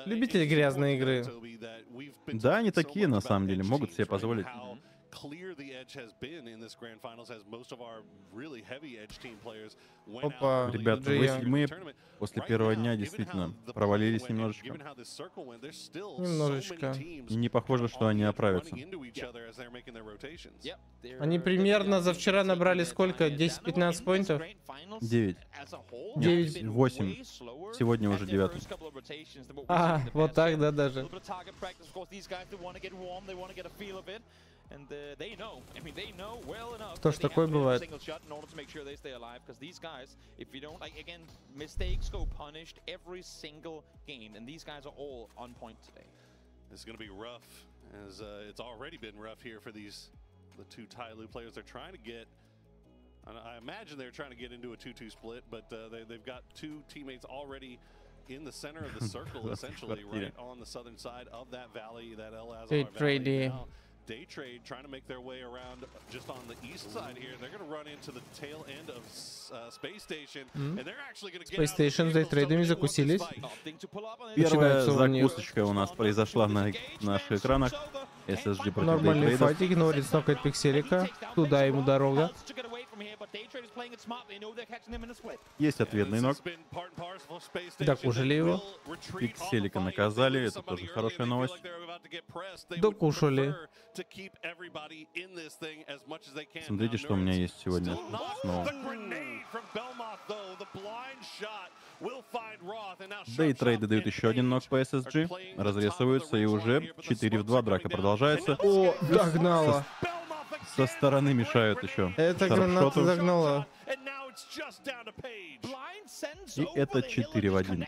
Любители грязной игры. Да, они такие, на самом деле, могут себе позволить. Опа, Ребята, Джия. мы после первого дня действительно провалились немножечко. Немножечко. И не похоже, что они оправятся. Они примерно за вчера набрали сколько? 10-15 поинтов? 9. 9. 8. Сегодня уже 9. А, вот так, да, даже. Что ж такое бывает? It's going to be rough, as it's already been rough here for the two Tyloo players. They're trying to get, I imagine they're trying to get into a 2-2 split, but they've got two teammates already in the center of the circle, essentially, right on the southern side of that valley, that El Azhar Valley. Now, Day Trade trying to make their way around just on the east side here. They're going to run into the tail end of Space Station, and they're actually going to get Space Station за трейдами закусились. Первая закусочка у нас произошла на наших экранах. SSG против Нормальный Day файт, игнорит, снокает пикселика. Туда ему дорога. Есть ответный ног. Докушали его. Пикселика наказали, это тоже хорошая новость. Докушали. Смотрите, что у меня есть сегодня снова. Дейтрейды дают еще один ног по SSG. Разрисовываются и уже 4 в 2. Драка продолжается. О, догнала. Со стороны мешают еще. Это граната загнала. И это 4 в 1.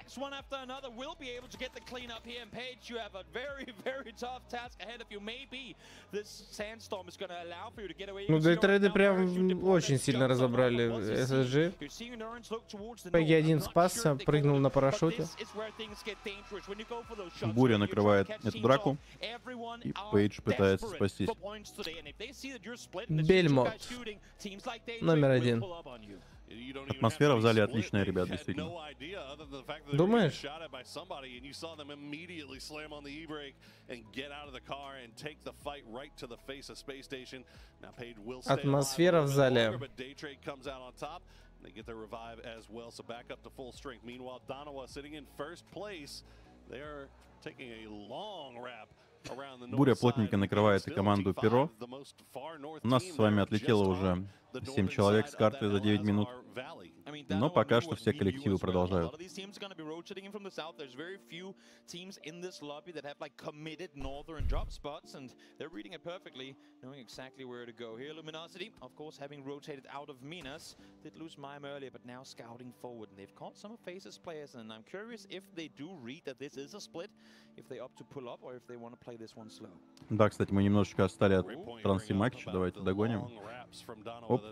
Ну, дейтрейды прям очень сильно разобрали SSG. PG-1 спасся, прыгнул на парашюте. Буря накрывает эту драку, и Пейдж пытается спастись. Бельмот. Номер 1. Атмосфера в зале отличная, ребят, действительно. Думаешь? Атмосфера в зале. Буря плотненько накрывает и команду Перо. У нас с вами отлетело уже 7 человек с карты за 9 минут. Но пока что все коллективы продолжают. Да, кстати, мы немножечко отстали от Трансимакича. Давайте догоним. Оп,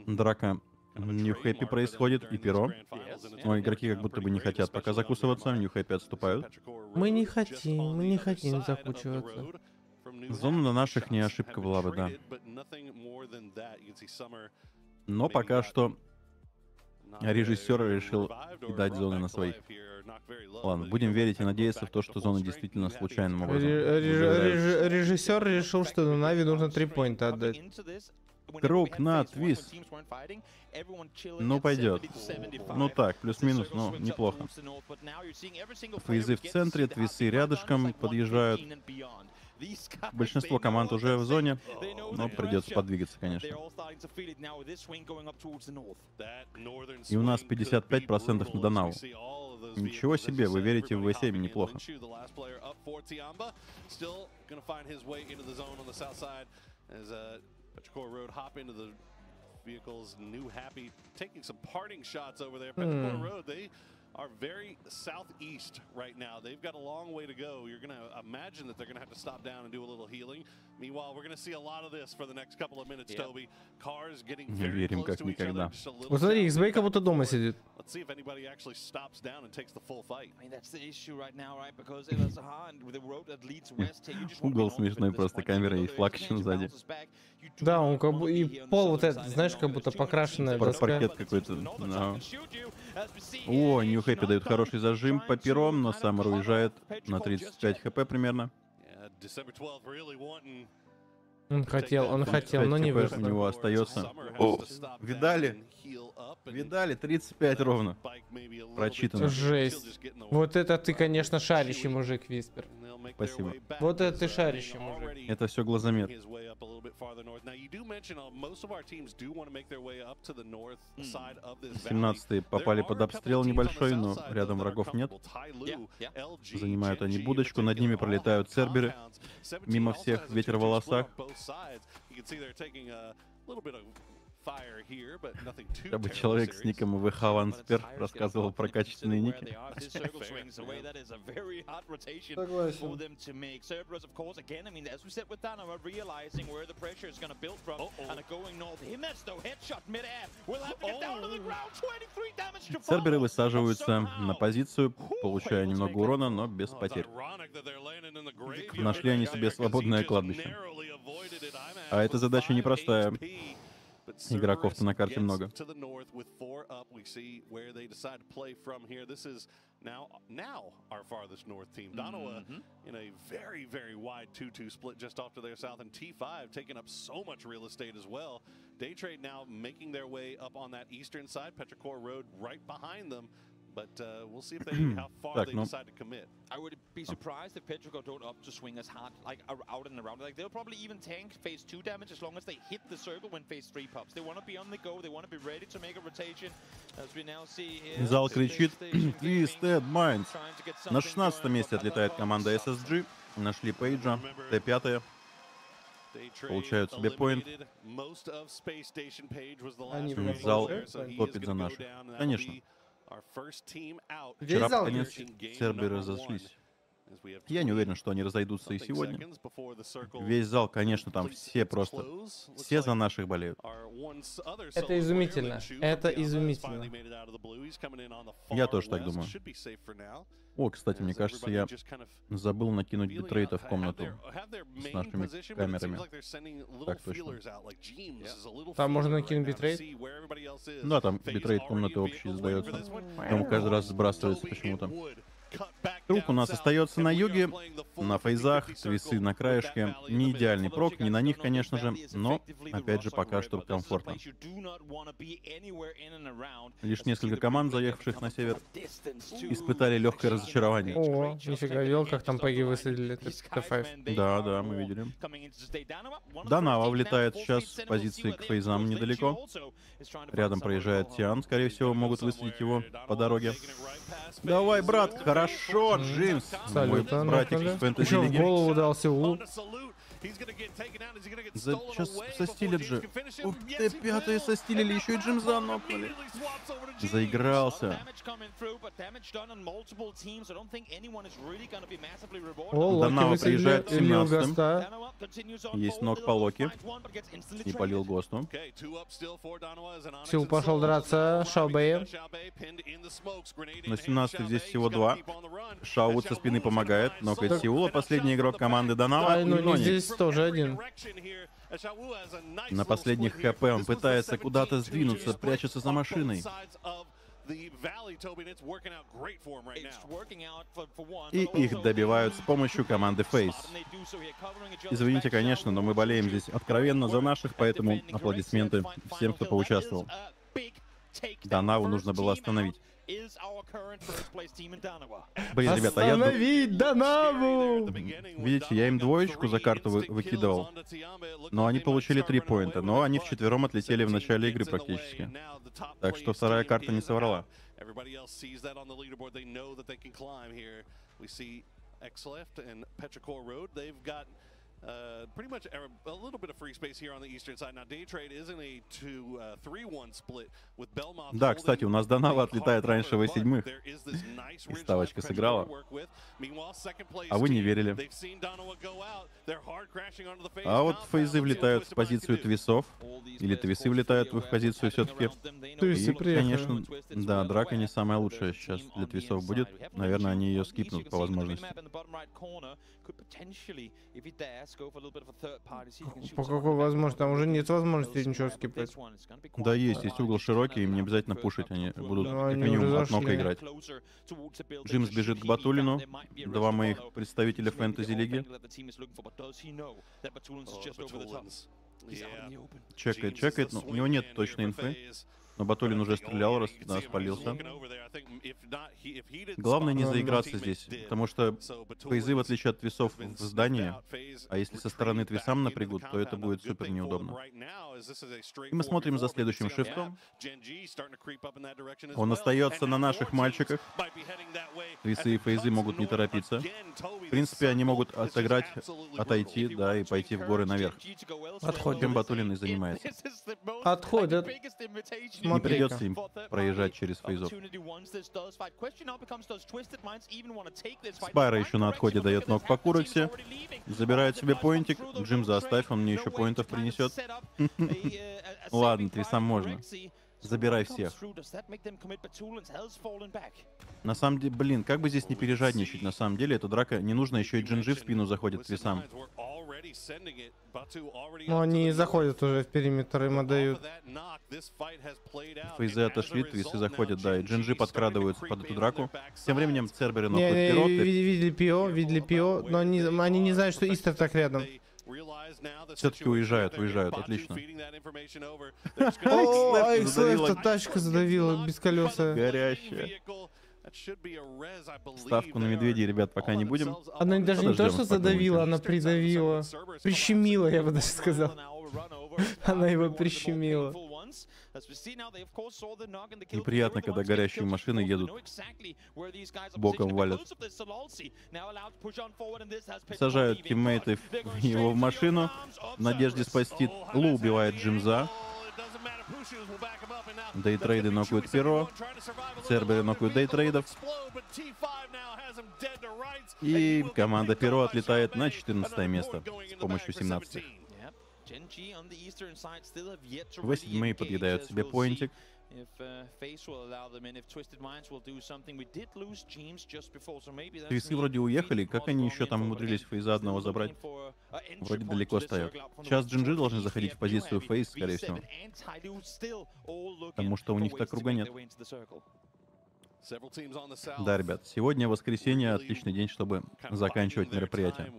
драка New Happy происходит, и Перо. Но игроки как будто бы не хотят пока закусываться, New Happy отступают. Мы не хотим закусываться. Зона на наших не ошибка была бы, да. Но пока что режиссер решил дать зоны на своих. Ладно, будем верить и надеяться в то, что зоны действительно случайным образом. Режиссер решил, что на Нави нужно 3 поинта отдать. Круг на твист. Ну, пойдет. Ну так, плюс-минус, но неплохо. Фейзы в центре, твисы рядышком подъезжают. Большинство команд уже в зоне, но придется подвигаться, конечно. И у нас 55% на Донау. Ничего себе, вы верите в V7, неплохо. ProPTICA Road hop into the vehicles. New Happy taking some parting shots over there. ProPTICA Road, they are very southeast right now. They've got a long way to go. You're going to imagine that they're going to have to stop down and do a little healing. Meanwhile, we're going to see a lot of this for the next couple of minutes, Toby. Cars getting very close to each other. Вот смотри, XB как будто дома сидит. Let's see if anybody actually stops down and takes the full fight. I mean, that's the issue right now, right? Because it is hard with the road that leads west here. You just Угол смешной, просто камера и флаг еще сзади. Да, он как бы и пол вот этот, знаешь, как будто покрашенная доска. Паркет какой-то. О, New Хэппи дают хороший зажим по пером, но Саммер уезжает на 35 хп примерно. Он хотел, но 35 не хп у вышло. него остается. О, видали? Видали? 35 ровно. Прочитано. Жесть. Вот это ты, конечно, шарящий мужик, Виспер. Спасибо. Вот это ты шарящий мужик. Это все глазомер. 17-е попали под обстрел небольшой, но рядом врагов нет. Занимают они будочку, над ними пролетают церберы. Мимо всех ветер в волосах. Чтобы человек с ником ВХ1Спер рассказывал про качественные ники. Церберы высаживаются на позицию, получая немного урона, но без потерь. Нашли они себе свободное кладбище. А эта задача непростая. Игроков-то на карте много. Now our farthest north team. Danawa in a very, very wide 2-2 split just off to their south, and T5 taking up so much real estate as well. Daytrade now making their way up on that eastern side, PetraCore Road right behind them. But we'll see if they how far they decide to commit. I would be surprised if PetraCore don't opt to swing as hard, like out and around. Like they'll probably even tank phase 2 damage as long as they hit the circle when phase 3 pops. They want to be on the go. They want to be ready to make a rotation. As we now see here. Зал кричит Twisted Minds. На 16 месте отлетает команда SSG. Нашли Пейджа, Т5. Получают себе поинт. Зал топит за наших. Конечно. Вчера под конец церберы разошлись. Я не уверен, что они разойдутся и сегодня. Весь зал, конечно, там все просто... Все за наших болеют. Это изумительно. Это изумительно. Я тоже так думаю. О, кстати, мне кажется, я забыл накинуть битрейта в комнату с нашими камерами. Так точно. Там можно накинуть битрейт? Да, там битрейт комнаты общий сдается. Там каждый раз сбрасывается почему-то. Круг у нас остается на юге, на фейзах, твисы на краешке. Не идеальный прок, не на них, конечно же, но, опять же, пока что комфортно. Лишь несколько команд, заехавших на север, испытали легкое разочарование. О, нифига, видел, как там паги высадили Т5? Да, мы видели. Данава влетает сейчас с позиции к фейзам недалеко. Рядом проезжает Тиан, скорее всего, могут высадить его по дороге. Давай, брат, хорошо, Джимс. Мой братик из фэнтези Еще в лиги. голову дал Сеул. Сейчас состилят же. Ух, Т5 состилили, еще и Джимса нокнули. Заигрался. О, Локи Данава приезжает высадили Илью 17-м. Госта. Есть нок по Локи. И полил Госту. Сил пошел драться Шаубеем. На 17 здесь всего 2. Шаут со спины помогает. Нокает Сеула, последний игрок команды Данава. Ай, ну И не Ноник. здесь тоже один. На последних ХП он пытается куда-то сдвинуться, прячется за машиной. И их добивают с помощью команды Face. Извините, конечно, но мы болеем здесь откровенно за наших, поэтому аплодисменты всем, кто поучаствовал. Данаву нужно было остановить. Блин, ребята, я... Остановить Данаву! Видите, я им двоечку за карту выкидывал, но они получили 3 поинта, но они вчетвером отлетели в начале игры практически. Так что вторая карта не соврала. Pretty much a little bit of free space here on the eastern side. Now Daytrade is in a 3-1 split with Belmont. Да, кстати, у нас Данава отлетает раньше В7. И ставочка сыграла. А вы не верили. А вот фейзы влетают в позицию твисов. Или твисы влетают в их позицию все-таки. И, конечно, да, драка не самая лучшая сейчас для твисов будет. Наверное, они ее скипнут по возможности. По какой возможности? Там уже нет возможности ничего скипать. Да, есть угол широкий, им не обязательно пушить, они будут Ну, как они минимум уже от нока зашли. играть. Джимс бежит к Батулину, два моих представителя фэнтези-лиги. Чекает, но у него нет точной инфы. Но Батулин уже стрелял, раз, да, спалился. Главное не заиграться здесь, потому что фейзы, в отличие от твисов в здании, а если со стороны твисам напрягут, то это будет супер неудобно. И мы смотрим за следующим шифтом. Он остается на наших мальчиках. Твисы и фейзы могут не торопиться. В принципе, они могут отыграть, отойти, да, и пойти в горы наверх. Чем Батулин и занимается. Отходят. Не придется им проезжать через фейзов. Спайра еще на отходе дает ног по Курексе. Забирает себе поинтик. Джим, заставь, он мне еще поинтов принесет. Ладно, твисам можно. Забирай всех. На самом деле, блин, как бы здесь не пережадничать, на самом деле, эта драка не нужно, еще и Джинджи в спину заходит твисам. Ну, они заходят уже в периметр, им отдают. Фейзы отошли, твисы заходят, да, и Джинджи подкрадываются под эту драку. Тем временем Церберы нокают пирот. Видели ПИО, но они не знают, что Истер так рядом. Все-таки уезжают, отлично. О, Экслэфта тачка задавила без колеса. Горящая. Ставку на медведей, ребят, пока не будем. Она даже не то, что задавила, она придавила. Прищемила, я бы даже сказал. Она его прищемила. Неприятно, когда горящие машины едут, боком валят. Сажают тиммейтов его в машину в надежде спасти. Лу убивает Джимза. Дейтрейды нокают Перо. Церберы нокают дейтрейдов. И команда Перо отлетает на 14 место с помощью 17. В7 подъедают себе поинтик. Твисы вроде уехали, как они еще там умудрились фейза одного забрать? Вроде далеко стоят. Сейчас Джинджи должны заходить в позицию фейз, скорее всего. Потому что у них так круга нет. Да, ребят, сегодня воскресенье, отличный день, чтобы заканчивать мероприятие.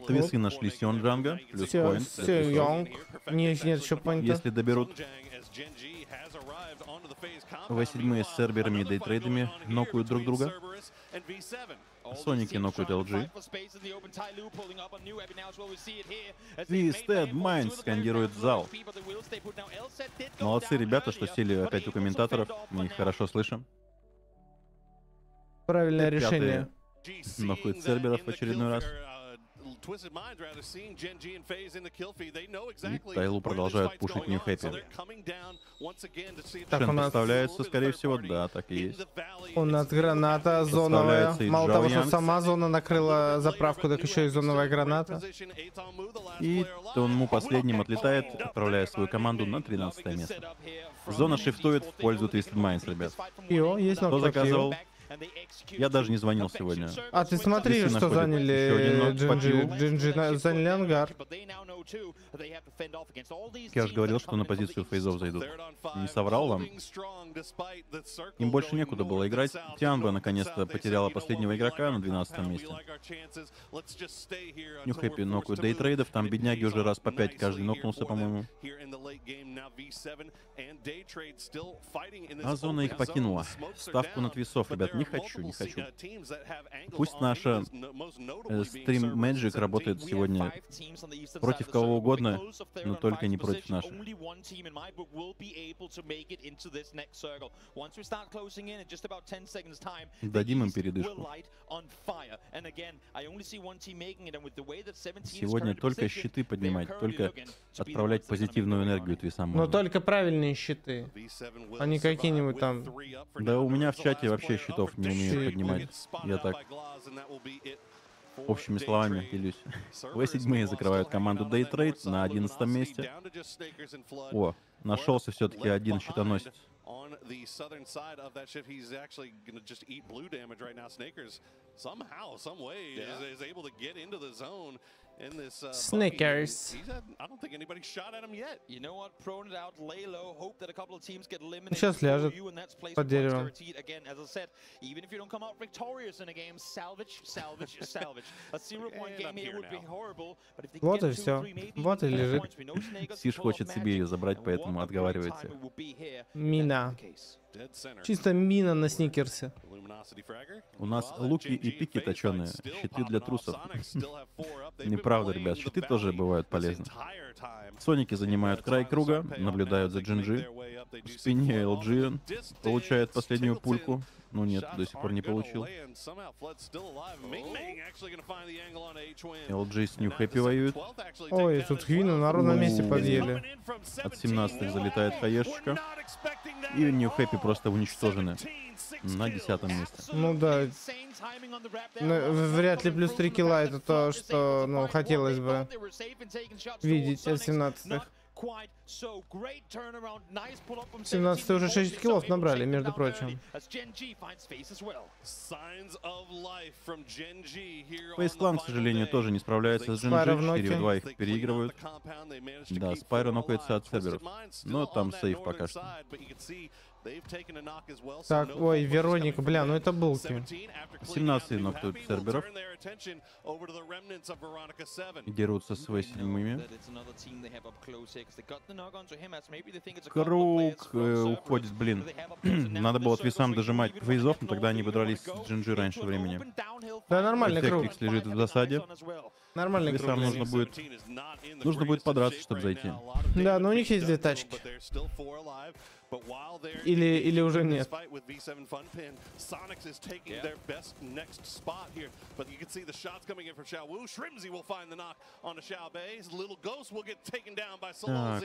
Твисы нашли Сёнджанга, плюс поинт. Нет еще поинта. Если доберут. В7 с серберами и дейтрейдами нокают друг друга. Соники нокают LG. Twisted Minds скандирует зал. Молодцы ребята, что сели опять у комментаторов. Мы их хорошо слышим. Правильное решение. Нокают серберов в очередной раз. И Тайлу продолжают пушить New Happy. Шен поставляется, скорее всего, да, так и есть. У нас граната зоновая. Мало того, что сама зона накрыла заправку, так еще и зоновая граната. И Тонму последним отлетает, отправляя свою команду на 13 место. Зона шифтует в пользу Twisted Minds, ребят. Пио, есть Кто нокта заказывал? Я даже не звонил сегодня. А ты смотри, что заняли Джинджи, заняли ангар. Я же говорил, что на позицию фейзов зайдут. Не соврал вам? Им больше некуда было играть. Тианба наконец-то потеряла последнего игрока на 12 месте. New Happy нокают дейтрейдов, там бедняги уже раз по 5 каждый нокнулся, по-моему. А зона их покинула. Ставку на твисов, ребят, не хочу. Пусть наша Стрим Magic работает сегодня против кого угодно, но только не против наших. Дадим им передышку. Сегодня только щиты поднимать, только отправлять позитивную энергию твисам. Но только правильные щиты, а не какие-нибудь там... Да у меня в чате вообще щитов не умеют поднимать. Я так общими словами делюсь. В7 закрывают команду Daytrade на 11 месте. О, нашелся все-таки один щитоносец. on the southern side of that shift. He's actually going to just eat blue damage right now. Snakers somehow, some way is able to get into the zone in this Snakers. I don't think anybody shot at him yet. You know what? Prone it out, lay low, hope that a couple of teams get eliminated. Сейчас ляжет под деревом. Again, as I said, even if you don't come out victorious in a game, salvage, salvage, salvage. A 0-point game here would be horrible, but if they Вот и get 2, все. 3, maybe Вот и лежит. Сиш хочет себе ее забрать, поэтому отговаривается. Мина. Чисто мина на сникерсе. У нас луки и пики точеные, щиты для трусов. Неправда, ребят, щиты тоже бывают полезны. Соники занимают край круга, наблюдают за Джинджи. В спине LG получает последнюю пульку. Ну нет, до сих пор не получил. LG с New Happy воюет. Ой, тут Хвину на ровном месте подъели. От 17-х залетает хаешечка. И New Happy просто уничтожены. На 10-м месте. Ну да. Вряд ли плюс 3 килла это то, что, ну, хотелось бы видеть от 17-х. 17 уже 6 киллов набрали, между прочим. Фейсклан, к сожалению, тоже не справляется с Джинджи. 4-2 их переигрывают. Да, Спайро нокается от Церберов. Но там сейф пока что. Так, ой, Вероника, бля, ну это булки. 17 нокают Церберов. Дерутся с В7-ми. Круг уходит, блин. Надо было твисам дожимать фейзов, но тогда они бы дрались с Джинджи раньше времени. Да, нормальный круг. Икс лежит в засаде. Нормальный круг. Твисам нужно будет подраться, чтобы зайти. Да, но у них есть 2 тачки. Или уже нет. Так,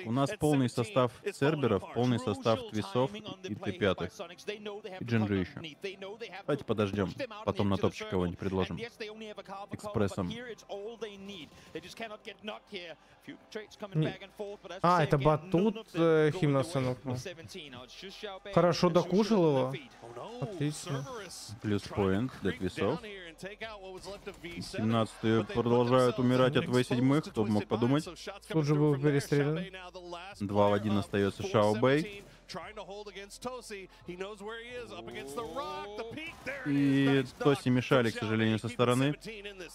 у нас полный состав Церберов, полный состав Твисов и Т5. И Джинджи еще. Давайте подождем, потом на топчик кого-нибудь предложим. Экспрессом. А, это батут Химноса нокнул. Хорошо докушал его. Отлично. Плюс поинт для Твисов. 17-е продолжают умирать от В7, кто бы мог подумать. Тут же был перестрелян. 2 в 1 остается Шао Бэй. И Тоси мешали, к сожалению, со стороны.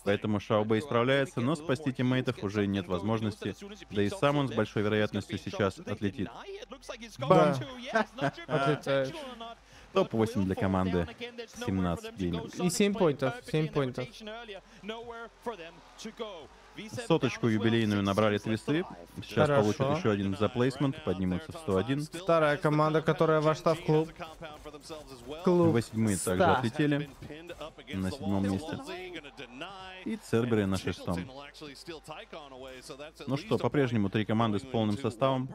Поэтому Шао Бэй справляется, но спасти тиммейтов уже нет возможности. Да и сам он с большой вероятностью сейчас отлетит. Бам! Отлетает. Топ-8 для команды 17 геймеров. И 7 поинтов. 7 поинтов. Соточку юбилейную набрали Твисы. Сейчас получат еще один заплейсмент, поднимутся в 101. Вторая команда, которая вошла в клуб. Клуб В7 также отлетели на 7-м месте. И Церберы на 6-м. Ну что, по-прежнему 3 команды с полным составом.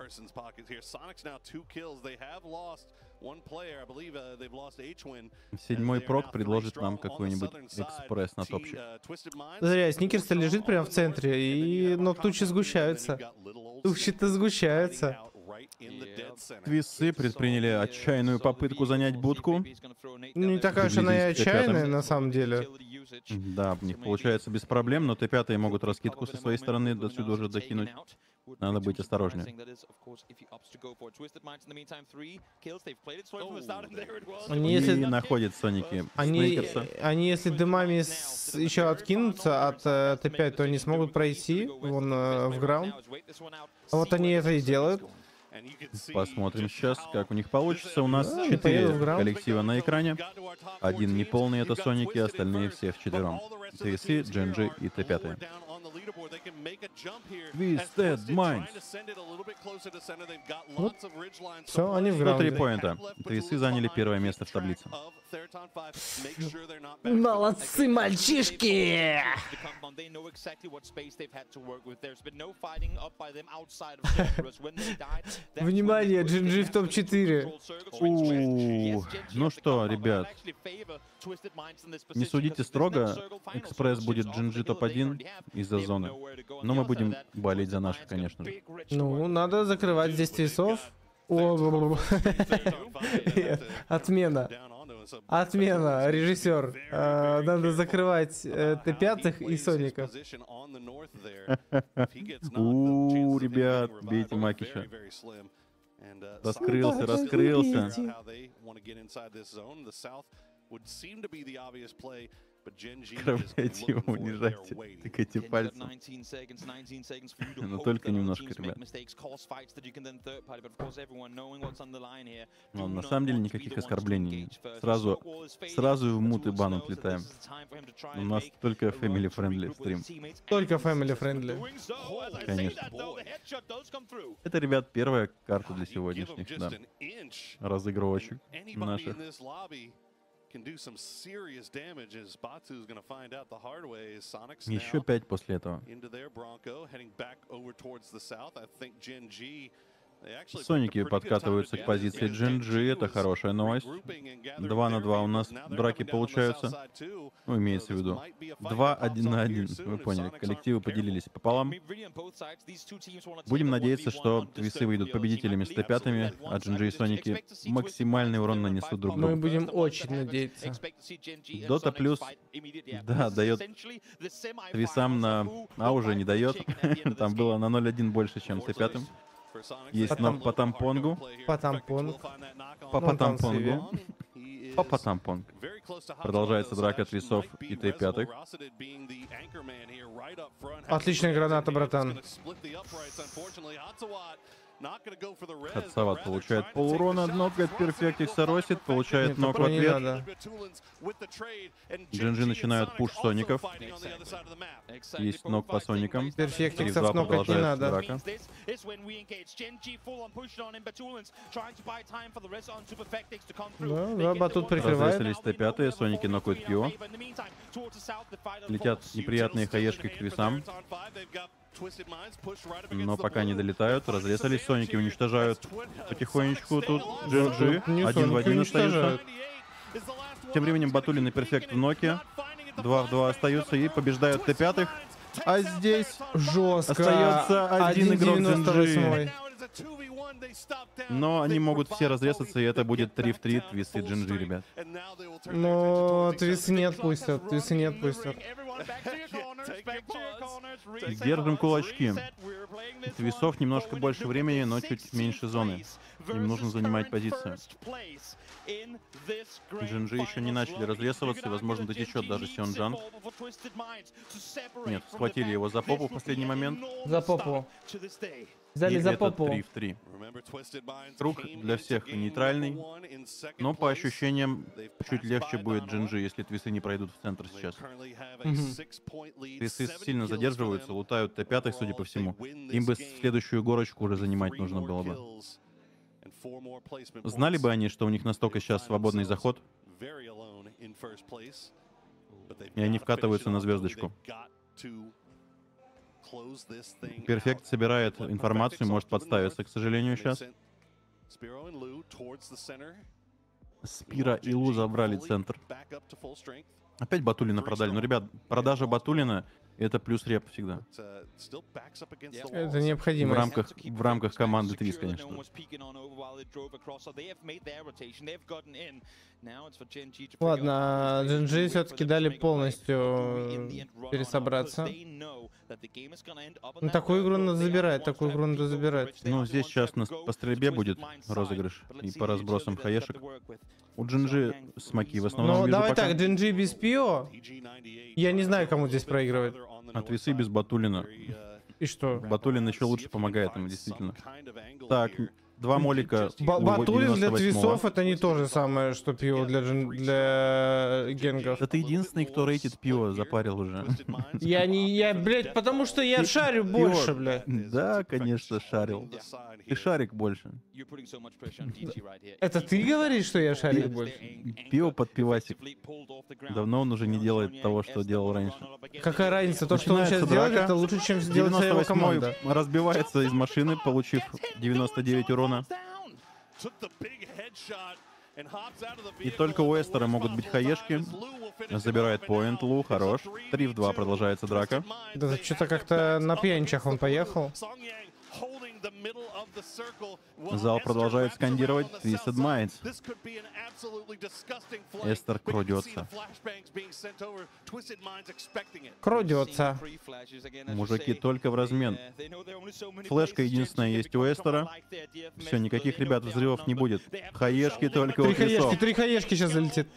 7-й прок предложит нам какой-нибудь экспресс на топчик. Зря, Сникерс лежит прямо в центре, и... но тучи сгущаются. Тучи-то сгущаются. Твисы предприняли отчаянную попытку занять будку. Ну, не такая уж она и отчаянная, на самом деле. Да, у них получается без проблем, но Т5 могут раскидку со своей стороны до сюда уже докинуть. Надо быть осторожнее. Они, если... если... находят Соники они если дымами еще откинутся от Т5, то они смогут пройти вон в граунд. А вот они это и делают. Посмотрим сейчас, как у них получится. У нас 4 коллектива на экране. Один неполный, это Соники, остальные все вчетвером. Твисы, Джинджи и Т5. Twisted Minds. Все, они в 3 граунде. поинта. Твисы заняли первое место в таблице. Молодцы, мальчишки! Внимание, Джинджи в топ-4. Ну что, ребят, не судите строго. Экспресс будет Джинджи топ-1 из-за зоны. Но мы будем болеть за наших, конечно же. Ну, надо закрывать здесь Твисов. О, отмена. Отмена, режиссер. Надо закрывать Т5 и Соников. Ребят, бейте Макича. Раскрылся, раскрылся. Кровляйте его, унижайте, тыкайте пальцем. Но только немножко, ребят. Но на самом деле никаких оскорблений. Сразу в мут и бан отлетаем. У нас только family-friendly стрим. Только family-friendly. Конечно. Это, ребят, первая карта для сегодняшних, да. Разыгрывочек наших. Еще 5 после этого. Соники подкатываются к позиции GNG, это хорошая новость. 2 на 2 у нас драки получаются. Ну, имеется в виду. 2 1 на 1, вы поняли. Коллективы поделились пополам. Будем надеяться, что твисы выйдут победителями с Т5, а GNG и Соники максимальный урон нанесут друг другу. Мы будем очень надеяться. Дота плюс, да, дает твисам на... А уже не дает. Там было на 0-1 больше, чем с Т5. Есть ног по тампонгу. По тампонгу. По тампонгу. По тампонгу. Продолжается драка твисов и Т5. Отличная граната, братан. Хатсават получает полурона, нокает перфектикса, росит, получает нок в ответ. GNG начинают пуш соников. Есть нок по соникам. Перфектиксов нокать не надо. Драка. Да, батут прикрывает. Разрезались Т5, соники нокают пио. Летят неприятные хаешки к твисам. Но пока не долетают, разрезались, соники уничтожают потихонечку тут GNG, 1 в 1 остаются. Тем временем Батулин и Перфект в ноке, 2 в 2 остаются и побеждают Т5. А здесь жестко. Остается один игрок GNG. 2v1. Но они могут все разрезаться, и это будет 3 в 3 твисы GNG, ребят. Но твисы не отпустят, твисы не отпустят. Держим кулачки. Твисов немножко больше времени, но чуть меньше зоны. Им нужно занимать позицию. GNG еще не начали разрезываться, и, возможно, дотечет даже Сионджан. Нет, схватили его за попу в последний момент. За попу. Взяли за попу. 3 в 3. Круг для всех нейтральный, но по ощущениям чуть легче будет GNG, если твисы не пройдут в центр сейчас. Твисы сильно задерживаются, лутают Т5, судя по всему. Им бы следующую горочку уже занимать нужно было бы. Знали бы они, что у них настолько сейчас свободный заход, и они вкатываются на звездочку. Перфект собирает информацию, может подставиться, к сожалению, сейчас. Спира и Лу забрали центр. Опять Батулина продали. Ну, ребят, продажа Батулина — это плюс реп всегда. Это необходимо. В рамках команды Твиз, конечно. Ладно, GNG все-таки дали полностью пересобраться. Ну, такую игру надо забирать, такую игру надо забирать. Ну, здесь сейчас по стрельбе будет розыгрыш и по разбросам хаешек. У GNG смоки в основном. Ну, давай так, GNG без пио. Я не знаю, кому здесь проигрывать. А твисы без Батулина. И что? Батулин еще лучше помогает ему, действительно. Так, 2 молика. Батулин для твисов — это не то же самое, что пио для генгов. Это единственный, кто рейтит пио, запарил уже. Я, блядь, потому что я шарю больше, блядь. Да, конечно, шарил. Ты шарик больше. Это ты говоришь, что я шарик больше? Пио под пивасик. Давно он уже не делает того, что делал раньше. Какая разница? То, что он сейчас делает, это лучше, чем сделать вся его команда. Разбивается из машины, получив 99 урона. И только у Эстера могут быть хаешки. Забирает поинт, Лу, хорош. 3 в 2 продолжается драка. Да что-то как-то на пьянчах он поехал. Зал продолжает скандировать Twisted Minds. Эстер крадется. Крадется. Мужики только в размен. Флешка единственная есть у Эстера. Все, никаких, ребят, взрывов не будет. Хаешки только у Твисов. Три хаешки сейчас залетит.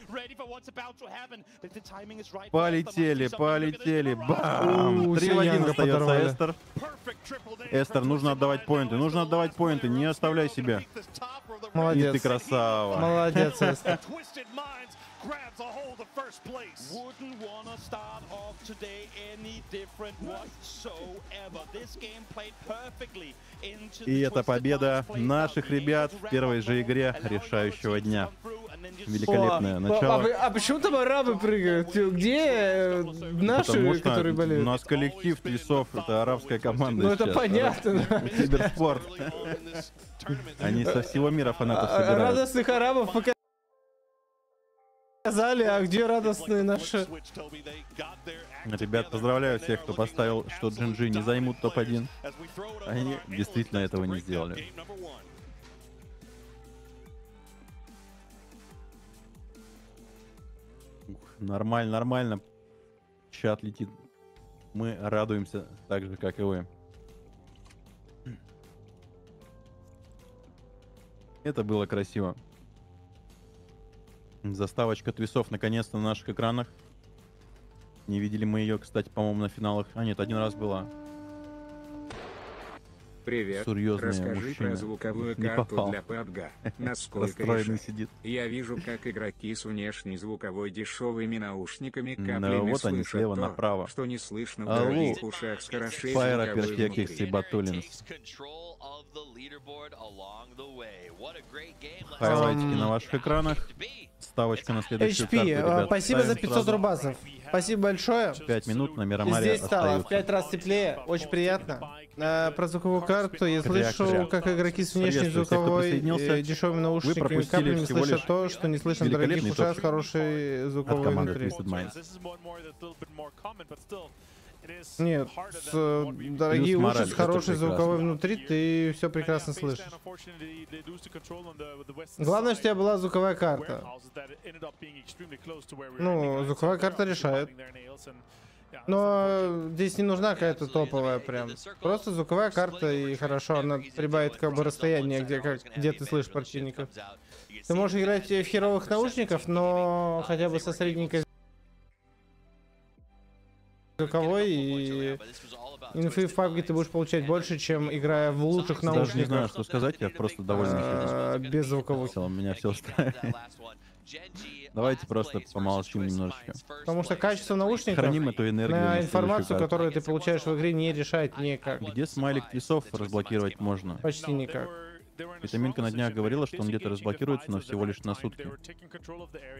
Полетели, полетели. Бам! 3 в 1 остается Эстер. Эстер, нужно отдавать поинты. Нужно отдавать поинты. Не оставляй себя. Молодец. И ты красава. Молодец, Эстер. И это победа наших ребят в первой же игре решающего дня. Великолепное начало. А почему там арабы прыгают? Где наши, Потому что которые болеют? у нас коллектив Твисов, это арабская команда. Ну это сейчас. понятно. Киберспорт. Они со всего мира фанатов собирают. Радостных арабов показали, а где радостные наши? Ребят, поздравляю всех, кто поставил, что GNG не займут топ-1. Они действительно этого не сделали. Нормально, нормально. Чат летит. Мы радуемся так же, как и вы. Это было красиво. Заставочка Твисов наконец-то на наших экранах. Не видели мы ее, кстати, по-моему, на финалах. А нет, один раз была. Привет. Серьезные Расскажи мужчины. про звуковую Не карту попал. для PUBG. Насколько Расстроенный решает. сидит. Я вижу, как игроки с внешней звуковой дешевыми наушниками Ну, каплями вот они слышат слева то, направо. что не слышно в Алло. дорогих ушах с хорошей Спайра, звуковой Перфекс внутри. и Батулинс. Хайлайтики на ваших экранах. Ставочка на следующую карту, HP, ребят. спасибо за Ставим 500 сразу. рубасов. Спасибо большое. 5 минут на И Мирамаре здесь стало в остаются. 5 раз теплее. Очень приятно. Про звуковую карту я слышу, Кря-кря. как игроки с внешней Приветствую всех, кто звуковой присоединился. дешевыми наушниками пропустили каплями всего слышат лишь то, что не слышно в дорогих великолепный ушах топ с хорошей от звуковой команды внутри. Twisted Minds. Нет, дорогие Плюс уши мораль, с это хорошей прекрасно. звуковой внутри, ты все прекрасно слышишь. Главное, что у тебя была звуковая карта. Ну, звуковая карта решает. Но здесь не нужна какая-то топовая прям. Просто звуковая карта, и хорошо, она прибавит как бы расстояние, где ты слышишь противников. Ты можешь играть в херовых наушниках, но хотя бы со средненькой звуковой, и инфы в PUBG ты будешь получать больше, чем играя в лучших Даже не знаю, наушниках что сказать, я просто доволен. без звуковых. В целом, меня все устраивает. Давайте просто помолчим немножечко. Потому что качество наушников Храним эту энергию. на на информацию, следующую карту. которую ты получаешь в игре, не решает никак. Где смайлик Твисов разблокировать можно? Почти никак. Витаминка на днях говорила, что он где-то разблокируется, но всего лишь на сутки.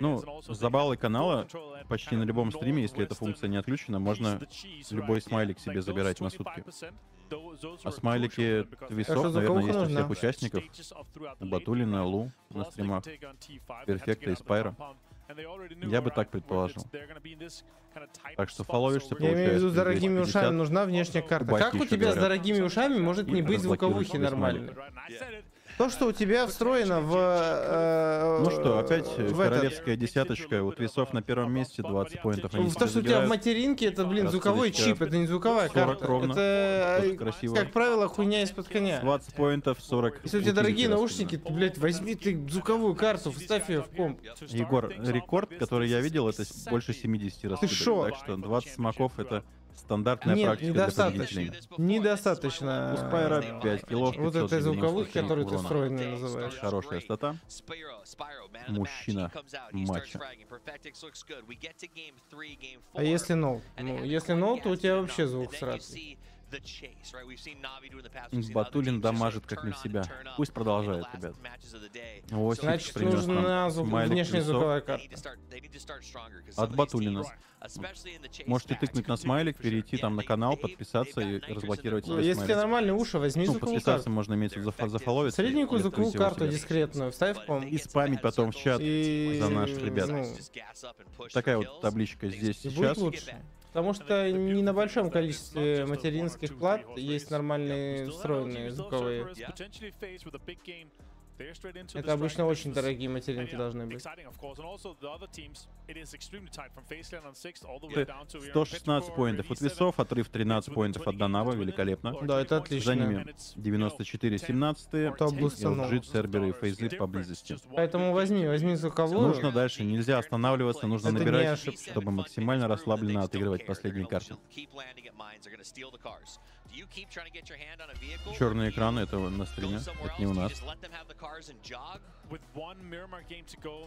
Ну, за баллы канала почти на любом стриме, если эта функция не отключена, можно любой смайлик себе забирать на сутки. А смайлики Твисов, наверное, есть у всех участников. У Батулина, Лу на стримах, Перфекта и Спайра. Я бы так предположил. Так что фолловишься, Я имею в виду, с получается, дорогими 250. ушами нужна внешняя карта. Батьки Как у еще тебя с говорят. дорогими ушами может не быть Разблокируют звуковухи тебе нормальной? То, что у тебя встроено в... Ну что, опять в этот- королевская десяточка, у Твисов на первом месте, 20 поинтов они В то, себе что у тебя в забирают. материнке, это, блин, Раз звуковой следующая чип, это не звуковая 40 карта. ровно. Это, Тоже красиво. как правило, хуйня из-под коня. 20 поинтов, 40. Если у тебя дорогие утилити наушники, ты, блядь, возьми ты звуковую карту, вставь ее в комп. раскиданы. Егор, рекорд, который я видел, это больше 70 раз. шо? Так что 20 смаков это стандартная Нет, практика для недостаточно. победителей. Недостаточно. У Спайра 5 килов, Вот 500 этой звуковых, единиц которые ты урона. встроенные называешь. Хорошая стата. Мужчина матча. А если ноут? Ну, если ноут, то у тебя вообще звук сразу. Батулин дамажит как не в себя. Пусть продолжает, ребят. Осип, Значит, прекрасно. нужна Смайлик внешняя Твисов. звуковая карта. От Батулина. Можете тыкнуть на смайлик, перейти там на канал, подписаться и разблокировать себе Если у тебя смайлик. нормальные уши, возьми Ну, звуковую подписаться карту. можно иметь зафоловить. Средненькую звуковую карту дискретную, вставь в комп. И спамить потом в чат И... за наших ребят. ну, Такая вот табличка здесь и будет сейчас. лучше. Потому что не на большом количестве материнских плат есть нормальные встроенные звуковые. Это обычно очень дорогие материнки должны быть. 116 поинтов от весов, отрыв 13 поинтов от Данава, великолепно. Да, это отлично. За ними 94-17, LG, Церберы и Фейзы поблизости. Поэтому возьми звуковую. Нужно дальше, нельзя останавливаться, нужно Это не набирать, ошибка. чтобы максимально расслабленно отыгрывать последние карты. Черные экраны, это на стриме, это не у нас.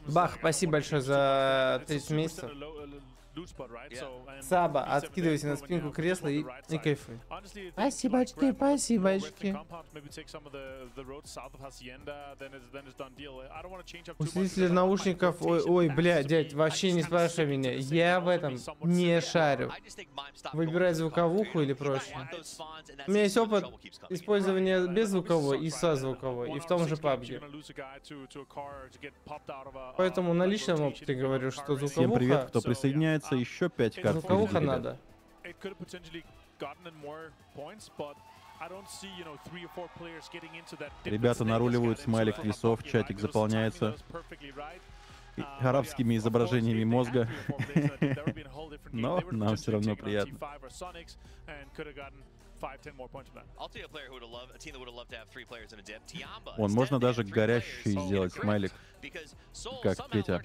Бах, спасибо большое за 30 месяцев. Саба, откидывайся на спинку кресла и кайфуй. Спасибочки, спасибочки. Усилитель наушников, ой, бля, дядь, вообще не спрашивай меня. Я в этом не шарю. Выбирай звуковуху или проще. У меня есть опыт использования без звуковой и со звуковой, и в том же пабге. Поэтому на личном опыте говорю, что звуковуха... Всем привет, кто присоединяется. Еще 5 карт. Звуковуха надо. Ребята наруливают смайлик весов, чатик заполняется арабскими изображениями мозга. Но нам все равно приятно. Можно даже горящий сделать смайлик, как Петя.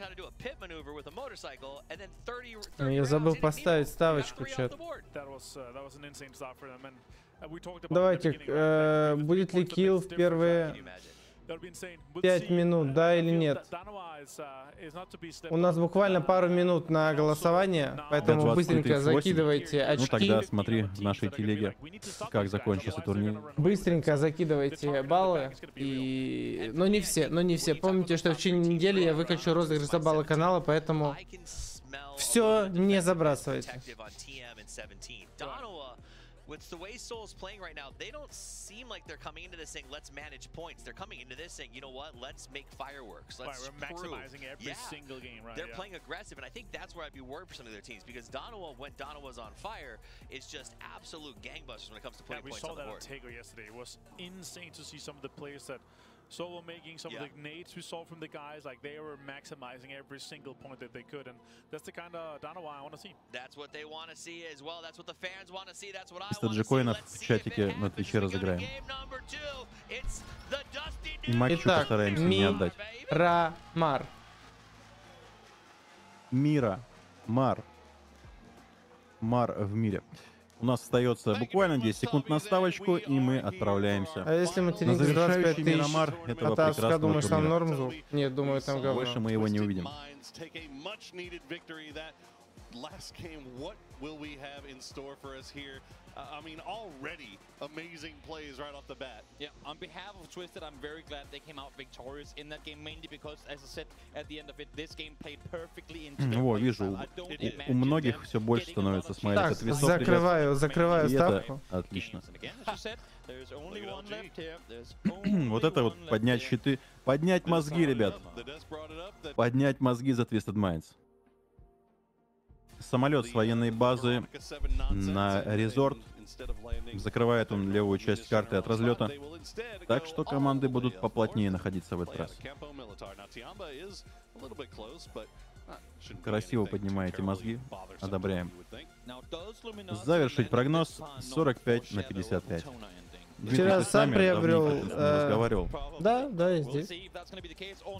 Я забыл поставить ставочку, чат. Давайте, будет ли килл в первые 5 минут, да или нет? У нас буквально пару минут на голосование, поэтому быстренько закидывайте очки. Ну тогда смотри в нашей телеге, как закончится турнир. Быстренько закидывайте баллы. Но не все. Помните, что в течение недели я выключу розыгрыш за баллы канала, поэтому все не забрасывайте. With the way Seoul's playing right now, they don't seem like they're coming into this saying, let's manage points. They're coming into this saying, you know what, let's make fireworks. Let's we're maximizing every single game, right? They're playing aggressive, and I think that's where I'd be worried for some of their teams, because Donowa, when Donowa's on fire, is just absolute gangbusters when it comes to putting points on the board. We saw that on Tego yesterday. It was insane to see some of the players that Seoul were making, some of the nades we saw from the guys, like they were maximizing every single point that they could, and that's the kind of Donowa I want to see. That's what they want to see as well. That's what the fans want to see. That's what I want to see. Джекоинов в чатике на Твиче разыграем. И матчу постараемся не отдать. Мар. Мира. Мар. Мар в мире. У нас остается буквально 10 секунд на ставочку, и мы отправляемся. А если материнки за 25 тысяч, Мирамар этого прекрасного думаешь, турнира. там норм звук? Нет, думаю, там говно. Больше мы его не увидим. Last game, what will we have in store for us here? I mean, already amazing plays right off the bat. Yeah, on behalf of Twisted, I'm very glad they came out victorious in that game, mainly because, as I said at the end of it, this game played perfectly into their О, вижу, у многих все больше становится смайлик от весов. Закрываю ставку. Отлично. Вот это вот поднять щиты, поднять мозги, ребят. Поднять мозги за Twisted Minds. Самолет с военной базы на резорт. Закрывает он левую часть карты от разлета. Так что команды будут поплотнее находиться в этот раз. Красиво поднимаете мозги. Одобряем. Завершить прогноз 45 на 55. Вчера сам приобрел... Да, я здесь.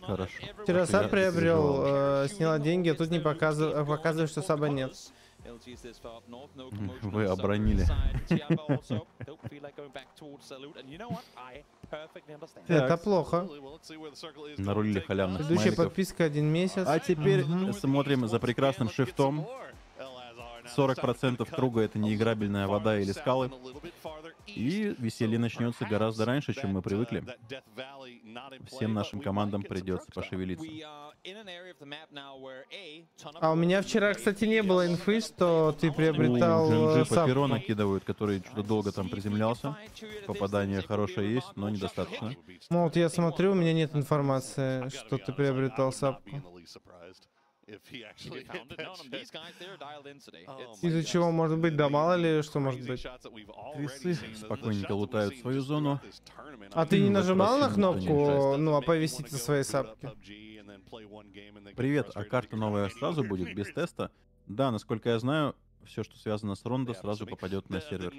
Хорошо. Вчера сам приобрел, сняла деньги, а тут не показывает, что Саба нет. Вы обронили. Это плохо. Нарулили халявных Следующая смайликов. подписка 1 месяц. А теперь смотрим за прекрасным шифтом. 40% круга — это неиграбельная вода или скалы. И веселье начнется гораздо раньше, чем мы привыкли. Всем нашим командам придется пошевелиться. А у меня вчера, кстати, не было инфы, что ты приобретал Джинджи по перо сапку. накидывают, который что-то долго там приземлялся. Попадание хорошее есть, но недостаточно. Ну вот я смотрю, у меня нет информации, что ты приобретал сапку. Из-за чего может быть? Да мало ли что может быть. Твисы спокойненько лутают свою зону. А ты не нажимал на Просим, никто не мешает. кнопку, ну, оповестить о своей сапке? Привет, а карта новая сразу будет без теста? Да, насколько я знаю, все, что связано с Рондо, сразу попадет на сервер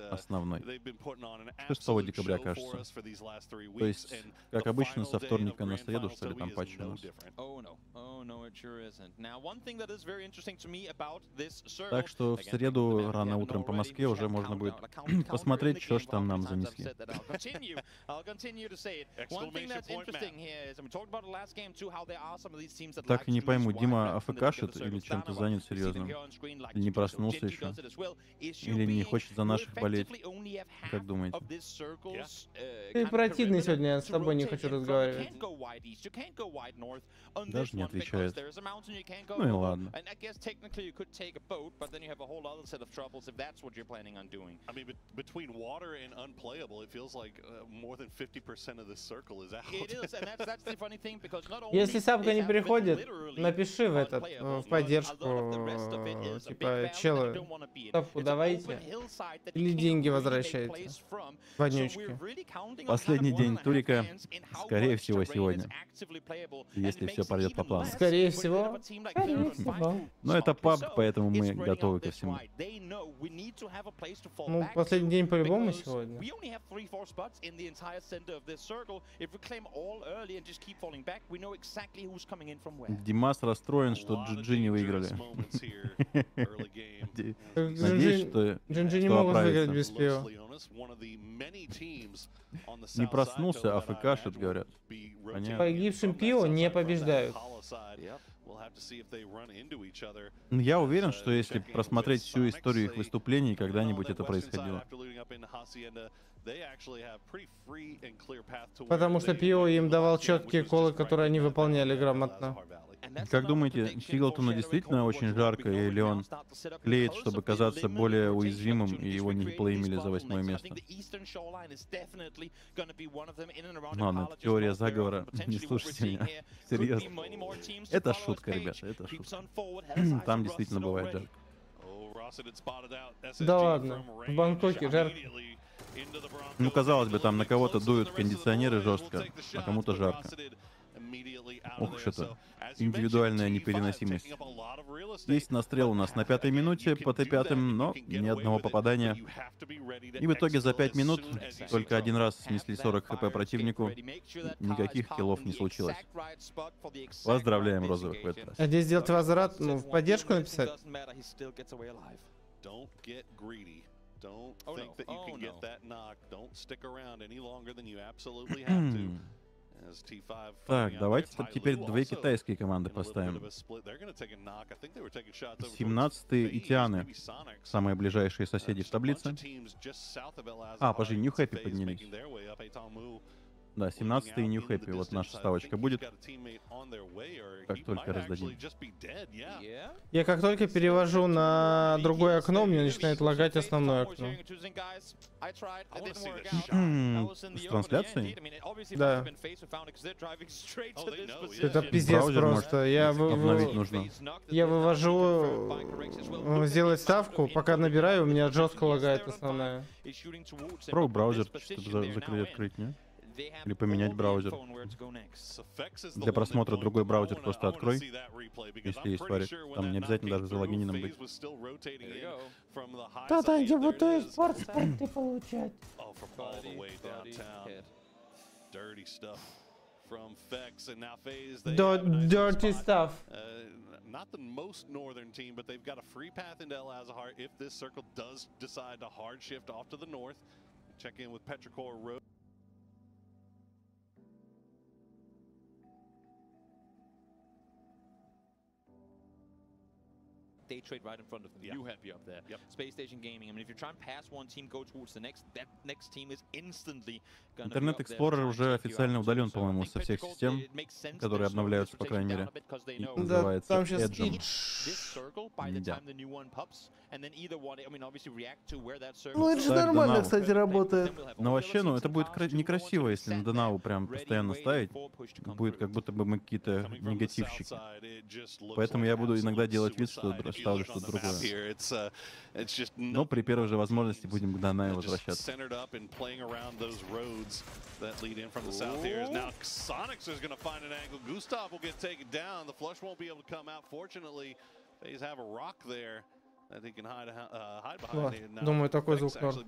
основной. 6 декабря, кажется. То есть, как обычно, со вторника на среду, что ли, там патчи у нас. Так что в среду рано утром по Москве уже можно будет посмотреть, что ж там нам занесли. Так и не пойму, Дима АФКшит или чем-то занят серьезным? Или не проснулся еще? Или не хочет за наших болеть? Как думаете? Ты противный сегодня, я с тобой не хочу разговаривать. Даже не отвечает. Ну и ладно. Если сапка не приходит, напиши в поддержку, типа, челы, сапку давайте, или деньги возвращайте, вонючки. Последний день турика, скорее всего, сегодня. Если все пойдет по плану. Скорее всего. Но это пабг, поэтому мы готовы ко всему. Ну, последний день по-любому сегодня. Димас расстроен, что GG не выиграли. Надеюсь, что GG не могут выиграть без пива. Не проснулся, а АФКшит, говорят. Понятно. Погибшим пиво не побеждают. Я уверен, что если просмотреть всю историю их выступлений, когда-нибудь это происходило. Потому что пиво им давал четкие колы, которые они выполняли грамотно. Как думаете, Сиглтону действительно очень жарко, или он клеит, чтобы казаться более уязвимым, и его не плеймили за 8-е место? Ладно, это теория заговора, не слушайте меня. Серьезно. Это шутка, ребята, это шутка. Там действительно бывает жарко. Да ладно, в Бангкоке жарко. Ну, казалось бы, там на кого-то дуют кондиционеры жестко, а кому-то жарко. Ох уж это индивидуальная непереносимость. Есть настрел у нас на 5-й минуте по Т5, но ни одного попадания. И в итоге за 5 минут только один раз снесли 40 хп противнику. Никаких киллов не случилось. Поздравляем розовых в этот раз. А здесь сделать возврат, ну, в поддержку написать? Так, давайте теперь две китайские команды поставим. 17-й и Тианы, самые ближайшие соседи в таблице. А, подожди, Нью Хэппи поднялись. Да, 17-й и Нью Хэппи, вот наша ставочка будет, как только раздадим. Я как только перевожу на другое окно, мне начинает лагать основное окно. С трансляцией? Да. Это пиздец Браузер, просто. может, обновить нужно. Я вывожу сделать ставку, пока набираю, у меня жестко лагает основная. Попробуй браузер, чтобы закрыть, не? Или поменять браузер. Для просмотра другой браузер просто открой, если есть варик. Там не обязательно даже залогиненным быть. Да-да, где будут спорты получать. Dirty stuff. Not the most northern team, but they've got a free path into El Azahar if this circle does decide to hard shift off to the north. Check in with Petrichor Road. Day Trade right in front of them. You have you up there. Space Station Gaming. I mean, if you try and pass one team, go towards the next, that next team is instantly gonna be Интернет up there Explorer trying to уже take you официально out. удален, So I по-моему, think со всех Petrol, систем, it makes sense которые to slow обновляются, по rotation крайней down мере. a bit, 'cause they И know Да, называется там сейчас Edge. this circle by the Да. time the new one pops, and then either one, I mean, obviously react to where that circle Ну, это goes. же Так, нормально, Данау. кстати, работает. Но вообще, ну, это будет некрасиво, если на Данау прям постоянно ставить. Будет как будто бы мы какие-то негативщики. Поэтому я буду иногда делать вид, что ставлю что-то другое. Но при первой же возможности будем к Данаю возвращаться. Думаю, такой звук норм.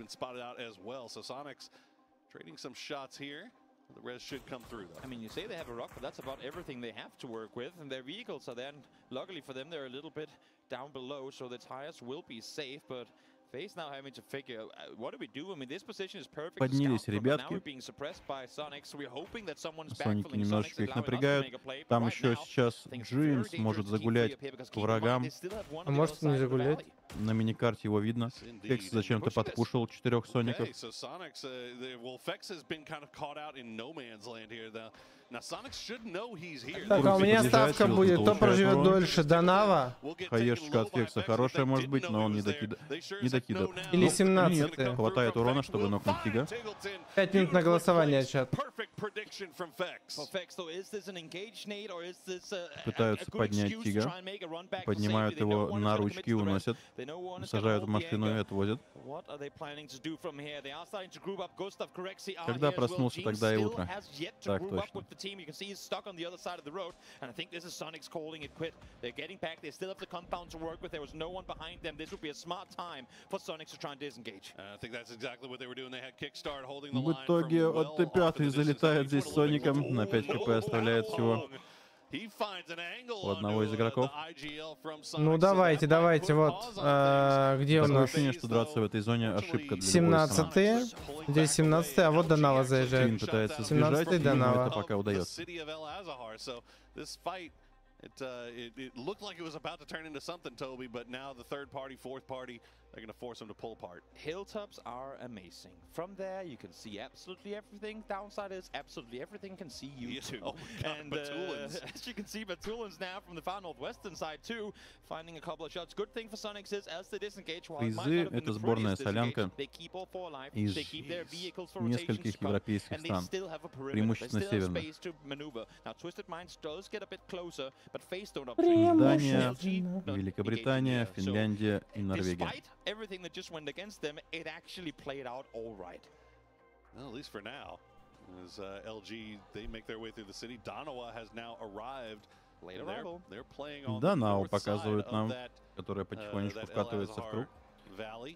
The res should come through, though. I mean, you say they have a rock, but that's about everything they have to work with, and their vehicles are then, luckily for them, they're a little bit down below, so the tires will be safe, but FaZe now having to figure out what do we do? I mean, this position is perfect. Поднялись ребятки. Соники немножечко их напрягают. Там еще сейчас Джеймс может загулять к врагам. А может не загулять? На миникарте его видно. Фекс зачем-то подпушил 4 соников. Так, а у меня ставка будет, кто проживет дольше, Данава? Хаешечка от Фекса хорошая может быть, но он не докидывает. Или 17-е. Нет, хватает урона, чтобы нокнуть Тига. 5 минут на голосование, чат. Пытаются поднять Тига. Поднимают его на ручки, уносят. Сажают в машину и отвозят. Когда проснулся, тогда и утро. Так точно. В итоге от Т5 залетает здесь Соником. На 5 хп оставляет всего. У одного из игроков. Ну давайте, вот. Где у Такое нас? ощущение, что драться в этой зоне ошибка для 17-е. Здесь 17-е, а вот Данава Твин заезжает. пытается сбежать, 17-й и ему Данава. это пока удается. It looked like it was about to turn into something, Toby, but now the third party, fourth party, they're going to force them to pull apart. Hilltops are amazing. From there, you can see absolutely everything. Downside is absolutely everything can see you too. Oh God, and as you can see, Batulans now from the far northwestern side too, finding a couple of shots. Good thing for Sonics is as they disengage, while it might not have been это the сборная prettiest солянка disengage, they keep all four alive, из they keep their vehicles for нескольких rotations to come, европейских and they стран, still have a perimeter. They преимущественно still have северных. space to maneuver. Now, Twisted Minds does get a bit closer, but FaZe don't Дания, Великобритания, Финляндия и Норвегия. Everything that just went against them, it actually played out all right. Well, at least for now, as LG they make their way through the city, Danawa has now arrived. They're playing on the Данау north side показывает of нам, that, которая потихонечку that вкатывается в круг. Valley.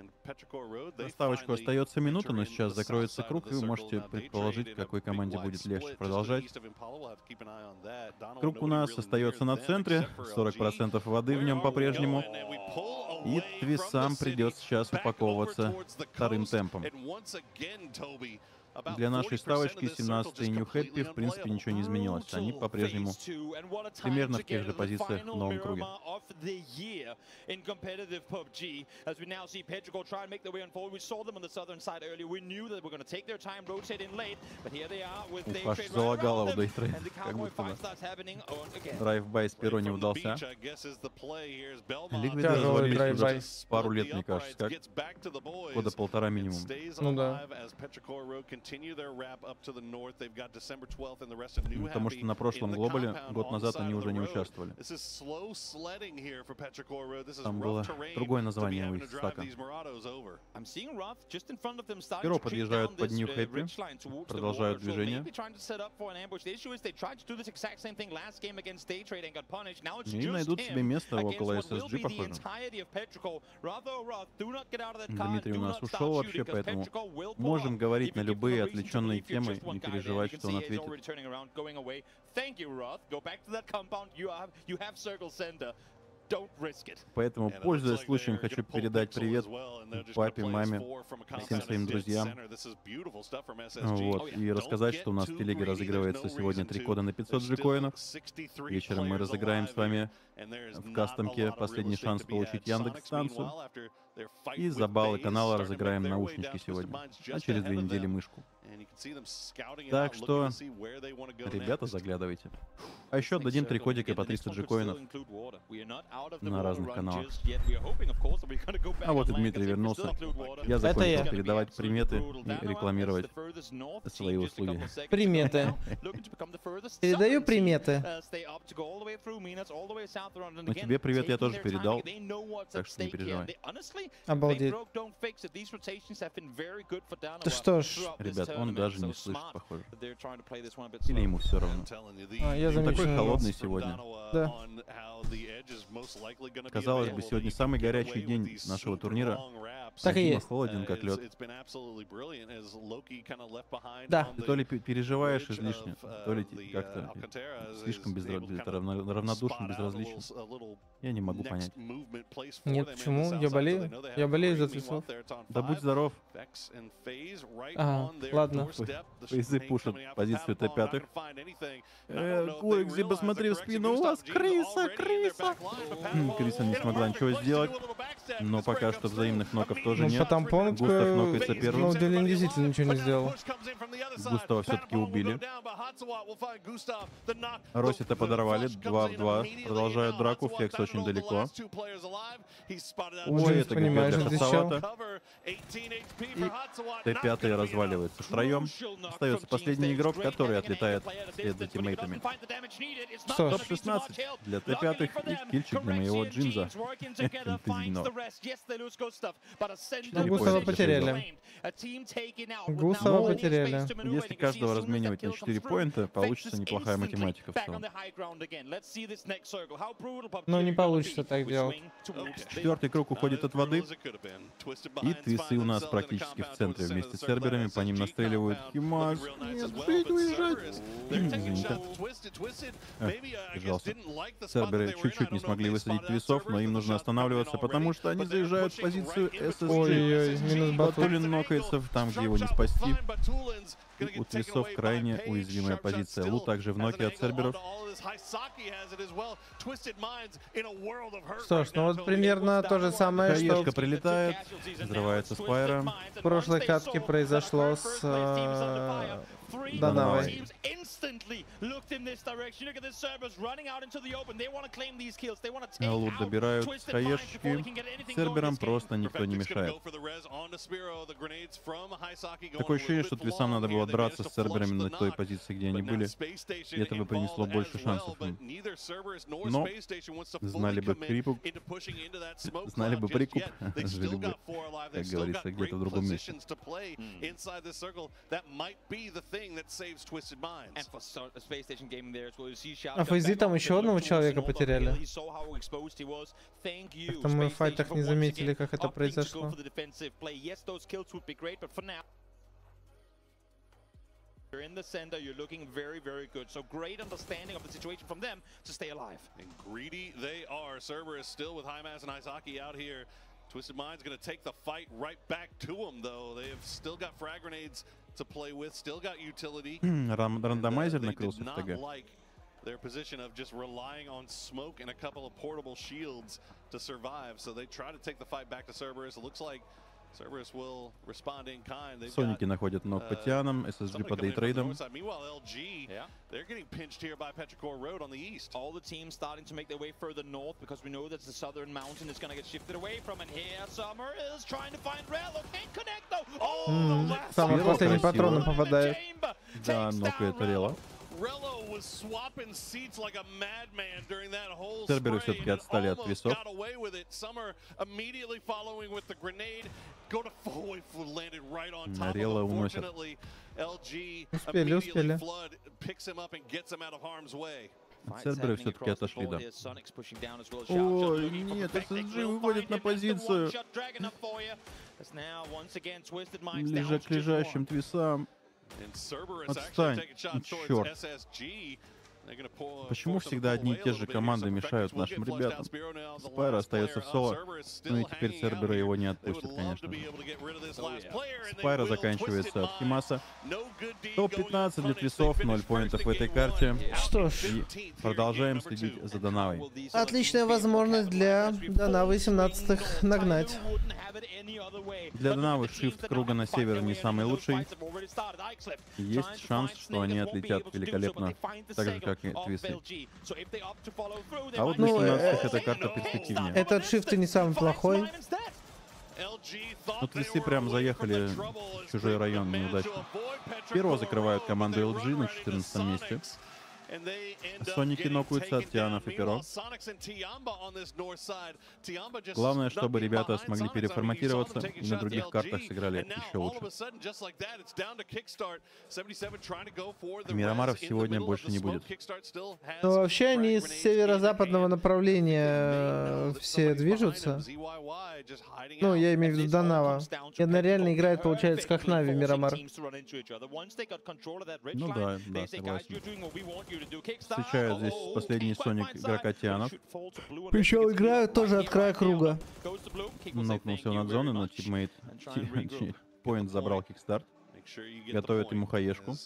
And Petrichor Road, they Доставочку finally остается минута, но enter сейчас into the закроется south side круг, of и the вы можете circle. They предположить, traded a какой big команде wide будет split легче just продолжать. east of Impala. We'll have to keep an eye on that. Donovan, Круг у nobody нас really остается near на them центре, except for LG. 40% воды в нем по-прежнему. And we pull И away Твисам from the придется city, сейчас back over упаковываться towards the вторым coast. темпом. And once again, Toby, about Для нашей 40% ставочки of this circle 17-й just New Happy, completely в принципе, ничего не изменилось. Они Brutal по-прежнему phase two, and what a time примерно to в тех get же into the позициях в final новом круге. Miramar of the year in competitive PUBG. As we now see Petrichor try and make their way on forward. We saw them on the southern side earlier. We knew that they were going to take their time, rotate in late, but here they are with Day Аж Trade right залагало around у them, Day Trade, and the как cowboy будто бы. fight starts happening on again. Драйв-бай с перо не From the удался. beach, I guess, is the play here as Belmont Ликвиды Тяжелый развалились драйв-бай. уже пару лет, мне кажется, как gets back to the boys. года полтора минимум. Ну да. As Petrichor Road continue their wrap up to the north. They've got December 12th and the rest of New Потому Happy что на прошлом in the глобале, compound год on the назад, side они of уже the не road. участвовали. This is slow sledding here for Petrichor Road. This is Там rough было terrain другое to be название у having их to drive стака. these Murados over. I'm seeing Roth just in front of them starting Перо to creep подъезжают down под this New Happy, ridgeline towards the продолжают water, so движение. maybe trying to set up for an ambush. The issue is they tried to do this exact same thing last game against Day Trade and got punished. Now it's И just найдут себе him место against около what will SSG, be the похоже. entirety of Petrichor. Roth, oh Roth, do not get out of that car, Дмитрий у do нас not ушел start вообще, shooting, 'cause поэтому Petrichor will pull можем up. говорить If на you give them любые a reason to отвлеченные believe you're темы, just one не guy there, переживать, you can что он see he's ответит. already turning around, going away. Thank you, Roth. Go back to that compound. You have circle center. Поэтому, пользуясь случаем, хочу передать привет папе, маме, всем своим друзьям. Вот. И рассказать, что у нас в телеге разыгрывается сегодня 3 кода на 500 джекоинов. Вечером мы разыграем с вами в кастомке последний шанс получить Яндекс-станцию. И за баллы канала разыграем наушнички сегодня. А через 2 недели мышку. Так что, ребята, заглядывайте. А еще отдадим 3 кодика по 300 джекоинов на разных каналах. А вот и Дмитрий вернулся. Я закончил передавать приметы и рекламировать свои услуги. Приметы. Передаю приметы. Но тебе привет я тоже передал, так что не переживай. Обалдеть. Да что ж. Ребят, он даже не слышит, похоже. Или ему все равно. Я Он замечу. такой холодный сегодня. Да. Казалось бы, сегодня самый горячий день нашего турнира. Так и Дима есть. холоден, как лед. Да. Ты то ли переживаешь излишне, то ли как-то слишком равнодушен, безразличен. Я не могу понять. Нет, почему? Я болею. Я болею за цветов. Да будь здоров. Ага, ладно. Фейзы пушат позицию Т5. Курикзи, посмотри в спину, у вас крыса, крыса! Криса не смогла ничего сделать, но пока что взаимных ноков тоже Ну, нет. по тампонку, Густав нокается на первым. удивление, действительно ничего не сделал. Густава все-таки убили. Росита подорвали, 2 в 2. Продолжают драку, Флекс очень далеко. Ой, это понимаешь, ГГ здесь Хасавата. И Т5 разваливается втроем. Остается последний игрок, который отлетает вслед за тиммейтами. Что ж. Топ-16 для Т5 и кильчик для моего Джинза. Ну, Густава потеряли. Густава потеряли. Если каждого разменивать на 4 поинта, получится неплохая математика в целом. Но не получится так делать. 4-й круг уходит от воды. И твисы у нас практически в центре вместе с серберами. По ним настреливают Химаш. Нет, жить, уезжать. Извините. Пожалуйста. Серберы чуть-чуть не смогли высадить твисов, но им нужно останавливаться, потому что они заезжают в позицию SSG. Ой-ой-ой, минус Батулин нокается там, где его не спасти. У твисов крайне уязвимая позиция. Лу также в ноке от серберов. Что ж, ну вот примерно то же самое, что Хаешка прилетает, взрывается Спайра. в прошлой катке произошло с Данавой. Лут добирают с хаешечки. Серберам просто никто не мешает. Такое ощущение, что твисам надо было драться с серберами на той позиции, где они были. И это бы принесло больше шансов им. Но знали бы прикуп, жили бы, как говорится, где-то в другом месте. А Фейзи там еще одного человека потеряли. Как-то мы в файтах не заметили, как это произошло. You're in the center, you're looking very, very good. So great understanding of the situation from them to stay alive. And greedy they are. Cerberus still with Hymas and Izaki out here. Twisted Mind's going to take the fight right back to them, though. They have still got frag grenades to play with, still got utility. Рандомайзер накрылся в ТГ. Their position of just relying on smoke and a couple of portable shields to survive. So they try to take the fight back to Cerberus. It looks like Cerberus will respond in kind. Соники находят ног по Тианам, SSG по дейтрейдам. Meanwhile, LG, they're getting pinched here by Petrichor Road on the east. All the teams starting to make their way further north because we know that the southern mountain is going to get shifted away from. And here, Summer is trying to find Rello. Can't connect though. Oh, the last Самый последний патрон попадает. Да, нокает Рело. Серберы все-таки отстали от твисов. Рело уносят. Успели. Серберы все-таки отошли, да. Ой, нет, SSG выводит на позицию. Ближе к лежащим твисам. Отстань, черт. Почему всегда одни и те же команды мешают нашим ребятам? Спайра остается в соло, ну и теперь Цербера его не отпустит, конечно же. Спайра заканчивается от Химаса. Топ-15 для твисов, 0 поинтов в этой карте. Что ж, И продолжаем следить за Данавой. отличная возможность для Данавы 17-х нагнать. Для Данавы шифт круга на север не самый лучший. Есть шанс, что они отлетят великолепно, так же, как и твисы. А вот на 17-х эта карта перспективнее. Этот шифт и не самый плохой. Ну, твисы прям заехали в чужой район неудачно. Первого закрывают команду LG на 14 месте. Соники нокаются от Тианов и Перо. Главное, чтобы ребята смогли переформатироваться и на других картах сыграли еще лучше. Мирамаров сегодня больше не будет. Но вообще они из северо-западного направления все движутся. Ну, я имею в виду Данава. И она реально играет, получается, как Нави Мирамар. Ну да, согласен. Встречает здесь последний Соник игрока Тианов. Причем играют тоже от края круга. Нокнулся он от зоны, но тиммейт Point забрал кикстарт. Готовят ему хаешку.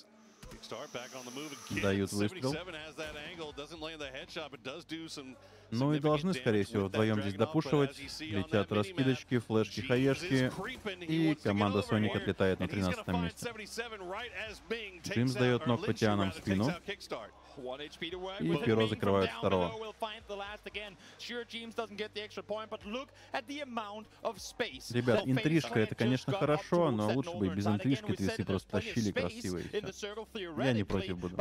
Дают выстрел. Ну и должны, скорее всего, вдвоем здесь допушивать. Летят раскидочки, флешки, хаешки. И команда Соник отлетает на 13 месте. Джимс дает ног по Тианам в спину. И Перо закрывает второго. Ребят, интрижка это, конечно, хорошо, но лучше бы и без интрижки твисы просто тащили красиво и всё. Я не против буду.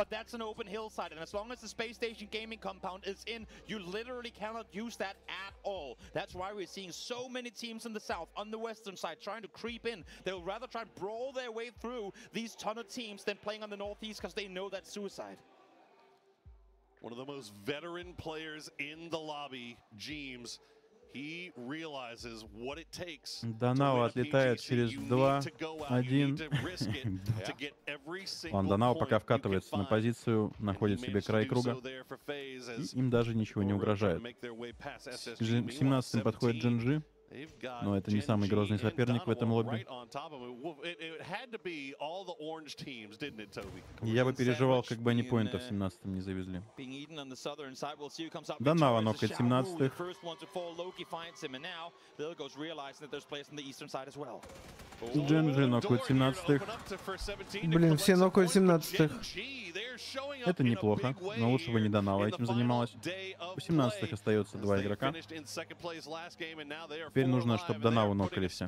One of the most veteran players in the lobby, James, he realizes what it takes. Данава отлетает через 2-1. Ладно, Данава пока вкатывается на позицию, находит себе край круга. И им даже ничего не угрожает. К 17-м подходит Джинджи. Но это не самый грозный соперник в этом лобби. Я бы переживал, как бы они поинтов 17-м не завезли. Данава нокает 17-х. Джинджи нокает 17-х. Блин, все нокают 17-х. Это неплохо, но лучше бы не Данава этим занималась. У 17-х остается 2 игрока. Теперь нужно, чтобы Данаву нокали все.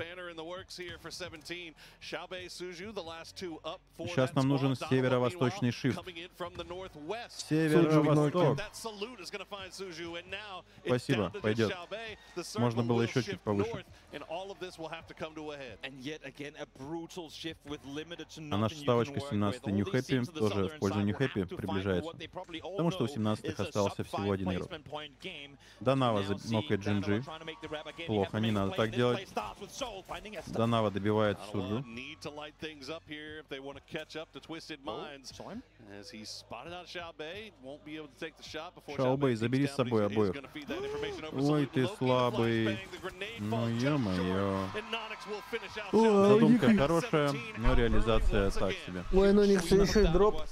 Сейчас нам нужен северо-восточный шифт. Северо-восток. Спасибо, пойдет. Можно было еще чуть повыше. А наша ставочка 17-й New Happy тоже в пользу New Happy приближается. Потому что у 17-х остался всего один игрок. Данава нокает Джинджи. Плохо, не надо так делать. Данава добивает Суджу. Шаобэй, забери с собой обоих. Ой, ты слабый. Ну, ё-моё. Задумка хорошая, но реализация так себе. Ой, ну у них еще дроп.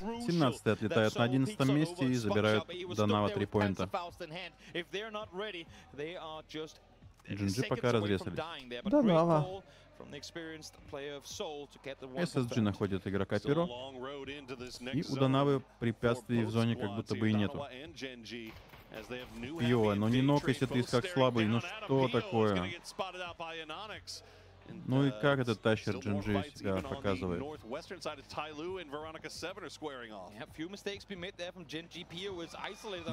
17-й отлетает на 11 месте и забирают Данава 3 поинта. Джинджи пока разрезались. Данава. SSG находит игрока Перо. И у Данавы препятствий в зоне как будто бы и нету. Йо, ну не нокайся ты как слабый, ну что такое? Ну и как этот тащер Джинджи себя показывает?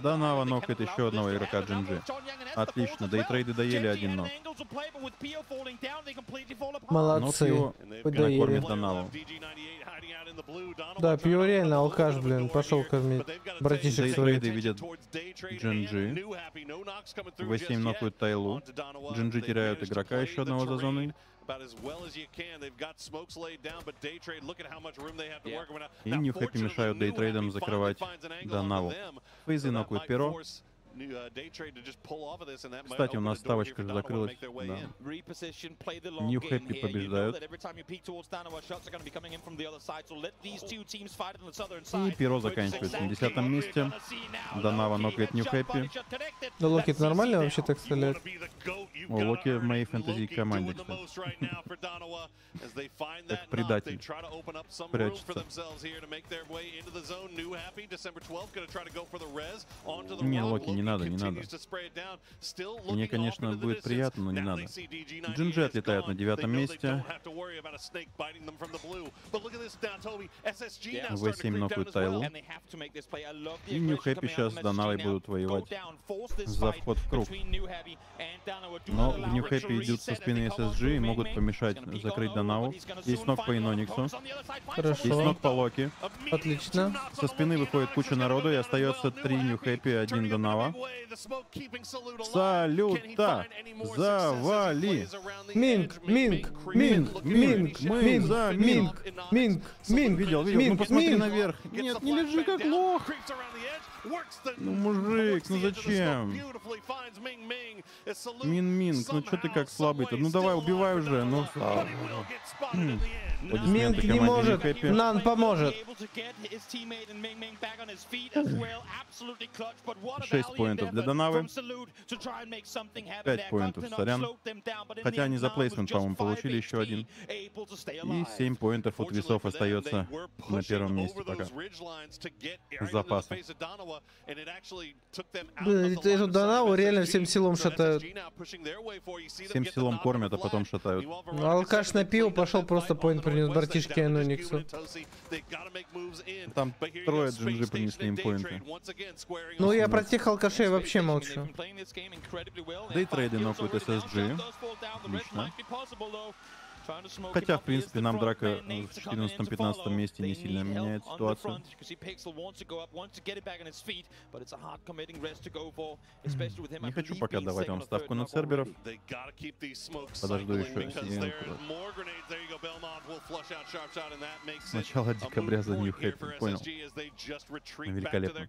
Данава нокает еще одного игрока Джинджи. Отлично, дейтрейды доели один ног. Молодцы. Накормит Данаву. Да, Пио реально алкаш, блин, пошел кормить братишек своих. Дейтрейды видят GNG. В7 нокают Тайлу. GNG теряют игрока еще одного за зоной. И New Happy мешают дейтрейдам закрывать Данаву. Фейзы нокают Перо. Кстати, у нас ставочка же закрылась. Да. New Happy побеждают. И Перо заканчивается на 10-м месте. Данава нокает New Happy. Да Локи нормально вообще так стреляет? О, Локи в моей фэнтези-команде, кстати. Как предатель. Прячется. Не, Локи, не надо, не надо. Мне, конечно, будет приятно, но не надо. GNG отлетает на 9-м месте. В7 нокают Тайлу. И New Happy сейчас с Данавой будут воевать за вход в круг. Но в New Happy идут со спины SSG и могут помешать закрыть Данаву. Есть нок по Инониксу. Хорошо. Есть нок по Локи. Отлично. Со спины выходит куча народу и остается 3 New Happy, 1 Данава. Салюта! Завали! Минг, Минг, Минг, Минг, Мы за Минг, Минг, Минг, Видел, видел. Ну посмотри наверх. Нет, не лежи как лох. Ну, мужик, ну зачем? Минг, ну что ты как слабый-то? Ну давай, убивай уже, ну. Минг не может, Нан поможет. 6 поинтов для Данавы. 5 поинтов, сорян. Хотя они за плейсмент, по-моему, получили еще один. И 7 поинтов от весов остается на первом месте пока. Запаса. Эту Данаву реально всем силом шатают. Всем силом кормят, а потом шатают. Алкаш на пиво пошел, просто поинт принес братишке Инониксу. Там трое GNG принесли им поинты. Ну я про тех алкашей вообще молчу. Дейтрейды нокают SSG. Отлично. Хотя, в принципе, нам драка в 14-15 месте не сильно меняет ситуацию. Не хочу пока давать вам ставку на церберов. Подожду еще серединку. С начала декабря за New Happy. Понял. Великолепно.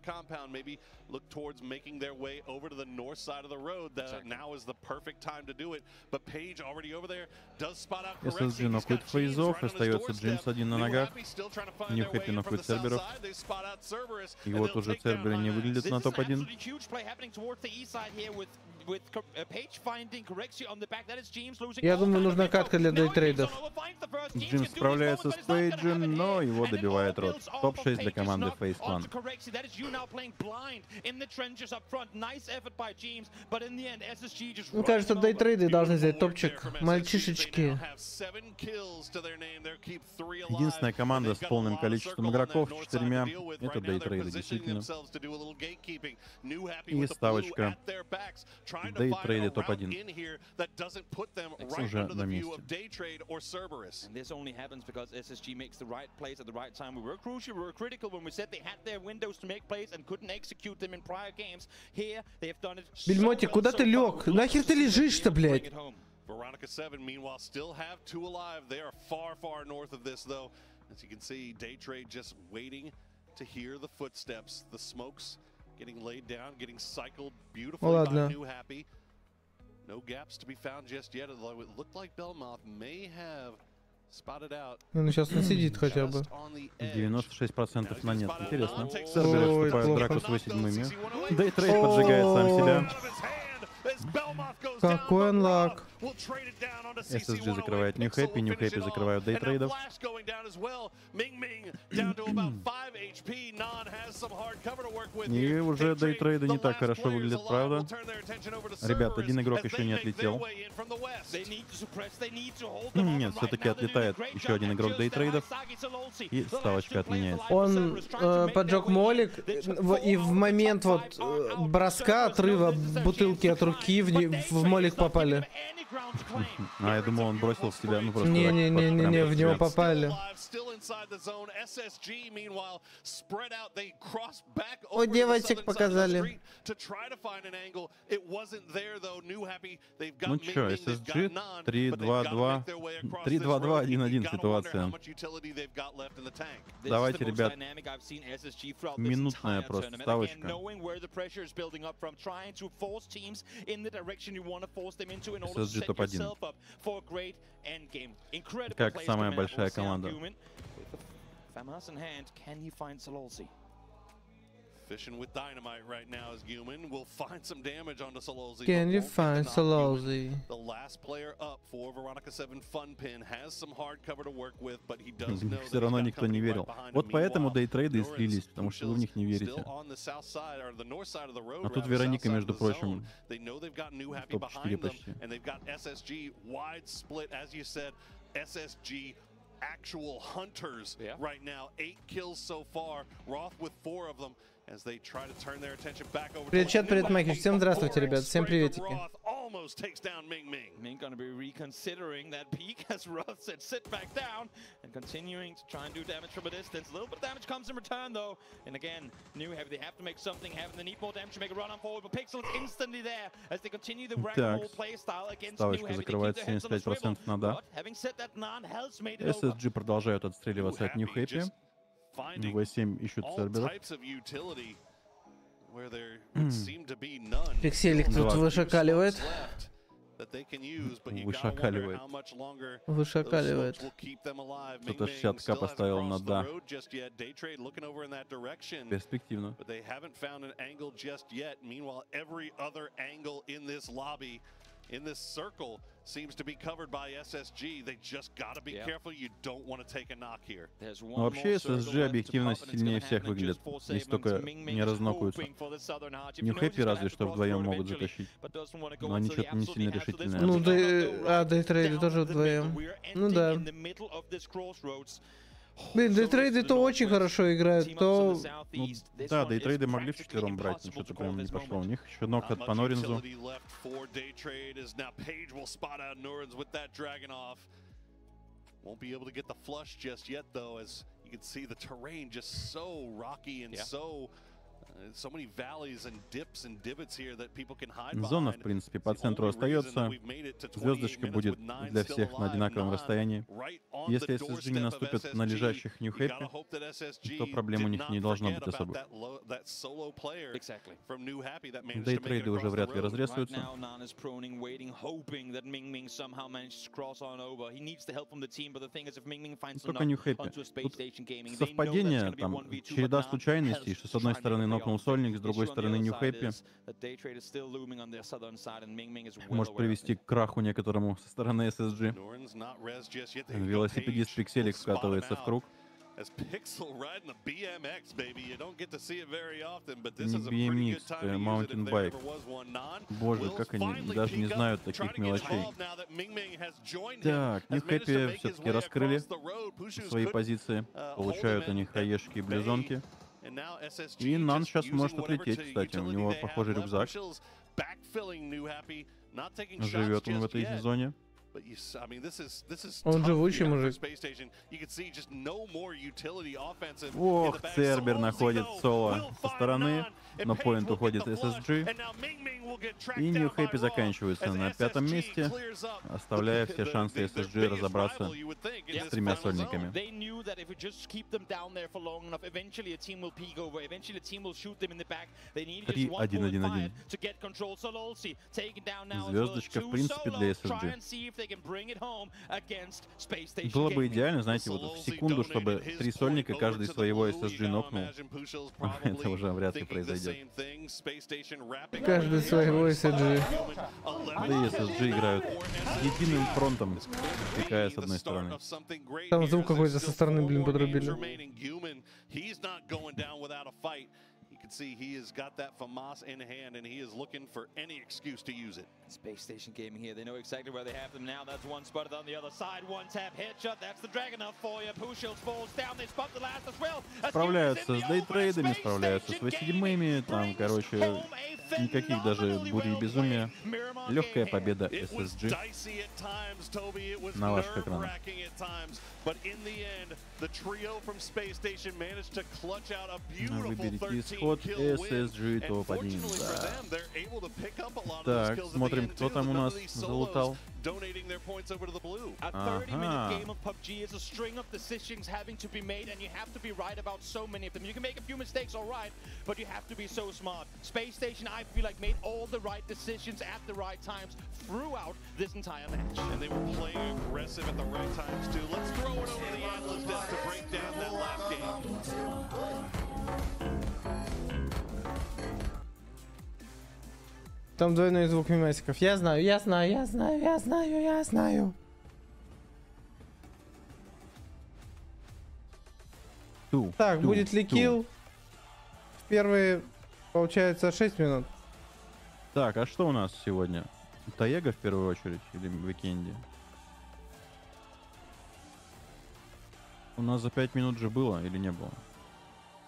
SSG нокает фейзов, остается Джеймс один на ногах. New Happy нокает церберов. И вот уже церберы не выглядят на топ-1. Я думаю, нужна катка для дейтрейдов. Джимс справляется с Пейджем, но его добивает Рот. Топ-6 для команды Face Clan. Мне кажется, дейтрейды должны взять топчик. Мальчишечки. Единственная команда с полным количеством игроков, 4, это дейтрейды, действительно. И ставочка дейтрейды топ-1. Уже на месте. Бельмотик, куда ты лег? Нахер ты лежишь-то, блядь? Veronica 7, meanwhile, still have 2 alive. They are far, far north of this, though. As you can see, Daytrade just waiting to hear the footsteps. The smokes getting laid down, getting cycled beautifully by New Happy. No gaps to be found just yet, although it looked like Belmoth may have spotted out. Ну, сейчас он сидит хотя бы. 96% на нет. Интересно. Церберы вступают в драку с В7. Дайтрейд поджигает сам себя. Какой анлак. SSG закрывает New Happy, New Happy закрывают дейтрейдов. И уже дейтрейды не так хорошо выглядят, правда? Ребят, один игрок еще не отлетел. Нет, все-таки отлетает еще один игрок дейтрейдов. И ставочка отменяется. Он поджег молик, и в момент вот броска, отрыва бутылки от руки в молик попали. А, я думал, он бросил в себя, ну просто... Не-не-не, в него попали. О, девочек показали. Ну чё, SSG 3-2-2, 3-2-2, 1-1 ситуация. Давайте, ребят, минутная просто ставочка. SSG топ-1. Как самая большая команда. Fishing with dynamite right now as Guman will find some damage onto Sololzi. Can you find Sololzi? The last player up for Veronica 7 Funpin has some hard cover to work with, but he does know все равно никто не верил. Вот поэтому дейтрейды и слились, потому что вы в них не верите. А тут Вероника, между прочим, топ-4 почти. Actual hunters right now. 8 kills so far. Roth with 4 of them as they try to turn their attention back over. Привет, чат, привет, Макич. Всем здравствуйте, ребят. Всем приветики. Almost takes down Ming. Ming gonna be reconsidering that peak as Roth said sit back down and continuing to try and do damage from a distance. A little bit of damage comes in return though. And again, New Heavy, they have to make something happen. They need more damage to make a run on forward, but Pixel is instantly there as they continue the ragdoll play style against New Heavy. Закрывает 75% на да. SSG продолжают отстреливаться от New Happy. В7 ищут серверов. Пикселик тут вышакаливает. Вышакаливает. Кто-то 60к поставил на да. Перспективно. In this circle seems to be covered by SSG. They just gotta be careful. You don't want to take a knock here. Но вообще SSG объективно сильнее всех выглядит, если только не разнокаются. New Happy разве что вдвоем могут затащить. Но они что-то не сильно решительные. Ну, дейтрейды тоже вдвоем. Ну да. Блин, дейтрейды то очень хорошо играют, то... Ну, да, дейтрейды могли вчетвером брать, но что-то прям не пошло. У них еще ног от по Норинзу. Won't be able to get the flush just yet, though, as you can see the terrain just so rocky and so many valleys and dips and divots here that people can hide behind. Зона, в принципе, по центру остается. Звездочка будет для всех на одинаковом расстоянии. Если SSG не наступят на лежащих New Happy, то проблем у них не должно быть особых. Дейтрейды уже вряд ли разрезаются. Только New Happy. Тут совпадение, там, череда случайностей, что с одной стороны нокнул Сольник, с другой стороны New Happy. Может привести к краху некоторому со стороны SSG. Велосипедист Пикселик скатывается в круг. Не BMX, маунтинбайк. Боже, как они даже не знают таких мелочей. Так, New Happy все-таки раскрыли свои позиции. Получают они хаешки и близонки. И Нан сейчас может отлететь, кстати. У него похожий рюкзак. Живет он в этой сезоне. Он живучий мужик. Ох, Цербер находит соло со стороны, но поинт уходит SSG. И New Happy заканчивается на 5-м месте, оставляя все шансы SSG разобраться с 3 сольниками. 3-1-1-1. Звездочка, в принципе, для SSG. Было бы идеально, знаете, вот в секунду, чтобы 3 сольника каждый своего SSG нокнул. Это уже вряд ли произойдет. Каждый своего SSG. Да и SSG играют единым фронтом, пикая с одной стороны. Там звук какой-то со стороны, блин, подрубили. can see he has got that FAMAS in hand and he is looking for any excuse to use it. Space Station Gaming here. They know exactly where they have them now. That's one spotted on the other side. One tap headshot. That's the Dragunov for you. Pushield falls down. They spot the last as well. Справляются с дейтрейдами, справляются с 8-ми. Там, короче, никаких даже бурь и безумия. Легкая победа SSG на ваших экранах. Выберите исход. SSG топ-1. Да. Так, смотрим, кто там у нас залутал. Donating their points over to the blue. A 30-minute game of PUBG is a string of decisions having to be made, and you have to be right about so many of them. You can make a few mistakes, all right, but you have to be so smart. Space Station, I feel like, made all the right decisions at the right times throughout this entire match. And they were playing aggressive at the right times, too. Let's throw it over the Atlas desk to break down that last game. Там двойной звук мимасиков. Я знаю, я знаю, я знаю, я знаю, я знаю. Так, будет ли килл в первые, получается, 6 минут? Так, а что у нас сегодня? Таега в первую очередь или Викенди? У нас за 5 минут же было или не было?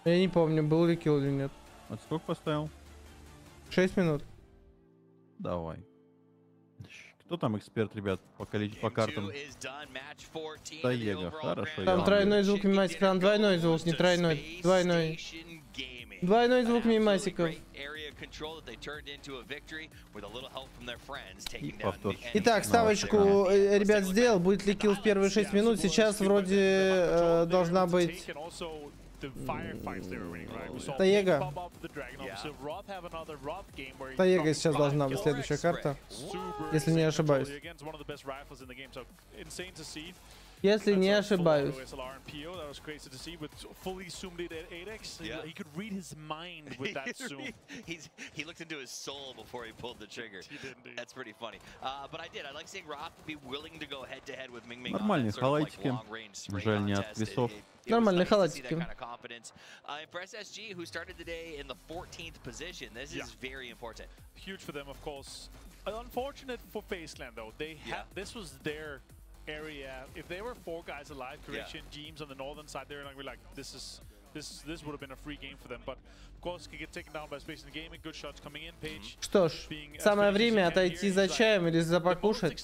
Я не помню, был ли килл или нет. А сколько поставил? 6 минут. Давай. Кто там эксперт, ребят, по картам? Таега, хорошо. Там тройной звук мимасиков, там двойной звук, не тройной, двойной. Двойной звук мимасиков. Итак, ставочку ребят сделал, будет ли килл в первые 6 минут, сейчас вроде должна быть... Таега. Таега сейчас должна быть следующая карта, если не ошибаюсь. Если не ошибаюсь. He looked into his soul before he pulled the trigger. That's pretty funny. But I did. I like seeing Roth be willing to go head to head with Ming Ming. Нормальные халатики. Жаль, не от весов. Нормальные халатики. For SSG, who started the day in the 14th position, this is very important. Huge for them, of course. Unfortunate for Faceland, though. They this was their area. If they were 4 guys alive, Correction, James on the northern side, they're like, this would have been a free game for them. But of course, could get taken down by Space and Gaming. Good shots coming in. Page. Что ж, самое время отойти за чаем или за покушать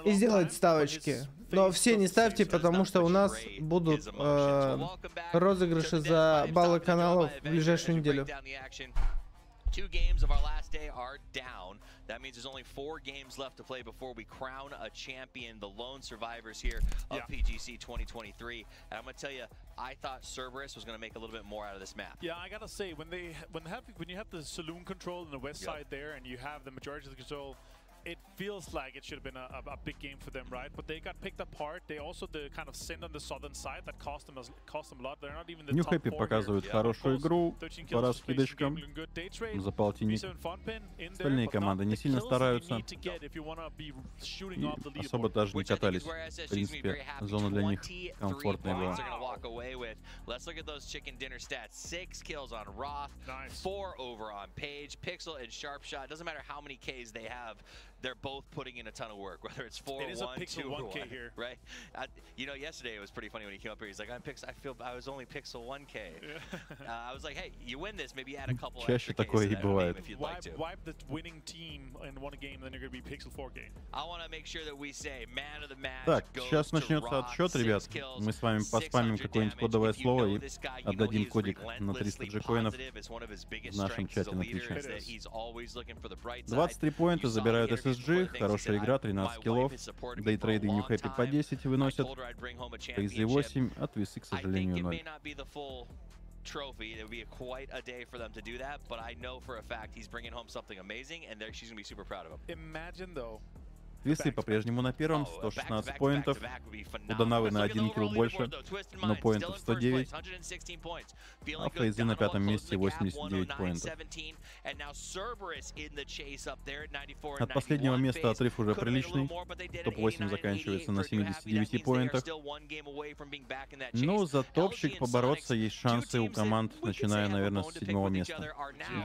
и сделать ставочки. Но все не ставьте, потому что у нас будут розыгрыши за баллы каналов в ближайшую неделю. 2 games of our last day are down. That means there's only 4 games left to play before we crown a champion, the lone survivors here of PGC 2023. And I'm going to tell you, I thought Cerberus was going to make a little bit more out of this map. Yeah, I got to say, when you have the saloon control on the west side there, and you have the majority of the control, it feels like it should have been a big game for them, right? But they got picked apart. They also kind of sinned on the southern side that cost them a lot. They're not even the top 4 показывает хорошую игру по раскидочкам за полтинник. Остальные команды не сильно стараются. Особо даже не катались. В принципе, зона для них комфортная была. Let's look at those chicken dinner stats. 6 kills on Roth, 4 over on Page, Pixel, and Sharpshot. Doesn't matter how many Ks they have. They're both putting in a ton of work, whether it's 4, 1, 2, or 1, here. Right? You know, yesterday it was pretty funny when he came up here. He's like, I was only Pixel 1K. I was like, hey, you win this, maybe add a couple extra Ks to that game if you'd like to. Wipe the winning team in one game, then you're going to be Pixel 4K. I want to make sure that we say man of the match. Так, сейчас начнется отсчет, ребят. Мы с вами поспамим какое-нибудь кодовое слово и отдадим кодик на 300 джекоинов в нашем чате на Твиче. 23 поинта забирают SSG, хорошая игра, 13 киллов. Дейтрейды и Нью-Хэппи по 10 выносят. Фейзы 8, от весы, к сожалению, 0. Trophy. It would be quite a day for them to do that, but I know for a fact he's bringing home something amazing, and she's gonna be super proud of him. Imagine though, Твисы по-прежнему на первом, 116 поинтов. У Донавы на 1 килл больше, но поинтов 109. А Фейзы на пятом месте, 89 поинтов. От последнего места отрыв уже приличный. Топ-8 заканчивается на 79 поинтах. Но за топчик побороться есть шансы у команд, начиная, наверное, с 7-го места.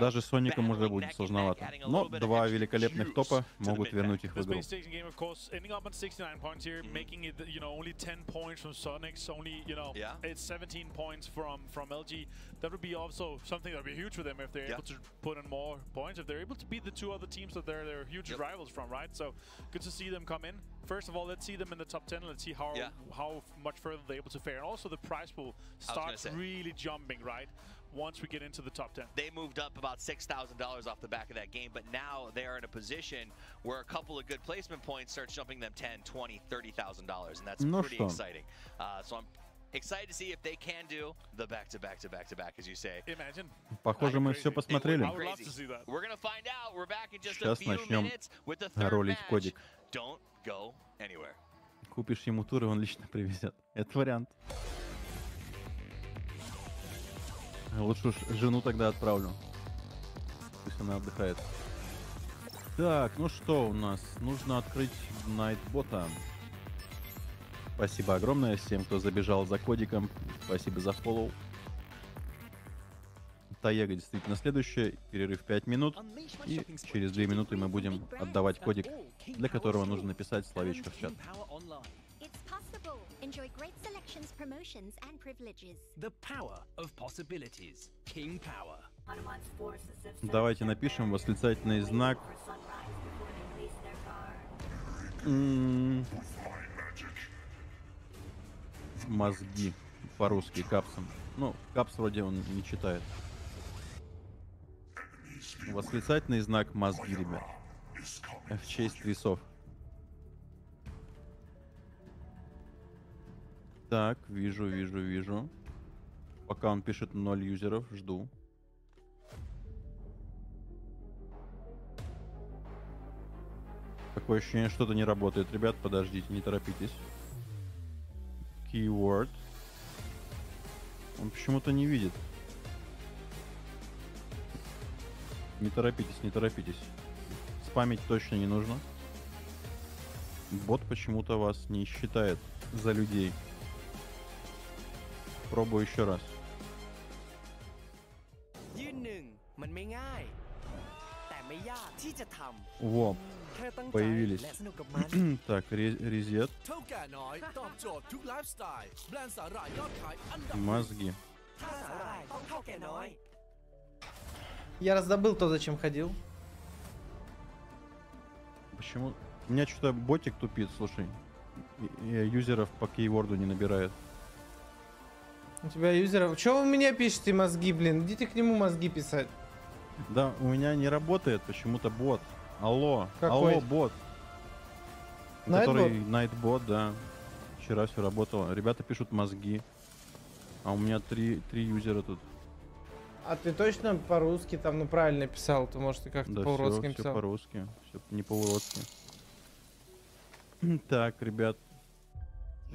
Даже с Соником уже будет сложновато. Но два великолепных топа могут вернуть их в игру. Game, of course, ending up on 69 points here, making it, you know, only 10 points from Sonics, only, you know, it's 17 points from LG. That would be also something that would be huge for them if they're able to put in more points, if they're able to beat the two other teams that they're huge rivals from, right? So good to see them come in. First of all, let's see them in the top 10. Let's see how much further they're able to fare. And also the prize pool starts really jumping, right? Once we get into the top 10. They moved up about $6,000 off the back of that game, but now they are in a position where a couple of good placement points start jumping them $10, $20, $30,000, and that's pretty exciting. So I'm excited to see if they can do the back-to-back, as you say. Imagine. Похоже, мы все посмотрели. We're gonna find out. We're back in just a few minutes with the third ролить match. кодик. Don't go anywhere. Купишь ему тур, и он лично привезет. Это вариант. Лучше уж жену тогда отправлю. Пусть она отдыхает. Так, ну что у нас? Нужно открыть Найтбота. Спасибо огромное всем, кто забежал за кодиком. Спасибо за фоллоу. Таега действительно следующая. Перерыв 5 минут. И через 2 минуты мы будем отдавать кодик, для которого нужно написать словечко в чат. Enjoy great selections, promotions, and privileges. The power of possibilities. King power. Давайте напишем восклицательный знак. Мозги. По-русски, капсом. Ну, капс вроде он не читает. Восклицательный знак мозги, ребят. В честь трясов. Так, вижу. Пока он пишет 0 юзеров, жду. Такое ощущение, что-то не работает. Ребят, подождите, не торопитесь. Keyword. Он почему-то не видит. Не торопитесь. Спамить точно не нужно. Бот почему-то вас не считает за людей. Пробую еще раз. Во, появились. Так, резет. Мозги. Я раздобыл то, зачем ходил. Почему? У меня что-то ботик тупит, слушай. Юзеров по кейворду не набирает. У тебя юзеров... Чё вы меня пишете мозги, блин? Идите к нему мозги писать. Да, у меня не работает почему-то бот. Алло. Какой? Алло, бот. Который Найтбот, да. Вчера все работало. Ребята пишут мозги. А у меня три юзера тут. А ты точно по-русски там, ну, правильно писал? Ты, может, ты как-то да, по-уродски все писал? по-русски. Все не по-уродски. Так, ребят.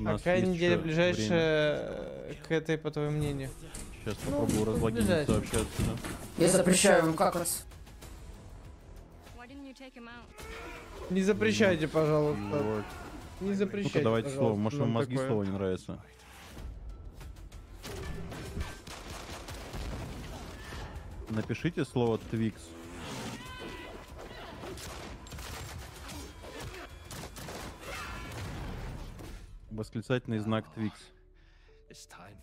Какая неделя ближайшая к этой, по твоему мнению? Сейчас попробую разлогиниться вообще отсюда. Я запрещаю вам какать. Не запрещайте, пожалуйста. Не запрещайте, ну-ка, давайте пожалуйста. слово. Может, вам мозги слово не нравится. Напишите слово Twix. Восклицательный знак Twix.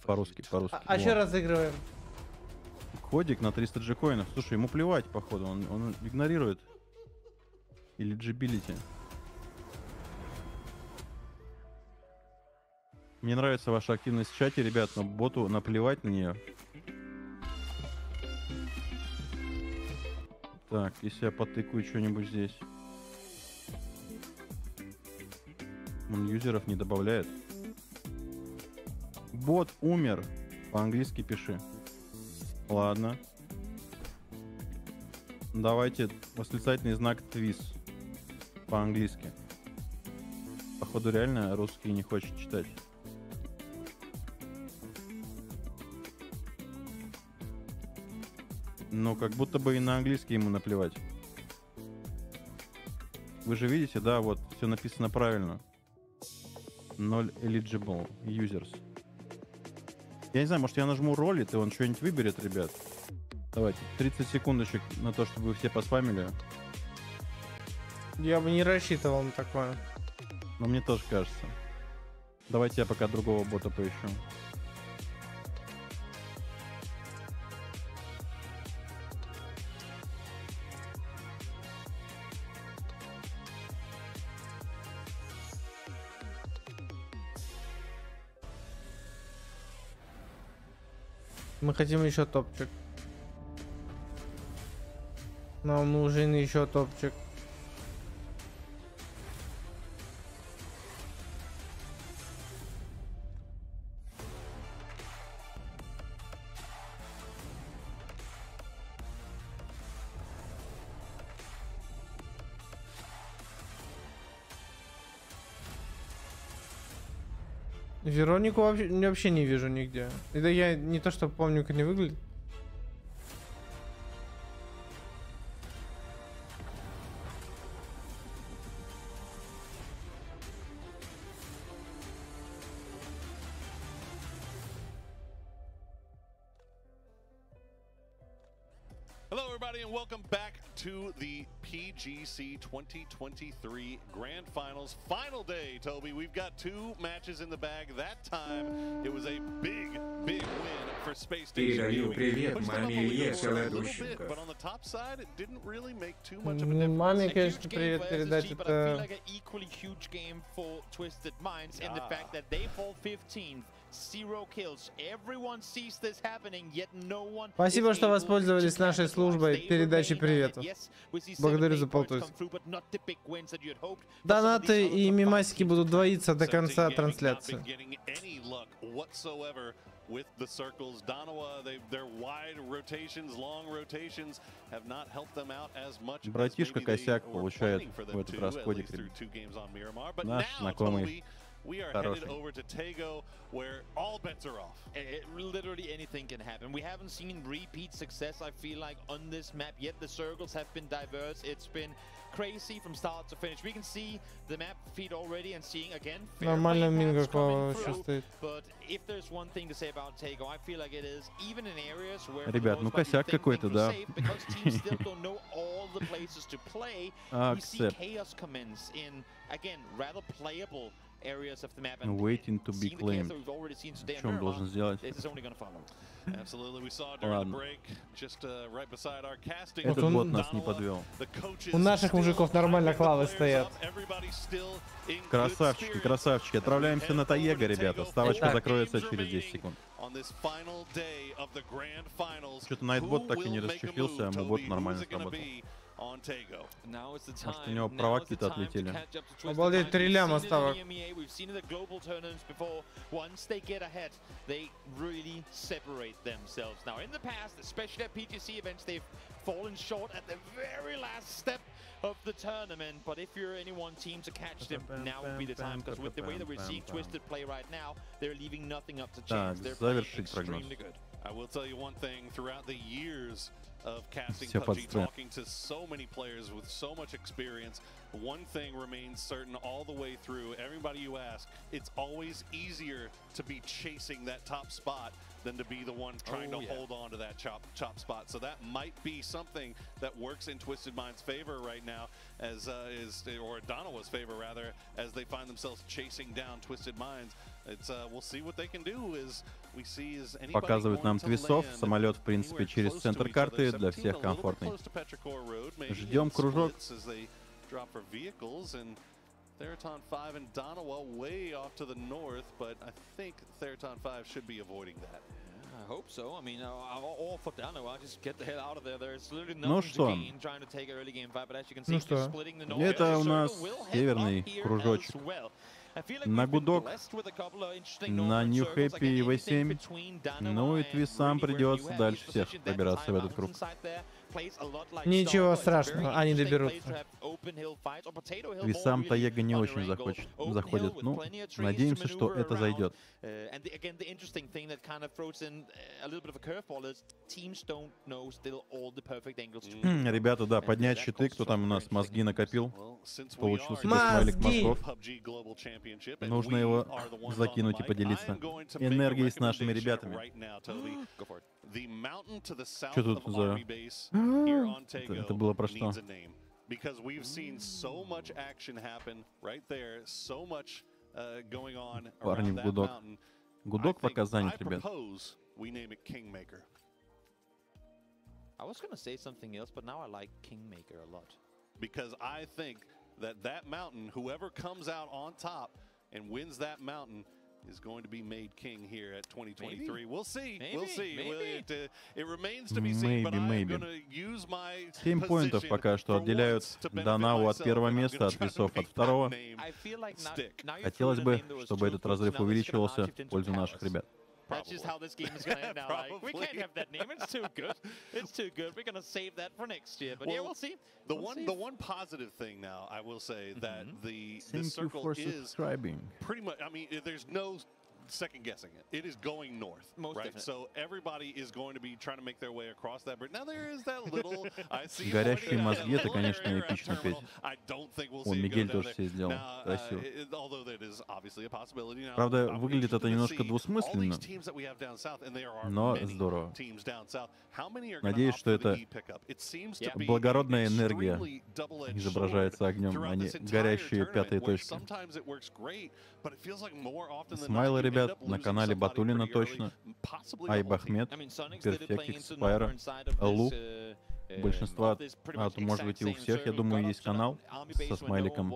По-русски. А еще разыгрываем. Кодик на 300 джекоинов. Слушай, ему плевать, походу. Он игнорирует. Eligibility. Мне нравится ваша активность в чате, ребят, но боту наплевать на нее. Так, если я потыкаю что-нибудь здесь. Он юзеров не добавляет. Бот умер. По-английски пиши. Ладно. Давайте восклицательный знак твиз. По-английски. Походу реально русский не хочет читать. Но как будто бы и на английский ему наплевать. Вы же видите, да, вот все написано правильно. 0 eligible users. Я не знаю, может я нажму ролит, и он что-нибудь выберет, ребят. Давайте, 30 секундочек на то, чтобы вы все поспамили. Я бы не рассчитывал на такое. Но мне тоже кажется. Давайте я пока другого бота поищу. Мы хотим еще топчик. Нам нужен еще топчик. Веронику вообще не вижу нигде. Это я не то что помню, как они выглядят. Hello, everybody, and welcome back to the PGC 2023 Grand Finals final day. Toby, we've got 2 matches in the bag. That time, it was a big, big win for Space Station Gaming. Pushed them up a little bit, but on the top side, it didn't really make too much of a difference. Маме, конечно, привет передать. But I feel like an equally huge game for Twisted Minds in the fact that they fall 15th. 0 kills. Everyone sees this happening, yet no one. Спасибо, что воспользовались нашей службой передачи приветов. Благодарю за полтос. Донаты и мемасики будут двоиться до конца трансляции. With the circles, Donowa, their wide rotations, long rotations have not helped them out as much. Братишка косяк получает в этот раз кодик. Наш знакомый. We are headed over to Tego, where all bets are off. Literally anything can happen. We haven't seen repeat success, I feel like, on this map yet. The circles have been diverse. It's been crazy from start to finish. We can see the map feed already and seeing again. Нормально Минго еще стоит. But if there's one thing to say about Tego, I feel like it is even in areas where ребят, ну косяк какой-то, да. Because teams still don't know all the places to play. We see chaos commence in again rather playable areas of the map and waiting to be claimed. Что он должен сделать? Absolutely, we saw during the break, just right beside our casting. Этот бот нас не подвел. У наших мужиков нормально клавы стоят. Красавчики, красавчики. Отправляемся на Таега, ребята. Ставочка закроется через 10 секунд. Что-то Найтбот так и не расчехлился, а мой бот нормально сработал. Может, у него права какие-то отлетели. Обалдеть, 3 ляма ставок. Themselves. Now, in the past, especially at PGC events, they've fallen short at the very last step of the tournament. But if you're any one team to catch them, now would be the time. Because with the way that we're seeing Twisted play right now, they're leaving nothing up to chance. They're playing extremely good. I will tell you one thing, throughout the years of casting PUBG, talking to so many players with so much experience, one thing remains certain all the way through. Everybody you ask, it's always easier to be chasing that top spot than to be the one trying to hold on to that top spot. So that might be something that works in Twisted Mind's favor right now, as or Donowa's favor rather, as they find themselves chasing down Twisted Minds. It's we'll see what they can do. Показывают нам твисов. Самолет, в принципе, через центр карты, для всех комфортный. Ждем кружок. Theraton 5 and Donowa way off to the north, but I think Theraton 5 should be avoiding that. I hope so. I mean, all for Donowa, just get the hell out of there. There's literally nothing to gain trying to take early game fight, but as you can see, splitting the north. Это у нас северный кружочек. На гудок, на New Happy V7, ну и твисам придется дальше всех пробираться в этот круг. Ничего страшного, они доберутся. Весам Таега не очень заходит. Ну, надеемся, что это зайдет. Ребята, да, поднять щиты, кто там у нас мозги накопил. Получил себе смайлик мозгов. Нужно его закинуть и поделиться энергией с нашими ребятами. Что тут за... Это было про что? Парни в гудок. Гудок пока занят, ребят. Because I think that mountain, whoever comes out on top and wins that mountain, is going to be made king here at 2023. Maybe? We'll see. Maybe, we'll see. Maybe. It remains to be seen, but I'm going to use my 7 поинтов пока что отделяют Данау от первого места, от весов от второго. Хотелось бы, чтобы этот разрыв увеличивался в пользу наших ребят. That's just how this game is going to end now. Like, we can't have that name. It's too good. It's too good. We're going to save that for next year. But yeah, we'll see. The one positive thing now, I will say that the circle is pretty much. I mean, there's no second guessing it. It is going north, right? So everybody is going to be trying to make their way across that bridge. Now there is that little. I see. Горящие мозги, это, конечно, эпично петь. Он Мигель тоже все сделал. Красиво. Правда, выглядит это немножко двусмысленно, но здорово. Надеюсь, что это благородная энергия изображается огнем, а не горящие пятые точки. Смайлы, ребят, на канале Батулина точно. Айбахмед, Перфектик, Спайра, Лу. Большинство, может быть и у всех, я думаю, есть канал со смайликом,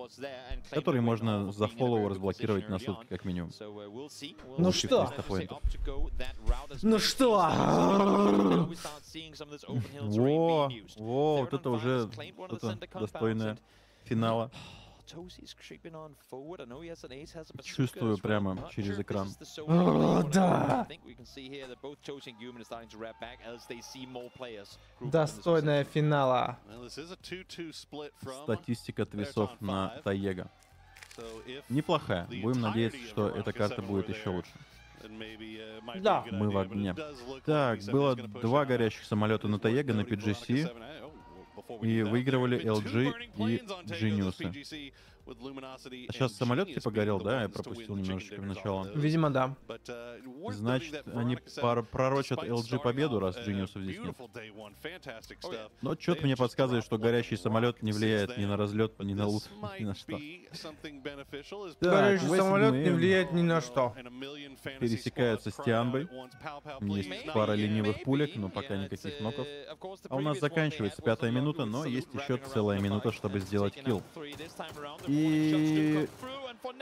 который можно за фоллоу разблокировать на сутки как минимум. Ну что? Ну что? Во, вот это уже достойное финала. Чувствую прямо через экран. О, да! Достойная финала. Статистика от весов на Таега. Неплохая. Будем надеяться, что эта карта будет еще лучше. Да. Мы в огне. Так, было 2 горящих самолета на Таега на PGC. И выигрывали LG и Genius. Сейчас самолет типа горел, да? Я пропустил немножечко в начало. Видимо, да. Значит, они пророчат LG победу, раз Genius здесь нет. Но что-то мне подсказывает, что горящий самолет не влияет ни на разлет, ни на лут, ни на что. Горящий самолет не влияет ни на что. Пересекаются с Тианбой. Есть пара ленивых пулек, но пока никаких ноков. А у нас заканчивается 5-я минута, но есть еще целая минута, чтобы сделать килл. И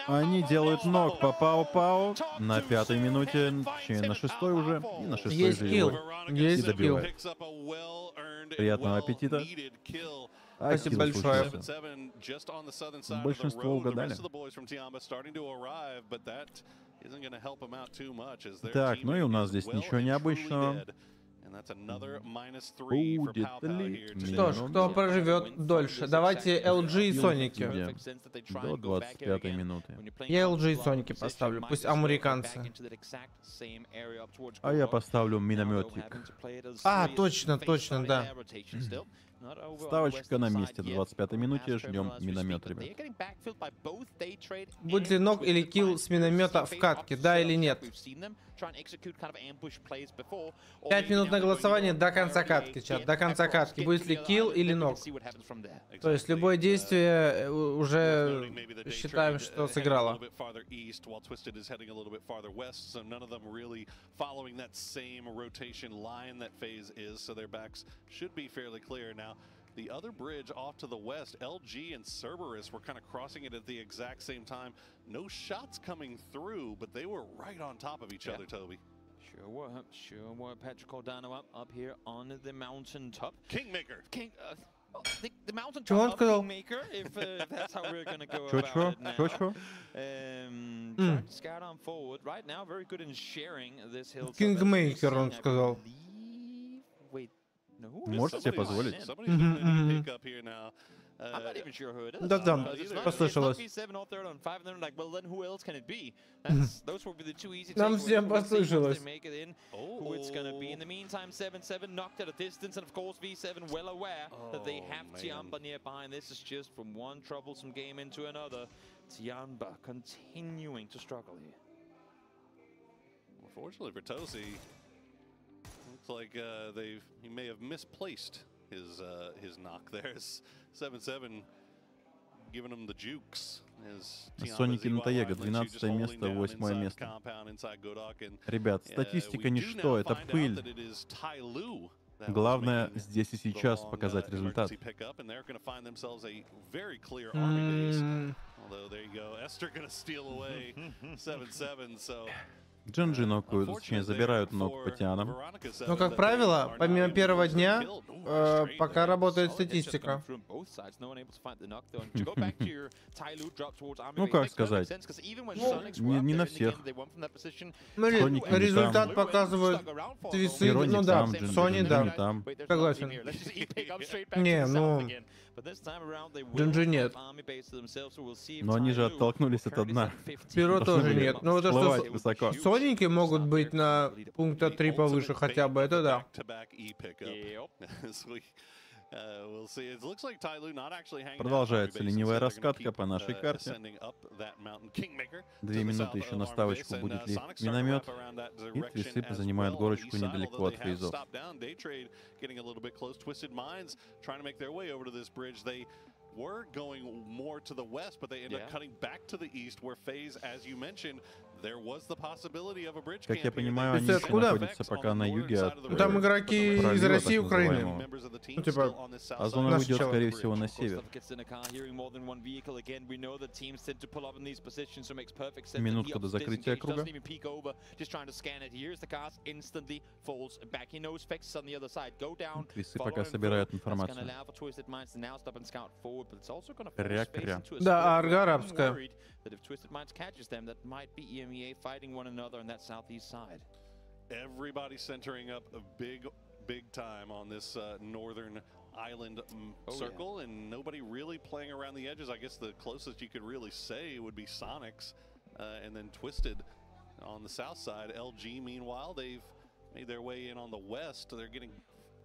они делают нок по Пау-Пау на 5-й минуте, на 6-й уже, и на 6-й есть же килл. его Есть и добивают. Приятного аппетита. Спасибо большое. Большинство угадали. Так, ну и у нас здесь ничего необычного. Будет ли? Что ж, кто проживет дольше? Давайте LG и Соники. До 25-й минуты. Я LG и Соники поставлю, пусть американцы. А я поставлю минометик. А, точно, точно, да. Ставочка на месте. В 25-й минуте ждем миномет, ребят. Будет ли нок или килл с миномета в катке, да или нет? 5 минут на голосование до конца катки, чат. До конца катки. Будет ли килл или нок? То есть любое действие уже считаем, что сыграло. The other bridge off to the west, LG and Cerberus were kind of crossing it at the exact same time. No shots coming through, but they were right on top of each other, Toby. Sure were. Patrick Cordano up here on the mountain top. Kingmaker. The mountain top of Kingmaker, if that's how we're gonna go about it now. Trying to scout on forward. Right now, very good in sharing this hill. Kingmaker, он сказал. Можете себе позволить? Да, послышалось. Нам всем послышалось. Tianba continuing to struggle here. Unfortunately for Tosi, looks like he may have misplaced his knock there. 7-7 giving him the jukes. Соники на Таега, 12 место, 8 место. Ребят, статистика ничто, это пыль. Главное здесь и сейчас показать результат. Джинджи нокают, точнее забирают нок по Тианам. Ну, как правило, помимо первого дня, пока работает статистика. Ну, как сказать, не на всех. Результат показывают твисы, ну да, Sony, да, согласен. Не, ну, Джинджи нет. Но они же оттолкнулись от дна. Перо тоже нет. Ну, вот это высоко. Соники могут быть на пункта 3 повыше хотя бы, это да. Продолжается ленивая раскатка по нашей карте. 2 минуты еще на ставочку, будет ли миномет. И твисы занимают горочку недалеко от фейзов. Were going more to the west, but they ended up cutting back to the east, where FaZe, as you mentioned, there was the possibility of a bridge. Как я понимаю, они еще находятся пока на юге от там игроки из России и Украины. Ну, типа, а зона уйдет, скорее всего, на север. Минутку до закрытия круга. Твисы пока собирают информацию. Кря-кря. Да, арга арабская. Everybody centering up a big time on this northern island circle, and nobody really playing around the edges. I guess the closest you could really say would be Sonics, and then Twisted on the south side. LG, meanwhile, they've made their way in on the west. They're getting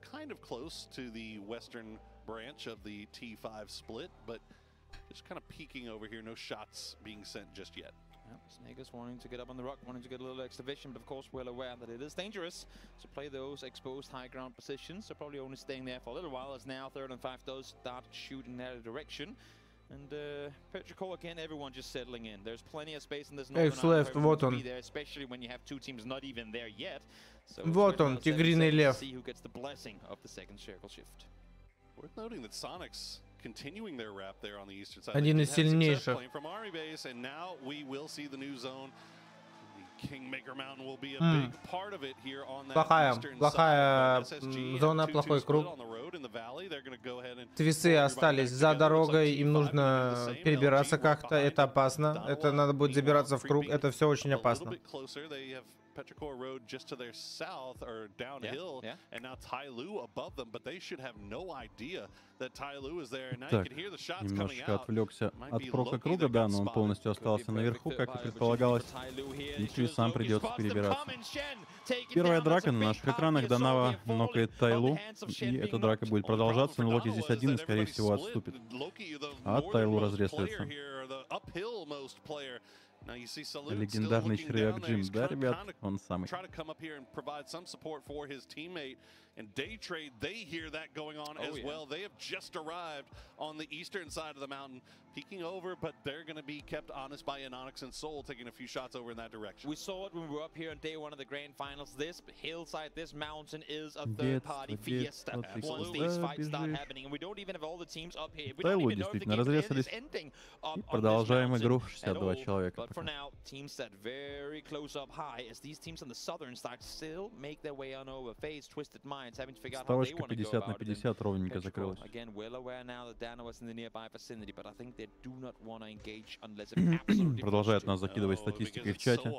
kind of close to the western branch of the T5 split, but just kind of peeking over here. No shots being sent just yet. Snagus wanting to get up on the rock, wanting to get a little extra vision, but of course well aware that it is dangerous to play those exposed high ground positions. So probably only staying there for a little while, as now 3rd and 5 does start shooting that direction. And ProPTICA again, everyone just settling in. There's plenty of space in this X-Left, вот он. Especially when you have two teams not even there yet. So вот он, тигриный лев. See who gets the blessing of the second circle shift. Worth noting that Sonics continuing their rap there on the eastern side. Один из сильнейших. From Ari base, and now we will see the new zone. The Kingmaker Mountain will be a big part of it here on that eastern плохая зона, плохой круг. Твисы остались за дорогой, им нужно перебираться как-то, это опасно. Это надо будет забираться в круг, это все очень опасно. ProPTICA Road just to their south or downhill, and now Tyloo above them, but they should have no idea that Tyloo is there. And now you can hear the shots coming out. Немножко отвлекся от прока круга, да, но он полностью остался наверху, как и предполагалось. И твисам придется перебираться. Первая драка на наших экранах. Данава нокает Тайлу, и эта драка будет продолжаться, но Локи здесь один и, скорее всего, отступит. А Тайлу разрезается. Легендарный червяк Джим, да, ребят? Он самый. And Day Trade, they hear that going on as well. They have just arrived on the eastern side of the mountain, peeking over, but they're going to be kept honest by Anonix and Soul, taking a few shots over in that direction. We saw it when we were up here on day 1 of the grand finals. This hillside, this mountain is a third-party fiesta once these fights start happening. And we don't even have all the teams up here. We don't even know if the game is ending up on Продолжаем this игру, mountain at 62 all. человека. But for now, teams set very close up high as these teams on the southern side still make their way on over. FaZe, Twisted Minds. Ставочка 50 на 50 ровненько закрылась. Продолжает нас закидывать статистикой в чате.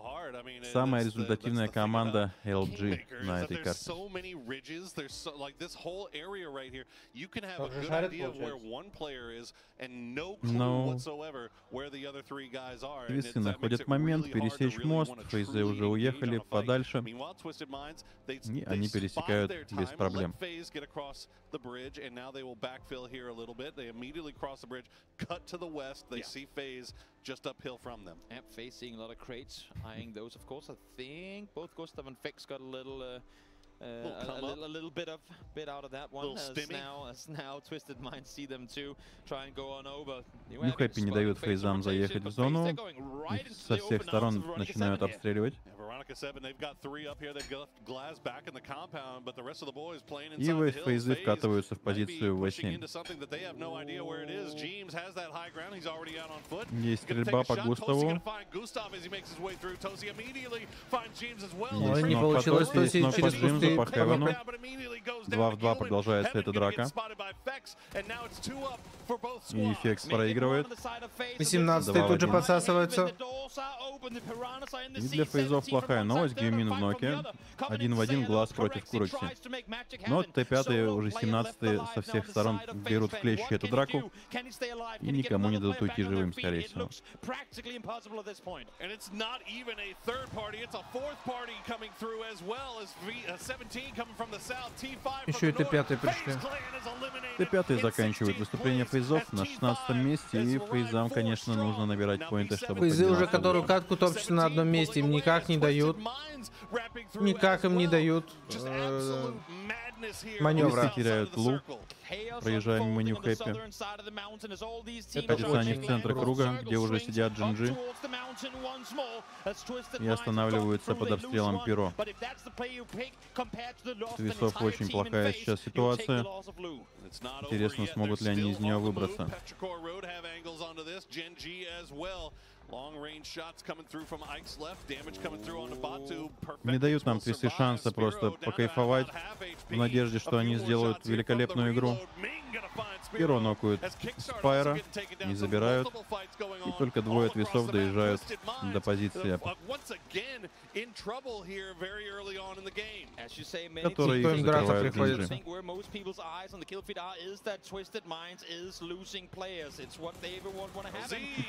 Самая результативная команда LG на этой карте. Но Твисы находят момент пересечь мост, фейзы уже уехали подальше, и они пересекают без проблем. Just uphill from them. Yep, facing a lot of crates, eyeing those, of course. I think both Gustav and Fix got a little bit out of that one. As now Twisted Minds see them too, try and go on over. Хэппи не дают фейзам заехать в зону, их со всех сторон начинают обстреливать. И фейзы вкатываются в позицию 8. Есть стрельба по Густаву. Не получилось, то есть через кусты. По Хевену. 2 в 2 продолжается эта драка. И Фекс проигрывает. 18-й тут же подсасывается. И для фейзов плохая новость. Геймин в ноке. 1 в 1 глаз против Курокси. Но Т5 уже 17-е со всех сторон берут в клещи эту драку. И никому не дадут уйти живым, скорее всего. Еще и Т5 пришли. Т5 заканчивают выступление фейзов на 16-м месте, и фейзам, конечно, нужно набирать поинты, чтобы... Фейзы уже, которую катку топчутся на одном месте, им никак не дают. Никак им не дают маневра. Твисты теряют лук, проезжая мимо Нью Хэппи. Катятся они в центр круга, где уже сидят Джинджи, и останавливаются под обстрелом Пиро. Твистов очень плохая сейчас ситуация. Интересно, смогут ли они из нее выбраться. Не дают нам Твисты шанса просто покайфовать, в надежде, что они сделают великолепную игру. Пиро нокают Спайра, не забирают, и только двое Твисов доезжают до позиции, которые их закрывают Джинджи.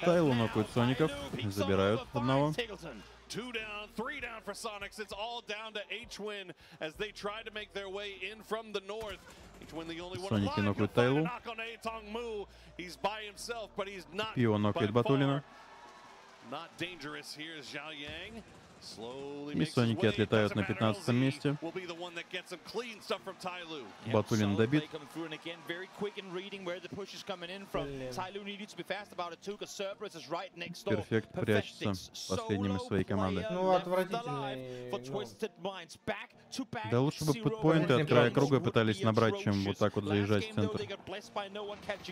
Тайлу нокают Соников, забирают одного. 2 down, 3 down for Sonics. It's all down to H-Win as they try to make their way in from the north. H-Win the only one alive. Нокают Тайлу. He's by himself, but he's not. Пио нокает Батулина. Not dangerous here is Zhao Yang. И Соники отлетают на 15-м месте. Батулин добит. Перфект прячется последним из своей команды. Ну, отвратительный. Да лучше бы подпоинты от края круга пытались набрать, чем вот так вот заезжать в центр.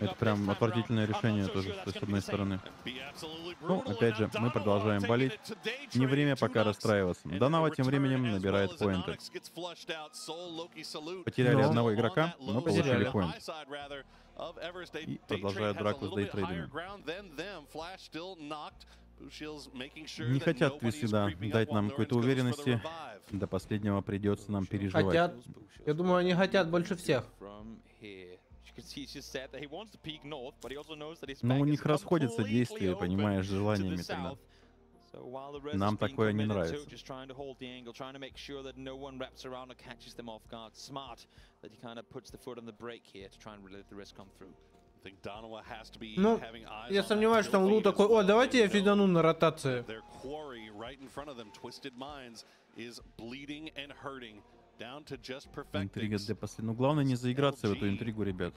Это прям отвратительное решение тоже, с одной стороны. Ну, опять же, мы продолжаем болеть. Не время пока расстраиваться. Данава тем временем набирает поинты. Потеряли одного игрока, но получили поинт. И продолжают драку с дейтрейдами. Не хотят Твисты дать нам какой-то уверенности. До последнего придется нам переживать. Хотят. Я думаю, они хотят больше всех. Но у них расходятся действия, понимаешь, желаниями тогда. Нам такое не нравится. Ну, я сомневаюсь, что лут такой: о, давайте я фидану на ротации. Интрига для последнего. Ну, главное не заиграться в эту интригу, ребят.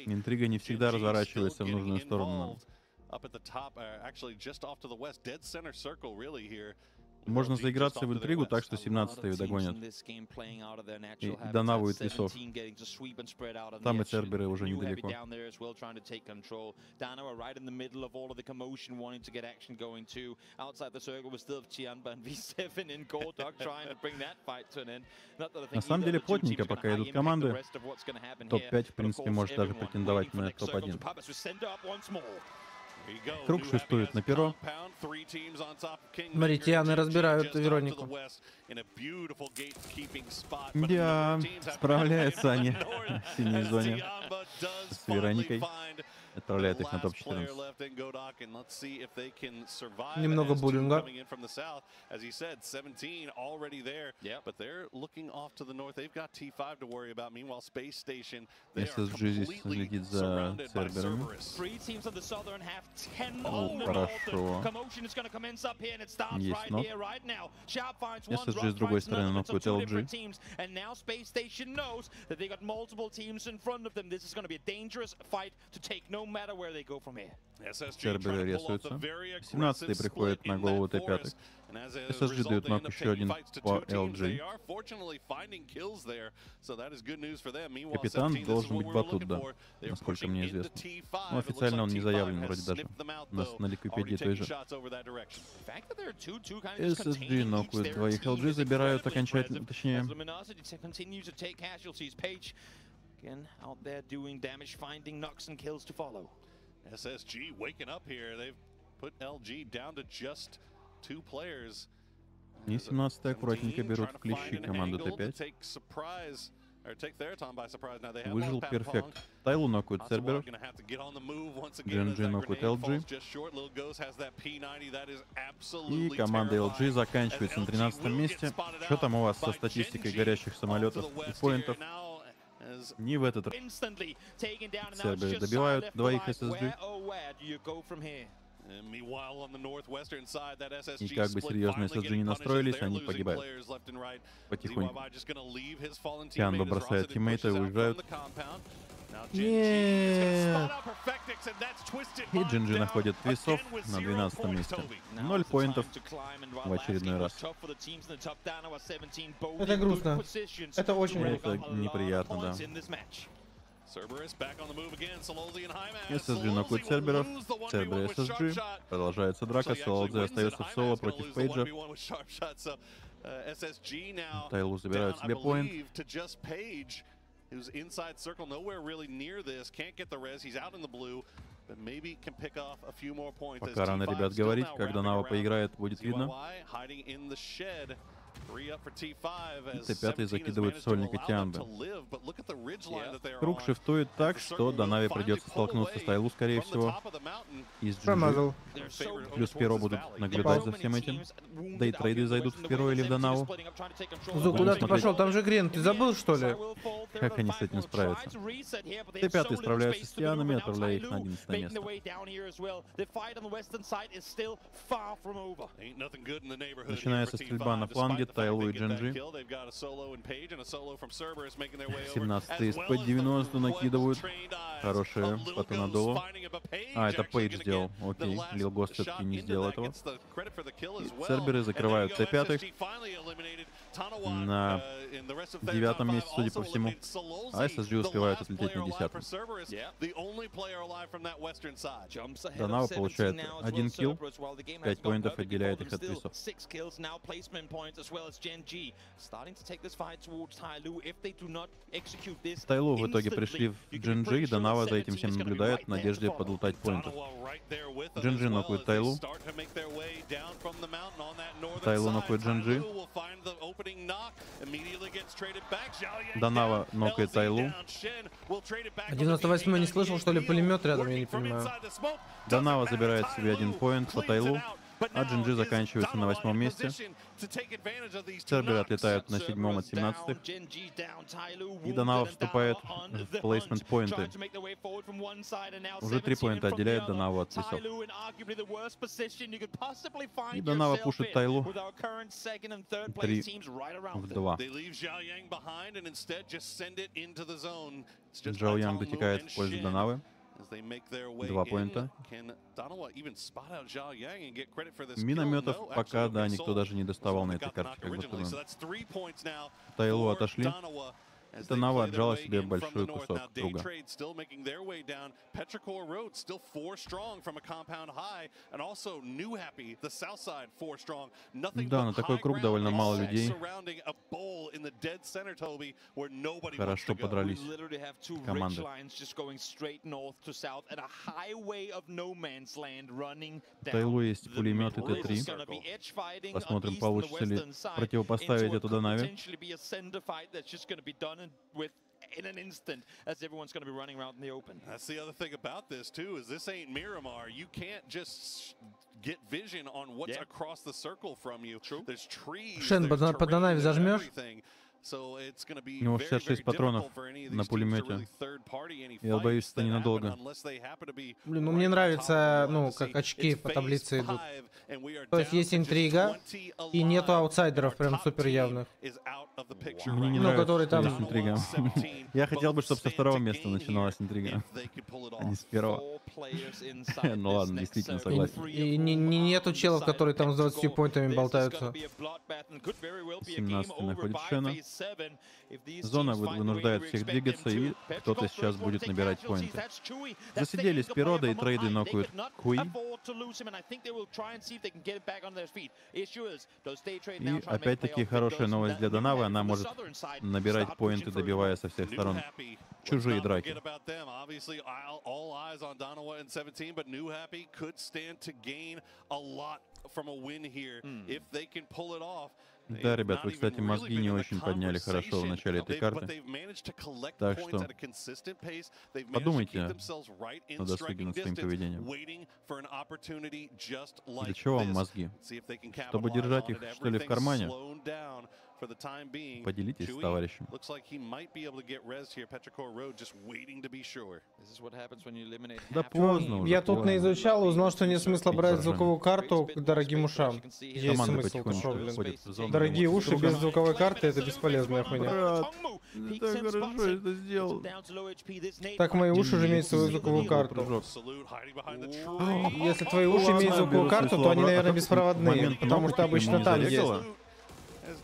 Интрига не всегда разворачивается в нужную сторону. Можно заиграться в интригу так, что 17-ю догонят. И Данаву и Твисов. Там и Церберы уже недалеко. На самом деле плотненько пока идут команды. Топ-5, в принципе, может даже претендовать на топ-1. Круг шестует на перо. Маритяны разбирают Веронику. Да, справляются они в синей зоне с Вероникой. Отправляет их на топ-14. Немного буллинга. SSG здесь следит за Церберами. Хорошо. Есть нок. SSG с другой стороны нокует LG. Церберы рисуются. 17-й приходит на голову Т5. SSG дают нок еще один по LG. Капитан должен быть батут, да, насколько мне известно. Но официально он не заявлен вроде даже. У нас на Ликвипедии той же. SSG нокует двоих LG, забирают окончательно, точнее. SSG waking up here. They've put LG down to just 2 players. И 17-й аккуратненько берут в клещи команду Т5. Выжил перфект. Тайлу нокует Церберов. GNG нокует LG. И команда LG заканчивается на 13-м месте. Что там у вас со статистикой горящих самолетов и поинтов? Не в этот раз. Церберы добивают двоих SSG. И как бы серьезно SSG не настроились, они погибают. Потихоньку. Кянба бросает тиммейта и уезжают. Нет. И GNG находит Твисов на 12-м месте. 0 поинтов в очередной раз. Это грустно. Это очень грустно. Это неприятно, да. SSG нокует Церберов. Церберы SSG. Продолжается драка. Солодзе остается в соло против Пейджа. Тайлу забирают себе поинт. Пока рано, ребят, говорить. Когда Нава поиграет, будет видно. Т5 закидывает сольника Тианбе. Круг шифтует так, что до Нави придется столкнуться с Тайлу, скорее всего. Из GNG. Плюс Перо будут наблюдать за всем этим. Да и трейды зайдут в Перо или в Донаву. Зу, куда ты пошел? Там же Грен, ты забыл, что ли? Как они с этим справятся? Т5 справляются с Тианами, отправляя их на 11 место. Начинается стрельба на фланге. Тайлу и GNG. 17-й по 90 накидывают. Хорошие по Торнадолу. А, это Пейдж сделал. Окей. Лил Гост все-таки не сделал этого. Церберы закрывают Т5. На 9-м месте, судя по всему. А SSG успевают отлететь на 10-м. Донава получает 1 килл. 5 поинтов отделяет их от Твисов. Тайлу в итоге пришли в GNG, и Донава за этим всем наблюдает в надежде подлутать поинтов. GNG нокует Тайлу. Тайлу нокует GNG. Донава нокает Тайлу. 98-й не слышал, что ли, пулемет рядом, я не понимаю. Донава забирает себе 1 поинт по Тайлу. А GNG заканчивается на 8-м месте. Церберы отлетают на 7-м от 17-х. И Донава вступает в плейсмент поинты. Уже 3 поинта отделяет Донаву от Твисов. И Донава пушит Тайлу 3-2. Джао Янг дотекает в пользу Донавы. 2 поинта. Минометов пока, да, никто даже не доставал на этой карте, как будто бы. Тайлу отошли. Это Нава отжала себе большой кусок круга. Да, на такой круг довольно мало людей. Хорошо подрались команды. В Тайлу есть пулеметы Т3. Посмотрим, получится ли противопоставить это Наве. In an instant, as everyone's going to be running around in the open. That's the other thing about this too, is this ain't Miramar. You can't just get vision on what's across the circle from you. True. There's trees. Шен, по Наве зажмешь? У него 66 патронов на пулемете. Я боюсь, это ненадолго. Блин, ну мне нравится, ну, как очки по таблице идут. То есть есть интрига, и нету аутсайдеров прям супер явных. Мне не нравится, который там... есть интрига. Я хотел бы, чтобы со второго места начиналась интрига, а не с первого. Ну ладно, действительно согласен. И нету челов, которые там с 20 поинтами болтаются. 17-й находит Шена. Зона вынуждает всех двигаться, и кто-то сейчас будет набирать поинты. Засиделись Пирода, и трейды нокают Куи. И опять-таки хорошая новость для Донавы, она может набирать поинты, добивая со всех сторон. Чужие драки. Да, ребят, вы, кстати, мозги не очень подняли хорошо в начале этой карты. Так что подумайте на досуге над своим поведением. Для чего вам мозги? Чтобы держать их, что ли, в кармане? Поделитесь с товарищем. Да поздно уже. Я тут наизучал, узнал, что нет смысла брать звуковую карту к дорогим ушам. Есть смысл, что, блин. Дорогие уши без звуковой карты — это бесполезная хуйня. Брат, ты так хорошо это сделал. Так мои уши уже имеют свою звуковую карту. Если твои уши имеют звуковую карту, то они, наверное, беспроводные, потому что обычно там есть.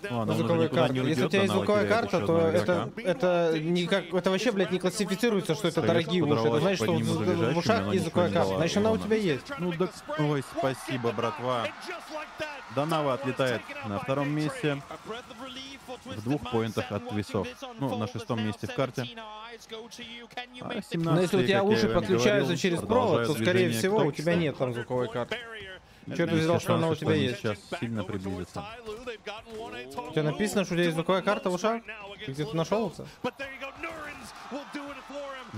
Звуковая карта. Если у тебя есть звуковая карта, то это никак, это вообще, блядь, не классифицируется, что это дорогие уши. Это значит, что в ушах есть звуковая карта. Значит, она у тебя есть. Ну да, ой, спасибо, братва. Донава отлетает на втором месте, в 2 поинтах от весов. Ну, на 6-м месте в карте. А 17-й, но если у тебя уши подключаются говорил, через провод, то, скорее всего, у тебя нет там звуковой карты. Что ты взял, что она у тебя есть? Сейчас сильно приблизится. У тебя написано, что у тебя есть звуковая карта в ушах? Ты где-то нашел это?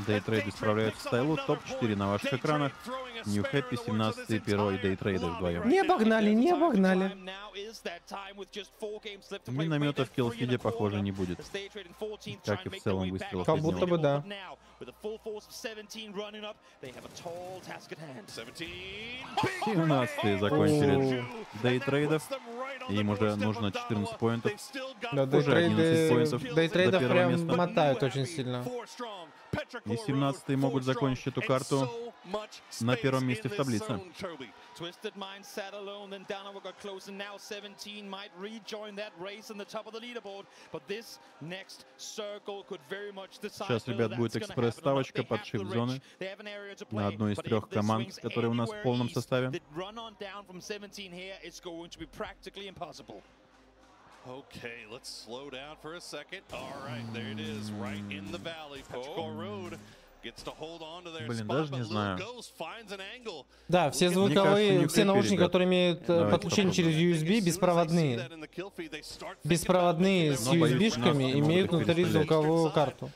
Дейтрейды справляются с Тайлу. Топ-4 на ваших экранах. Нью Хэппи, 17-й, Пиро и Дейтрейды вдвоем. Не обогнали, не обогнали. Минометов в киллфиде, похоже, не будет. Как и в целом выстрелов. Как будто бы да. 17-е закончили Дейтрейдов. Им уже нужно 14 поинтов. Да, уже 11 поинтов. Дейтрейдов прям мотают очень сильно. И 17-е могут закончить эту карту на первом месте в таблице. Сейчас, ребят, будет экспресс-ставочка под шифт-зоны на одной из 3 команд, которые у нас в полном составе. Okay, let's slow down for a second. All right, there it is, right in the valley. ProPTICA Road gets to hold on to their Блин, spot, даже не but знаю. Ghost finds an angle. Да, все звуковые, все наушники, которые имеют подключение через USB, беспроводные. Беспроводные с USB-шками имеют внутри звуковую карту.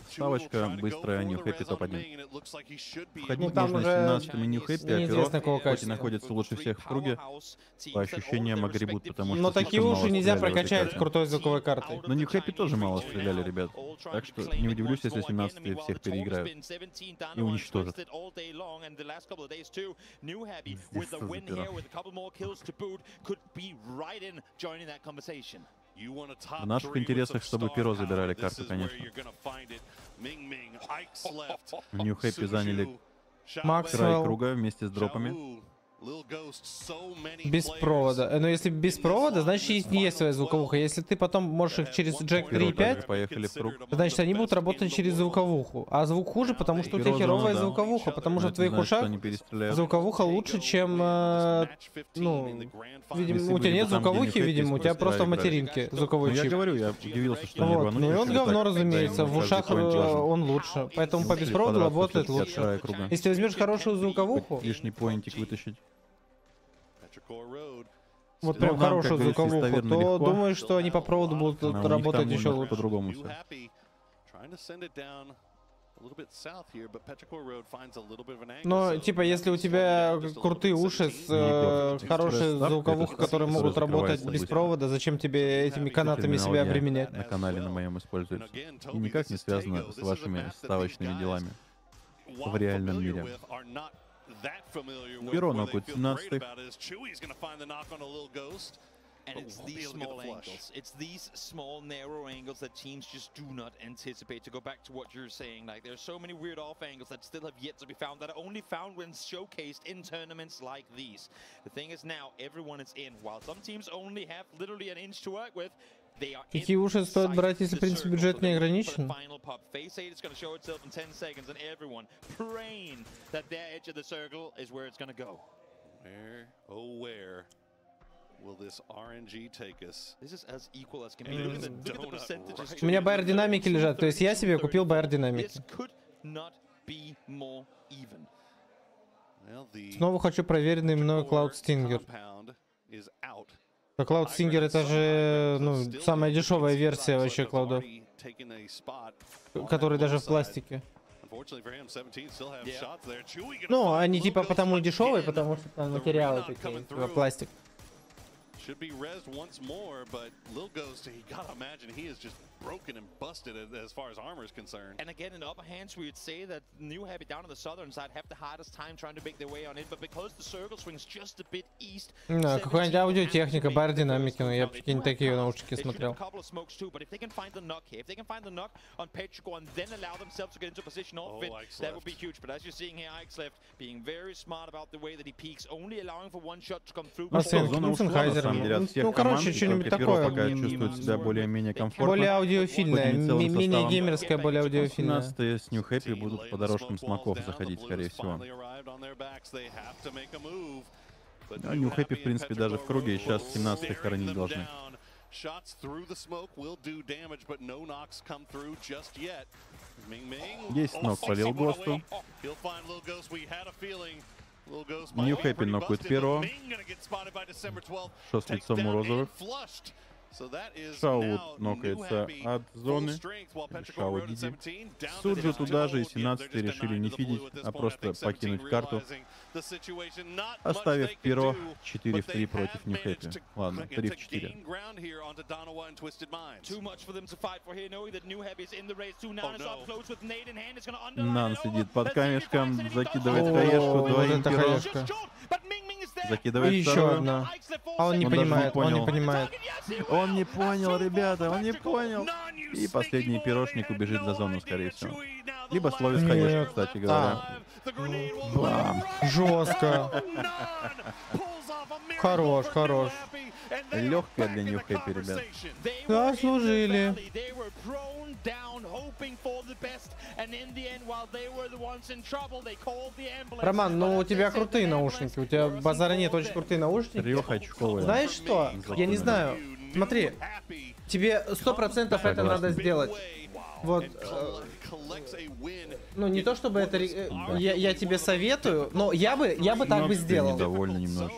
Ставочка быстрая, Нью Хэппи топ-1. Входить там можно уже 17-ми Нью Хэппи, а Пиро, хоть и находится лучше всех в круге, по ощущениям огребут, потому что... Но такие уши нельзя прокачать крутой звуковой картой. Но Нью Хэппи тоже мало стреляли, ребят. Так что не удивлюсь, если 17-е всех переиграют и уничтожат. В наших интересах, чтобы Пиро забирали карту, конечно. New Happy заняли край Максвелл круга вместе с дропами. без провода. Но если без провода, значит не есть своя звуковуха. Если ты потом можешь их через джек 3.5, Поехали в круг. значит они будут работать через звуковуху. А звук хуже, потому что у тебя херовая звуковуха. Потому что в твоих ушах звуковуха лучше, чем... ну, видимо, у тебя нет звуковухи, видимо, у тебя просто в материнке звуковой чип. Я говорю, я удивился, что они Вот. рванули. Ну и он говно, разумеется. В ушах он лучше. Поэтому по беспроводу работает лучше. Если ты возьмешь хорошую звуковуху, Лишний поинтик вытащить. вот прям хорошую звуковуху, то думаю, что они по проводу будут работать еще лучше. По-другому все. Но, типа, если у тебя крутые уши с хорошей звуковухой, которые могут работать без провода, зачем тебе этими канатами себя обременять? На канале на моем используется. И никак не связано с вашими ставочными делами в реальном мире. Перо нокают 17. And it's these small angles. It's these small, narrow angles that teams just do not anticipate. To go back to what you're saying, like there's so many weird off angles that still have yet to be found, that are only found when showcased in tournaments like these. The thing is now, everyone is in. While some teams only have literally an inch to work with, какие уши стоит брать, если, в принципе, бюджет не ограничен? У меня байер-динамики лежат, то есть я себе купил байер-динамики. Снова хочу проверенный мной Cloud Stinger. Cloud Stinger это же, ну, самая дешевая версия вообще клаудов, который даже в пластике. Ну, они типа потому и дешевые, потому что там материалы такие, типа пластик. Should be rezzed once more, but Lil Ghost, he gotta imagine he is just broken and busted as far as armor is concerned. And again, in upper hands, we would say that New Happy down on the southern side have the hardest time trying to make their way on it, but because the circle swings just a bit east. Да, какая-нибудь аудиотехника, байер-динамики, но я прикинь, такие наушники смотрел. That would be huge, but as you're seeing here, Ike's left being very smart about the way that he peeks, only allowing for one shot to come through. Ну, короче, что-нибудь такое. Пока чувствует себя более-менее комфортно. Более аудиофильное, менее геймерское, более аудиофильное. 17-е с New Happy будут по дорожкам смоков заходить, скорее всего. А New Happy, в принципе, даже в круге, и сейчас 17-х хоронить должны. Есть нок по Lil Ghost'у. New Happy нокает перо. Шо с лицом у розовых. Шаут нокается от зоны. Шау Диди. Суджу туда же, и 17-е решили не фидить, а просто покинуть карту, оставив перо 4 в 3 против New Happy. Ладно, 3 в 4. Нан сидит под камешком, закидывает хаешку, двоим перо. Закидывает еще вторую. одна. А он не понимает, он не понимает. Он не понял, ребята, он не понял. И последний пирожник убежит за зону, скорее всего. Либо словит хаешку, кстати говоря. Бам. Жестко. Хорош, хорош. Легкая для New Happy, ребят. Заслужили. Роман, ну у тебя крутые наушники, у тебя базара нет, очень крутые наушники. Трехочковые. Знаешь что? Я не знаю. Смотри, тебе 100% это надо сделать. Вот. Ну не то чтобы это, я тебе советую, но я бы так бы сделал. Недовольна немножко.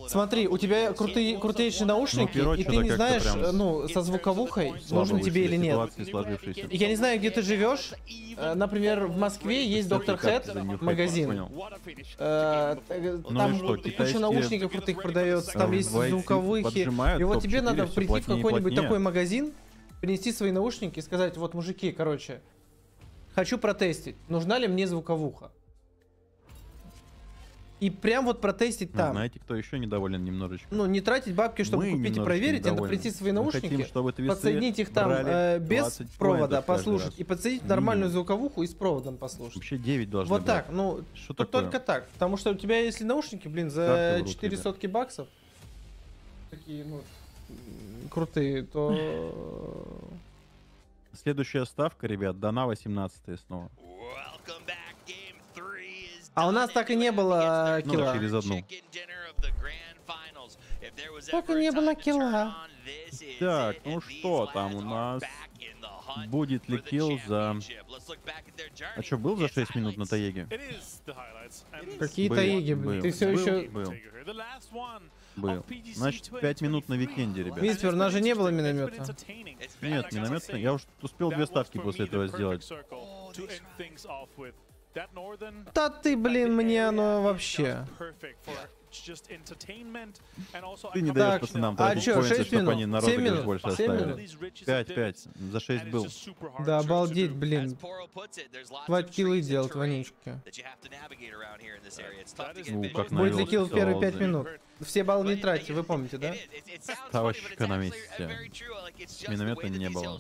Смотри, у тебя крутейшие наушники, и ты не знаешь, прям, ну, со звуковухой, нужно тебе или нет. Я не знаю, где ты живешь. Например, в Москве есть Доктор Хэт магазин. Там куча наушников крутых продается, там есть звуковухи. И вот тебе надо прийти в какой-нибудь такой магазин, принести свои наушники и сказать: вот, мужики, короче, хочу протестить, нужна ли мне звуковуха. И прям вот протестить там. Знаете, кто еще недоволен немножечко? Ну, не тратить бабки, чтобы Мы купить и немножечко проверить, а недовольны. прийти свои Мы наушники, хотим, чтобы твисы подсоединить их там брали без 20 провода, поинтов каждый послушать, раз. и подсоединить нормальную звуковуху и с проводом послушать. Вообще 9 должны Вот брать. так, ну, Что тут такое? только так. Потому что у тебя, если наушники, блин, за Карты врут, 4 ребят. сотки баксов, такие, ну, крутые, то... Следующая ставка, ребят, дана 18 снова. А у нас так и не было Ну, килла. через одну. Так и не было килла. Так, ну что там у нас? Будет ли килл за... А что, был за 6 минут на Таеге? Какие Был, таеги, блин, был, ты все был, еще... Был. Значит, 5 минут на викенде, ребят. Мистер, у нас же не было миномета. Нет, миномета. Я уж успел 2 ставки после этого сделать. Да ты, блин, мне оно вообще... Ты не даешь пацанам тратить чё, поинты, 6 чтобы минут? они на 7 розыгрыш минут? больше 7 оставили. минут? 5, за 6 был. Да обалдеть, блин. Хватит киллы делать, вонючки. Ну, как Будет ли килл в первые 5 навелся. минут? Все баллы не тратьте, вы помните, да? Ставочка на месте. Миномета не было.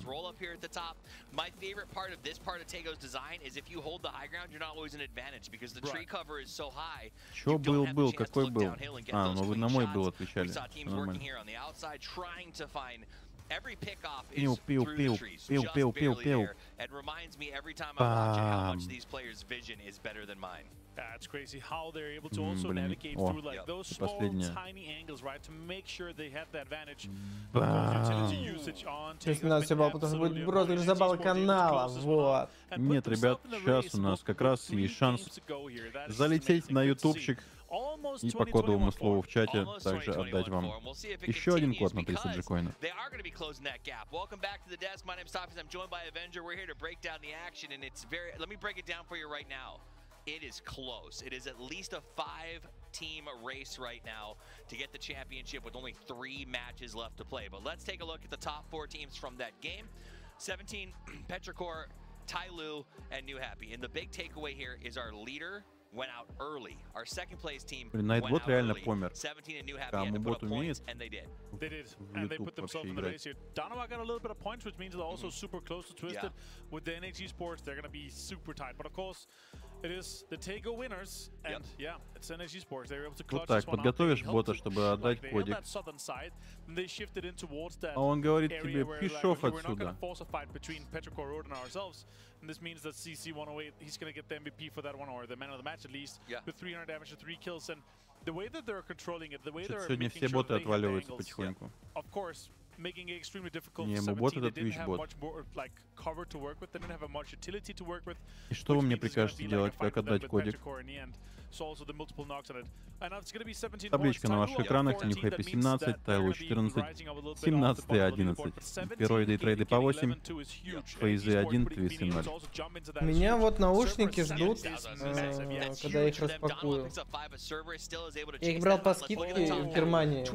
Чё был? Какой был? А, ну вы на мой был отвечали. Всё нормально. Пиу. Бам. It's crazy how they're able to also Блин, navigate о, through like those и small последняя. tiny angles, right, to make sure they have the advantage. Бам. Сейчас 12 баллов, потому что будет розыгрыш за баллы канала, вот. Нет, ребят, сейчас у нас как раз есть шанс залететь на ютубчик и по кодовому слову в чате также отдать вам еще один код на 300 джекоина. It is close. It is at least a 5-team race right now to get the championship with only 3 matches left to play. But let's take a look at the top 4 teams from that game. 17, Petrichor, Tyloo, and New Happy. And the big takeaway here is our leader went out early. Our second place team went out реально early. помер. 17 and New Happy had to put up points, and they did. They did, and they put themselves in the race here. Donovan got a little bit of points, which means they're also super close to Twisted. With the NHG Sports, they're going to be super tight. But of course, it is the Tego winners, and yeah, it's NHG Sports. They were able to clutch Вот так, this one out. подготовишь бота, чтобы отдать кодик. А он говорит тебе, пишов отсюда. And this means that CC108, he's going to get the MVP for that one, or the man of the match at least, with 300 damage and 3 kills. And the way that they're controlling it, the way they're Сегодня making все sure боты that they have the отваливаются angles, потихоньку. of course, making it extremely difficult Не, for ему бот 17. They это didn't have Twitch-бот. much more like cover to work with. They didn't have much utility to work with. И что вы мне прикажете делать, как отдать кодик? Табличка на ваших экранах: New Happy 17, Tyloo 14, 17 и 11. Пироиды и трейды по 8, фейзы 1, твисы 0. Меня вот наушники ждут, когда я их распакую. Я их брал по скидке в Германии.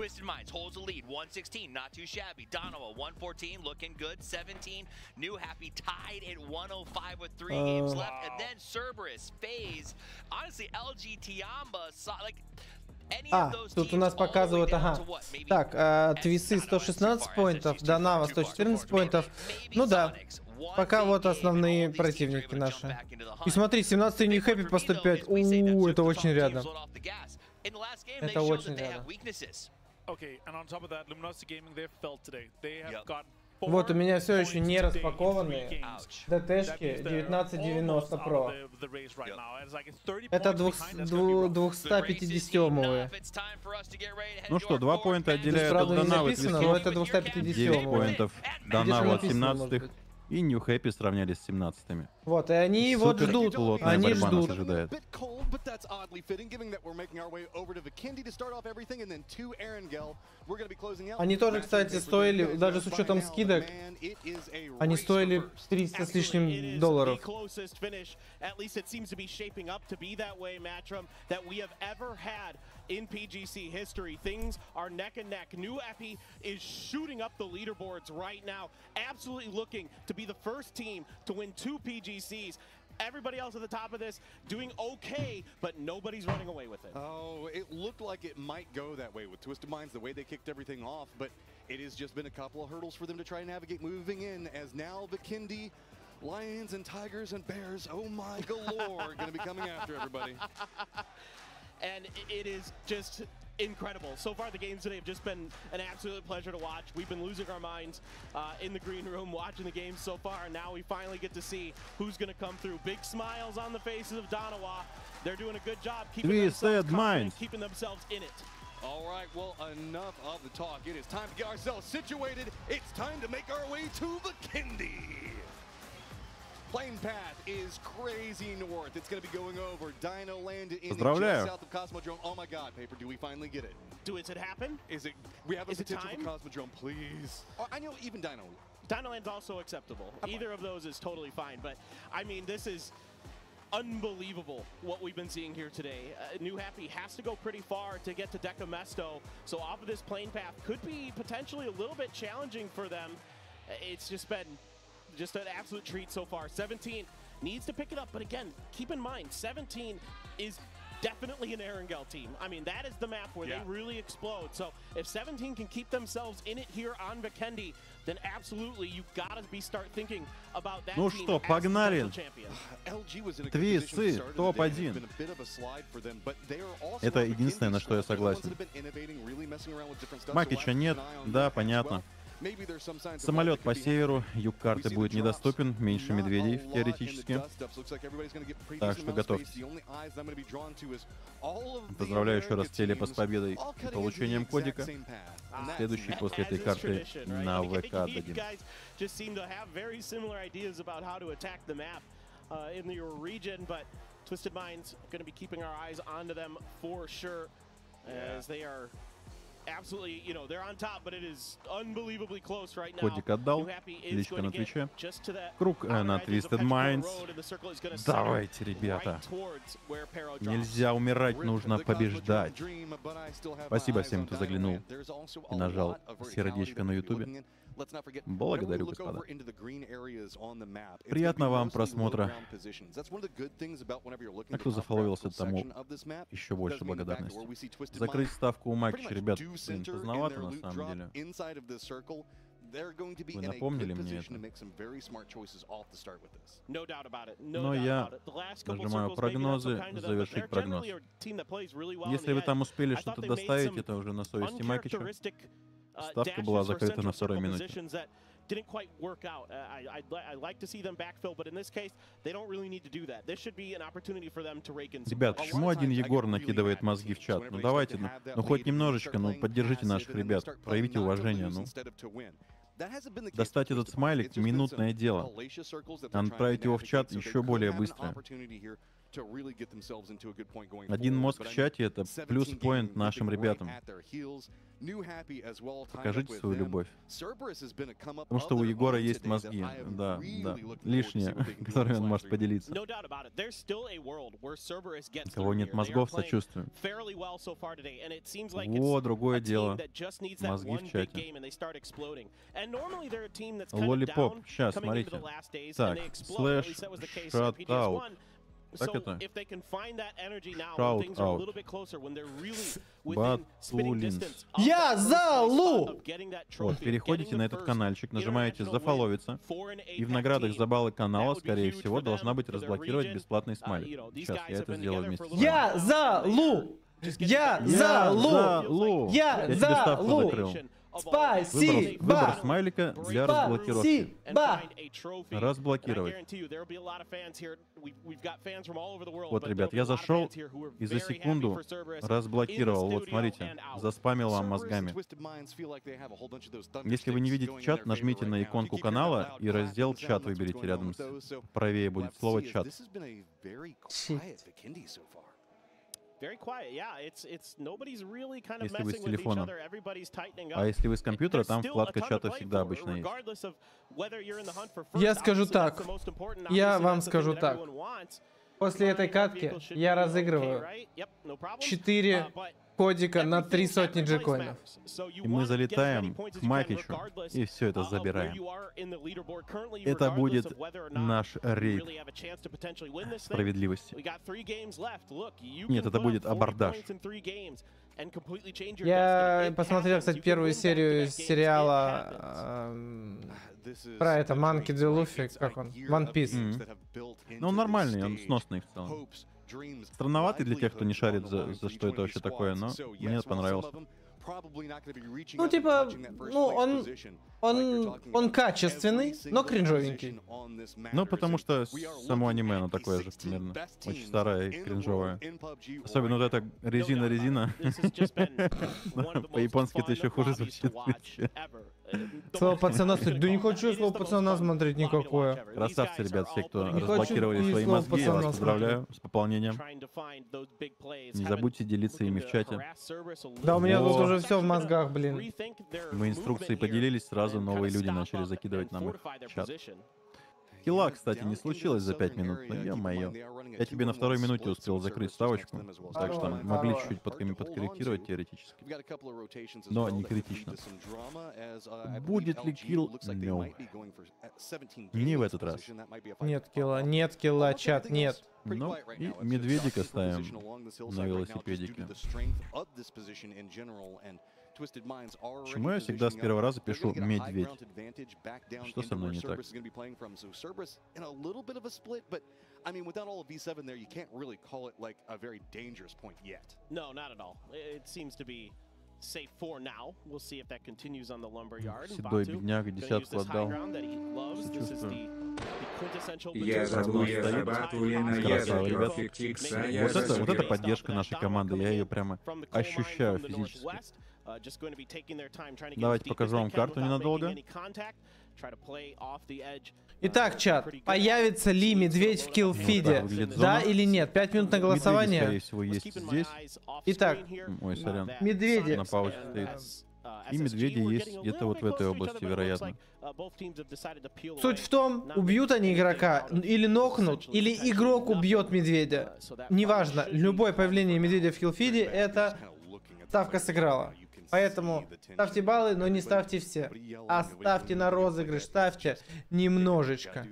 Тут у нас показывают, ага. Так, твисы 116 поинтов, Данава 114 поинтов. Ну да, пока вот основные противники наши. И смотри, 17-й New Happy по 105. Ууу, это очень рядом. Это очень рядом. Вот у меня все еще не распакованные ДТшки 1990 Pro. Это 250-омовые. Ну что, 2 поинта отделяют от Правда не Данавы написано, но это твисов, 9 250-омовые. поинтов Данава от 17-х. И New Happy сравнялись с 17-ми. Вот, и они вот ждут, они ждут. Ожидает. Они тоже, кстати, стоили, даже с учетом скидок, они стоили 300 с лишним долларов. In PGC history, things are neck and neck. New Happy is shooting up the leaderboards right now, absolutely looking to be the first team to win 2 PGCs. everybody else at the top of this doing okay, but nobody's running away with it. Oh, it looked like it might go that way with Twisted Minds, the way they kicked everything off, but it has just been a couple of hurdles for them to try and navigate moving in, as now Vikendi, lions and tigers and bears, oh my galore, going to be coming after everybody. And it is just incredible. So far, the games today have just been an absolute pleasure to watch. We've been losing our minds in the green room watching the games so far, and now we finally get to see who's going to come through. Big smiles on the faces of Donawa. They're doing a good job keeping themselves confident, keeping themselves in it. All right, well, enough of the talk. It is time to get ourselves situated. It's time to make our way to Vikendi. Plane path is crazy north. It's going to be going over Dino Land in just south of Cosmodrome. Oh my God, Paper, do we finally get it? Does it happen? Is it? We have a potential for Cosmodrome, please. Oh, I know even Dino. Dino Land's also acceptable. Either of those is totally fine. But I mean, this is unbelievable what we've been seeing here today. New Happy has to go pretty far to get to Deca Mesto, so off of this plane path could be potentially a little bit challenging for them. It's just been an absolute treat so far. 17 needs to pick it up, but again, keep in mind, 17 is definitely an Erangel team. I mean, that is the map where they really explode. So if 17 can keep themselves in it here on Vikendi, then absolutely you've got to start thinking about that Ну team что, погнали. Твисты, топ-1. Это единственное, на что я согласен. Макича нет, да, понятно. Самолет по северу, юг карты будет недоступен, меньше медведей теоретически. Так что готовьтесь. Поздравляю еще раз Телепа с победой и получением кодика. Следующий после этой карты на ВК дадим. Twisted Minds going to be keeping our eyes onto them for sure, as they are absolutely, you know, they're on top, but it is unbelievably close right now. Кодик отдал, личка на Твиче. Круг на Twisted Minds. Давайте, ребята. Нельзя умирать, нужно побеждать. Спасибо всем, кто заглянул и нажал сердечко на ютубе. Благодарю, господа. Приятного вам просмотра. А кто зафоловился, тому еще больше благодарности. Закрыть ставку у Макича, ребят, поздновато на самом деле. Вы напомнили мне это. Но я нажимаю прогнозы, завершить прогноз. Если вы там успели что-то доставить, это уже на совести Макича. Ставка была закрыта на второй минуте. Ребят, почему один Егор накидывает мозги в чат? Ну давайте, ну хоть немножечко, ну поддержите наших ребят, проявите уважение, ну. Достать этот смайлик — минутное дело. Отправить его в чат еще более быстро. Один мозг в чате — это плюс-поинт нашим ребятам. Покажите свою любовь. Потому что у Егора есть мозги, да, лишние, которыми он может поделиться. У кого нет мозгов, сочувствуем. О, другое дело. Мозги в чате. Лолипоп, сейчас, смотрите. Так, слэш, шат-аут. Так это? Шаут-аут. Батулинс. Я за Лу! Вот, переходите на этот каналчик, нажимаете «Зафоловиться», и в наградах за баллы канала, скорее всего, должна быть разблокировать бесплатный смайлик. Сейчас я это сделаю вместе с вами. Я за Лу! Я за Лу! Я за Лу! Спасибо! Выбор смайлика для разблокировки. Разблокировать. Вот, ребят, я зашел и за секунду разблокировал. Вот, смотрите, заспамил вам мозгами. Если вы не видите чат, нажмите на иконку канала и раздел «Чат» выберите рядом. Правее будет слово «Чат». Если вы с телефона. А если вы с компьютера, там вкладка чата всегда обычно есть. Я скажу так. Я вам скажу так. После этой катки я разыгрываю 4 кодика на 300 джекоинов. И мы залетаем к Макичу, и все это забираем. Это будет наш рейд справедливости. Нет, это будет абордаж. Я посмотрел, кстати, первую серию сериала про это Monkey D. Luffy, как он? One Piece. Ну, он нормальный, он сносный в целом. Странноватый для тех, кто не шарит, за что это вообще такое, но мне понравился. Ну, типа, ну, он качественный, но кринжовенький. Ну, потому что само аниме, оно такое же примерно. Очень старое и кринжовое. Особенно вот эта резина-резина. По-японски это еще хуже звучит. Слово пацана, да не хочу слово пацана смотреть никакое. Красавцы, ребят, все, кто разблокировали свои мозги, я вас поздравляю с пополнением. Не забудьте делиться ими в чате. Да, у меня тут уже все в мозгах, блин. Мы инструкции поделились, сразу новые люди начали закидывать нам их в чат. Килла, кстати, не случилось за 5 минут, но ё-моё. Я тебе на второй минуте успел закрыть ставочку, так что могли чуть-чуть подкорректировать теоретически. Но не критично. Будет ли килл? No. Не в этот раз. Нет килла, чат, нет. Ну, и медведика ставим на велосипедике. Почему я всегда с первого раза пишу «медведь»? Что со мной не так? Седой бедняга десятку отдал. Я зарабатываю, красава, ребят. Вот это поддержка нашей команды, я ее прямо ощущаю физически. Давайте покажу вам карту ненадолго. Итак, чат, появится ли медведь в киллфиде? Да или нет? 5 минут на голосование. Медведи, скорее всего, есть здесь. Итак, ой, сорян. медведи. На паузе стоит. И медведи есть где-то вот в этой области, вероятно. Суть в том, убьют они игрока, или нокнут, или игрок убьет медведя. Неважно, любое появление медведя в киллфиде — это ставка сыграла. Поэтому ставьте баллы, но не ставьте все. А ставьте на розыгрыш, ставьте немножечко.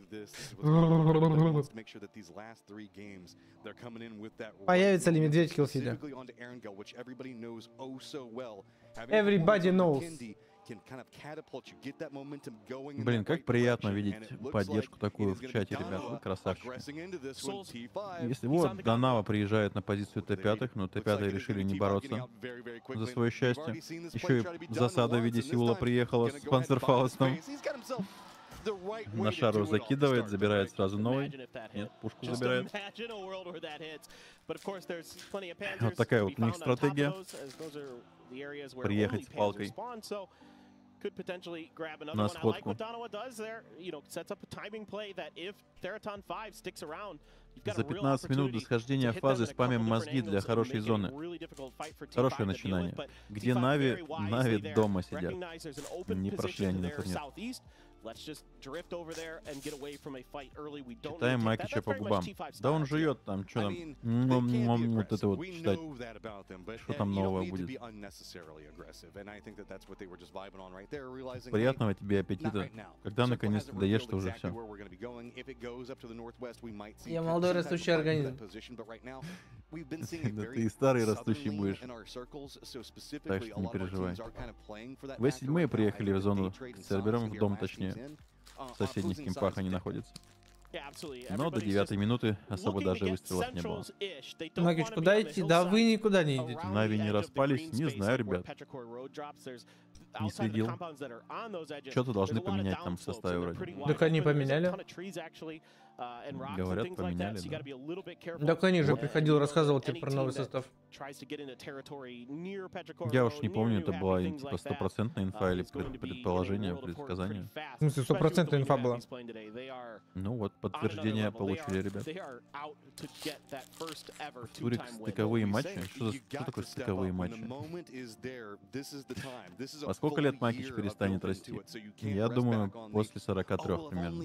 Появится ли медведь в киллфиде? Everybody knows. Блин, как приятно видеть поддержку такую в чате, ребят. Вы красавчики. Если вот Данава приезжает на позицию Т5, но Т5 решили не бороться за свое счастье. Еще и засада в виде Сеула приехала с панцерфаустом. На шару закидывает, забирает сразу новый. Нет, пушку забирает. Вот такая вот у них стратегия. Приехать с палкой на сходку. За 15 минут до схождения фазы спамим мозги для хорошей зоны. Хорошее начинание. Где Нави дома сидят. Не прошли они на турнир. Читаем Макича по губам. Да он жует там, что там. Вот это вот читать. Что там нового будет. Приятного тебе аппетита. Когда наконец-то доешь, то уже все. Я молодой растущий организм. Да ты и старый растущий будешь. Так что не переживай. Вы седьмые приехали в зону к серверам, в дом точнее. В соседних кемпах они находятся. Но до 9-й минуты особо даже выстрелов не было. Магич, куда идти? Да вы никуда не идете. Нави не распались? Не знаю, ребят. Не следил. Что-то должны поменять там в составе вроде. Так они поменяли. Говорят, поменяли, да. Так они же приходил, рассказывал тебе про новый состав. Я уж не помню, это была типа стопроцентная инфа или предположение, предсказание. В смысле, стопроцентная инфа была? Ну вот, подтверждение получили, ребят. Турик, стыковые матчи? Что такое стыковые матчи? А сколько лет Макич перестанет расти? Я думаю, после 43 примерно.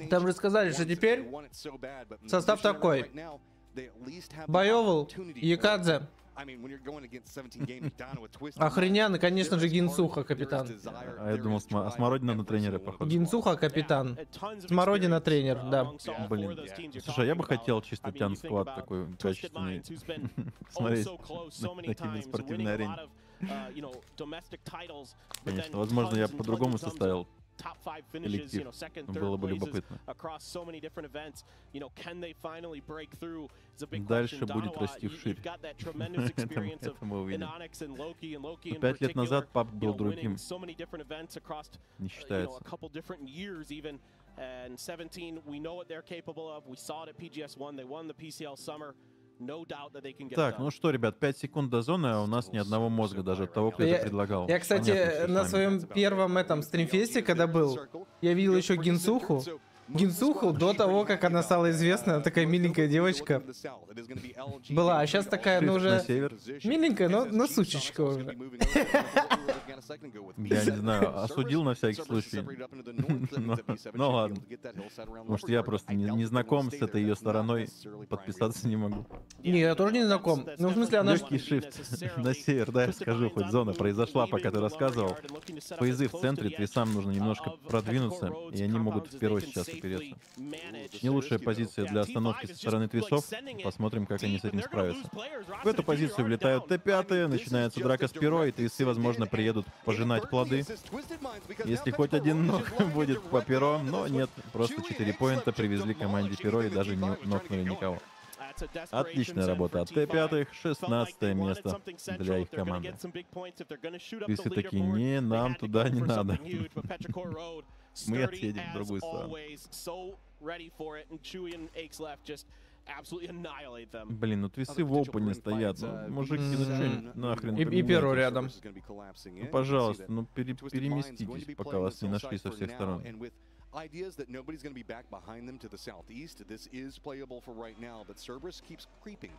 Там же сказали, что теперь состав такой. Байовал, Якадзе. Охрененно, конечно же, Гинсуха, капитан. А я думал, Смородина на тренера, походу. Гинсуха, капитан. Смородина тренер, да. Блин. Слушай, я бы хотел чисто тян сквад такой качественный смотреть на киберспортивной арене. Конечно, возможно, я по-другому составил коллектив. Было бы любопытно. Дальше будет расти вширь. Это мы увидим. 5 лет назад пабг был другим. Не считается. Так, ну что, ребят, 5 секунд до зоны, а у нас ни одного мозга даже от того, кто это предлагал. Я, кстати, на своем первом стримфесте, когда был, я видел еще Гинсуху. Гинсуху до того, как она стала известна, она такая миленькая девочка была, а сейчас такая, ну уже миленькая, но сучечка уже. Я не знаю, осудил на всякий случай. Ну ладно. Может, я просто не знаком с этой ее стороной, подписаться не могу. Не, я тоже не знаком. Ну, в смысле, она... Легкий шифт на север, да, я скажу, хоть зона произошла, пока ты рассказывал. Фейзы в центре, твисам нужно немножко продвинуться, и они могут вперед сейчас опереться. Не лучшая позиция для остановки со стороны твисов. Посмотрим, как они с этим справятся. В эту позицию влетают Т5, начинается драка с перо, и твисы, возможно, приедут пожинать плоды. Если хоть один ног будет по перо, но нет, просто 4 поинта привезли команде перо и даже не нокнули никого. Отличная работа от Т5, 16 место для их команды. Твисы такие, не, нам туда не надо. Мы отъедем в другую сторону. Блин, ну твисы в опене стоят. Ну, мужики, ну что, нахрен. И перо рядом. Ну, пожалуйста, ну переместитесь, пока вас не нашли со всех сторон. Ideas that nobody's going to be back behind them to the southeast. This is playable for right now, but Cerberus keeps creeping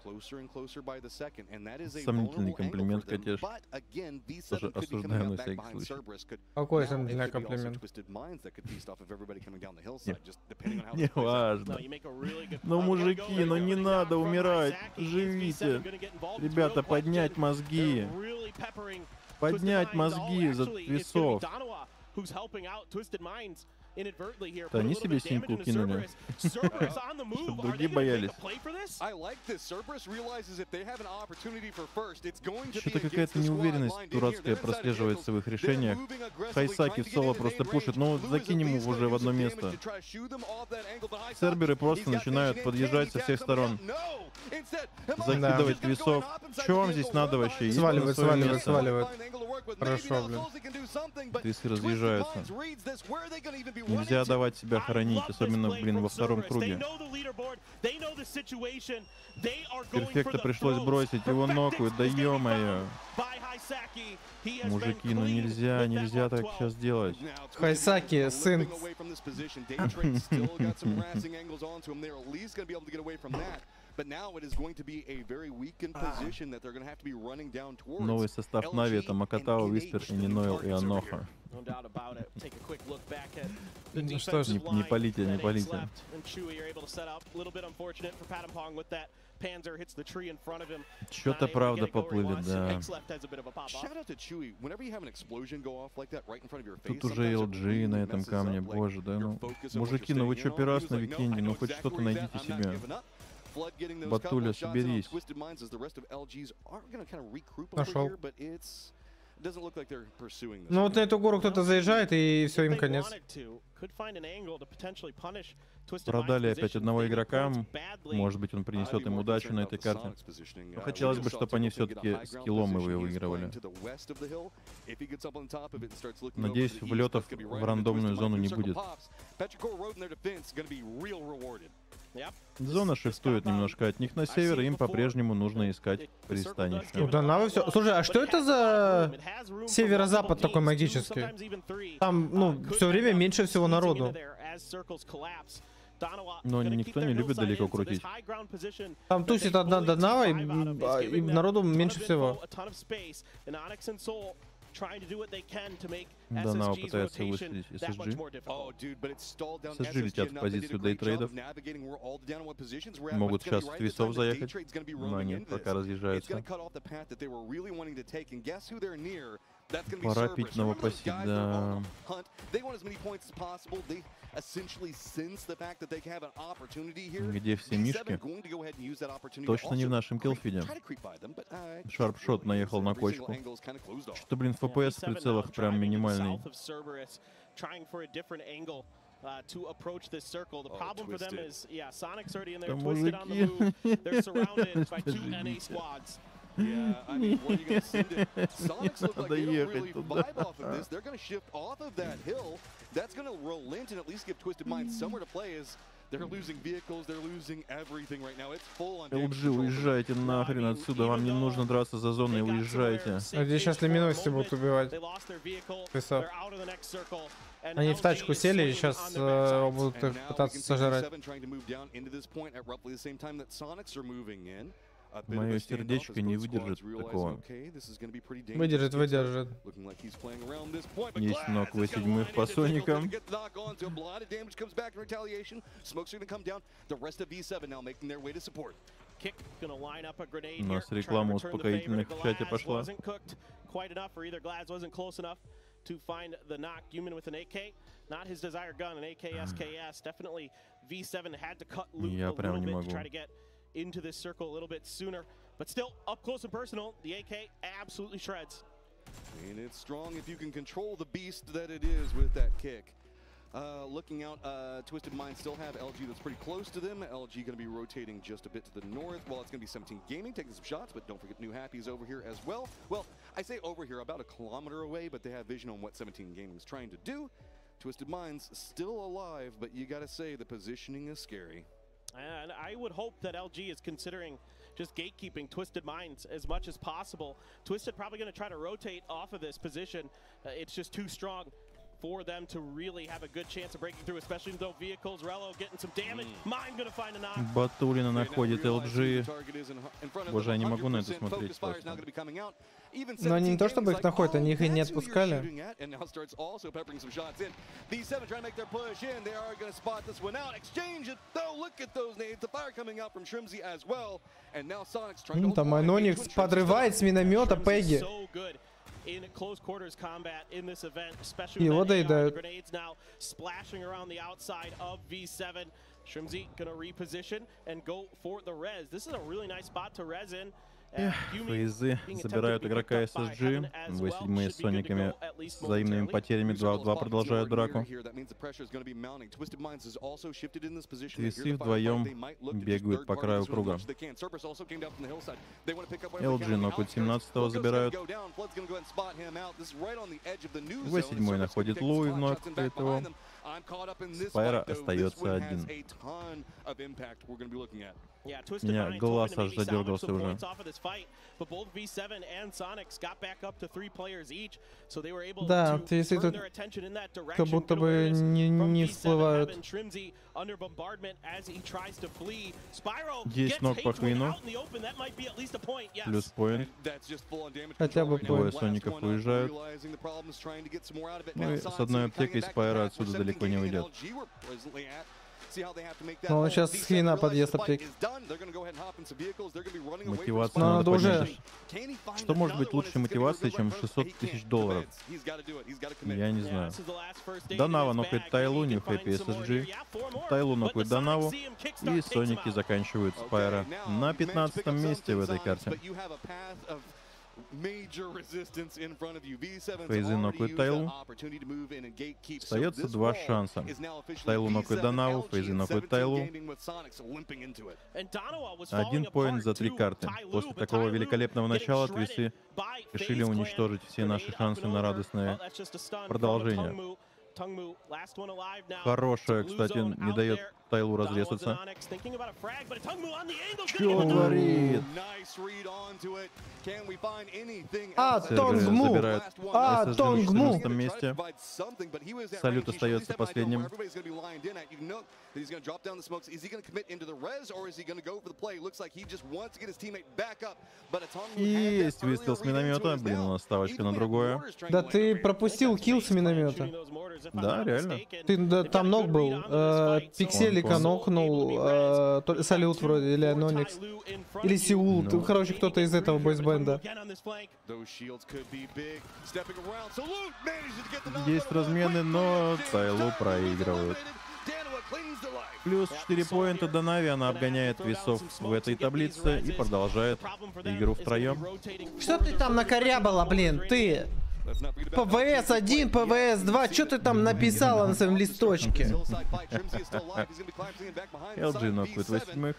closer and closer by the second, and that is a сомнительный комплимент, конечно. Тоже осуждаем на всякий случай. Какой сомнительный комплимент? Не важно. Ну, мужики, ну не надо умирать. Живите. Ребята, поднять мозги. Поднять мозги за твисов. Да они себе синьку кинули, чтобы другие боялись. Что-то какая-то неуверенность дурацкая прослеживается в их решениях. Хайсаки в соло просто пушит, ну закинем его уже в одно место. Церберы просто начинают подъезжать со всех сторон. Закидывать твисов. Что вам здесь надо вообще? Сваливают, сваливают, сваливают. Хорошо, блин. Твисы разъезжаются. Нельзя давать себя хоронить, особенно, блин, во втором круге. Перфекта пришлось бросить, его нокают, да ё-моё. Мужики, ну нельзя так сейчас делать. Хайсаки, сын. Новый состав Нави — это Макатао, Виспер, Ининойл и Аноха. Что ж, не полите, не полите. Что-то правда поплыли, да. Тут уже LG на этом камне, боже, да ну. Мужики, ну вы чё, пирас на викенде, ну хоть что-то найдите себе. Батуля, соберись. Нашел. Ну вот на эту гору кто-то заезжает, и все, им конец. Продали опять одного игрока. Может быть, он принесет им удачу на этой карте. Но хотелось бы, чтобы они все-таки скиллом его выигрывали. Надеюсь, влетов в рандомную зону не будет. Зона шифтует немножко от них на север, им по-прежнему нужно искать пристанище. Да, надо все. Слушай, а что это за северо-запад такой магический? Там, ну, все время меньше всего народу. Но никто не любит далеко крутить. Там тусит одна Донава, и народу меньше всего. Данао пытается выследить SSG. SSG летят в позицию дейтрейдов. Могут сейчас в твистов заехать, но нет, пока разъезжаются. Пора пить новопосит, да. Где все мишки? Точно не в нашем киллфиде. Шарпшот наехал на кочку. Что-то, блин, FPS в прицелах прям минимальный. To approach this circle. The problem for them is, yeah, Sonic's already in there, Там Twisted on the move. They're surrounded by 2 NA squads. Yeah, I mean, where are you going to send it? Sonics look like they don't really vibe off of this. They're going to shift off of that hill. That's going to relent and at least give Twisted Minds somewhere to play as they're losing vehicles, they're losing everything right now. It's full on damage LG, уезжайте нахрен отсюда, вам не нужно драться за зоной, уезжайте. Здесь сейчас лиминосцы будут убивать. Они в тачку сели и сейчас будут их пытаться сожрать. Мое сердечко не выдержит такого. Выдержит, выдержит. Есть ног V7 по Соникам. У нас реклама успокоительных в чате пошла. To find the knock, Human with an AK, not his desire gun, an AK SKS. Definitely V7 had to cut loop a little bit to try to get into this circle a little bit sooner. But still, up close and personal, the AK absolutely shreds. And it's strong if you can control the beast that it is with that kick. Looking out, Twisted Minds still have LG that's pretty close to them. LG going to be rotating just a bit to the north. Well, it's going to be 17 Gaming taking some shots, but don't forget New Happy's over here as well. Well, I say over here, about a kilometer away, but they have vision on what 17 Gaming's trying to do. Twisted Minds still alive, but you got to say the positioning is scary. And I would hope that LG is considering just gatekeeping Twisted Minds as much as possible. Twisted probably going to try to rotate off of this position. It's just too strong for them to really have a good chance of breaking through, especially though vehicles, Rello getting some damage. Mine gonna find a knock. Батулина находит LG. Боже, я не могу на это смотреть. Но они не то чтобы их находят, они их и не отпускали. Там Аноникс подрывает с миномета Пегги. In close quarters combat in this event, especially with the grenades now splashing around the outside of V7. Shrimzy gonna reposition and go for the res. This is a really nice spot to res in. Фейзы забирают игрока SSG. V7 с Сониками с взаимными потерями 2-2 продолжают драку. Твисы вдвоем бегают по краю круга. LG нокаут 17-го забирают. V7 находит Лу и нокает его. Спайра остается один. У меня глаз аж задергался уже. Да, если тут как будто бы не всплывают. Есть ног по Квину. Плюс поинт. Хотя бы двое Соников уезжают. Ну и с одной аптекой Спайра отсюда далеко не уйдет. Но он сейчас с хрена подъезд аптеки. Мотивация надо поднять. Что может быть лучшей мотивацией, чем $600 000? Я не знаю. Данава нокает Тайлу, не хэппи SSG. Тайлу нокает Данаву. И Соники заканчивают Спайра на 15-м месте в этой карте. Фейзы нокают Тайлу. Остается два шанса. Тайлу нокает Данаву, Фейзы нокают Тайлу. Один поинт за 3 карты. После такого великолепного начала Твисы решили уничтожить все наши шансы на радостное продолжение. Хорошая, кстати, не дает Тайлу разрезаться. Чё творит? Тонгму! Тонгму! На месте. Салют остается последним. Есть выстрел с миномета. Блин, у нас ставочка на другое. Да ты пропустил килл с миномета. Да, реально. Ты там ног был. Пикселика нокнул. Салют вроде, или Аноникс. Или Сеул. Ну. Короче, кто-то из этого бойсбенда. Есть размены, но Тайлу проигрывают. Плюс 4 поинта до Нави, она обгоняет весов в этой таблице и продолжает игру втроем. Что ты там накорябала, блин, ты? ПВС 1, ПВС 2, что ты там написала на своем листочке? LG нокает 8.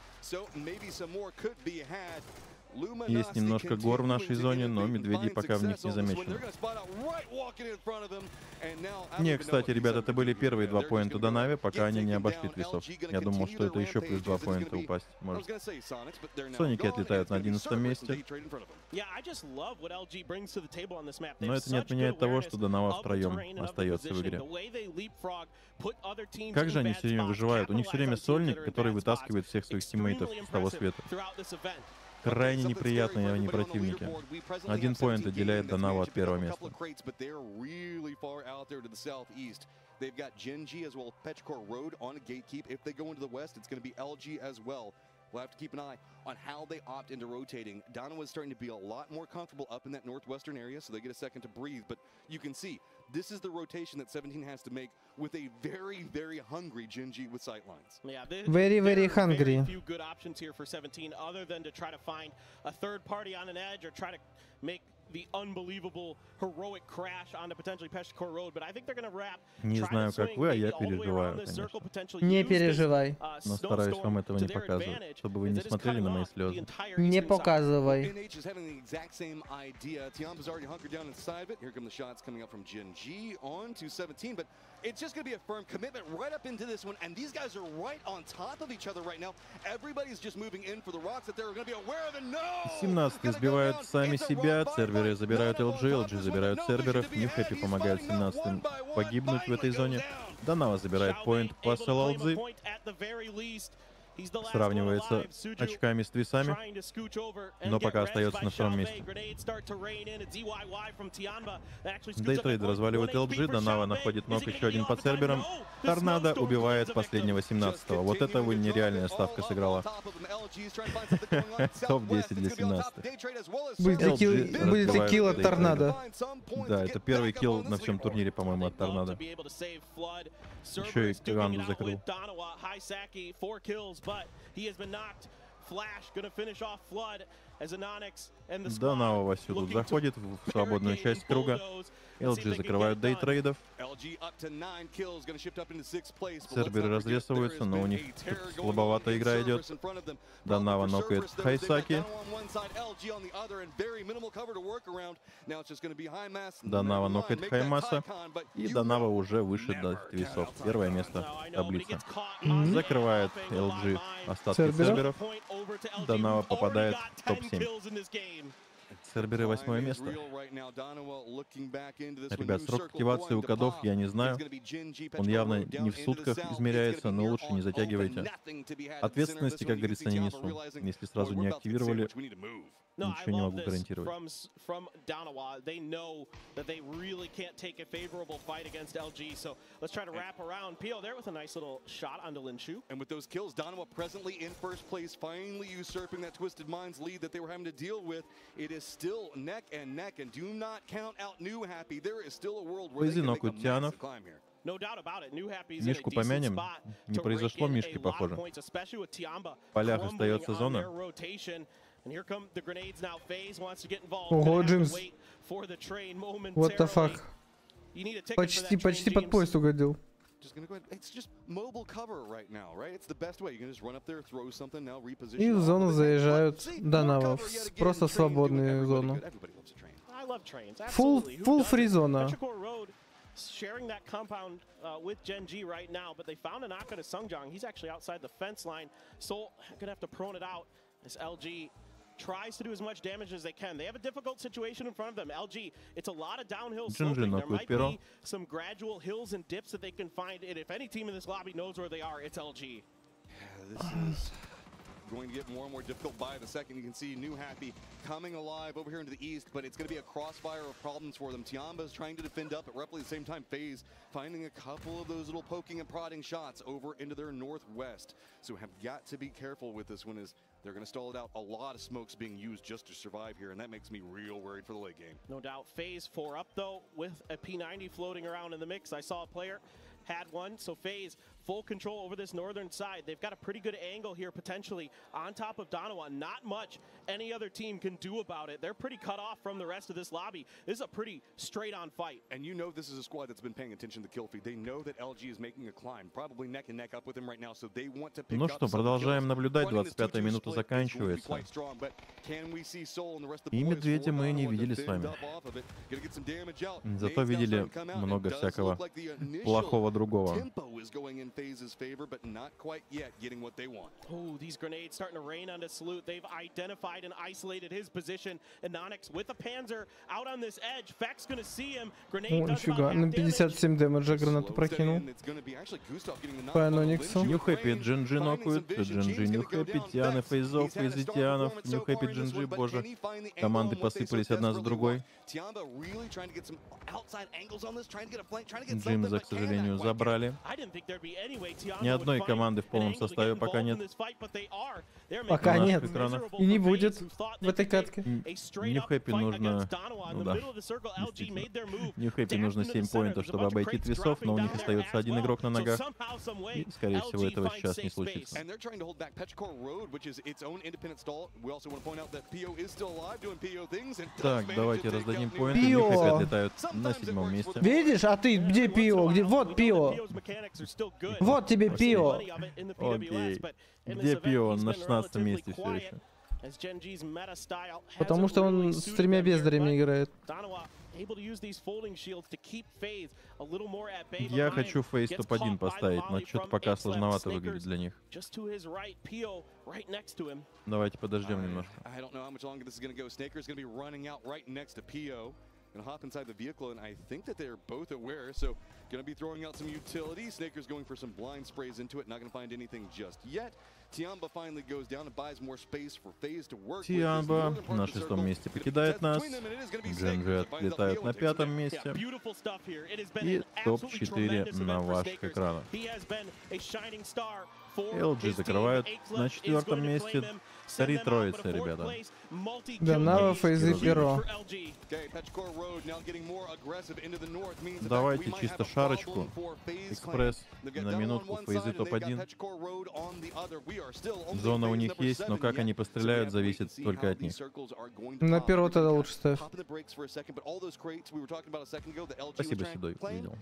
Есть немножко гор в нашей зоне, но медведей пока в них не замечено. Не, кстати, ребята, это были первые 2 поинта до Нави, пока они не обошли твисов. Я думал, что это еще плюс 2 поинта упасть может. Соники отлетают на 11 месте. Но это не отменяет того, что Данава втроем остается в игре. Как же они все время выживают? У них все время сольник, который вытаскивает всех своих тиммейтов с того света. Крайне неприятные они противники. 1 поинт отделяет Данаву от первого места. They've got Genji as well as ProPTICA Road on a gatekeep. If they go into the west, it's going to be LG as well. We'll have to keep an eye on how they opt into rotating. Donna was starting to be a lot more comfortable up in that northwestern area, so they get a second to breathe. But you can see, this is the rotation that 17 has to make with a very, very hungry Genji with sightlines. Yeah, very, very hungry. Very few good options here for 17 other than to try to find a third party on an edge or try to make the unbelievable heroic crash on the potentially ProPTICA Road, but I think they're going to wrap. Не знаю, как вы, а я переживаю, конечно. Не переживай. Но стараюсь вам этого не показывать, чтобы вы не смотрели на мои слезы. Не показывай. It's just going to be a firm commitment right up into this one, and these guys are right on top of each other right now. Everybody's just moving in for the rocks that they're going to be aware of, and no! 17 сбивают сами себя, серверы забирают LG, LG забирают серверов, New Happy помогает 17 погибнуть в этой зоне. Данава забирает поинт по LG. Сравнивается очками с твисами, но пока остается на втором месте. Дейтрейд разваливает LG, Данава находит ног, еще один под сервером. Торнадо убивает последнего 17-го. Вот это вы нереальная ставка сыграла. Топ-10 для 17. Будет ли килл от Торнадо? Да, это первый килл на всем турнире, по-моему, от Торнадо. Еще и Киганду закрыл. Данава вовсю тут заходит в свободную часть круга. LG закрывают дейтрейдов. Серверы разрезываются, но у них слабоватая игра идет. Данава нокает Хайсаки. Данава нокает Хаймаса. И Данава уже выше до твисов. Первое место таблицы. Закрывает LG остатки серверов. Данава попадает в топ-7. Серверы 8 место. Ребят, срок активации у кодов я не знаю. Он явно не в сутках измеряется, но лучше не затягивайте. Ответственности, как говорится, не несу. Если сразу не активировали, ничего не могу гарантировать. Поединок у Тианов. Мишку помянем. Не произошло Мишки, похоже. В полях остается зона. Ого, Джимс. What the fuck? Почти под поезд угодил. И в зону заезжают Данава. Просто в свободную зону. Full free зона. sharing that compound with Gen G right now, but they found a knock on Sungjong. He's actually outside the fence line. Soul gonna have to prone it out as LG tries to do as much damage as they can. They have a difficult situation in front of them. LG, it's a lot of downhill sloping. There might be some gradual hills and dips that they can find, and if any team in this lobby knows where they are, it's LG. Yeah, this is going to get more and more difficult by the second. You can see New Happy coming alive over here into the east, but it's going to be a crossfire of problems for them. Tiamba's trying to defend up, but roughly at the same time, FaZe finding a couple of those little poking and prodding shots over into their northwest. So have got to be careful with this one as they're going to stall it out. A lot of smokes being used just to survive here, and that makes me real worried for the late game. No doubt. FaZe 4 up, though, with a P90 floating around in the mix. I saw a player had one, so FaZe full control over this northern side. They've got a pretty good angle here potentially on top of Donawa. Not much any other team can do about it. They're pretty cut off from the rest of this lobby. This is a pretty straight on fight. And you know this is a squad that's been paying attention to the kill feed. They know that LG is making a climb, probably neck and neck up with him right now, so they want to pick Ну что, продолжаем наблюдать. 25-я минута заканчивается. И медведя мы не видели с вами. Зато видели много всякого плохого другого. Oh, these grenades starting to rain on the Salute. They've identified and isolated his position. And Nonix with a Panzer out on this edge. Feck's gonna see him. Grenade does about half на 57 дэмэджа гранату прокинул. По Анониксу. New Happy, Джинджи нокают. Джинджи, New Happy, Тианы, Фейзов, Фейзитианов. New Happy, Джинджи, боже. Команды посыпались одна за другой. Джимза, к сожалению, забрали. Ни одной команды в полном составе пока нет. Пока нет. И не будет в этой катке. New Happy нужно... Ну да, New Happy нужно 7 поинтов, чтобы обойти Твисов, но у них остается один игрок на ногах. И, скорее всего, этого сейчас не случится. Так, давайте раздадим поинты. New Happy отлетают на 7-м месте. Видишь? А ты где Пио? Где? Вот Пио. Вот тебе Пио. Окей. Где Пио? Он на 16-м месте все еще. Потому что он с 3 бездарями играет. Я хочу фейс топ-1 поставить, но что-то пока сложновато выглядит для них. Давайте подождем немножко. Gonna hop inside the vehicle, and I think that they're both aware, so gonna be throwing out some utility. Snaker's going for some blind sprays into it, not gonna find anything just yet. Tiamba finally goes down and buys more space for FaZe to work. Tiamba на 6-м месте покидает нас. Джинджи отлетают на 5-м месте. И топ-4 на ваших экранах. LG закрывают на 4-м месте. 3 троицы, ребята. Донава, Фейзы, Перо. Давайте чисто шарочку. Экспресс на минутку. Фейзы топ-1. Зона у них есть, но как они постреляют, зависит только от них. На Перо тогда лучше ставь. Спасибо, Седой, видел.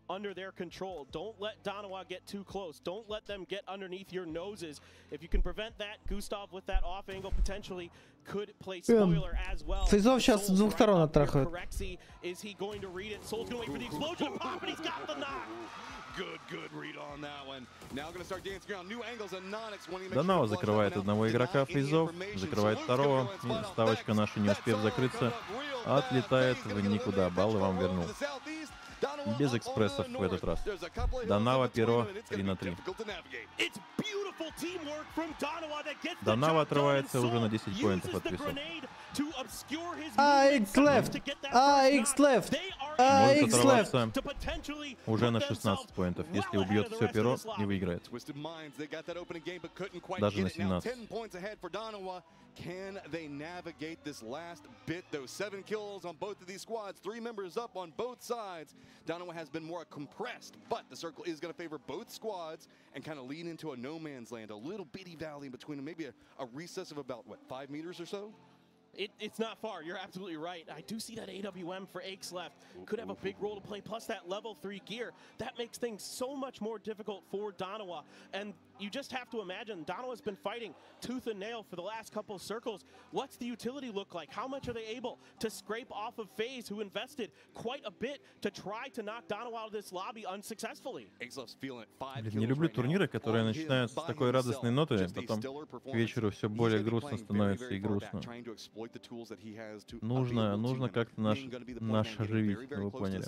Under their control. Don't let Donawa get too close. Don't let them get underneath your noses. If you can prevent that, Gustav with that off angle potentially could play spoiler as well. Фейзов сейчас с двух сторон оттрахает. Is he going to read it? Soul's going to wait for the explosion pop, but he's got the knock. Good read on that one. Now going to start dancing around new angles and Nonix. Донава закрывает одного игрока, Фейзов закрывает второго. И ставочка наша, не успев закрыться, отлетает в никуда. Баллы вам вернул. Без экспрессов в этот раз. Донава, Перо, 3 на 3. Донава отрывается уже на 10 поинтов от Твисов. X left! X left! Может оторваться уже на 16 поинтов, если убьет все Перо и выиграет. Даже на 17. Can they navigate this last bit, though? 7 kills on both of these squads, 3 members up on both sides. Donawa has been more compressed, but the circle is going to favor both squads and kind of lean into a no man's land, a little bitty valley in between them, maybe a recess of about, what, 5 meters or so? It's not far. You're absolutely right. I do see that AWM for Aches left. Could have a big role to play, plus that level 3 gear. That makes things so much more difficult for Donawa. And, you just have to imagine Donova's been fighting tooth and nail for the last couple of circles. What's the utility look like? How much are they able to scrape off of FaZe, who invested quite a bit to try to knock Dono out of this lobby unsuccessfully? Не люблю турниры, которые начинаются с такой радостной ноты, потом к вечеру все более грустно становится и грустно. Нужно как-то наш оживить, вы поняли.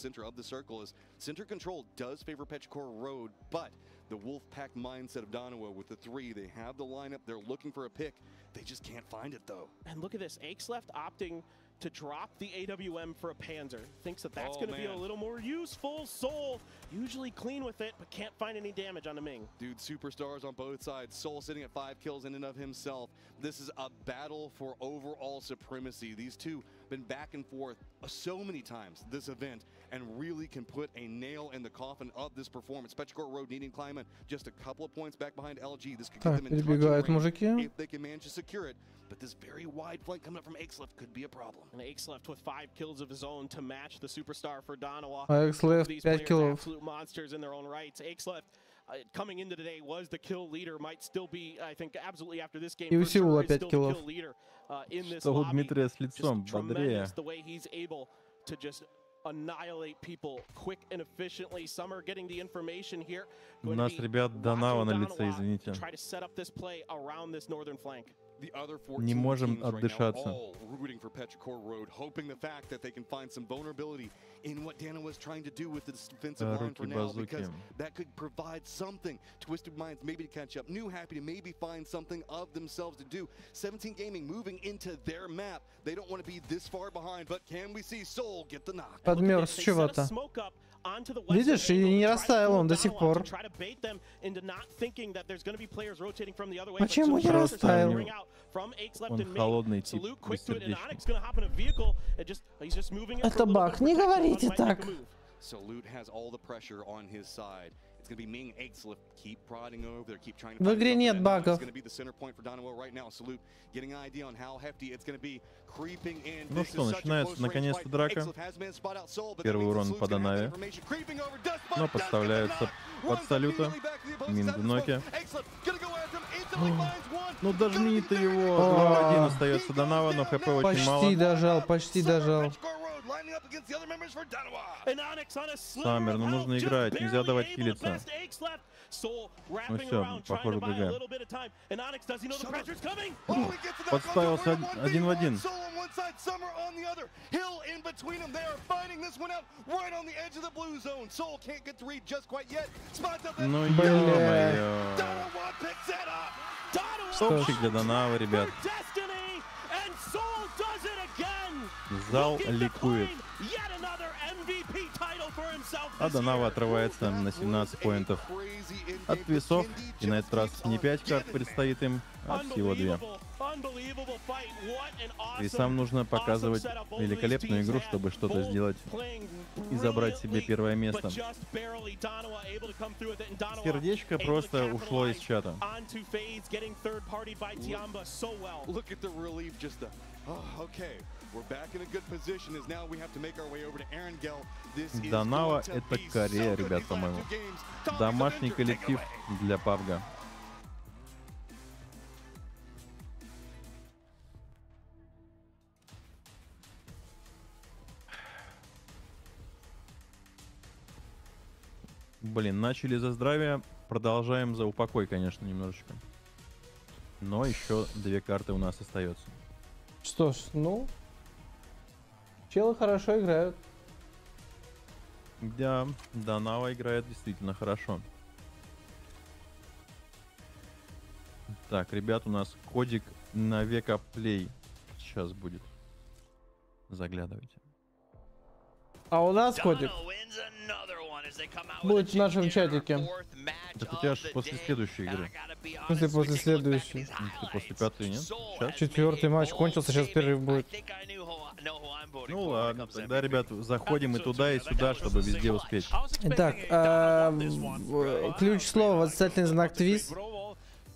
The Wolfpack mindset of Donowa with the 3, they have the lineup, they're looking for a pick, they just can't find it though. And look at this, Akeleft opting to drop the AWM for a Panzer. Thinks that that's going to be a little more useful. Soul usually clean with it, but can't find any damage on the Ming. Dude, superstars on both sides. Soul sitting at 5 kills in and of himself. This is a battle for overall supremacy. These two been back and forth so many times this event and really can put a nail in the coffin of this performance. PetroCore Road needing Kleiman just a couple of points back behind LG. This could get them in touch if they can manage to secure it. But this very wide flank coming up from Akeleft could be a problem. And Akeleft with 5 kills of his own to match the superstar for Donowa. Akeleft 5 kills. Absolute monsters in their own rights. Akeleft coming into today was the kill leader. Might still be, I think, absolutely after this game. И всего 5 still киллов. the kill leader in this Что у lobby. Дмитрия с лицом Just бодрее. tremendous the way he's able to just annihilate people quick and efficiently. Some are getting the information here. У нас, ребят, Донава на лице, извините. Try to set up this play around this northern flank. Не можем отдышаться. Rooting for PetroCore Road, hoping the fact that they can find some vulnerability in what Dano was trying to do with the defensive line for now, because that could provide something. Twisted Minds maybe to catch up. New Happy to maybe find something of themselves to do. 17 Gaming moving into their map. They don't want to be this far behind, but can we see Soul get the knock? Подмерз чего-то. Видишь, и не растаял он до сих пор. Почему не растаял? Он холодный тип, бессердечный. Это баг, не говорите так. В игре нет багов. Ну что, начинается наконец-то драка. Первый урон по Донаве. Но подставляется под салюта. Мин в ноке. Ну дожми ты его. 2-1 остается Донава, но хп очень мало. Почти дожал, почти дожал. Саммер, ну нужно играть, нельзя давать хилиться. Ну все, похоже, ГГ. Подставился 1 в 1. Ну ё-моё. Топчик для Донава, ребят. Зал ликует. А Донава отрывается на 17 поинтов от весов. И на этот раз не 5 карт предстоит им, а всего 2. И сам нужно показывать великолепную игру, чтобы что-то сделать и забрать себе первое место. Сердечко просто ушло из чата. Донава — это Корея, ребят, по-моему. Домашний коллектив для пабга. Блин, начали за здравие, продолжаем за упокой, конечно, немножечко. Но еще 2 карты у нас остается. Что ж, ну, челы хорошо играют. Да, Донава играет действительно хорошо. Так, ребят, у нас кодик на века плей сейчас будет. Заглядывайте. А у нас кодик будет в нашем чатике. Так у тебя же после следующей игры. В смысле после следующей? Ты после 5-й, нет? Сейчас? 4-й матч кончился, сейчас перерыв будет. Ну ладно, тогда, ребят, заходим и туда, и сюда, чтобы везде успеть. Итак, ключ слова, восклицательный знак твист.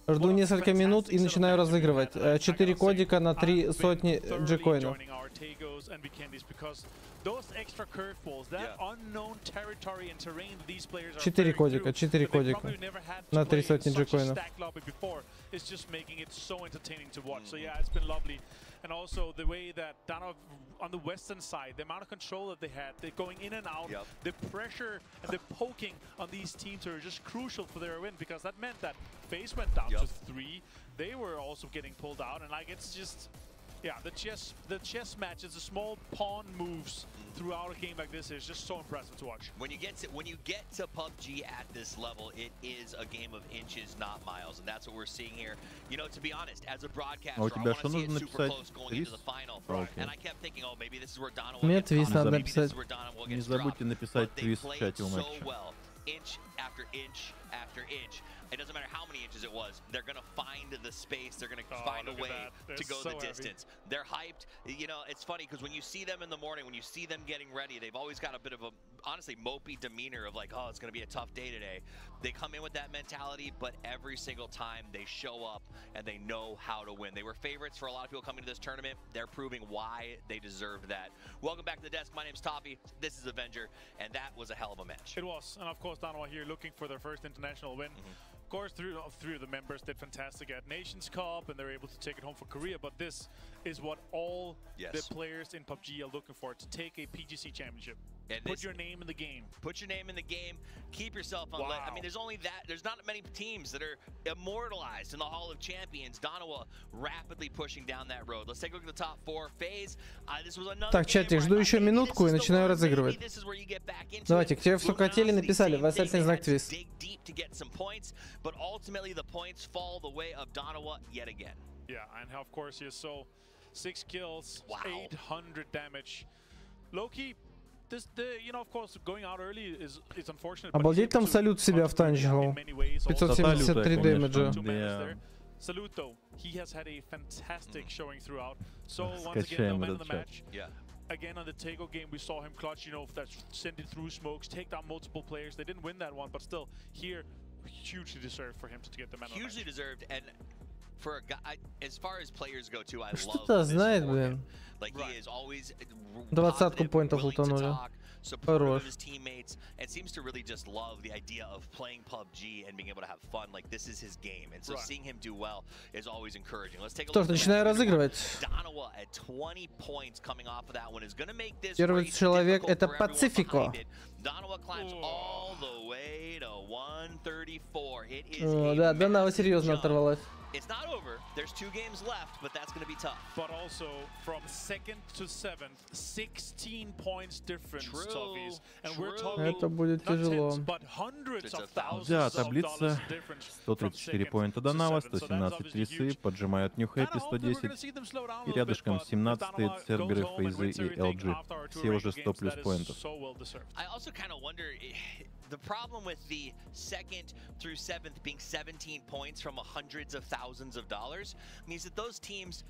Жду несколько минут и начинаю разыгрывать. 4 кодика на 3 сотни джекоинов. Tagos and Vikendis, because those extra curveballs, that unknown territory and terrain these players are 4 кодика, 4 кодика. На 3 сотни джекоинов. It's just making it so entertaining to watch. So yeah, it's been lovely. And also the way that Dano on the western side, the amount of control that they had, they're going in and out, the pressure and the poking on these teams are just crucial for their win, because that meant that FaZe went down to 3. They were also getting pulled out, and like it's just, yeah, the chess matches, the small pawn moves throughout a game like this is just so impressive to watch. When you get to PUBG at this level, it is a game of inches, not miles, and that's what we're seeing here. You know, to be honest, as a broadcaster, I want to see it super close going into the final. And I kept thinking, oh, maybe this is where Dono will get dropped. Maybe this is where Dono will get dropped. But they played so well, inch after inch after inch. It doesn't matter how many inches it was. They're going to find the space. They're going to find a way to go the distance. They're hyped. You know, it's funny because when you see them in the morning, when you see them getting ready, they've always got a bit of a, honestly, mopey demeanor of like, oh, it's going to be a tough day today. They come in with that mentality, but every single time they show up and they know how to win. They were favorites for a lot of people coming to this tournament. They're proving why they deserved that. Welcome back to the desk. My name's Toppy. This is Avenger, and that was a hell of a match. It was. And of course, Dono here looking for their first international win. Of course, three of the members did fantastic at Nations Cup, and they're able to take it home for Korea. But this is what all the players in PUBG are looking for, to take a PGC championship. And put your name in the game. Put your name in the game. Keep yourself on. I mean, there's not many teams that are immortalized in the Hall of Champions. Donowa rapidly pushing down that road. Let's take a look at the top 4. FaZe. This was another. Так, чатик, жду еще минутку и начинаю разыгрывать. Давайте, те, кто хотели, написали. Восклицательный знак твист. But ultimately, the points fall the way of Donowa yet again. Yeah, and of course he so 6 kills, 800 damage. Low-key, you know, of course, going out early is unfortunate. Обалдеть, там салют себя втанчил. 573 дэмэджа. Salute though, he has had a fantastic showing throughout. So once again, no man in the match. Again, on the Tego game, we saw him clutch, you know, that send it through smokes, take down multiple players. They didn't win that one, but still, here, hugely deserved for him to get the man. Hugely deserved, and for a guy, as far as players go too, I Что-то знает, блин. Like he is always 20 поинтов лутанули. Supportive of his teammates, and seems to really just love the idea of playing PUBG and being able to have fun. Like this is his game, and so seeing him do well is always encouraging. Let's take a look. Начинаю разыгрывать. Donowa at 20 points coming off of that one is going to make this. Первый человек это Пацифико. Donowa climbs all the way to 134. It is. Да, Доноwa серьезно оторвалась. It's not over. There's 2 games left, but that's going to be tough. But also, from 2nd to 7th, 16 points difference, Toffees. And we're talking Это будет тяжело. but hundreds of thousands Да, of таблица. dollars difference. 134 поинта Donowa, 117 Трисы, поджимают New Happy 110. И рядышком 17-е Церберы, FaZe и LG. Все уже 100 плюс поинтов. I also kind of wonder, the problem with the 2nd through 7th being 17 points from hundreds of thousands of dollars means that those teams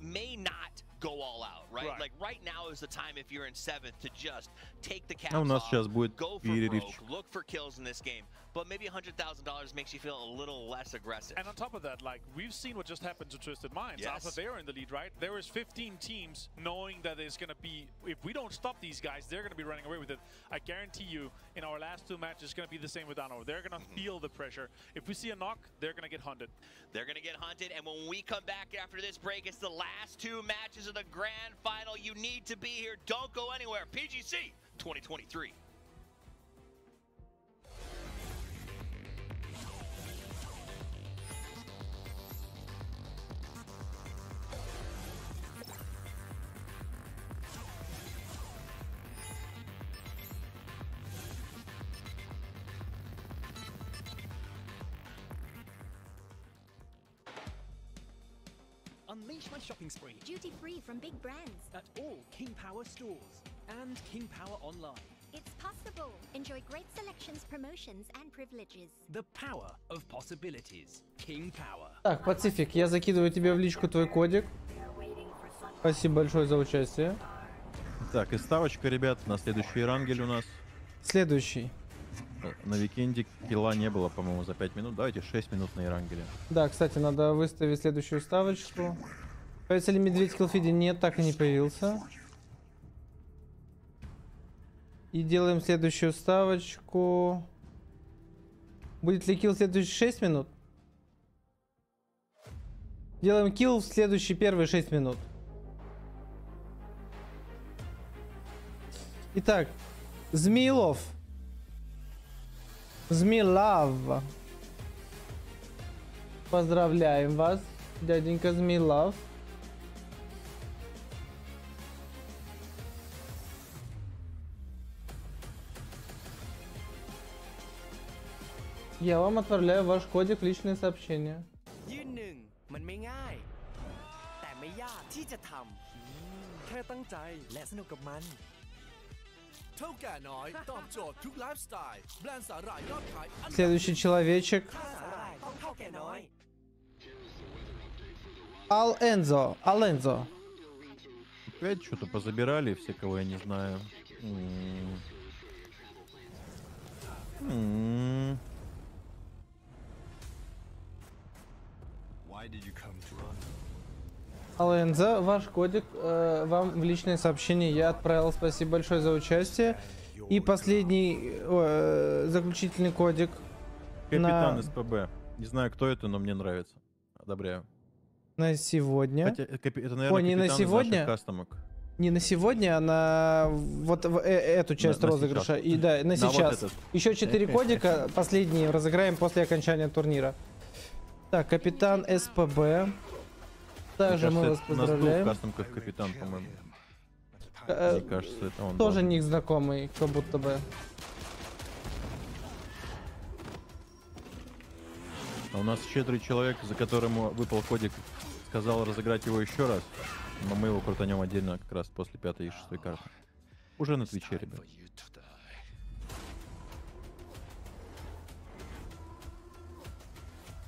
may not go all out, right? Like right now is the time, if you're in 7th, to just take the caps off, go for broke, look for kills in this game. But maybe $100,000 makes you feel a little less aggressive. And on top of that, like we've seen what just happened to Twisted Minds. After they're in the lead, right? There is 15 teams knowing that it's going to be, if we don't stop these guys, they're going to be running away with it. I guarantee you, in our last 2 matches, it's going to be the same with Donowa. They're going to feel the pressure. If we see a knock, they're going to get hunted. They're going to get hunted, and when we come back after this break, it's the last 2 matches of the grand final. You need to be here. Don't go anywhere. PGC 2023. Unleash my shopping spree. Duty free from big brands. At all King Power stores and King Power online. It's possible. Enjoy great selections, promotions and privileges. The power of possibilities. King Power. Так, Пацифик, я закидываю тебе в личку твой кодик. Спасибо большое за участие. Так, и ставочка, ребят, на следующий рангель у нас. Следующий. На Викенде килла не было, по-моему, за 5 минут. Давайте 6 минут на Ирангеле. Да, кстати, надо выставить следующую ставочку. Появится ли медведь в киллфиде? Нет, так и не появился. И делаем следующую ставочку. Будет ли килл в следующие 6 минут? Делаем килл в следующие первые 6 минут. Итак, Змеилов. Змеилав. Поздравляем вас, дяденька Змеилав. Я вам отправляю ваш кодик в личные сообщения. Следующий человечек. Алензо. Алензо. Опять что-то позабирали, все, кого я не знаю. Алензо, ваш кодик вам в личное сообщение я отправил. Спасибо большое за участие. И последний заключительный кодик. Капитан СПБ. Не знаю, кто это, но мне нравится. Одобряю. На сегодня. Хотя, это, наверное, не на сегодня. Не на сегодня, а на вот эту часть розыгрыша. И да, на сейчас. Вот еще 4 кодика, последние разыграем после окончания турнира. Так, капитан СПБ. Также мы вас поздравляем. У нас был в кастомках капитан, по-моему. Мне кажется, это он. Тоже ник знакомый, как будто бы. А у нас щедрый человек, за которому выпал кодик, сказал разыграть его еще раз. Но мы его крутанем отдельно как раз после 5-й и 6-й карты. Уже на Твиче, ребят.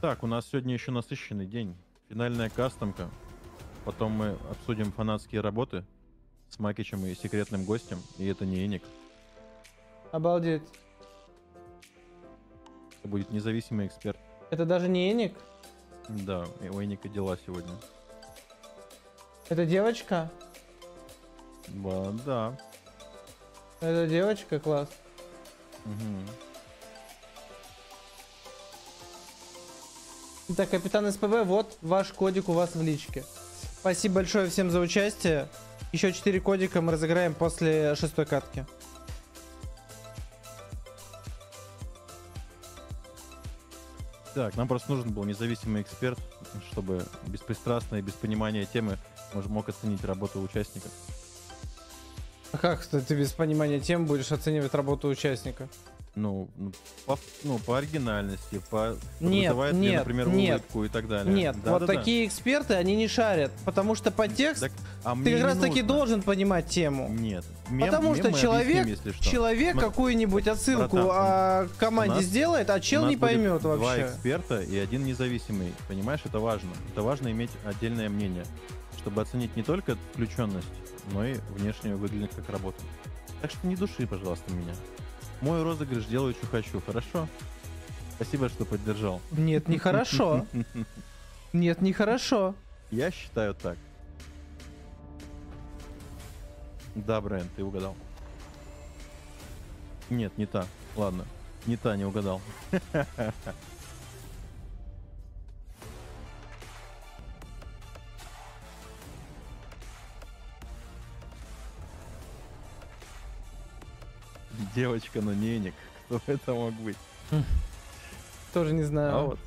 Так, у нас сегодня еще насыщенный день. Финальная кастомка. Потом мы обсудим фанатские работы с Макичем и секретным гостем. И это не Эник. Обалдеть. Это будет независимый эксперт. Это даже не Эник? Да, и у Эника дела сегодня. Это девочка? Да. Это девочка, класс. Угу. Итак, капитан СПБ, вот ваш кодик у вас в личке. Спасибо большое всем за участие. Еще 4 кодика мы разыграем после 6-й катки. Так, нам просто нужен был независимый эксперт, чтобы беспристрастно и без понимания темы мог оценить работу участников. А как ты без понимания тем будешь оценивать работу участника? По оригинальности, вызывает ли, например, улыбку и так далее. Нет, вот такие эксперты, они не шарят, потому что подтекст ты как раз таки должен понимать тему. Нет. Потому что человек какую-нибудь отсылку о команде сделает, а чел не поймет вообще. 2 эксперта и 1 независимый, понимаешь, это важно. Это важно иметь отдельное мнение, чтобы оценить не только включенность, но и внешне выглядеть как работа. Так что не души, пожалуйста, меня. Мой розыгрыш делаю, что хочу, хорошо? Спасибо, что поддержал. Нет, не хорошо. Нет, не хорошо. Я считаю так. Да, Брайан, ты угадал. Нет, не та. Ладно, не та, не угадал. Девочка, но не Эник. Кто это мог быть? Тоже не знаю.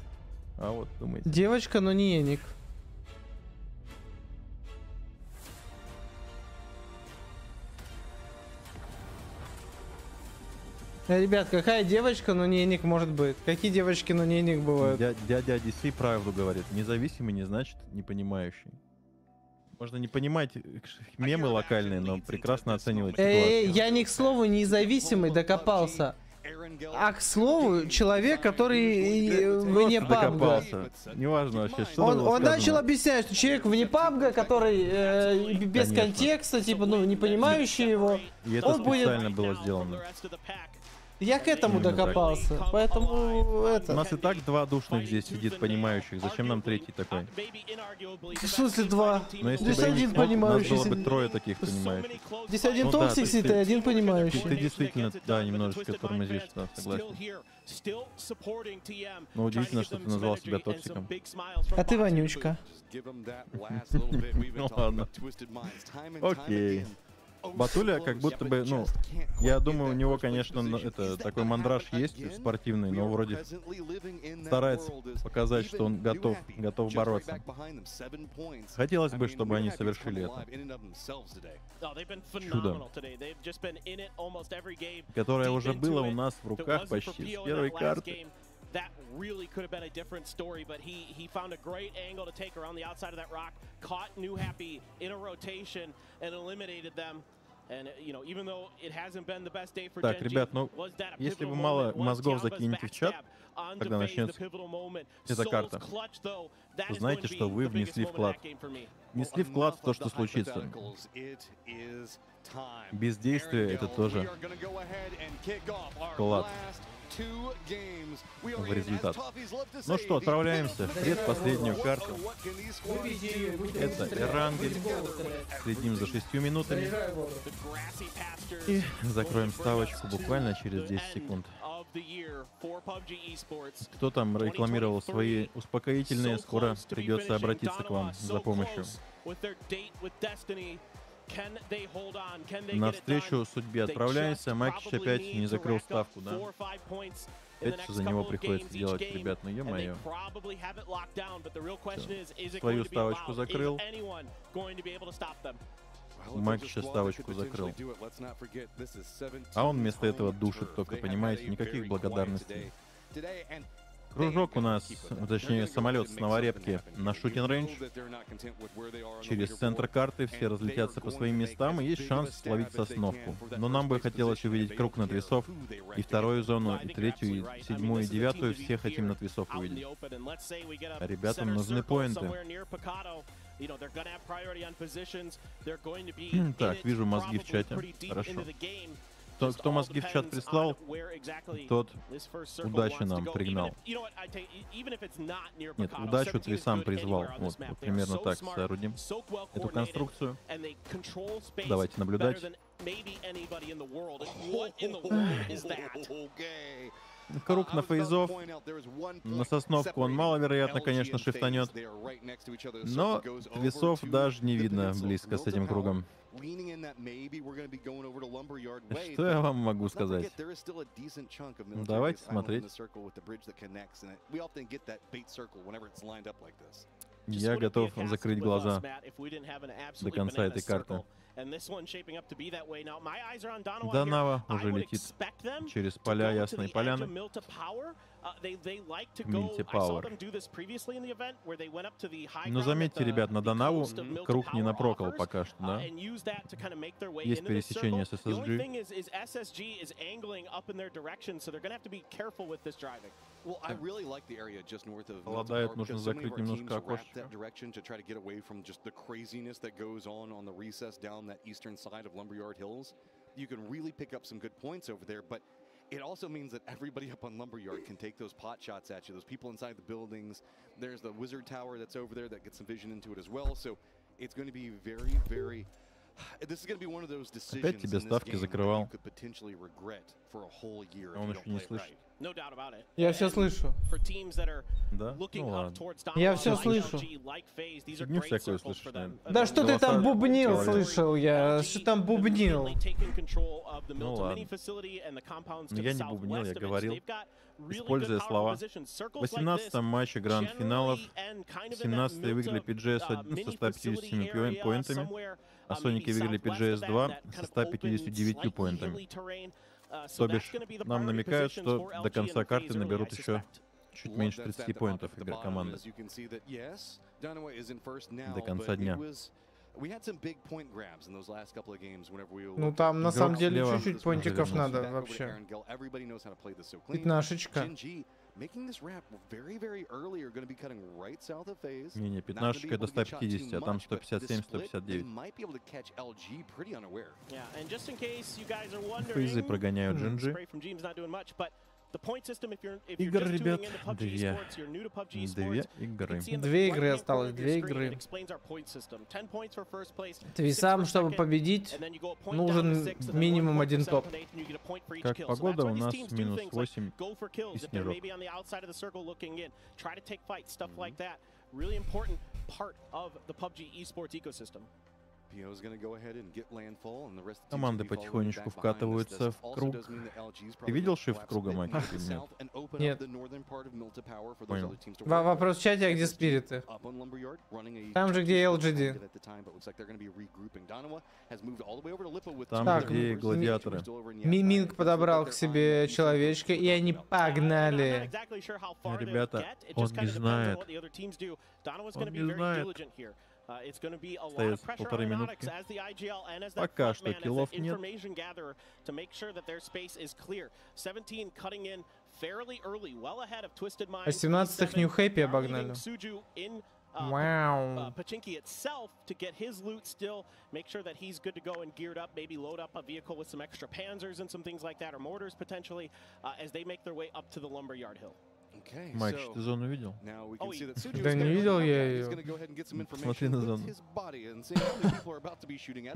А вот, думаете. Девочка, но не Эник. Ребят, какая девочка, но не Эник может быть? Какие девочки, но не Эник бывают? Дядя DC правду говорит. Независимый не значит не понимающий. Можно не понимать мемы локальные, но прекрасно оценивать ситуацию. Я не к слову независимый докопался, а к слову человек, который вне пабга. Неважно вообще, что он начал объяснять, что человек вне пабга, который без контекста, типа, не понимающий его. И это специально было сделано. Я к этому Именно так. докопался, поэтому У это... нас и так два душных здесь сидит понимающих. Зачем нам третий такой? В смысле два? Но если Здесь бы один у нас понимающий. было бы трое таких понимающих. Здесь один Ну да, токсик то есть сидит и один понимающий. Ты действительно, да, немножечко тормозишь, да, согласен. Но удивительно, что ты назвал себя токсиком. А ты вонючка. Ну ладно. Окей. Батуля как будто бы, ну, я думаю, у него, конечно, это такой мандраж есть спортивный, но вроде старается показать, что он готов бороться. Хотелось бы, чтобы они совершили это. Чудо, которое уже было у нас в руках почти с первой карты. That really could have been a different story, but he found a great angle to take around the outside of that rock, caught New Happy in a rotation and eliminated them. And you know, even though it hasn't been the best day for Так, ребят, ну, если вы мало мозгов закинете в чат, когда начнется эта карта, то знаете, что вы внесли вклад. Внесли вклад в то, что случится. Бездействие — это тоже вклад в результат. Ну что, отправляемся в предпоследнюю карту. Это Эрангель. Следим за 6 минутами. И закроем ставочку буквально через 10 секунд. Кто там рекламировал свои успокоительные, скоро придется обратиться к вам за помощью. Навстречу судьбе отправляемся. Макич опять не закрыл ставку, да? Опять все за него приходится делать, ребят, ну ё-моё. Свою ставочку закрыл. Макич ставочку закрыл. А он вместо этого душит только, понимаете, никаких благодарностей. Кружок у нас, точнее самолет с новорепки на шутинг-рейндж. Через центр карты все разлетятся по своим местам, и есть шанс словить сосновку. Но нам бы хотелось увидеть круг на твисов, и вторую зону, и третью, и седьмую, и девятую. Все хотим на твисов увидеть. А ребятам нужны поинты. Так, вижу мозги в чате. Хорошо. Кто мозги в чат прислал, тот удачу нам пригнал. Нет, удачу ты сам призвал. Вот примерно так соорудим эту конструкцию. Давайте наблюдать. Круг на фейзов. На сосновку он маловероятно, конечно, шифтанет. Но весов даже не видно близко с этим кругом. Что я вам могу сказать? Давайте смотреть. Я готов закрыть глаза до конца этой карты. Данава уже летит через поля Ясной Поляны. Мильте Пауэр. Но заметьте, ребят, на Данаву круг не напрокал пока что, да? Есть пересечение с SSG. Холодает, нужно закрыть немножко окошечко. It also means that everybody up on Lumberyard can take those pot shots at you. Those people inside the buildings. There's the wizard tower that's over there that gets some vision into it as well. So it's going to be very, very... This is going to be one of those decisions in this game that you could potentially regret for a whole year if you don't play it right. No doubt about it. Я все слышу. Да? Ну ладно. Я все слышу. Не всякое слышишь, наверное. Да что ты там бубнил, слышал я. Что там бубнил? Ну ладно. Но я не бубнил, я говорил, используя слова. В 18-м матче гранд-финалов 17-е выиграли PGS со 157 поинтами, а Соники выиграли PGS 2 со 159 поинтами. То бишь, нам намекают, что до конца карты наберут еще чуть меньше 30 поинтов игрок команды. До конца дня. Ну там на самом деле чуть-чуть поинтиков надо вообще. Пятнашечка. Не, 15 до 150, а там 157-159. Фейзы прогоняют Джинджи. Игр, ребят, две игры. Две игры осталось, две игры. Твисам, чтобы победить, нужен минимум один топ. Как погода у нас минус 8 и снежок. Команды потихонечку вкатываются в круг. Ты видел шифт круга, Маки? Нет. Понял. Вопрос в чате, а где спириты? Там же, где LGD. Там, так, где гладиаторы. Миминг подобрал к себе человечка, и они погнали. Ребята, он не знает. Он не знает. Остается 1,5 минутки. Пока что киллов нет. 18-х New Happy обогнали. Wow. ProPTICA itself to get his loot still, make sure that he's good to go and geared up, maybe load up a vehicle with some extra panzers and some things like that, or mortars potentially, as they make their way up to the lumberyard hill. Матч, ты зону видел? Да не видел я ее. Посмотри на зону.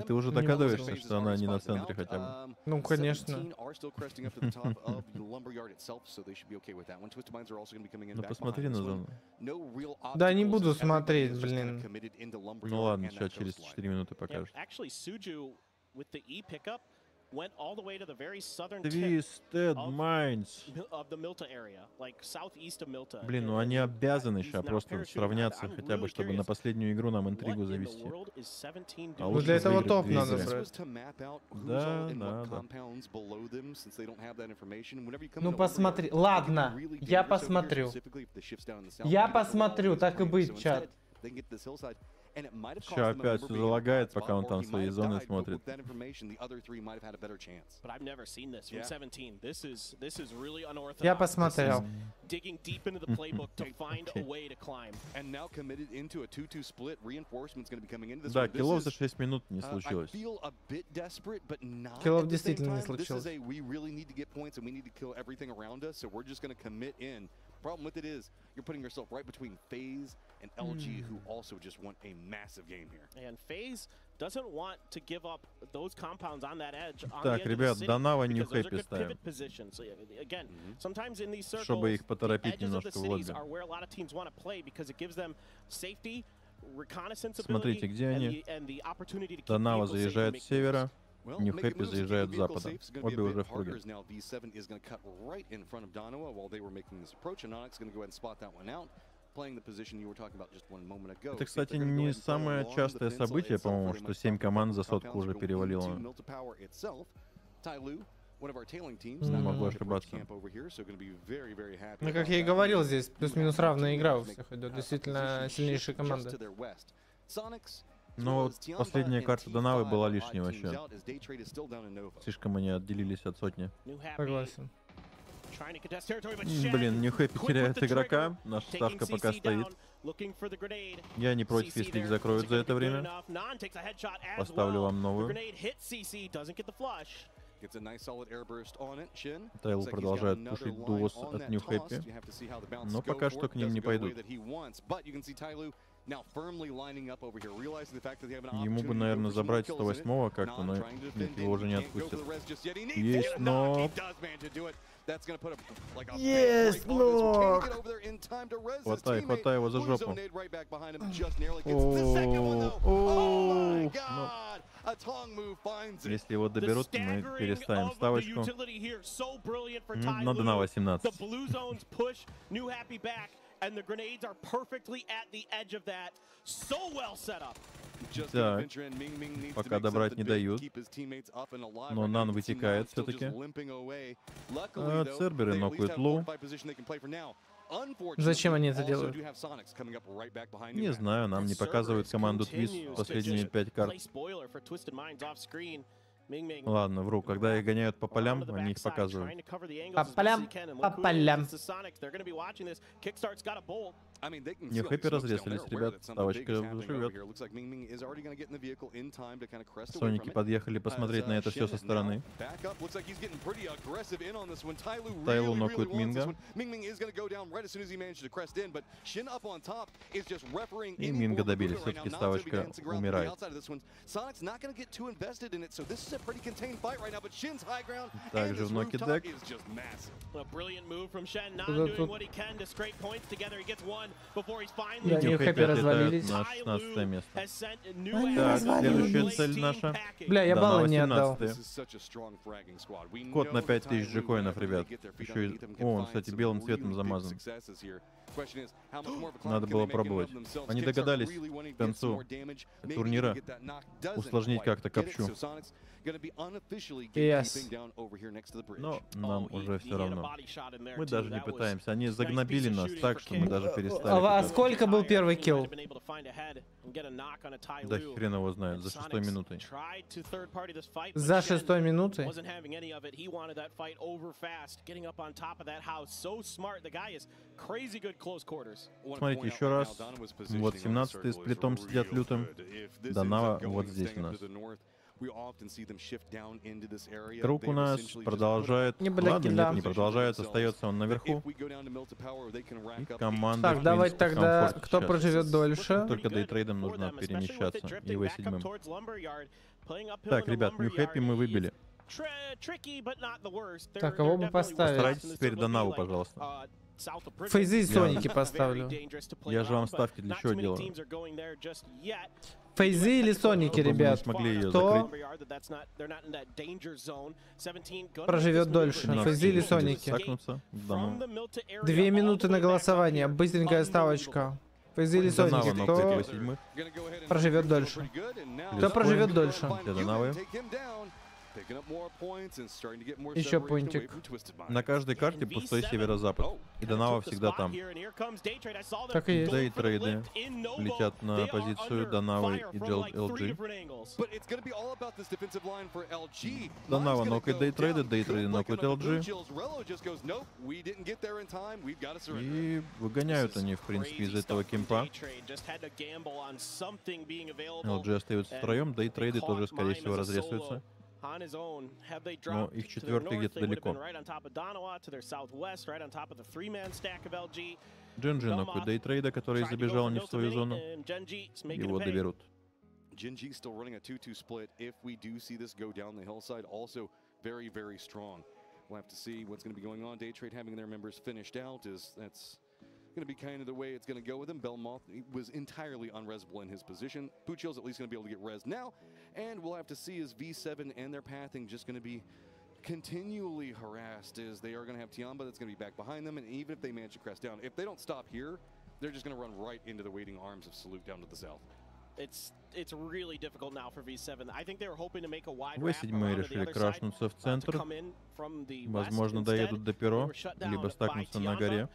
Ты уже догадываешься, что она не на центре хотя бы? Ну, конечно. Ну, посмотри на зону. Да, не буду смотреть, блин. Ну ладно, сейчас через 4 минуты покажешь. Went all the way to the very southern Twisted Minds. Of the Milta area, like southeast of Milta. Блин, ну они обязаны сейчас просто сравняться хотя бы, чтобы на последнюю игру нам интригу завести. А ну для этого топ надо брать. Да, да, да. Ну посмотри, ладно, я посмотрю. Я посмотрю, так и быть, чат. Сейчас опять все залагает, пока он там свои зоны смотрит. Я посмотрел. Да, киллов за 6 минут не случилось. Киллов действительно не случилось. Problem with it is you're putting yourself right between FaZe and LG, who also just want a massive game here. And FaZe doesn't want to give up those compounds on that edge. Так, ребят, Донава New Happy ставим. Again, sometimes in these circles, чтобы их поторопить немножко в лобби. Смотрите, где они? Донава заезжает с севера. New Happy заезжает с запада. Обе уже в круге. Это, кстати, не самое частое событие, по-моему, что 7 команд за сотку уже перевалило. Могу ошибаться. Ну, как я и говорил, здесь плюс-минус равная игра у всех идет. Действительно сильнейшая команда. Но вот последняя карта Донавы была лишней вообще. Слишком они отделились от сотни. Согласен. Блин, New Happy теряет игрока. Наша ставка пока стоит. Я не против, если их закроют за это время. Поставлю вам новую. Тайл продолжает пушить дуос от New Happy. Но пока что к ним не пойдут. Ему бы, наверное, забрать 108-го как-то, но нет, его уже не отпустят. Есть нок. Есть нок. Хватай, хватай его за жопу. Если его доберут, мы переставим ставочку. Надо на 18. And the grenades are perfectly at the edge of that. So well set up. Так, пока добрать не дают. Но Нан вытекает все-таки. Церберы нокают Лу. Зачем они это делают? Не знаю, нам не показывают команду Твиз последние 5 карт. Ладно, вру. Когда их гоняют по полям, они их показывают. По полям, по полям. Не хэппи разрезались, ребят. Ставочка живет. Соники подъехали посмотреть на это все со стороны. Тайлу нокует Минга. И Минга добили. Все-таки ставочка умирает. Также в ноке дек. Да, не хэппи развалились. На 16 место. Так, следующая цель наша. Бля, я баллы не отдал. Код на 5000 джекоинов, ребят. Еще и... О, он, кстати, белым цветом замазан. Надо было пробовать. Они догадались к концу турнира усложнить как-то капчу. Yes. Но нам уже все равно. Мы даже не пытаемся. Они загнобили нас так, что мы даже перестали. А сколько был первый килл? Да хрен его знает. За 6 минутой. За 6 минуты? Смотрите, еще раз. Вот 17-й с плитом сидят лютым. Данава вот здесь у нас. Круг у нас продолжает. Ладно, нет, не продолжает, остается он наверху. И команда. Так, давайте тогда, кто проживет дольше. Только дейтрейдом нужно перемещаться. И В7. Так, ребят, New Happy мы выбили. Так, кого бы поставить? Постарайтесь теперь Данаву, пожалуйста. Фейзы и Соники поставлю. Я же вам ставки для чего делаю? Фейзы или Соники, ребят? Кто проживет дольше? Фейзы или Соники? 2 минуты на голосование. Быстренькая ставочка. Фейзы или Соники? Кто проживет дольше? Кто проживет дольше? Еще пунктик. На каждой карте пустой северо-запад. И Данава всегда там. Так и есть. Дейтрейды летят на позицию Данавы и LG. Данава нокает дейтрейды, дейтрейды нокают LG. И выгоняют они, в принципе, из этого кемпа. LG остаются втроем, дейтрейды тоже, скорее всего, разрезаются. Но их четвертый где-то далеко. Джинджи нокует дейтрейда, который забежал не в свою зону. Его доберут. Genji still running a 2-2 split. If we do see this go down the hillside, also very, very strong. We'll have to see what's going to be going on. Day Trade having their members finished out that's going to be kind of the way it's going to go with him. Belmoth was entirely unresable in his position. Puchil's at least going to be able to get res now. And we'll have to see is V7 and their pathing just going to be continually harassed as they are going to have Tiamba that's going to be back behind them. And even if they manage to crest down, if they don't stop here, they're just going to run right into the waiting arms of Salute down to the south. It's really difficult now for V7. I think they were hoping to make a wide В7 решили крашнуться в центр. Возможно, доедут до Перо, либо стакнутся на горе.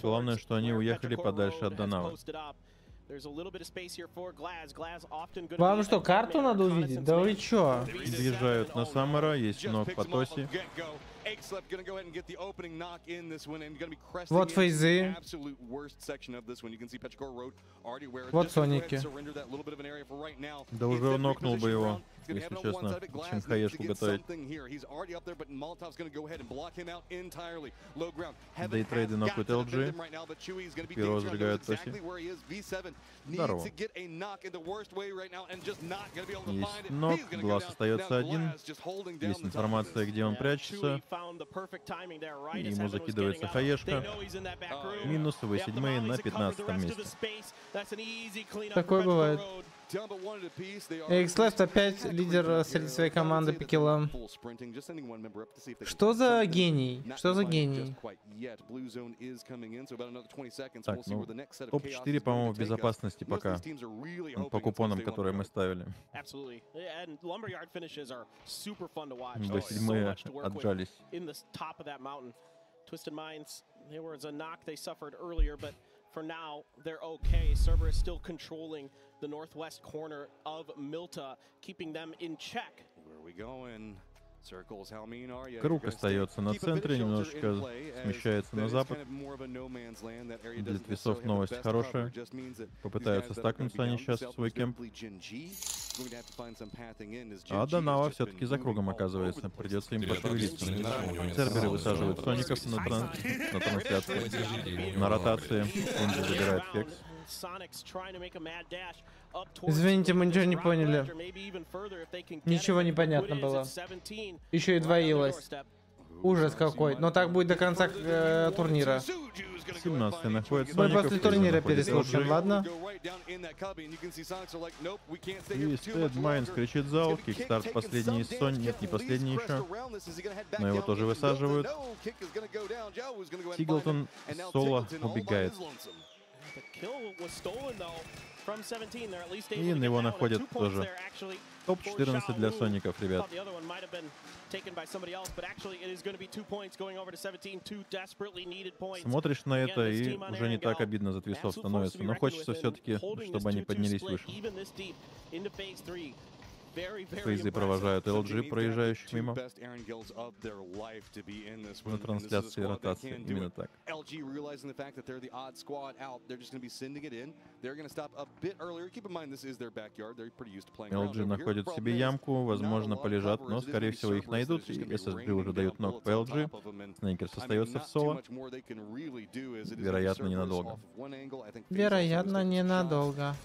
Главное, что они уехали подальше от Данавы. Вам что, карту надо увидеть? Да вы чё? Въезжают на Саммера, есть ног по Тоси. Вот фейзы. Вот Соники. Да уже нокнул бы его, если честно, чем хаешку готовить. Дейтрейды нокают LG. Перо сжигают Тоси. Здорово. Есть нок, глаз остается один. Есть информация, где он прячется. И ему закидывается хаешка. Минус В7 на 15 месте. Такое бывает. X-Left опять лидер среди своей команды по киллам. Что за гений? Что за гений? Так, ну, топ-4, по-моему, в безопасности пока. По купонам, которые мы ставили. В7 отжались. For now, they're okay. Cerberus still controlling the northwest corner of Milta, keeping them in check. Where are we going? Круг остается на центре, немножечко смещается на запад. Для твисов новость хорошая. Попытаются стакнуться они сейчас в свой кемп. А Данава все-таки за кругом оказывается. Придется им пошевелиться. Церберы высаживают соников на трансляции, на ротации. Энджи забирает хекс. Извините, мы ничего не поняли. Ничего не понятно было. Еще и двоилось. Ужас какой. Но так будет до конца турнира. 17 находится. Мы после турнира переслушаем, ладно? И Стэд Майнс кричит зал. Кикстарт последний из Сонь. Нет, не последний еще. Но его тоже высаживают. Сиглтон соло убегает. И на его находят тоже. Топ-14 для соников, ребят. Смотришь на это, и уже не так обидно за твистов становится. Но хочется все-таки, чтобы они поднялись выше. Фейзы провожают LG, проезжающих мимо. На трансляции ротации. Именно так. LG находит себе ямку, возможно, полежат, но, скорее всего, их найдут. И SSG уже дают ног по LG. Снейкерс остается в соло. Вероятно, ненадолго. Вероятно, ненадолго.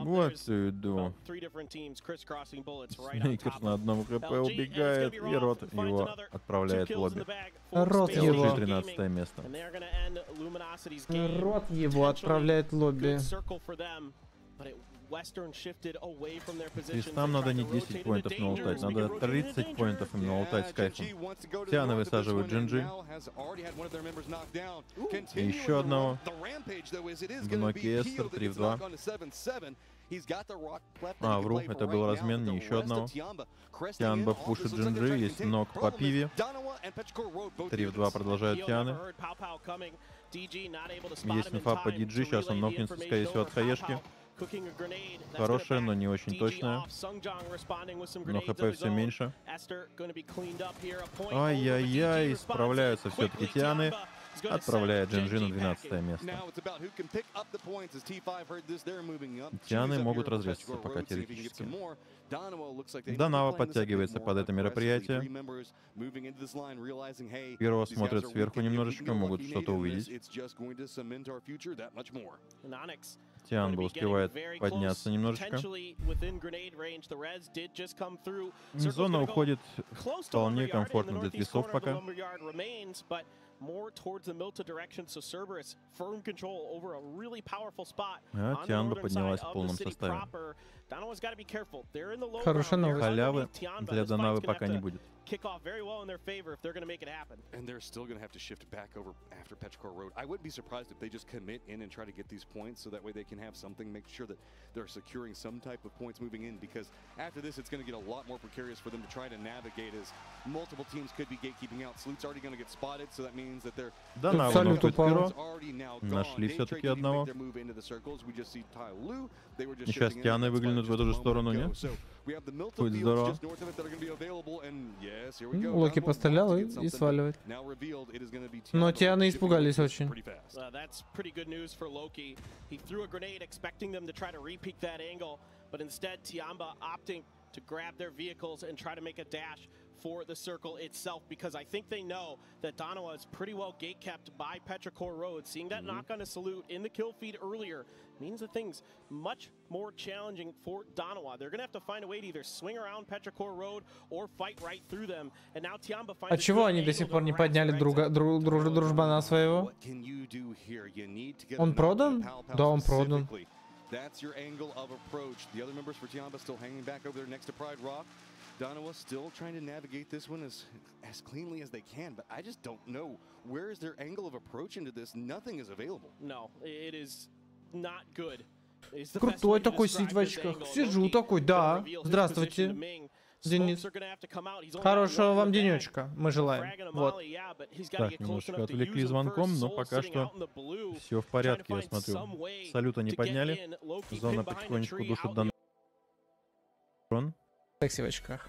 Вот и иду. Снейкерс на одном КП убегает, и Рот его отправляет в лобби. Рот его. 13 место. Рот его отправляет в лобби. И там надо не 10 поинтов на ултать, надо 30 поинтов им на ултать с кайфом. Тианы высаживают Джинджи. И еще одного. Гноки Эстер, 3 в 2. А, вру, это был размен, не еще одного. Тианба пушит Джинджи, есть ног по пиве. 3 в 2 продолжают Тианы. Есть инфа по диджи, сейчас он нокнется, скорее всего, от хаешки. Хорошая, но не очень точная. Но хп все меньше. Ай-яй-яй, справляются все-таки Тианы. Отправляет Джинджи на 12 место. Тианы могут разрезаться пока теоретически. Данава подтягивается под это мероприятие. Первого смотрят сверху немножечко, могут что-то увидеть. Тианба успевает подняться немножечко. Зона уходит вполне комфортно для твисов пока. А Тианба поднялась в полном составе. Хорошая новость. Халявы для Данавы пока не будет. Kick off very well in their favor if they're going to make it happen. And they're still going to have to shift back over after ProPTICA Road. I wouldn't be surprised if they just commit in and try to get these points so that way they can have something, make sure that they're securing some type of points moving in, because after this it's going to get a lot more precarious for them to try to navigate as multiple teams could be gatekeeping out. Salut's already going to get spotted, so that means that they're Данава упало. Нашли все-таки одного. И сейчас Тианы выглянут в эту же сторону, нет? Будет здорово. Локи пострелял и сваливает. Но Тианы испугались очень. To grab their vehicles and try to make a dash for the circle itself, because I think they know that Danawa is pretty well gate-kept by ProPTICA Road. Seeing that knock on a salute in the kill feed earlier means that things much more challenging for Danawa. They're going to have to find a way to either swing around ProPTICA Road or fight right through them. And now Tiamba finds А чего они до сих пор не подняли дружбана своего? Он продан? Да, он продан. That's your angle of approach. The other members for Tiamba still hanging back over there next to Pride Rock. Danawa still trying to navigate this one as cleanly as they can, but I just don't know where is their angle of approach into this. Nothing is available. No, it is not good. Крутой такой сидеть в очках. Сижу такой, да. Здравствуйте. Денис. Хорошего вам денечка, мы желаем. Вот. Так, немножко отвлекли звонком, но пока что все в порядке, я смотрю. Салют они подняли. Зона потихонечку душит до... Секси в очках.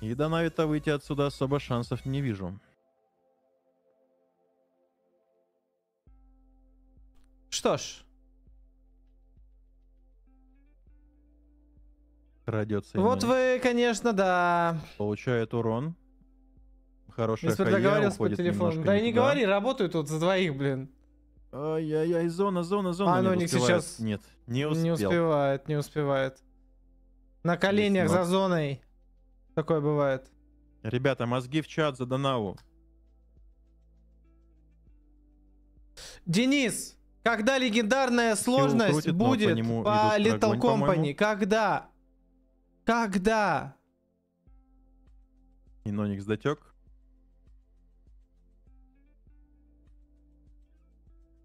И до Навита выйти отсюда особо шансов не вижу. Что ж. Крадется. Вот вы, конечно, да. Получает урон. Хорошая Если хая, договорился по уходит телефону. Да и не говори, работаю тут за двоих, блин. Ай-яй-яй, зона. Аноник сейчас... Нет, не успел. Не успевает. На коленях за зоной. Такое бывает. Ребята, мозги в чат за Данаву. Денис, когда легендарная сложность крутит, будет по Little огонь, Company? Когда? Когда? И Ноникс дотек.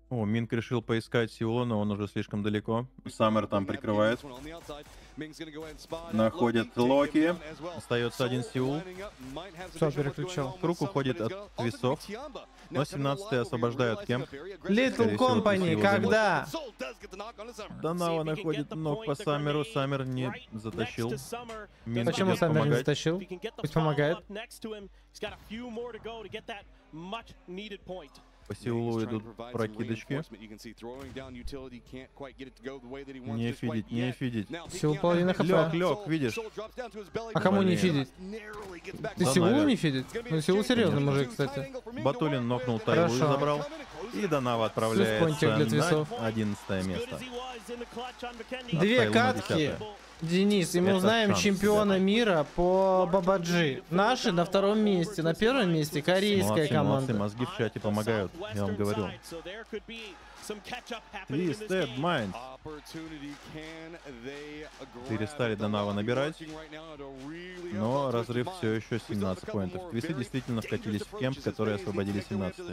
О, Минк решил поискать Сеула, но он уже слишком далеко. Саммер там прикрывает. Находит Локи. Остается один Сеул. Все, переключил. Круг уходит от твисов. Но 17-й освобождает кемп. Little Company, когда? Данава находит ног по Саммеру. Саммер не затащил. Минк Почему Саммер не помогать. затащил? Пусть помогает. По Сеулу идут прокидочки. Не фидить, не фидить. Сеул половина хп. Лег, видишь? А кому не фидить? Ты Сеулу не фидить? Ну, Сеул серьезный мужик, кстати. Батулин нокнул Тайлу и забрал. И Данава отправляется для твисов. на 11 место. Две катки. Денис, и мы узнаем чемпиона мира по пабг. Наши на втором месте, на первом месте корейская команда. Мозги в чате помогают, я вам говорю. Твист, Dead Mind. Перестали Данава набирать, но разрыв все еще 17 поинтов. Твисты действительно вкатились в кемп, которые освободили 17.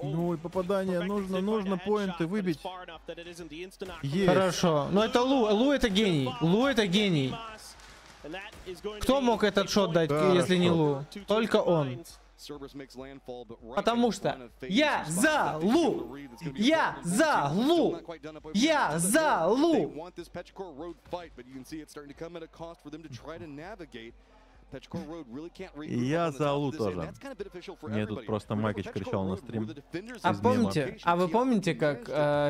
Ну и попадание, нужно поинты выбить. Есть. Хорошо, но это Лу это гений, Лу это гений. Кто мог этот шот дать, если не Лу? Только он. Потому что я за Лу! Я за Лу! Я за Лу! И я за Лу тоже. Мне тут просто Макич кричал на стрим. А вы помните, как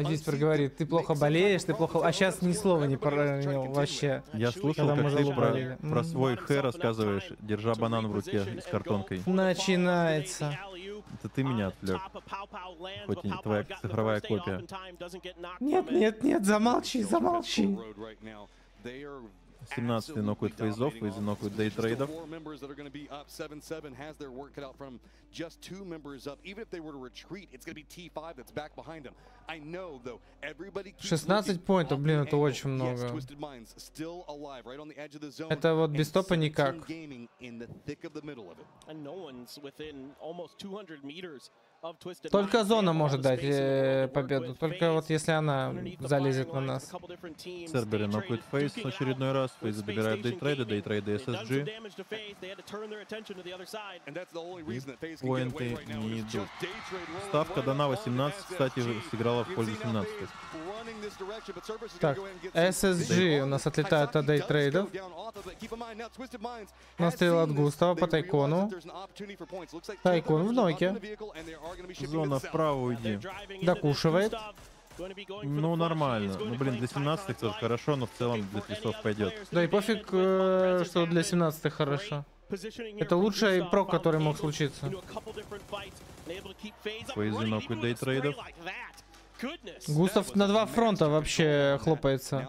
Виспер говорит, ты плохо болеешь, ты плохо... А сейчас ни слова не понял вообще. Я слушал, как ты про свой хэ рассказываешь, держа банан в руке с картонкой. Начинается. Это ты меня отвлек. Хоть и не твоя цифровая копия. Нет, замолчи. 17-й нокают фейзов, фейзы нокают дейтрейдов. 16 поинтов, блин, это очень много. Это вот без топа никак. Только зона может дать победу, только вот если она залезет на нас. Серберы нокают фейс в очередной раз, фейзы добирают дейтрейды, дейтрейды SSG. И поинты не идут. Ставка дана 18, кстати, сыграла в пользу 17. Так, SSG у нас отлетают от дейтрейдов. Настрел от Густава по Тайкону. Тайкон в ноке. Зона вправо уйди. Докушивает. Ну, нормально. Ну, блин, для 17-х тоже хорошо, но в целом для твистов пойдет. Да и пофиг, что для 17-х хорошо. Это лучший прок, который мог случиться. Фейзы нокают дейтрейдов. Густав на два фронта вообще хлопается.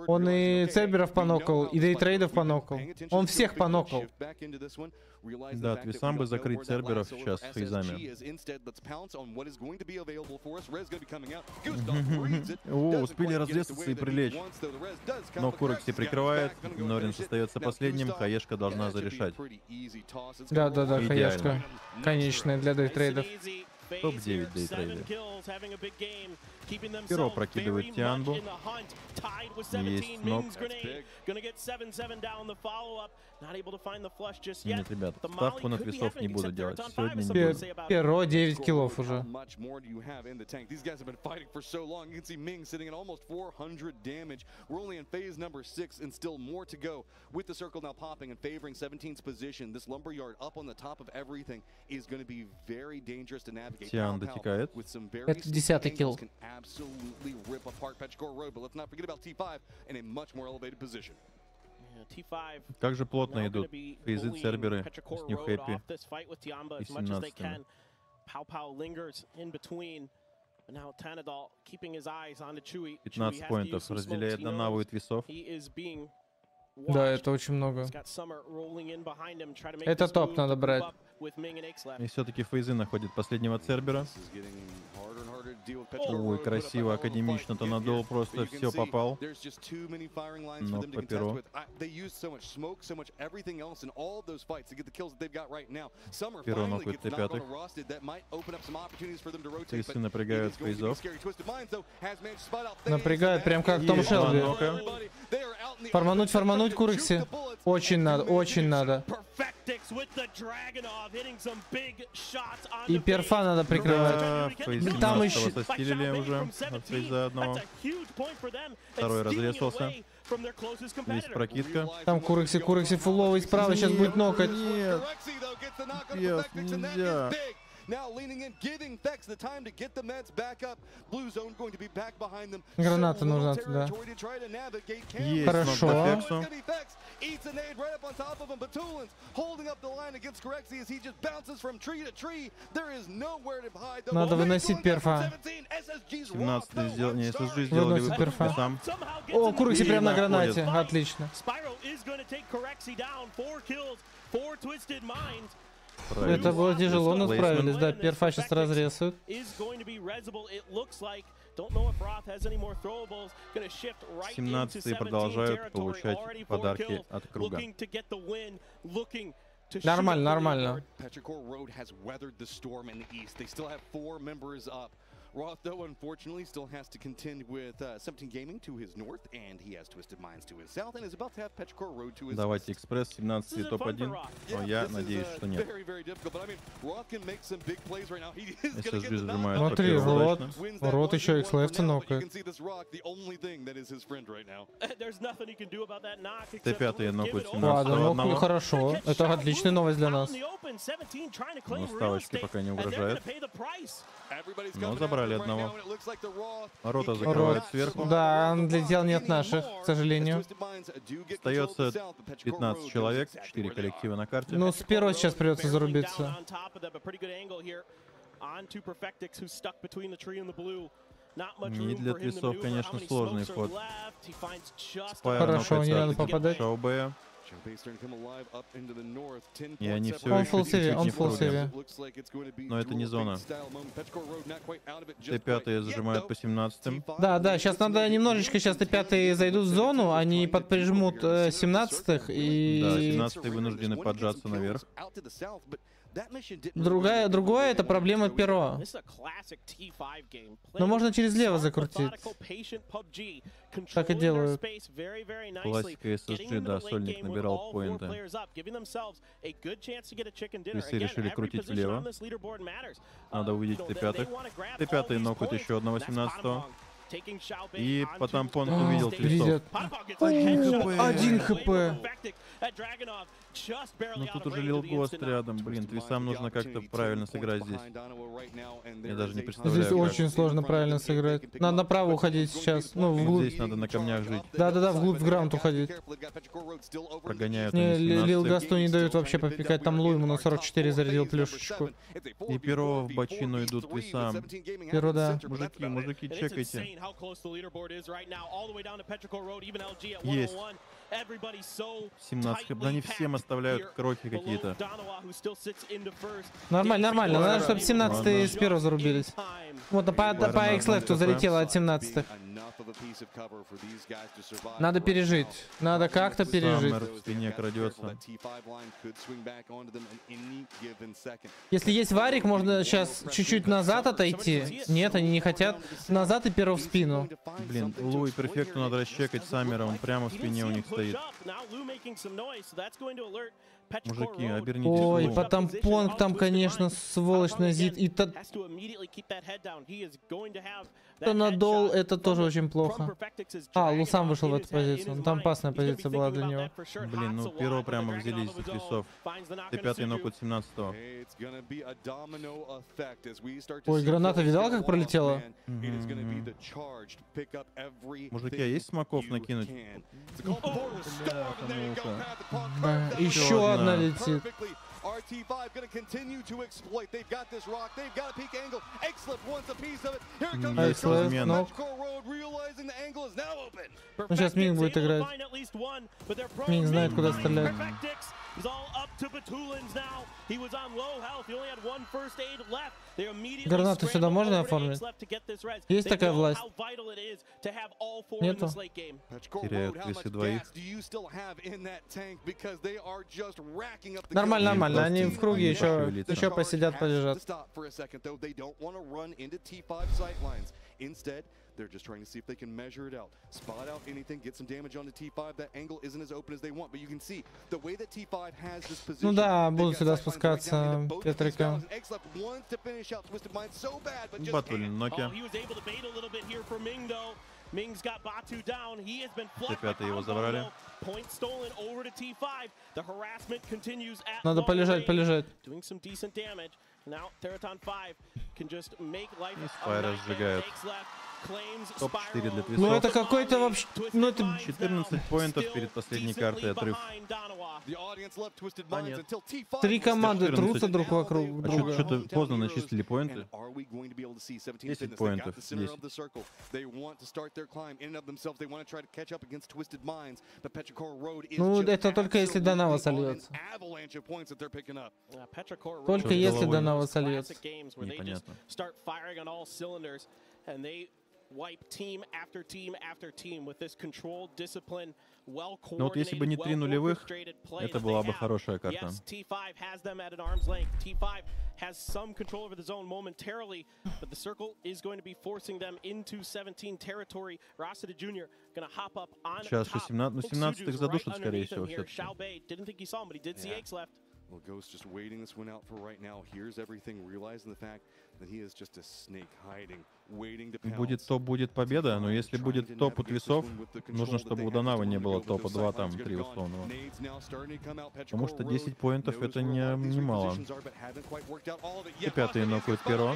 Он и Церберов понокал, и дейтрейдов понокал. Он всех понокал. Да, твисам бы закрыть Церберов сейчас с фейзами. О, успели разрезаться и прилечь. Но Курокси прикрывает, Норинс остается последним, Хаешка должна зарешать. Да, Хаешка. Конечная для дейтрейдов. Топ-9 дейтрейдер. Перо прокидывает Тианбу. Есть ног. Нет, ребят, ставку на твисов не буду делать. Сегодня не буду. Перо 9 киллов уже. Тиан дотекает. Это 10-й килл. Как же плотно идут фейзы, церберы с New Happy и 17-ми. $15 поинтов разделяет на Наву и твисов. Да, это очень много. Это топ надо брать. И все-таки фейзы находят последнего цербера. Ой, красиво, академично-то надул, просто все попал. Но по перу. Перо нокает Т5. Твисы напрягают фейзов. Напрягают прям как в Том Шелби. Формануть Курыкси. Очень надо, очень надо. И перфа надо прикрывать. Там еще... Состилили уже от фейза одного. Второй разрезался. Есть прокидка. Там Курыкси фуловый справа сейчас будет нокать. Нет. Пес, нельзя. Граната нужна туда. Есть. Хорошо. Надо выносить перфа. 17-й сделал, не, SSG сделали Выносит перфа. сам. О, Курыкси прямо на гранате. Отлично. Это было тяжело, но справились. Да, перфа сейчас разрезают. 17-е продолжают получать подарки от круга. Нормально. Roth, though, unfortunately, still has to contend with 17 Gaming to his north, and he has Twisted Minds to his south, and is about to have Petrichor Road to his Давайте экспресс, 17-й топ-1. Но я надеюсь, что нет. SSG зажимает. Смотри, Рот еще X-Left нокает. Т5 нокают 17-го. Ладно, хорошо. Это отличная новость для нас. Но ставочки пока не угрожают. Но забрали одного. Рота закрывает сверху. Да, он летел не от наших, к сожалению. Остается 15 человек, 4 коллектива на карте. Ну, с перо сейчас придется зарубиться. Не для твисов, конечно, сложный ход. Хорошо, не надо попадать. Шаубея. И они все он еще фулл чуть-чуть он не в фулл круге. Но это не зона. Т5 зажимают по 17-м. Да, сейчас надо немножечко, сейчас Т5 зайдут в зону, они подприжмут 17-х и... Да, 17-е вынуждены поджаться наверх. Другое это проблема перо. Но можно через лево закрутить. Так и делают. Классика SSG, да, Сольник набирал поинты. Твисы решили крутить влево. Надо увидеть Т5. Т5 нокают еще одного 17-го. И по тампону увидел твистов. 1 хп. Ну тут уже Лилгост рядом. Блин, твисам нужно как-то правильно сыграть здесь. Я даже не представляю. Здесь очень сложно правильно сыграть. Надо направо уходить сейчас. Ну, вглубь. Здесь надо на камнях жить. Да, вглубь в граунд уходить. Прогоняют. Не, Лилгасту не дают вообще попикать. Там Лу ему на 44 зарядил плюшечку. И перо в бочину идут твисам. Перо, да. Мужики, чекайте. Есть. 17 хп. Да они всем оставляют кроки какие-то. Нормально. Надо, чтобы 17-е с перо зарубились. Вот по X-Left залетело от 17-х. Надо пережить. Надо как-то пережить. Саммер в спине крадется. Если есть варик, можно сейчас чуть-чуть назад отойти. Нет, они не хотят. Назад и перо в спину. Блин, Лу и Перфекту надо расчекать Саммера, он прямо в спине у них стоит. Мужики, обернитесь. Ой, потом Понг там, конечно, сволочь назит. И Надол, это тоже очень плохо. А, Лу сам вышел в эту позицию. Там опасная позиция была для него. Блин, ну перо прямо взялись из весов. Т5 нокаут 17-го. Ой, граната видал, как пролетела? Мужики, а есть смоков накинуть? Еще одна летит. RT5 going to continue to exploit. They've got this rock. They've got a peak angle. Xlip wants a piece of it. Here it comes. Xlip, realizing the angle is now open. Ну сейчас Минг будет играть. Минг знает, куда стрелять. Гранату сюда можно оформить? Есть такая власть? Нету? Теряют весы двоих. Нормально, нормально. Они в круге еще посидят, полежат. They're just trying to see if they can measure it out, spot out anything, get some damage onto T5. That angle isn't as open as they want, but you can see the way that T5 has this position. Ну да, будут сюда спускаться Петрика. Батулин, Nokia. Т5 его забрали. Надо полежать, полежать. И Спайра сжигают. Топ-4 для твистов. Ну это какой-то вообще... Ну это... 14 поинтов перед последней картой отрыв. А нет. 3 команды трутся друг вокруг друга. Что-то поздно начислили поинты. 10 поинтов. 10. Ну это только если до Нава сольется. Только если до Нава сольется. Непонятно. Но вот если бы не 3 нулевых, это была бы хорошая карта. Сейчас же 17-х задушат, скорее всего, все-таки. Well, Ghost just waiting this one out for right now. Here's everything, realizing the fact that he is just a snake hiding, waiting to pounce. Будет топ, будет победа, но если будет топ у твисов, нужно, чтобы у Донава не было топа 2, там 3 условного. Потому что 10 поинтов это немало. И пятый нокает перо.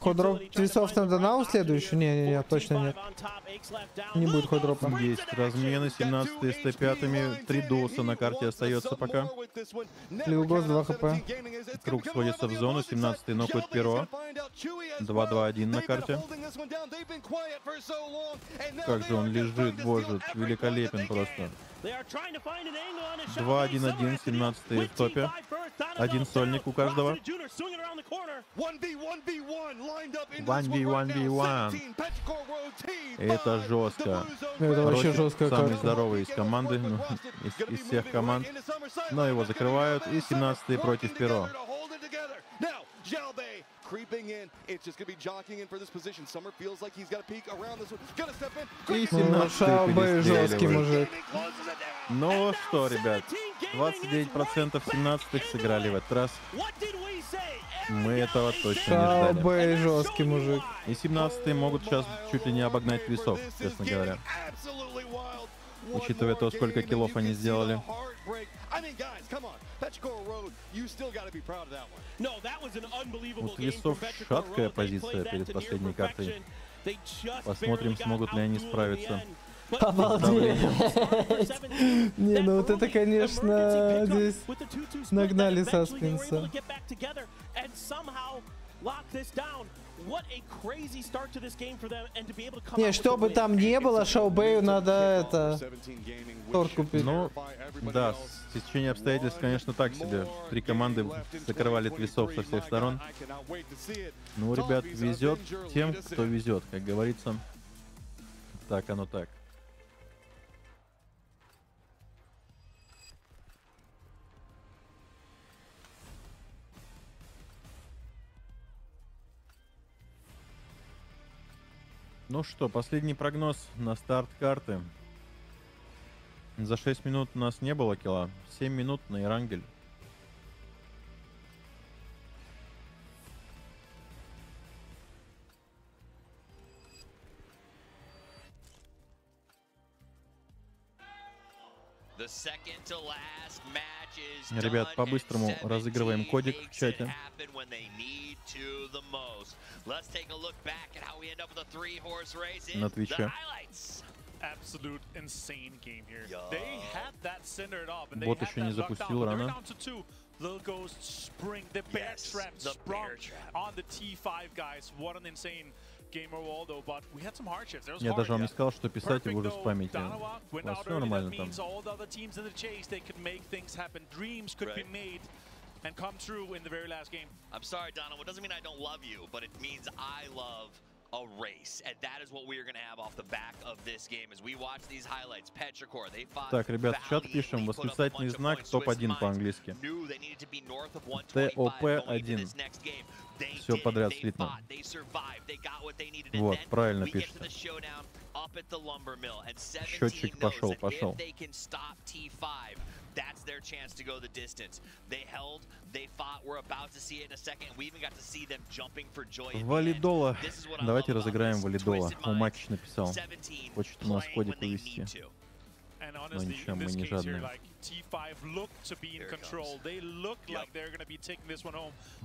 Ходроп твисов на Донау следующий? Не, точно нет. Не будет ходропа. Есть размены, 17-е с Т5-ми, 3 доуса на карте остается пока. Лилгос 2 хп. Круг сводится в зону, 17-й нокает перо. 2-2-1 на карте. Как же он лежит, боже, великолепен просто. 2-1-1, 17-й в топе. Один сольник у каждого. 1v1v1. Это жестко. Это вообще жестко. Самый здоровый из команды, ну, из всех команд. Но его закрывают. И 17-й против перо. И 17-й жесткий мужик. Ну что, ребят, 29% 17-х сыграли в этот раз. Мы этого точно не ждали. Жесткий мужик. И 17-е могут сейчас чуть ли не обогнать весов, честно говоря. Учитывая то, сколько киллов они сделали. У весов шаткая позиция перед последней картой. Посмотрим, смогут ли они справиться. Обалдеть. Не, ну вот это, конечно, здесь нагнали саспенса. Не, что бы там ни было, Шаобэю надо это... торт купить. Ну, да, с течением обстоятельств, конечно, так себе. 3 команды закрывали твисов со всех сторон. Ну, ребят, везет тем, кто везет, как говорится. Так, оно так. Ну что, последний прогноз на старт карты. За 6 минут у нас не было килла. 7 минут на Ирангель. Ребят, по-быстрому разыгрываем кодик в чате. На Твиче. Бот еще не запустил, рано. Я даже вам не сказал, что писать его уже спамите. У вас все нормально там. And come true in the very last game. I'm sorry, Donald. It doesn't mean I don't love you, but it means I love a race, and that is what we are going to have off the back of this game as we watch these highlights. ProPTICA, they fought. Так, ребят, в чат пишем восклицательный знак топ-1 по-английски. ТОП-1. Все подряд слитно. Вот, правильно пишется. Счетчик пошел. That's their chance to go the distance. They held, they fought. We're about to see it in a second. We even got to see them jumping for joy. Валидола. Давайте разыграем Валидола. Умакич написал. Хочет у нас кодик вывести. Но ничего, мы не жадные.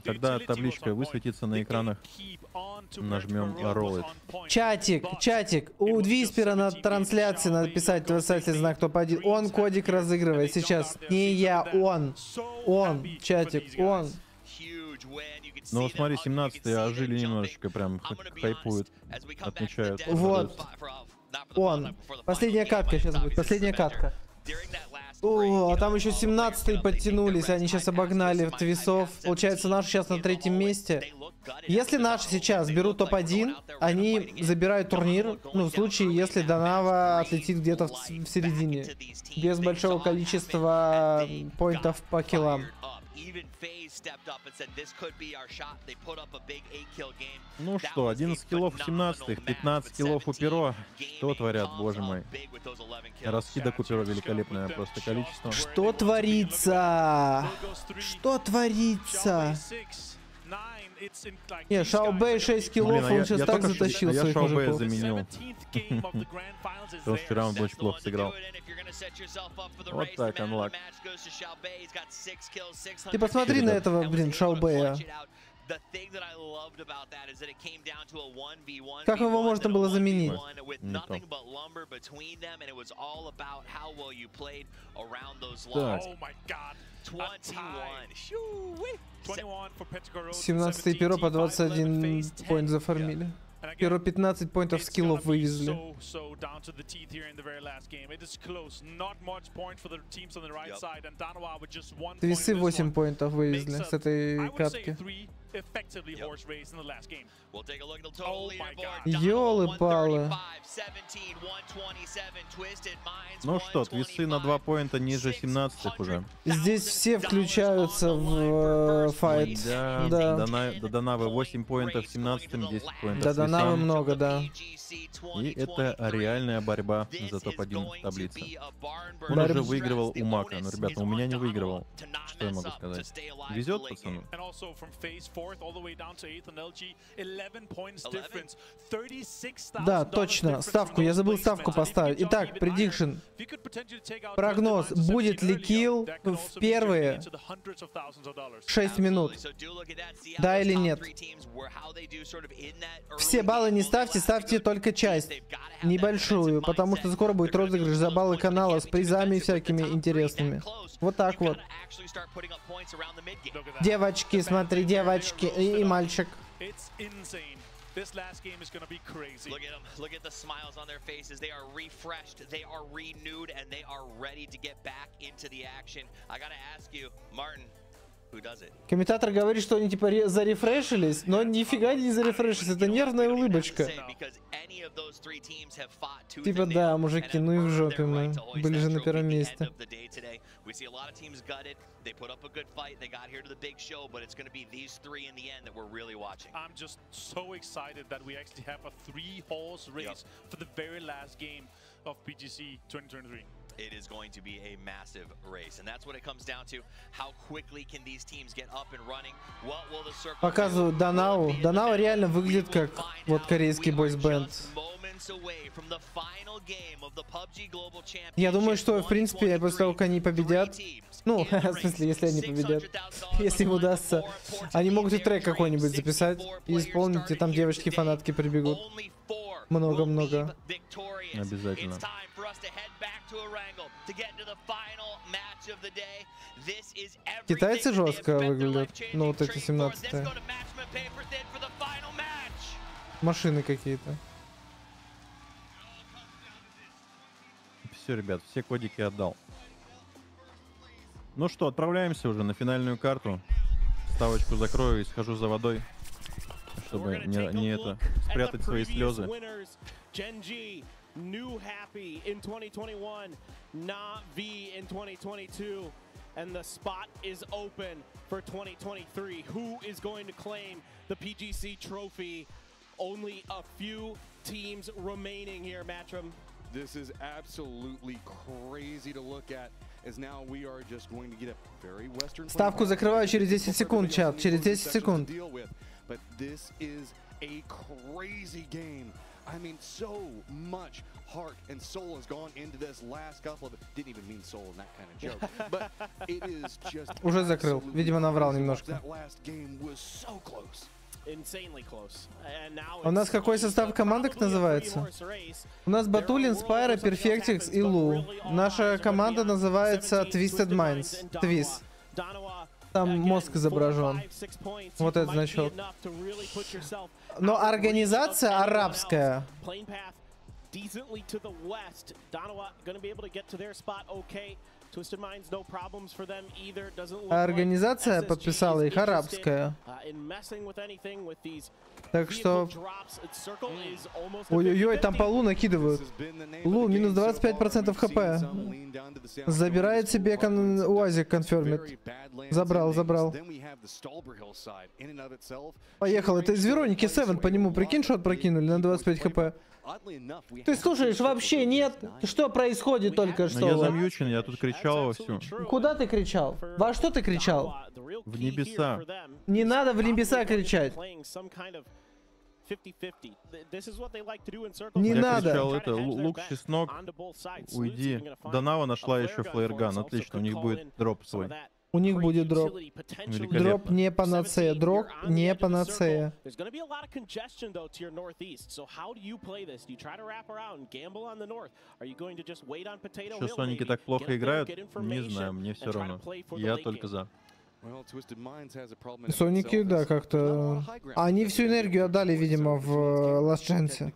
Когда табличка высветится на экранах, нажмем Roll It. Чатик. У Двиспера на трансляции надо писать восклицательный знак топ-1. Он кодик разыгрывает сейчас. Не я, он. Он, чатик, он. Ну вот смотри, 17-й ожили немножечко, прям хайпуют, отмечают. Вот. Он. Последняя катка сейчас будет. Последняя катка. О, а там еще 17-е подтянулись. Они сейчас обогнали твисов. Получается, наши сейчас на 3-м месте. Если наши сейчас берут топ-1, они забирают турнир. Ну, в случае, если Донава отлетит где-то в середине. Без большого количества поинтов по киллам. Ну что, 11 киллов у 17-х, 15 киллов у Перо. Что творят, боже мой. Раскидок у Перо великолепное просто количество. Что творится? Что творится? Не, Шаобэй 6 киллов, он сейчас так затащил своих мужиков. Я заменил. Потому что раунд очень плохо сыграл. Вот так, анлак. Ты посмотри на этого, блин, Шаобэя. Как его можно было заменить? Так. 17-й Перо по 21 поинт зафармили. Перо 15 поинтов скиллов вывезли. Твисы 8 поинтов вывезли с этой катки. Ёлы-палы. Ну что, твисы на 2 поинта ниже 17-х уже. Здесь все включаются в файт. Да, до Донавы 8 поинтов 17-м, 10 поинтов. До Донавы много, да. И это реальная борьба за топ-1 в таблице. Он уже выигрывал у Мака, но, ребята, у меня не выигрывал. Что я могу сказать? Везет, пацану. Да, точно. Ставку. Я забыл ставку поставить. Итак, предикшн. Прогноз. Будет ли килл в первые 6 минут? Да или нет? Все баллы не ставьте, ставьте только часть. Небольшую. Потому что скоро будет розыгрыш за баллы канала с призами всякими интересными. Вот так вот. Девочки, смотри, девочки и мальчик. It's insane. This last game is going to be crazy. Look at them. Look at the smiles on their faces. They are refreshed. They are renewed, and they are ready to get back into the action. I gotta ask you, Martin, who does it? Комментатор говорит, что они типа зарефрешились, но нифига не зарефрешились. Это нервная улыбочка. Типа да, мужики, ну и в жопе мы. Были же на первом месте. We see a lot of teams gutted. They put up a good fight. They got here to the big show, but it's going to be these three in the end that we're really watching. I'm just so excited that we actually have a 3-horse race for the very last game of PGC 2023. It is going to be a massive race, and that's what it comes down to. How quickly can these teams get up and running? What will the circle? Показывают Данау. Данау реально выглядит как вот корейский бойсбенд. Я думаю, что в принципе после того, как они победят, ну, в смысле, если они победят, если им удастся, они могут и трек какой-нибудь записать и исполнить, и там девочки-фанатки прибегут. Много-много. Обязательно. Китайцы жестко выглядят, ну вот эти 17-е. Машины какие-то. Все, ребят, все кодики отдал. Ну что, отправляемся уже на финальную карту. Ставочку закрою и схожу за водой, чтобы не это, спрятать свои слезы. New Happy in 2021, not V in 2022, and the spot is open for 2023. Who is going to claim the PGC trophy? Only a few teams remaining here, Matchroom. This is absolutely crazy to look at, as now we are just going to get a very Western. Ставку закрываю через 10 секунд, чат, через 10 секунд. But this is a crazy game. I mean, so much heart and soul has gone into this last couple of it. Didn't even mean soul in that kind of joke, but it is just. Уже закрыл. Видимо, наврал немножко. That last game was so close. Insanely close. And now у нас какой состав команды называется? У нас Батулин, Спайра, Перфектикс и Лу. Наша команда называется Twisted Minds. Твиз. Там мозг изображен. Вот этот значок. Но организация арабская. А организация подписала их арабская. Так что... Ой-ой-ой, там по Лу накидывают. Лу, минус 25% хп. Забирает себе УАЗик, конфермит. Забрал. Поехал. Это из Вероники 7 по нему. Прикинь, шот прокинули на 25 хп. Ты слушаешь вообще, нет? Что происходит только что? Я замьючен, я тут кричал вовсю. Куда ты кричал? Во что ты кричал? В небеса. Не надо в небеса кричать. Не надо. Кричал это, лук, чеснок, уйди. Данава нашла еще флеерган, отлично, у них будет дроп свой. У них будет дроп. Дроп не панацея. Дроп не панацея. Что соники так плохо играют? Не знаю, мне все равно. Я только за. Соники, да, как-то... Они всю энергию отдали, видимо, в Ластченсе.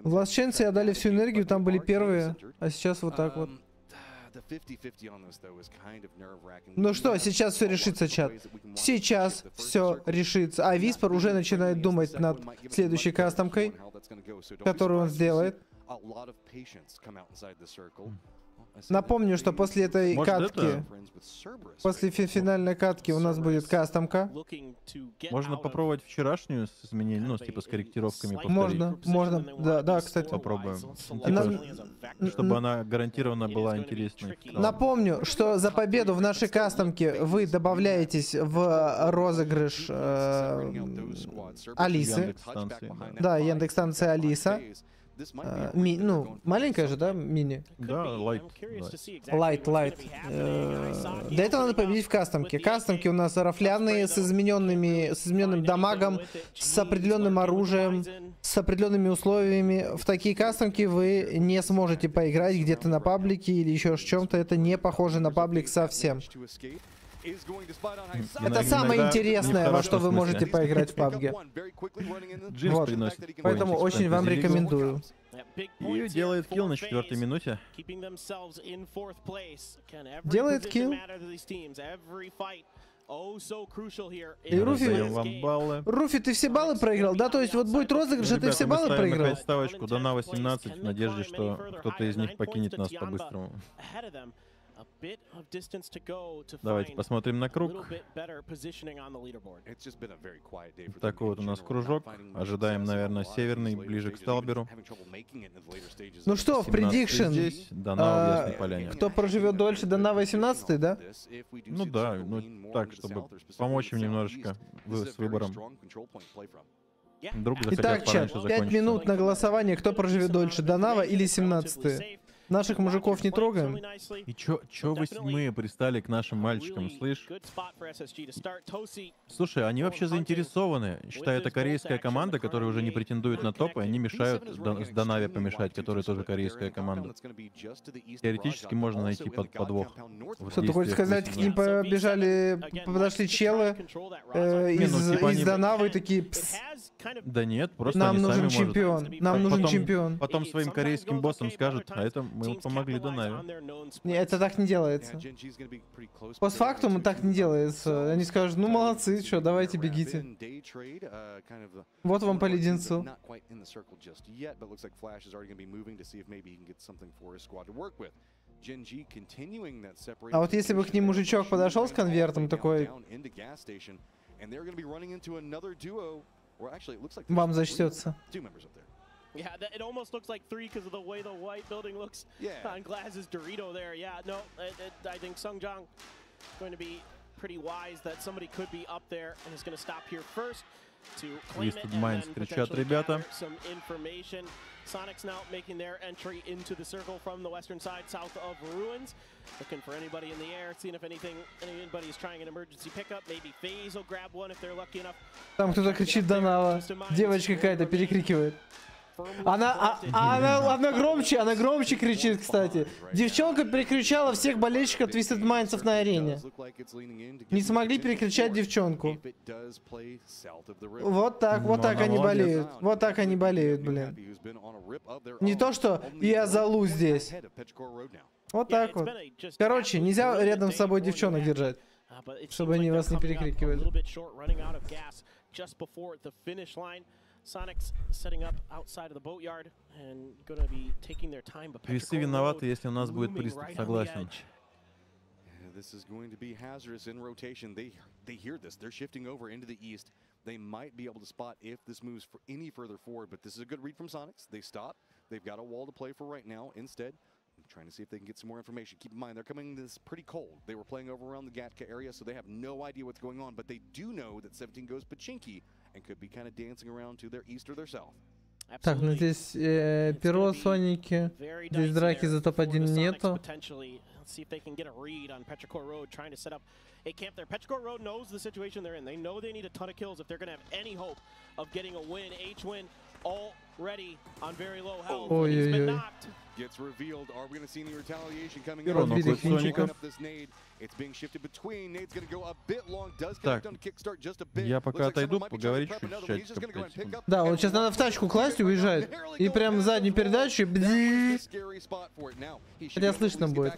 В Ластченсе отдали всю энергию, там были первые, а сейчас вот так вот. Ну что, сейчас все решится, чат. Сейчас все решится. А Виспер уже начинает думать над следующей кастомкой, которую он сделает. Напомню, что после этой катки, после финальной катки у нас будет кастомка. Можно попробовать вчерашнюю с изменением, ну, типа с корректировками повторить. Можно, да, кстати. Попробуем. Типа, чтобы она гарантированно была интересной. Напомню, что за победу в нашей кастомке вы добавляетесь в розыгрыш Алисы. Да, Яндекс-станция Алиса. Ну, маленькая же, да, мини? Да, лайт. Лайт. Для этого надо победить в кастомке. Кастомки у нас рафляные, с измененным дамагом, с определенным оружием, с определенными условиями. В такие кастомки вы не сможете поиграть где-то на паблике или еще с чем-то. Это не похоже на паблик совсем. Это самое интересное, во что вы можете поиграть в PUBG. Вот. Поэтому очень вам рекомендую. И делает килл на 4-й минуте. Делает килл. И Руфи, ты все баллы проиграл? Да, то есть вот будет розыгрыш, а ты все баллы проиграл? Опять ставочку, дана 18, в надежде, что кто-то из них покинет нас по-быстрому. Давайте посмотрим на круг. Такой вот у нас кружок. Ожидаем, наверное, северный, ближе к Сталберу. Ну что, в предикшн, кто проживет дольше, дана 18, да? Ну да, ну так, чтобы помочь им немножечко с выбором. Итак, чат, 5 минут на голосование, кто проживет дольше, Донава или 17-е. Наших мужиков не трогаем. И чё мы пристали к нашим мальчикам, слышь? Слушай, они вообще заинтересованы. Считай, это корейская команда, которая уже не претендует на топ, и они мешают с Донаве помешать, которая тоже корейская команда. Теоретически можно найти подвох. Что ты хочешь сказать, к ним подошли челы из Донавы и такие... Да нет, просто нам они нужен сами чемпион, могут. нам нужен чемпион. Потом своим корейским боссам скажут, а это мы помогли Донаве. Нет, это так не делается. Постфактум так не делается. Они скажут, ну молодцы, что, давайте бегите. Вот вам по леденцу. А вот если бы к ним мужичок подошел с конвертом такой... Вам зачтется. Yeah, it almost looks like 3 because of the way the white building looks on Glaz's Dorito there. Yeah, no, I think Sungjang is going to be pretty wise that somebody could be up there and is going to stop here first to claim it and then potentially gather some information. Sonic's now making their entry into the circle from the western side, south of Ruins. Looking for anybody in the air, seeing if anybody is trying an emergency pickup. Maybe FaZe will grab one if they're lucky enough. Там кто-то кричит Донава. Девочка какая-то перекрикивает. Она громче кричит, кстати. Девчонка перекричала всех болельщиков Twisted Minds на арене. Не смогли перекричать девчонку. Вот так они болеют. Вот так они болеют, блин. Не то, что я залу здесь. Вот так вот. Короче, нельзя рядом с собой девчонок держать, чтобы они вас не перекрикивали. Sonic's setting up outside of the boatyard and going to be taking their time. Весы виноваты, если у нас будет приступ, согласен. This is going to be hazardous in rotation. They hear this. They're shifting over into the east. They might be able to spot if this moves for any further forward, but this is a good read from Sonics. They stop. They've got a wall to play for right now. Instead, I'm trying to see if they can get some more information. Keep in mind, they're coming this pretty cold. They were playing over around the Gatka area, so they have no idea what's going on, but they do know that 17 goes Pachinki and could be kind of dancing around to their east or their south. Так, ну здесь перо, Соники. Здесь драки за топ-1 нету. See if they can get a read on Petrichor Road trying to set up a camp there. Petrichor Road knows the situation they're in. They know they need a ton of kills if they're going to have any hope of getting a win. H-Win already on very low health. He's been knocked. Gets revealed. Are we going to see any retaliation coming up? This nade. It's being shifted between. Nade's going to go a bit long. Does connect on kickstart just a bit. Я пока отойду, поговорить чуть-чуть. Да, вот сейчас надо в тачку класть и уезжает. И прям в заднюю передачу. Хотя слышно будет.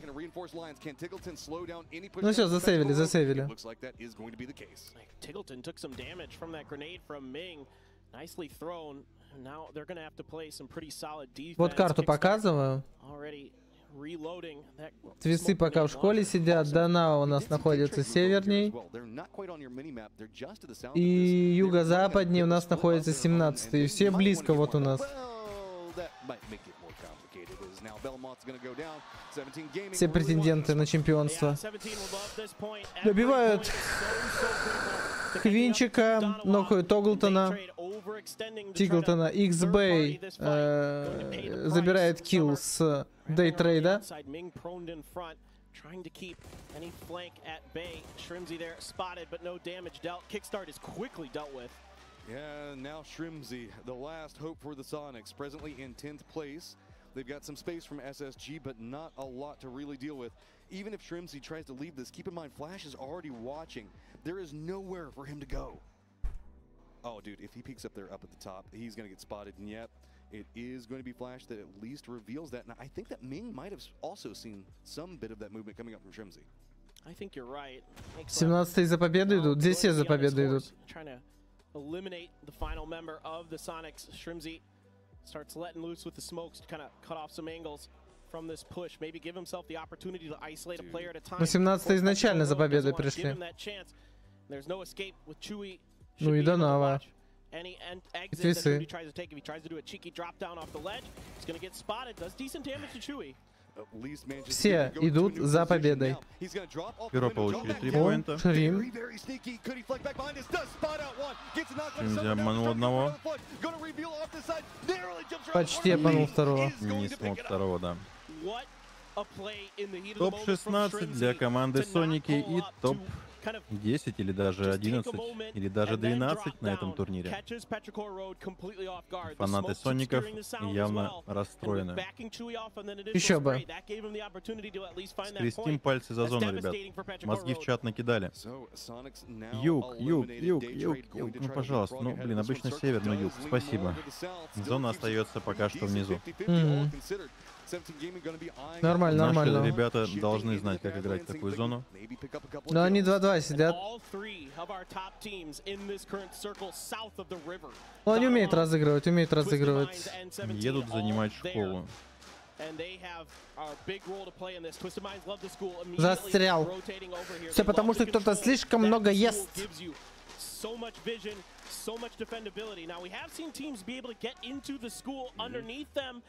Ну все, засейвили. Tiggleton took some damage from that grenade from Ming. Nicely thrown. Now they're going to have to play some pretty solid defense. Вот карту показываю. Твисы пока в школе сидят. Дана у нас находится северней. И юго-западнее у нас находится 17-й. И все близко вот у нас. Все претенденты на чемпионство. Добивают Хвинчика, нокают Тоглтона, Тиглтона. X-Bay забирает килл с Дейтрейда. Trying to keep any flank at bay. Shrimzy there spotted, but no damage dealt. Kickstart is quickly dealt with. Yeah, now Shrimzy, the last hope for the Sonics, presently in 10th place. They've got some space from SSG, but not a lot to really deal with. Even if Shrimzy tries to leave this, keep in mind, Flash is already watching. There is nowhere for him to go. Oh, dude, if he peeks up there up at the top, he's going to get spotted. And yep, it is going to be Flash that at least reveals that. And I think that Ming might have also seen some bit of that movement coming up from Shrimzy. I think you're right. 17-й за победу идут. Здесь все за победу идут. Trying to eliminate the final member of the Sonics. Shrimzy starts letting loose with the smokes to kind of cut off some angles from this push. Maybe give himself the opportunity to isolate a player at a time. 18-й изначально за победой пришли. There's no escape with Chewy. Ну и Донова. Any exit that Chewy tries to take, if he tries to do a cheeky drop down off the ledge, he's going to get spotted. Does decent damage to Chewy. Все идут за победой. Перо получили 3 поинта. Стрим. Шримзи обманул одного. Почти обманул второго. Не смог второго, да. Топ-16 для команды Соники и топ-10 или даже 11 или даже 12 на этом турнире. Фанаты Соников явно расстроены. Еще бы. Скрестим пальцы за зону, ребят. Мозги в чат накидали. Юг, юг, юг, юг, юг. Ну, пожалуйста. Ну, блин, обычно север, но юг. Спасибо. Зона остается пока что внизу. Нормально, нормально. Наши ребята должны знать, как играть в такую зону. Но они 2-2 сидят. Но они умеют разыгрывать, умеют разыгрывать. Едут занимать школу. Застрял. Все потому, что кто-то слишком много ест. So much defendability. Now we have seen teams be able to get into the school underneath them.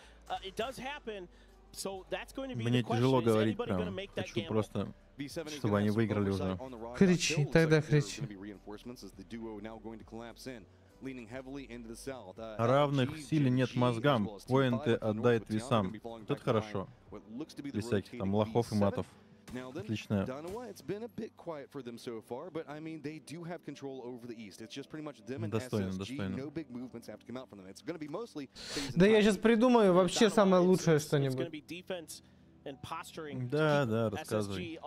It does happen. So that's going to be the question. Мне тяжело говорить прям. Хочу просто, чтобы они выиграли уже. Кричи, тогда кричи. Равных в силе нет мозгам. Поинты отдай твисам. Это хорошо. Без всяких там лохов и матов. Отлично. Достойно, достойно. Да я сейчас придумаю вообще самое лучшее что-нибудь. Да, да, рассказывай.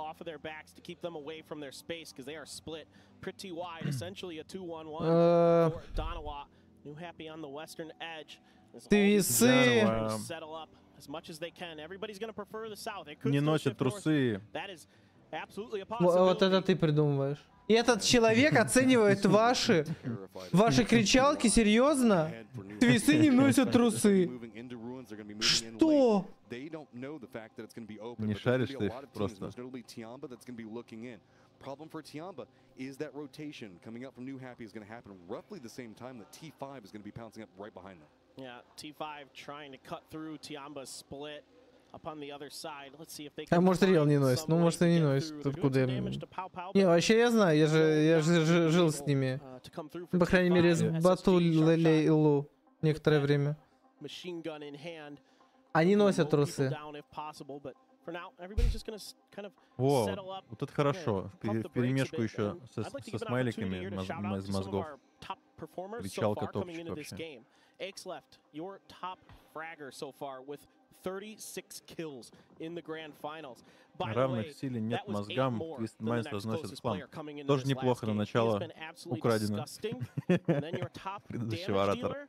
Твисы. Не носят трусы. Вот это ты придумываешь. И этот человек оценивает ваши кричалки, серьезно? Твисы не носят трусы. Что? Не шаришь ты просто. Problem for Tiamba is that rotation coming up from New Happy is going to happen roughly the same time that T5 is going to be pouncing up right behind them. Yeah, T5 trying to cut through Tiamba's split up on the other side. Let's see if they can. А может Реал не носит? Ну может и не носит. Откуда я? Не, вообще я знаю, я же жил с ними. По крайней мере с Батулейлу некоторое время. Они носят трусы. О, вот это хорошо. Вперемешку еще со смайликами из мозгов. Кричалка топчик вообще. Left, your top fragger so far with 36 kills in the grand finals. Равных силе нет мозгам, Twist Minds разносит спам. Тоже неплохо на начало украдено. Предыдущего оратора.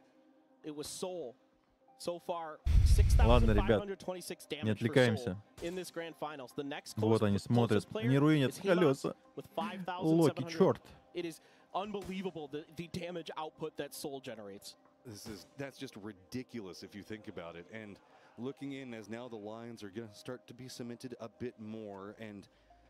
Ладно, ребят, не отвлекаемся. Вот они смотрят, не руинят колеса. Локи, черт. That's just ridiculous if you think about it. And looking in as now the lines are going to start to be cemented a bit more, and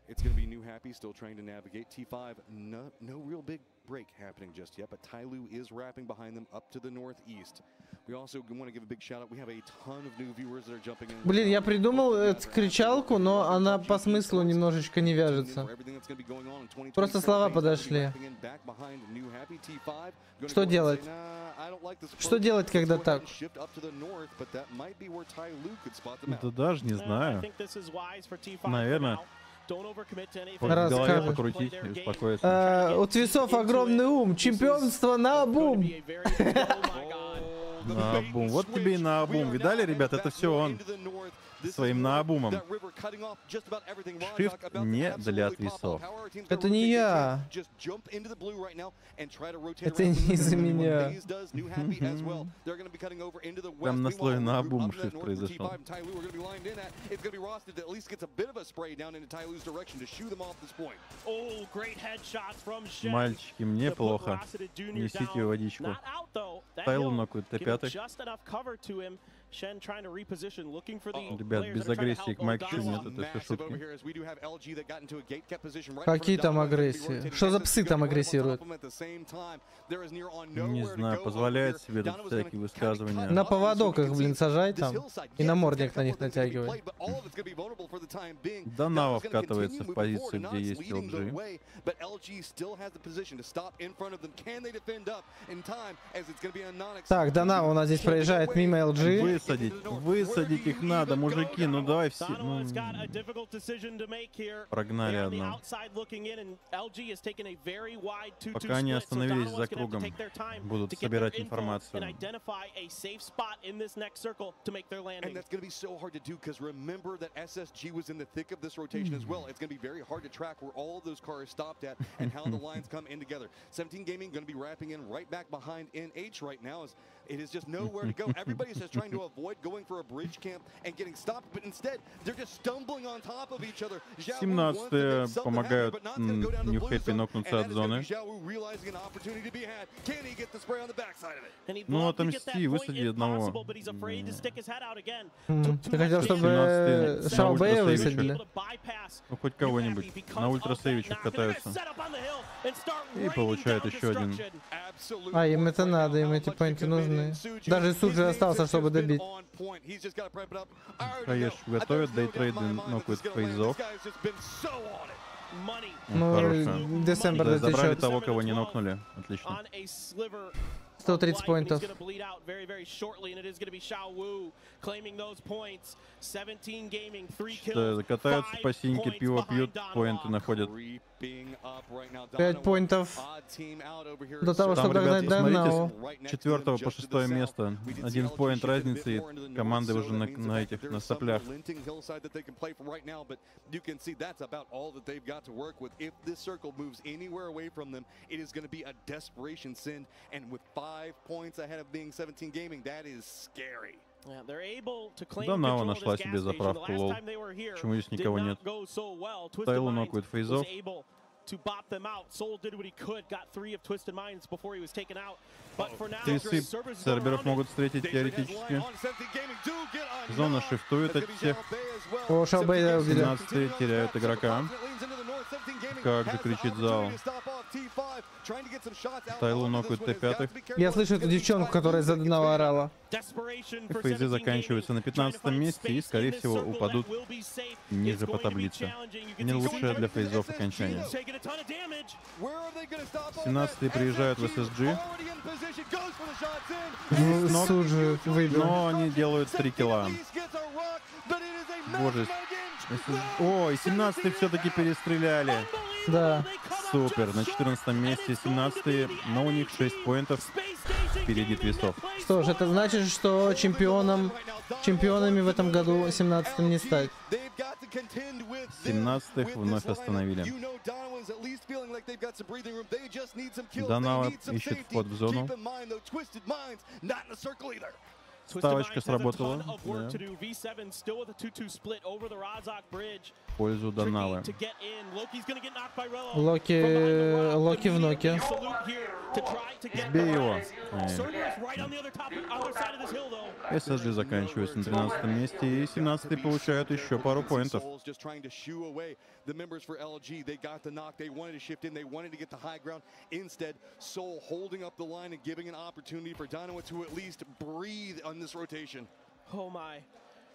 it's going to be New Happy still trying to navigate. T5, no real big break happening just yet, but Tyloo is wrapping behind them up to the northeast. We also want to give a big shout out. We have a ton of new viewers that are jumping in. Блин, я придумал эту кричалку, но она по смыслу немножечко не вяжется. Просто слова подошли. Что делать? Что делать, когда так? Да даже не знаю. Наверное. Раз, в голове покрутить и успокоиться. У Твисов огромный ум. Чемпионство на бум. Наобум. Вот тебе и наобум. Видали, ребят, это все он. Своим наобумом. Шифт не для твисов. Это не я. Это не из-за меня. Прям на слое наобум шифт произошел. Мальчики, мне плохо. Несите водичку. Тайлу нокают Т5. Ребят, без агрессии к Майку нет, это все шутки. Какие там агрессии? Что за псы там агрессируют? Не знаю, позволяет себе тут всякие высказывания. На поводок их, блин, сажай там. И намордник на них натягивай. Данава вкатывается в позицию, где есть LG. Так, Данава у нас здесь проезжает мимо LG. Высадить их надо, мужики, ну давай все. Прогнали одного. Пока они остановились за кругом, будут собирать информацию. It is just nowhere to go. Everybody's just trying to avoid going for a bridge camp and getting stopped, but instead they're just stumbling on top of each other. 17-е помогают Нью-Хэппи нокнуться от зоны. Ну, отомсти, высади одного. Ты хотел, чтобы Шаобэя высадили? Ну, хоть кого-нибудь. На ультрасейвичах катаются. И получают еще один. А, им это надо, им эти поинты нужны. Даже Суджи остался, чтобы добить. Конечно, готовят, дейтрейды нокают фейзов. Ну, Десембер забрали того, кого не нокнули. Отлично. 130 поинтов. Катаются по синьке, пиво пьют, поинты находят. 5 поинтов до того, чтобы догнать Данау. С 4 по 6 место. 1 поинт разницы, и команды уже на этих, на соплях. Данава нашла себе заправку, лол. Почему здесь никого нет? Тайлу нокает фейзов. Твисы Церберов могут встретить теоретически. Зона шифтует от всех. О, Шаобэя убили. 17-е теряют игрока. Как же кричит зал. Тайлу нокают Т5. Я слышу эту девчонку, которая за Данава орала. Фейзы заканчиваются на 15-м месте и, скорее всего, упадут ниже по таблице. Не лучшее для фейзов окончание. 17-е приезжают в SSG. Суджи выбил. Но они делают 3 килла. Боже. О, и 17-е все-таки перестреляли. Да. Супер. На 14-м месте 17-е, но у них 6 поинтов впереди твистов. Что ж, это значит, что чемпионами в этом году 17-м не стать. 17-х вновь остановили. Данава ищет вход в зону. Ставочка сработала. Да. В пользу Данавы. Локи в ноке. Сбей его. SSG заканчивается на 13-м месте, и 17-е получают еще пару поинтов. Oh my,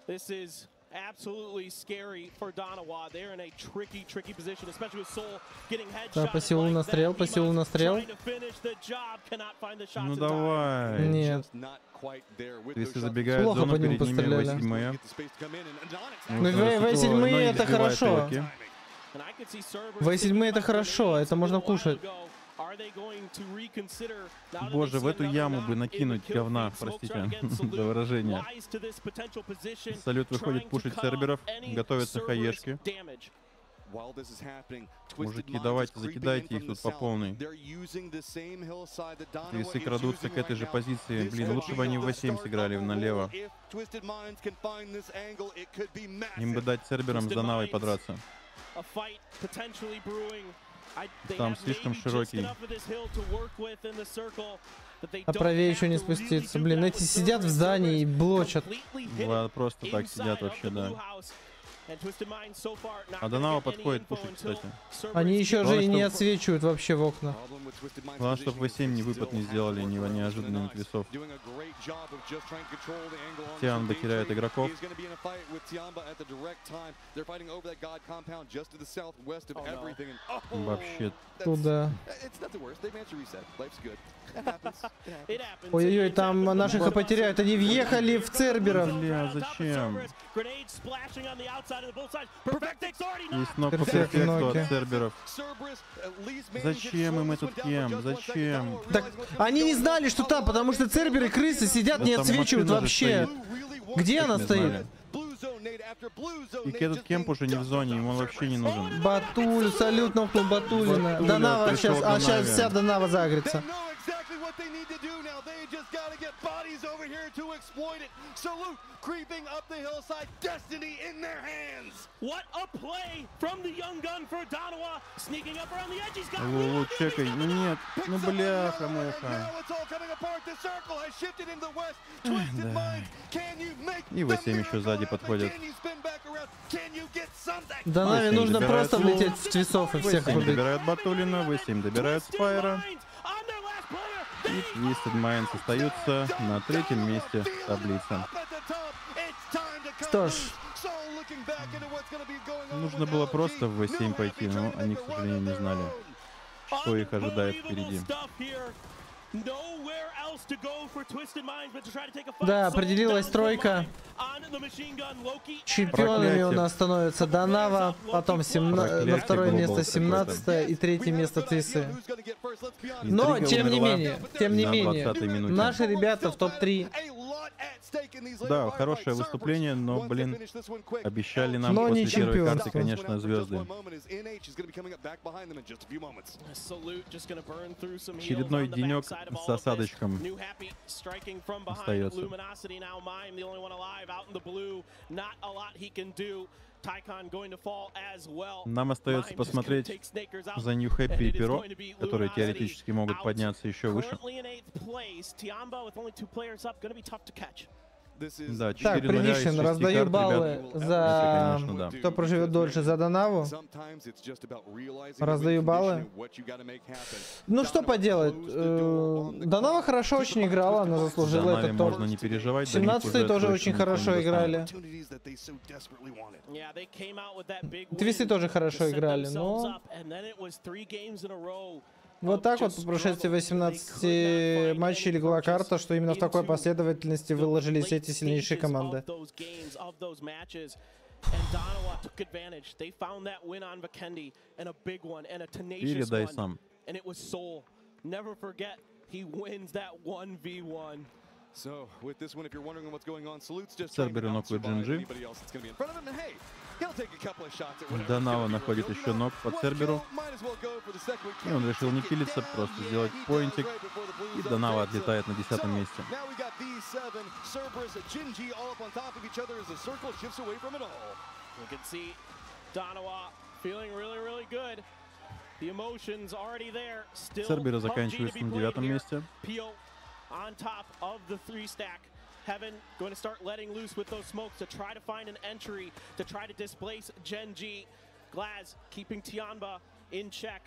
this is absolutely scary for Danawa. They're in a tricky position, especially with Soul getting headshot. По силу настрел, по силу настрел. Ну давай. Нет. Если забегают в Плохо зону, по ним перед ними постреляли. В7. Ну, В7 это хорошо. В7 это хорошо, это можно кушать. Боже, в эту яму бы накинуть говна, простите за выражение. Салют выходит пушить серберов, готовятся хаешки. Мужики, давайте, закидайте их тут по полной. Твисы крадутся к этой же позиции. Блин, лучше бы они в В7 сыграли налево. Им бы дать серберам с Данавой подраться. Там слишком широкий. А правее еще не спуститься. Блин, эти сидят в здании и блочат. Просто так сидят вообще, да. А Данава подходит пушить, кстати. Они еще же и не отсвечивают вообще в окна. Главное, чтобы В7 не выпад не сделали, неожиданных твисов. Тианба теряет игроков. Вообще туда. Ой-ой-ой, там наших и потеряют. Они въехали в церберов. Бля, зачем? Есть ног по перфекту от церберов. Зачем им этот кем? Зачем? Так, они не знали, что там, потому что церберы крысы сидят, да, не отсвечивают вообще. Где она стоит? И этот кемп уже не в зоне, ему он вообще не нужен. Батуль, салют нокнул Батулина. Данава сейчас, сейчас вся Данава загрится. Creeping up the hillside, destiny in their hands. What a play from the young gun for Donawa, sneaking up around the edge. He's got Лулу, чекай, ну нет, ну бляха-муха. И В7 еще сзади подходит. Данаве нужно просто влететь в твисов и всех В7 убить. добирают Батулина, В7 добирают Спайра. И Twisted Minds остаются на третьем месте таблицы. Что ж, нужно было просто в В7 пойти, но они, к сожалению, не знали, что их ожидает впереди. да, определилась тройка. Чемпионами у нас становятся Данава, потом на второе место 17 и третье место Твисы. Но, тем не менее, наши ребята в топ-3. Да, хорошее выступление, но, блин, обещали нам но после не первой карты, конечно, звезды. Очередной денек с осадочком остается. Нам остается посмотреть за New Happy и Перо, которые теоретически могут подняться еще выше. Да, 4-0 Так, Prediction, раздаю баллы за конечно, да. кто проживет дольше за Данаву. Раздаю баллы. Ну что поделать, Данава хорошо очень играла, она заслужила этот топ. Можно не переживать, 17-й тоже очень хорошо играли. Твисы тоже хорошо играли, но... Вот так вот по прошествии 18 матчей легла карта, что именно в такой последовательности выложились эти сильнейшие команды. Передай сам. Церберы нокают GNG. Данава находит еще нок по Церберу. И он решил не киллиться, просто сделать поинтик. И Данава отлетает на 10-м месте. Церберы заканчиваются на 9-м месте. On top of the 3-stack. Heaven going to start letting loose with those smokes to try to find an entry, to try to displace Gen G. Glaz keeping Tianba in check.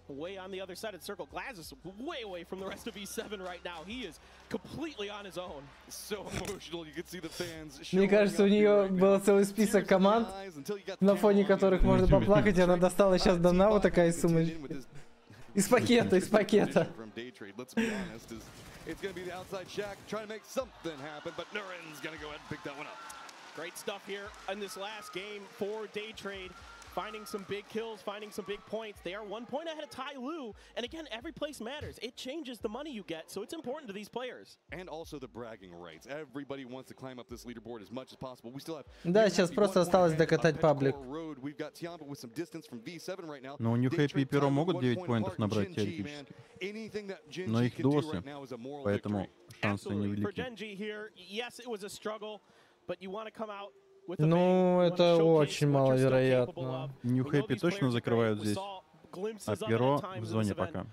Way on the other side of the circle. Glaz is way away from the rest of E7 right now. He is completely on his own. So emotional. You can see the fans. Мне кажется, у нее был целый список команд, на фоне которых можно поплакать, и она достала сейчас Данаву такая из сумочки. Из пакета, из пакета. It's going to be the outside shack trying to make something happen, but Nuren's going to go ahead and pick that one up. Great stuff here in this last game for Day Trade. finding some big kills, finding some big points. They are 1 point ahead of Tai Lu, and again, every place matters. It changes the money you get, so it's important to these players. And also the bragging rights. Everybody wants to climb up this leaderboard as much as possible. We still have. Да, сейчас просто осталось докатать паблик. Но у New Happy и Pyro могут 9 поинтов набрать теоретически. Но их досы, поэтому шансы невелики. Ну, это очень маловероятно. New Happy точно закрывают здесь, а Pyro в зоне пока.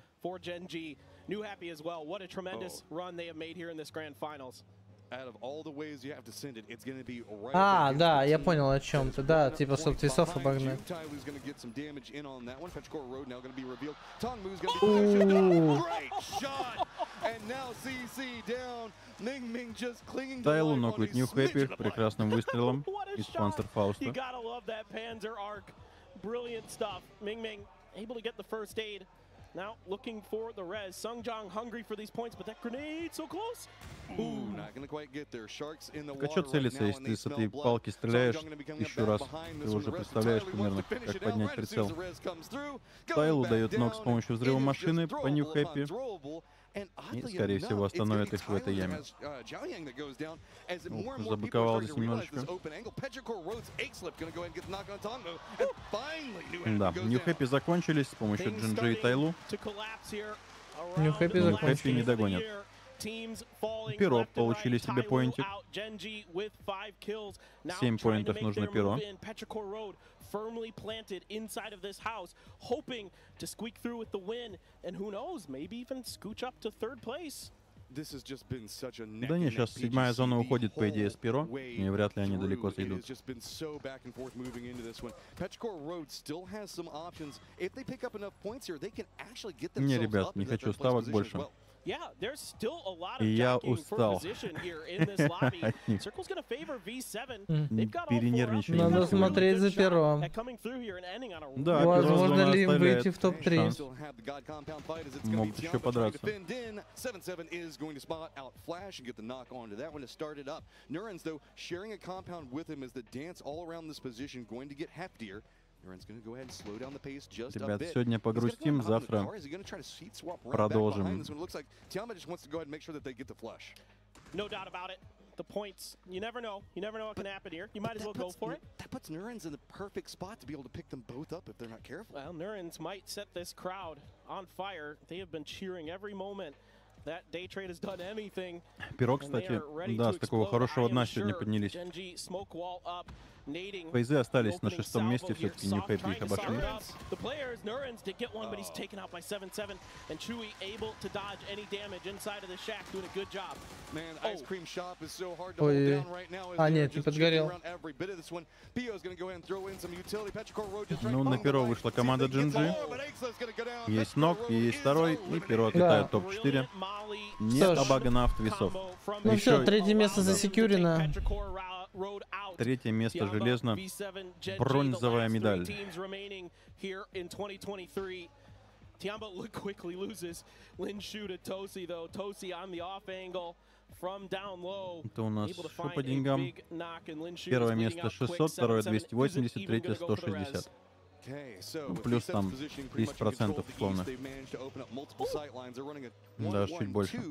А, да, я понял о чем ты, да, типа, чтобы твисов обогнать. Тайлу нокает New Happy прекрасным выстрелом из Панцер Фауста. Now looking for the res. Sungjang hungry for these points, but that grenade so close. Ooh, not gonna quite get there. Sharks in the water. Так а что целиться, если ты с этой палки стреляешь еще раз? Ты уже представляешь примерно, как поднять прицел. Тайлу дает ног с помощью взрыва машины по New Happy. И, скорее всего, остановит их в этой яме. Забаковал здесь немножечко. Да, New Happy закончились с помощью GG и Тайлу. New Happy не догонят. Pyro получили себе поинтик. 7 поинтов нужно Pyro. Firmly planted inside of this house, hoping to squeak through with the win, and who knows, maybe even scooch up to third place. Да не, сейчас 7-я зона уходит, по идее, с Pyro, и вряд ли они далеко зайдут. Не, ребят, не хочу ставок больше. И я устал. Перенервничаю. Надо смотреть за Pyro. Да, возможно ли им выйти в топ-3? Могут еще подраться. Ребят, сегодня погрустим, завтра продолжим. The points, you never know what can happen here. You might as well go for it. That puts Nurens in the perfect spot to be able to pick them both up if they're not careful. Well, Nurens might set this crowd on fire. They have been cheering every moment that Day Trade has done anything. Pyro, кстати, да, с такого хорошего дна сегодня поднялись. Фейзы остались на 6-м месте, все-таки New Happy их обошли. Ой, а нет, не подгорел. Ну, на Pyro вышла команда GG. Есть ног, есть второй, и Pyro отлетает топ-4. Нет абага на автовесов. Ну все, третье место засекюрено. Третье место железно. Бронзовая медаль. Это у нас что по деньгам? Первое место 600, второе 280, третье 160. Ну, плюс там 10% условно. Даже чуть больше.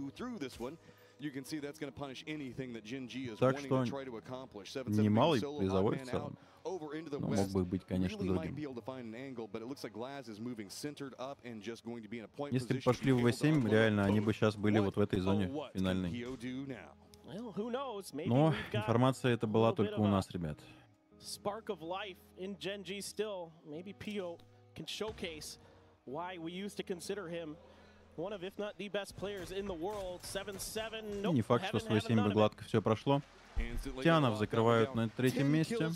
Так что немалый призовой в целом. Но мог бы быть, конечно, другим. Если бы пошли в В7, реально, они бы сейчас были вот в этой зоне финальной. Но информация эта была только у нас, ребят. Spark of life in Gen G still. Maybe Pio can showcase why we used to consider him one of, if not the best players in the world. 7-7. Nope, не факт, что с V7 бы гладко все прошло. Тианов закрывают на третьем месте.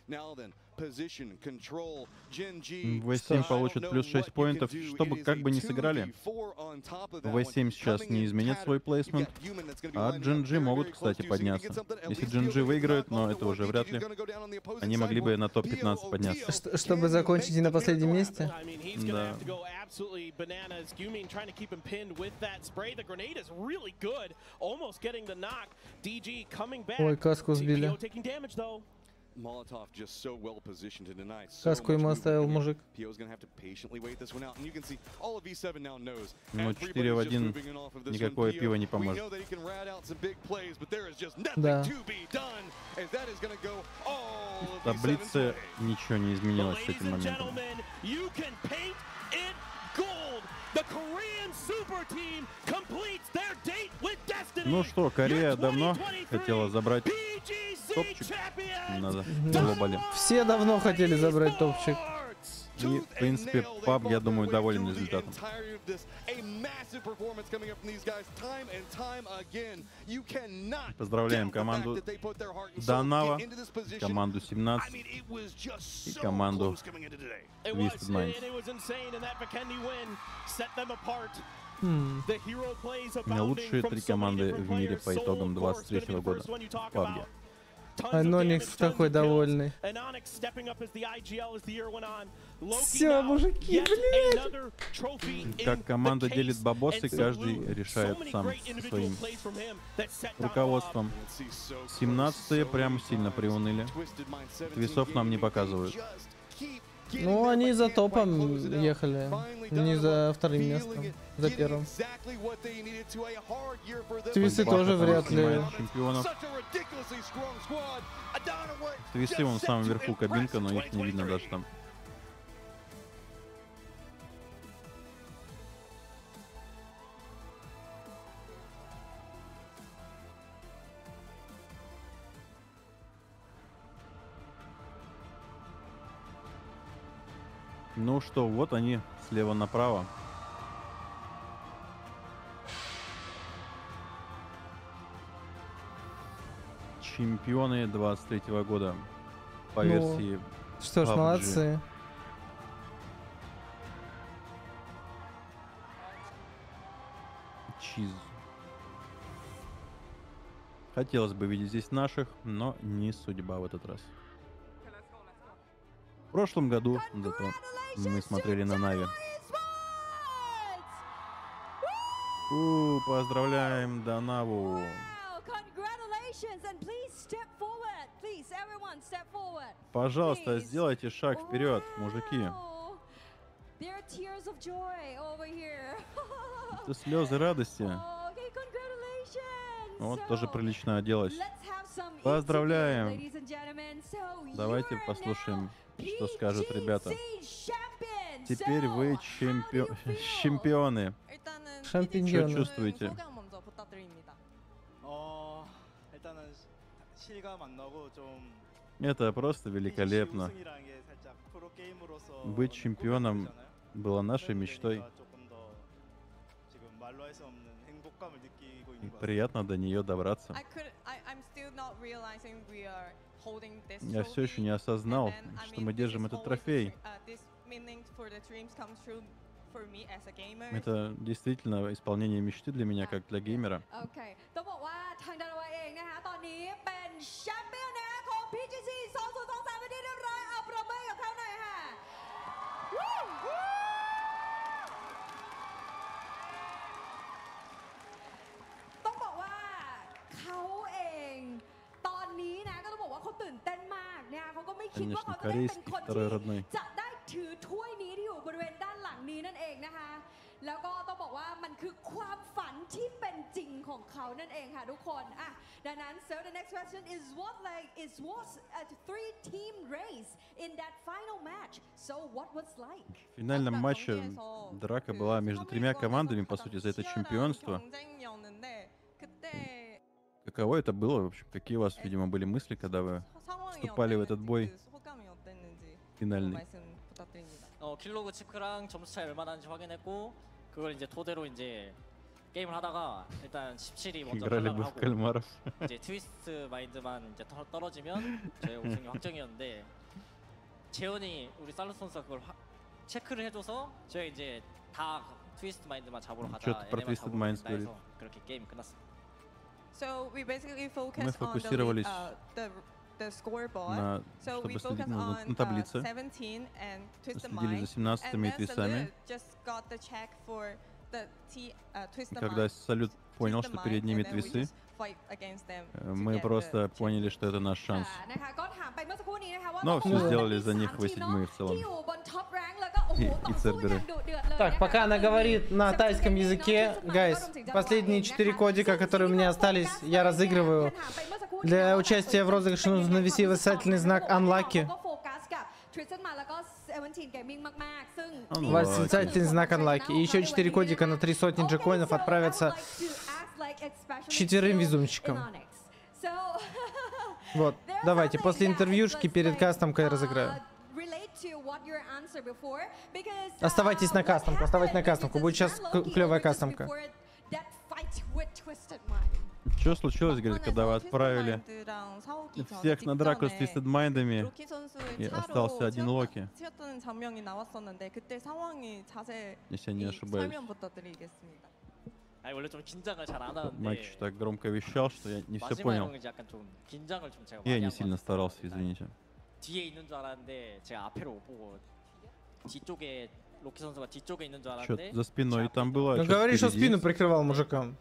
В7 получит плюс 6 поинтов, чтобы как бы не сыграли. В7 сейчас не изменит свой плейсмент, а GNG могут, кстати, подняться. Если GNG выиграют, но это уже вряд ли, они могли бы на топ-15 подняться. Чтобы закончить и на последнем месте? Да. Ой, каску сбили. Каску ему оставил мужик. Но 4 в 1 никакое пиво не поможет. Да. В таблице ничего не изменилось с этим моментом. Ну что, Корея давно хотела забрать топчик. Надо глобали. Все давно хотели забрать топчик. И, в принципе, паб, я думаю, доволен результатом. Поздравляем команду Данава, команду 17 и команду Twisted Minds. Лучшие 3 команды в мире по итогам 23 года в пабге. Аноникс такой довольный. Все, мужики, блядь! Как команда делит бабосы, каждый решает сам со своим руководством. 17-е прям сильно приуныли. Твисов нам не показывают. Ну, они за топом ехали, не за вторым местом, за первым. Твисы тоже вряд ли. Чемпионов. Твисы вон в самом верху кабинка, но их не видно даже там. Ну что, вот они слева направо. Чемпионы 23-го года по версии что ж, PUBG. молодцы. Чиз. Хотелось бы видеть здесь наших, но не судьба в этот раз. В прошлом году зато мы смотрели на Нави. Поздравляем Данаву. Пожалуйста, сделайте шаг вперед, мужики. Это слезы радости. Вот тоже прилично оделась. Поздравляем. Давайте послушаем, что скажут ребята. Теперь вы чемпионы. Что чувствуете? Это просто великолепно. Быть чемпионом было нашей мечтой. И приятно до нее добраться. Я все еще не осознал, что мы держим этот трофей. Это действительно исполнение мечты для меня, как для геймера. Конечно, корейский, второй родной. แล้วก็ต้องบอกว่ามันคือความฝันที่เป็นจริงของเขานั่นเองค่ะทุกคนอ่ะดังนั้น so the next question is what a 3-team race in that final match so what was like В финальном матче драка была между 3 командами, по сути, за это чемпионство. Каково это было? В общем, какие у вас, видимо, были мысли, когда вы вступали в этот бой финальный? 킬로그 치크랑 점수 차이 얼마 나는지 확인했고 그걸 이제 토대로 이제 게임을 하다가 일단 17이 먼저 Играли бы в кальмаров. 이제 트위스트 마인드만 이제 떨어지면 저희 우승이 확정이었는데 재현이 우리 살루스 선수가 그걸 체크를 해줘서 저희 이제 다 트위스트 마인드만 잡으러 가자. 얘네만 잡으러 간다 해서 그렇게 게임이 끝났습니다. So we basically Мы focus on фокусировались the scoreboard. на, So we чтобы следить focus на таблице. 17 and twist the Следили за 17-ми и твистами. just got the check for the twist the Когда Салют понял, что перед ними твисы, мы просто поняли, что это наш шанс. Но все сделали за них 8-й в целом. И Церберы. Так, пока она говорит на тайском языке, гайс, последние 4 кодика, которые у меня остались, я разыгрываю. Для участия в розыгрыше нужно навести восклицательный знак Unlucky. Восклицательный знак Unlucky. И еще 4 кодика на 3 сотни джекоинов отправятся 4 везунчикам. Вот, давайте, после интервьюшки перед кастомкой разыграю. Оставайтесь на кастомку, оставайтесь на кастомку. Будет сейчас клевая кастомка. Что случилось, говорит, когда вы отправили всех на драку с Twisted Mind'ами, и остался один Локи? Если я не ошибаюсь. Майк еще так громко вещал, что я не все понял. Я не сильно старался, извините. Что за спиной там было? Ну говори, что спину прикрывал мужикам.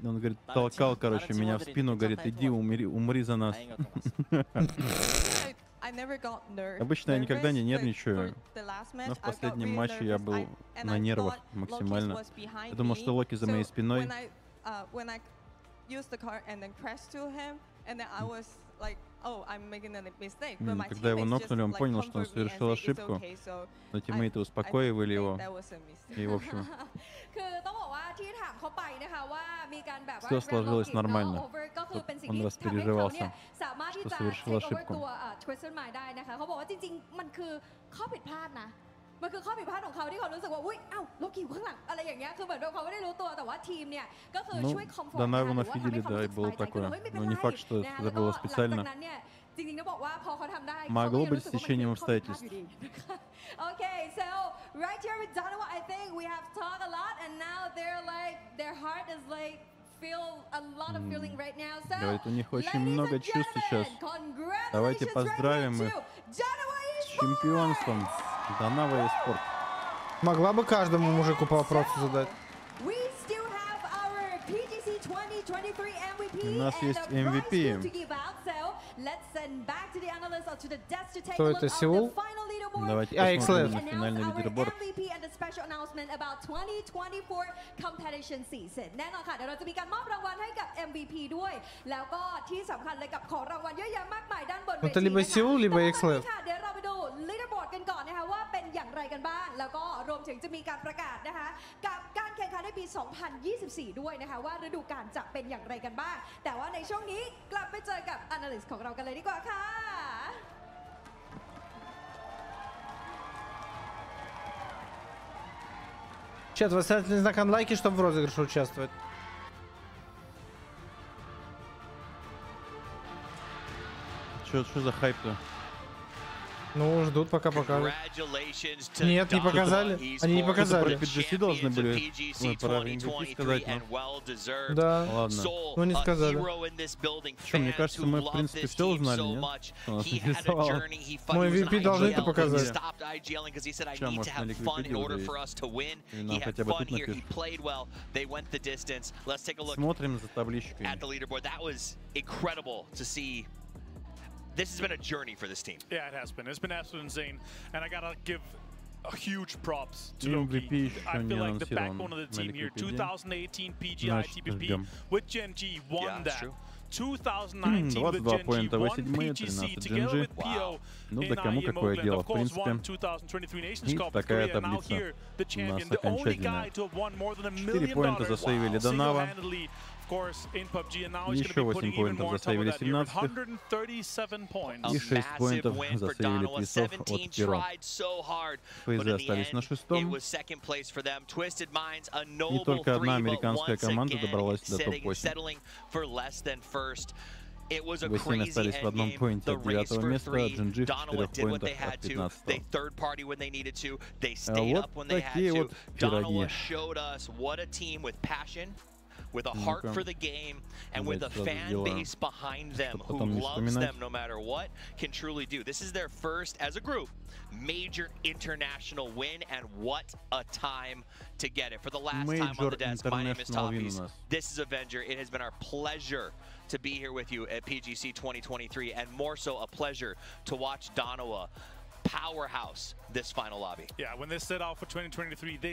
Он говорит, толкал, короче, меня в спину, говорит, иди, умри за нас. Обычно я никогда не нервничаю, но в последнем матче я был на нервах максимально. Я думал, что Локи за моей спиной. Когда его нокнули, он понял, что он совершил ошибку, но тиммейты успокоивали его, и в общем все сложилось нормально. Он распереживался, что совершил ошибку. มันคือข้อผิดพลาดของเขาที่เขารู้สึกว่าอุ๊ยเอ้าโลกิอยู่ข้างหลังอะไรอย่างเงี้ยคือเหมือนเขาไม่ได้รู้ตัวแต่ว่าทีมเนี่ยก็คือช่วยคอมฟอร์ต Да, наверное, видели, да, и было такое. Но не факт, что это было специально. Могло быть стечением обстоятельств. Okay, so right here with Danawa, I think we have talked a lot, and now they're like their heart is like feel a lot of feeling right now. So, говорит, у них очень много чувств сейчас. Давайте поздравим их с чемпионством. Данава и спорт. Могла бы каждому мужику по вопросу задать. У нас есть MVP. Кто это, Сеул? Давайте посмотрим на финальный лидерборд. แน่นอนค่ะเดี๋ยวเราจะมีการมอบรางวัลให้กับ MVP ด้วยแล้วก็ที่สำคัญเลยกับของรางวัลเยอะแยะมากมายด้านบนเวที Это либо Сеул, либо X-Live. เดี๋ยวเราไปดูลีดเดอร์บอร์ดกันก่อนนะคะว่าเป็นอย่างไรกันบ้างแล้วก็รวมถึงจะมีการประกาศนะคะกับการแข่งขันในปี 2024 ด้วยนะคะว่าฤดูกาลจะเป็นอย่างไรกันบ้างแต่ว่าในช่วงนี้กลับไปเจอกับ Analyst ของเรากันเลยดีกว่าค่ะ Чат, восклицательный знак Unlucky, чтобы в розыгрыше участвовать. Что за хайп-то? Ну, ждут, пока покажут. Нет, не показали. Они не показали. Про PGC должны были про MVP сказать, но... Да. Ладно. Ну, не сказали. Что, мне кажется, мы, в принципе, все узнали, нет? Что нас интересовало. Мой MVP должны это показать. Что, может, на Ликвидиде уже есть? Или нам хотя бы тут напишут. Смотрим за табличкой. This has been a journey for this team. Yeah, it has been. It's been absolutely insane. And I gotta give a huge props to Loki. I feel like the backbone of the team here. 2018 PGI TPP with Gen G won that. 2019 with Gen G won PGC together with PO. Ну да кому какое дело, в принципе. И такая таблица у нас окончательная. 4 поинта засейвили Данава. Еще 8 поинтов засейвили 17-х. И 6 поинтов засейвили твистов от Пиро. Фейзы остались на 6-м. И только одна американская команда добралась до топ-8. Весен остались в одном поинте от 9-го места, а Джинджи в 4 поинтах от 15-го. Вот такие вот пироги. With a heart for the game and with a fan base behind them who loves them no matter what, can truly do. This is their first, as a group, major international win, and what a time to get it. For the last time on the desk, my name is Toppies. This is Avenger. It has been our pleasure to be here with you at PGC 2023, and more so a pleasure to watch Donowa powerhouse this final lobby.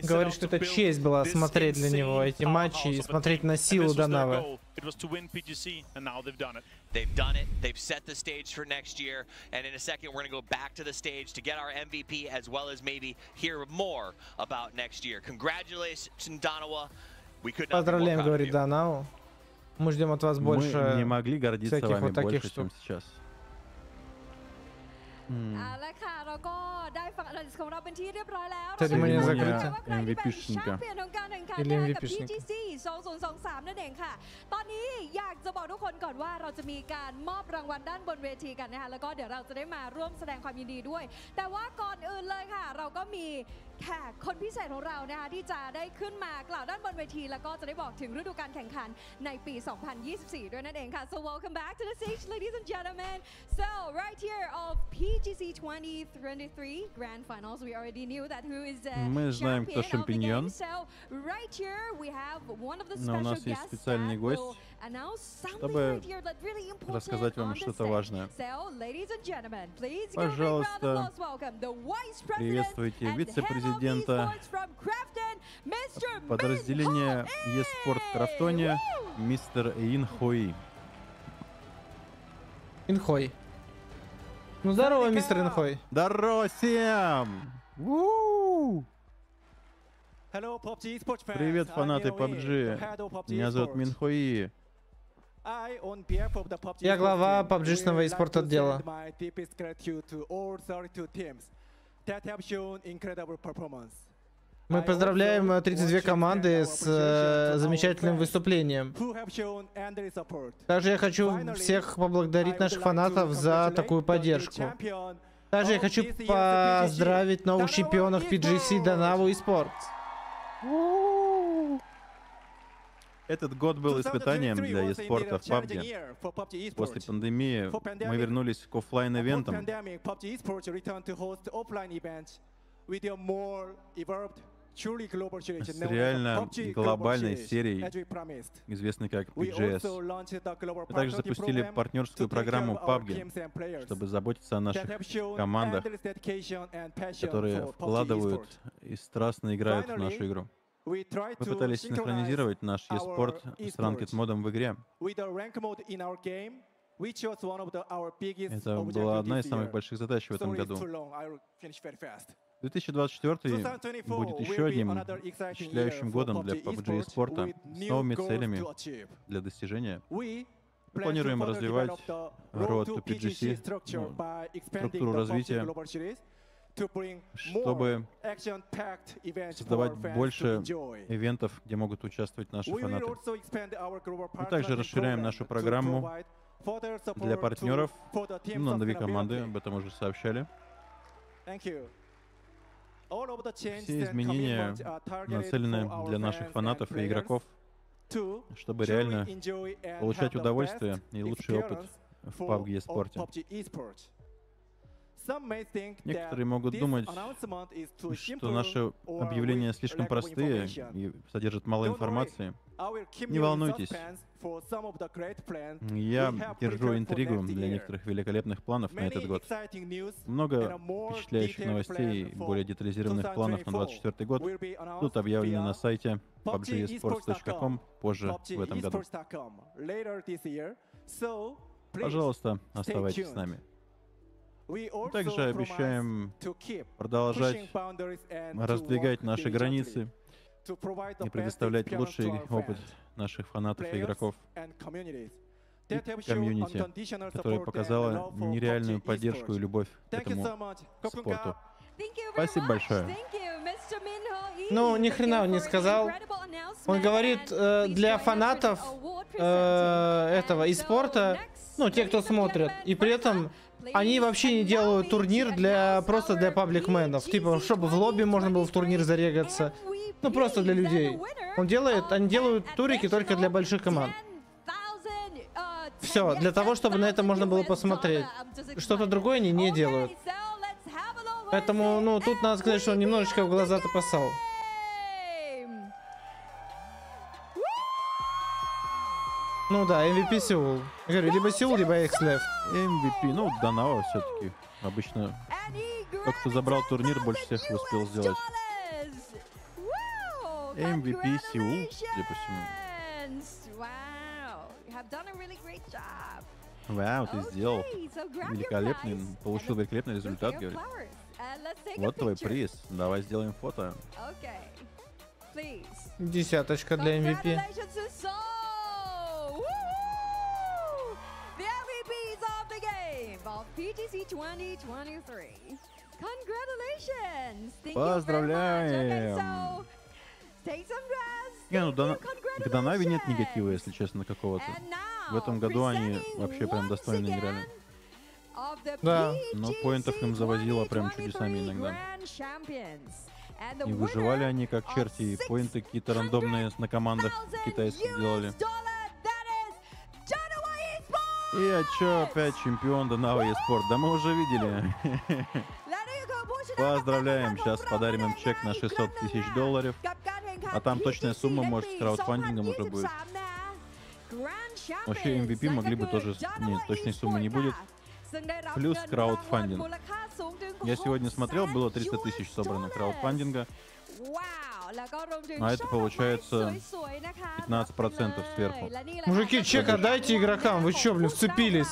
Говорит, что это честь была смотреть для него эти матчи и смотреть на силу Данавы. They've done it. They've set the stage for next year, and in a second we're going to go back to the stage to get our MVP as well as maybe hear more about next year. Congratulations, Donowa. We could not be more proud of you. Поздравляем, говорит Данаву. Мы ждем от вас больше. Мы не могли гордиться вами вот таких больше, чем сейчас. แล้วค่ะเราก็ได้ฟังอนาลิซิสของเราเป็นที่เรียบร้อยแล้ว Церемония закрыта. ว่าใครที่เป็นแชมเปี้ยนของการแข่งขันกับ PGC 2023 นั่นเองค่ะตอนนี้อยากจะบอกทุกคนก่อนว่าเราจะมีการมอบรางวัลด้านบนเวทีกันนะคะแล้วก็เดี๋ยวเราจะได้มาร่วมแสดงความยินดีด้วยแต่ว่าก่อนอื่นเลยค่ะเราก็มีแขกคนพิเศษของเรานะคะที่จะได้ขึ้นมากล่าวด้านบนเวทีแล้วก็จะได้บอกถึงฤดูกาลแข่งขันในปี 2024 ด้วยนั่นเองค่ะ so welcome back to the stage ladies and gentlemen so right here of PGC 2023 Grand Finals we already knew that who is the champion of the game so right here we have one of the special guests that will announce something right here that really important on the stage so ladies and gentlemen please give a big round of applause welcome the vice president вице-президента подразделения eSport в Крафтоне, мистер Инхой. Инхой. Ну здорово, мистер Инхой. Здорово всем! Привет, фанаты PUBG. Меня зовут Минхои. Я глава PUBG-шного eSport отдела. Мы поздравляем 32 команды с замечательным выступлением. Также я хочу всех поблагодарить наших фанатов за такую поддержку. Также я хочу поздравить новых чемпионов PGC Данаву eSports. Этот год был испытанием для eSporta в PUBG. После пандемии мы вернулись к оффлайн-ивентам. С реально глобальной серией, известной как PGS. Мы также запустили партнерскую программу PUBG, чтобы заботиться о наших командах, которые вкладывают и страстно играют в нашу игру. Мы пытались синхронизировать наш eSport с ранкед-модом в игре. Это была одна из самых больших задач в этом году. 2024 будет еще одним впечатляющим годом для PUBG eSport с новыми целями для достижения. Мы планируем развивать Road to PGC, структуру развития, чтобы создавать больше ивентов, где могут участвовать наши фанаты. Мы также расширяем нашу программу для партнеров, на новые команды, об этом уже сообщали. Все изменения нацелены для наших фанатов и игроков, чтобы реально получать удовольствие и лучший опыт в PUBG eSport. Некоторые могут думать, что наши объявления слишком простые и содержат мало информации. Не волнуйтесь. Я держу интригу для некоторых великолепных планов на этот год. Много впечатляющих новостей и более детализированных планов на 2024 год будут объявлены на сайте pubgesports.com позже в этом году. Пожалуйста, оставайтесь с нами. Также обещаем продолжать раздвигать наши границы, и предоставлять лучший опыт наших фанатов и игроков. И комьюнити, которая показала нереальную поддержку и любовь к этому спорту. Спасибо большое. Ну, ни хрена он не сказал. Он говорит, для фанатов этого и спорта, ну, те, кто смотрят, и при этом они вообще не делают турнир просто для пабликменов. Типа, чтобы в лобби можно было в турнир зарегаться. Ну, просто для людей. Они делают турики только для больших команд. Все, для того, чтобы на это можно было посмотреть. Что-то другое они не делают. Поэтому, ну, тут надо сказать, что он немножечко в глаза-то посал. Ну да, MVP Сеул. Я говорю, либо Сеул, либо X-Left. MVP, ну, Данава все-таки. Обычно тот, кто забрал турнир, больше всех успел сделать. MVP Сеул, допустим. Вау, ты сделал великолепный, получил великолепный результат, говорит. Вот твой приз, давай сделаем фото. 10 для MVP. Поздравляем! Не, ну к Данаве нет негатива, если честно, какого-то. В этом году они вообще прям достойно играли. Да. Но поинтов им завозило прям чудесами иногда. И выживали они как черти, и поинты какие-то рандомные на командах китайских делали. И а чё, опять чемпион Данава eSport? Да мы уже видели. Поздравляем, сейчас подарим им чек на 600 тысяч $. А там точная сумма, может, с краудфандингом уже будет. Вообще MVP могли бы тоже... Нет, точной суммы не будет. Плюс краудфандинг. Я сегодня смотрел, было 300 тысяч собрано краудфандинга. А это получается 15% сверху. Мужики, чек отдайте игрокам, вы чё, блин, вцепились?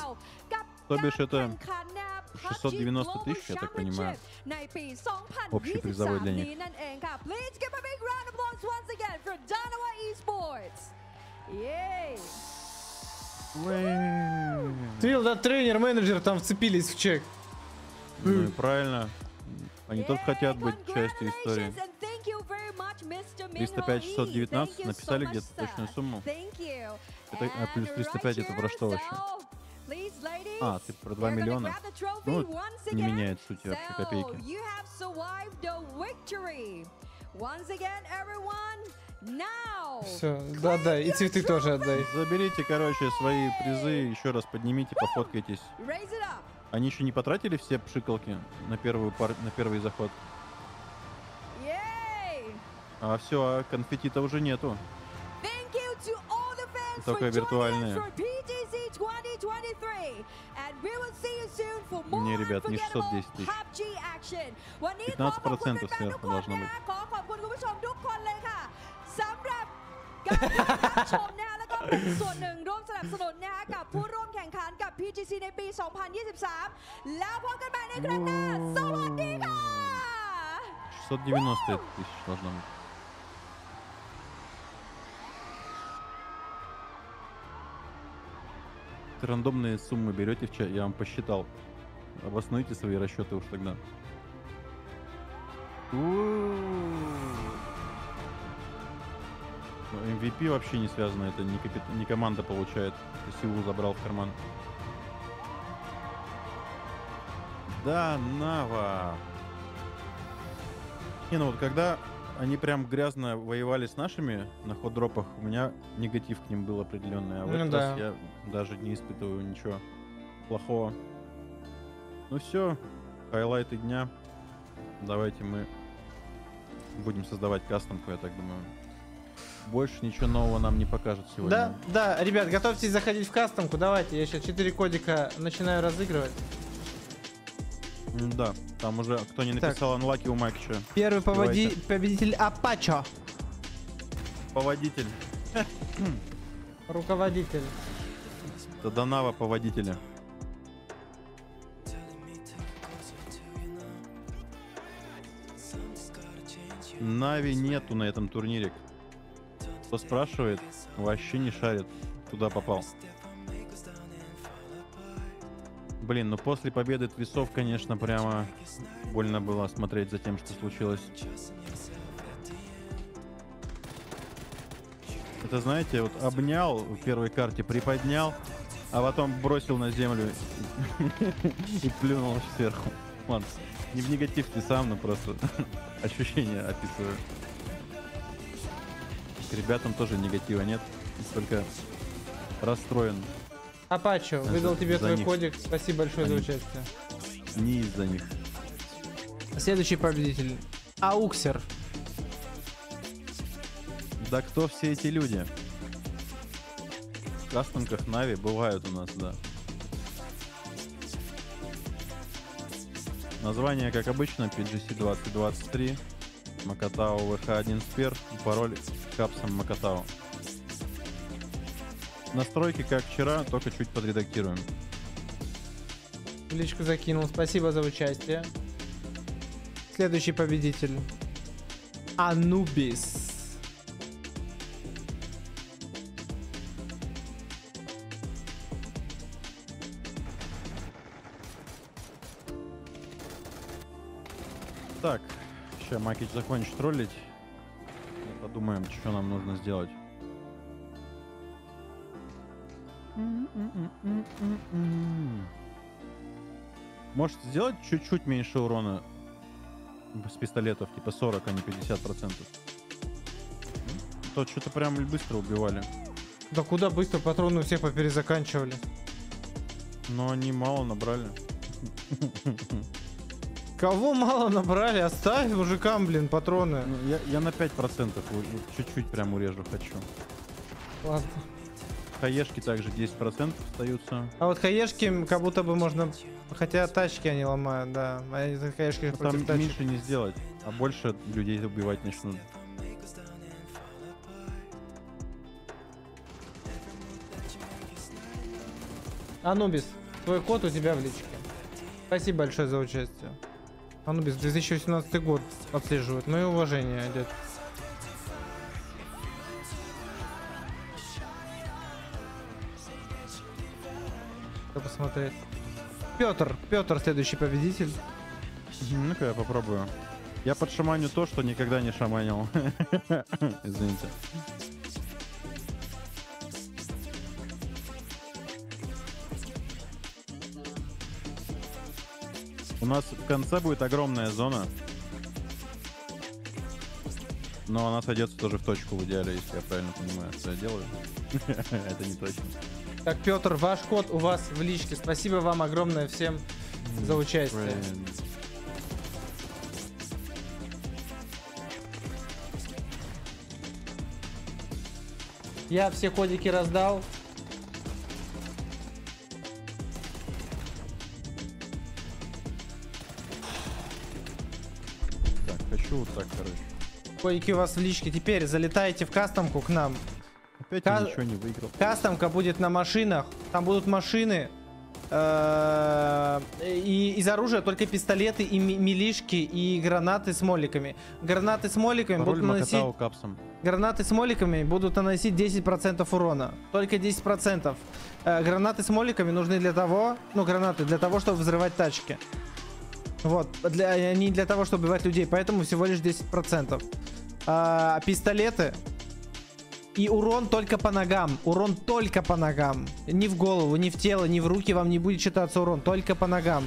То бишь это 690 тысяч, я так понимаю. Общий призовой для них. Ты видел, да, тренер, менеджер там вцепились в чек. Ну и правильно. Они только хотят быть частью истории. 305-619 написали где-то точную сумму. Это, плюс 305 это про что вообще? А, ты про 2 миллиона? Ну, не меняет сути вообще копейки. Все, да, отдай. И цветы тоже отдай. Заберите, короче, свои призы, еще раз поднимите, пофоткайтесь. Они еще не потратили все пшикалки на первый заход? А все, а конфетти-то уже нету. Только виртуальные. Не, ребят, не 610 тысяч. 15% сверху должно быть. $690 тысяч должно быть. Рандомные суммы берете в чат, я вам посчитал. Обоснуйте свои расчеты уж тогда. MVP вообще не связано, это не команда получает. Это Сеул забрал в карман. Да, Нава. Не, ну вот когда они прям грязно воевали с нашими на хот-дропах, у меня негатив к ним был определенный. А в этот раз я даже не испытываю ничего плохого. Ну все, хайлайты дня. Давайте мы будем создавать кастомку, я так думаю. Больше ничего нового нам не покажет сегодня. Да, ребят, готовьтесь заходить в кастомку. Давайте, я сейчас 4 кодика начинаю разыгрывать. Да, там уже кто не написал анлаки у Макича. Первый победитель Апачо. Поводитель. Руководитель. Это Данава поводителя. Нави нету на этом турнире. Кто спрашивает, вообще не шарит, куда попал. Блин, ну после победы твисов, конечно, прямо больно было смотреть за тем, что случилось. Это, знаете, вот обнял в первой карте, приподнял, а потом бросил на землю и плюнул сверху. Ладно, не в негатив твисам, но просто ощущения описываю. К ребятам тоже негатива нет, только расстроен. Апачо, выдал тебе твой них. кодик. Спасибо большое за участие. Не из-за них. Следующий победитель. Ауксер. Да кто все эти люди? В кастомках Нави бывают у нас, да. Название, как обычно, PGC 2023. Макатао ВХ1 спер. Пароль капсом Макатао. Настройки, как вчера, только чуть подредактируем. В личку закинул. Спасибо за участие. Следующий победитель. Анубис. Так, сейчас Макич закончит троллить. Подумаем, что нам нужно сделать. Может сделать чуть-чуть меньше урона с пистолетов, типа 40, а не 50%. То что-то прям быстро убивали. Да куда быстро, патроны у всех поперезаканчивали. Но они мало набрали. Кого мало набрали? Оставь мужикам, блин, патроны. Ну, я на 5% чуть-чуть прям урежу хочу. Ладно. Хаешки также 10% остаются. А вот хаешки как будто бы можно... Хотя тачки они ломают, да. А хаешки там против тачек. меньше не сделать, а больше людей убивать начнут. Анубис, твой код у тебя в личке. Спасибо большое за участие. Анубис, 2018 год отслеживает. Мое уважение, дед. Посмотреть. Петр, следующий победитель. Ну-ка я попробую. Я подшаманю то, что никогда не шаманил. Извините. У нас в конце будет огромная зона. Но она сойдется тоже в точку в идеале, если я правильно понимаю, что я делаю. Это не точно. Так, Петр, ваш код у вас в личке. Спасибо вам огромное всем за участие. Я все кодики раздал. Так, хочу вот так, короче. Кодики у вас в личке. Теперь залетайте в кастомку к нам. Опять я ничего не выиграл. Кастомка будет на машинах. Там будут машины. И из оружия только пистолеты и милишки и гранаты с моликами. Гранаты с моликами будут наносить... Гранаты с моликами будут наносить 10% урона. Только 10%. Гранаты с моликами нужны для того... Ну, гранаты для того, чтобы взрывать тачки. Вот. Не для того, чтобы убивать людей. Поэтому всего лишь 10%. Пистолеты... И урон только по ногам. Урон только по ногам. Ни в голову, ни в тело, ни в руки вам не будет считаться урон. Только по ногам.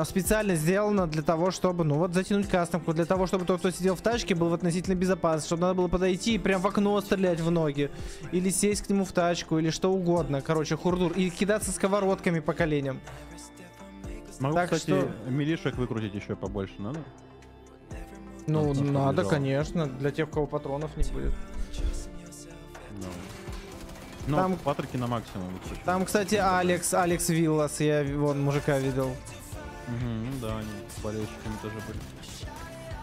Специально сделано для того, чтобы, ну вот, затянуть кастомку. Для того, чтобы тот, кто сидел в тачке, был в относительной безопасности. Чтобы надо было подойти и прям в окно стрелять в ноги. Или сесть к нему в тачку, или что угодно. Короче, хурдур. И кидаться сковородками по коленям. Могу, так кстати, что... милишек выкрутить еще побольше, надо? Ну, надо, конечно. Для тех, у кого патронов не будет. Ну, там патрики на максимум. Там, кстати, Алекс Виллас, я вон мужика видел. Да, они с болельщиками тоже были.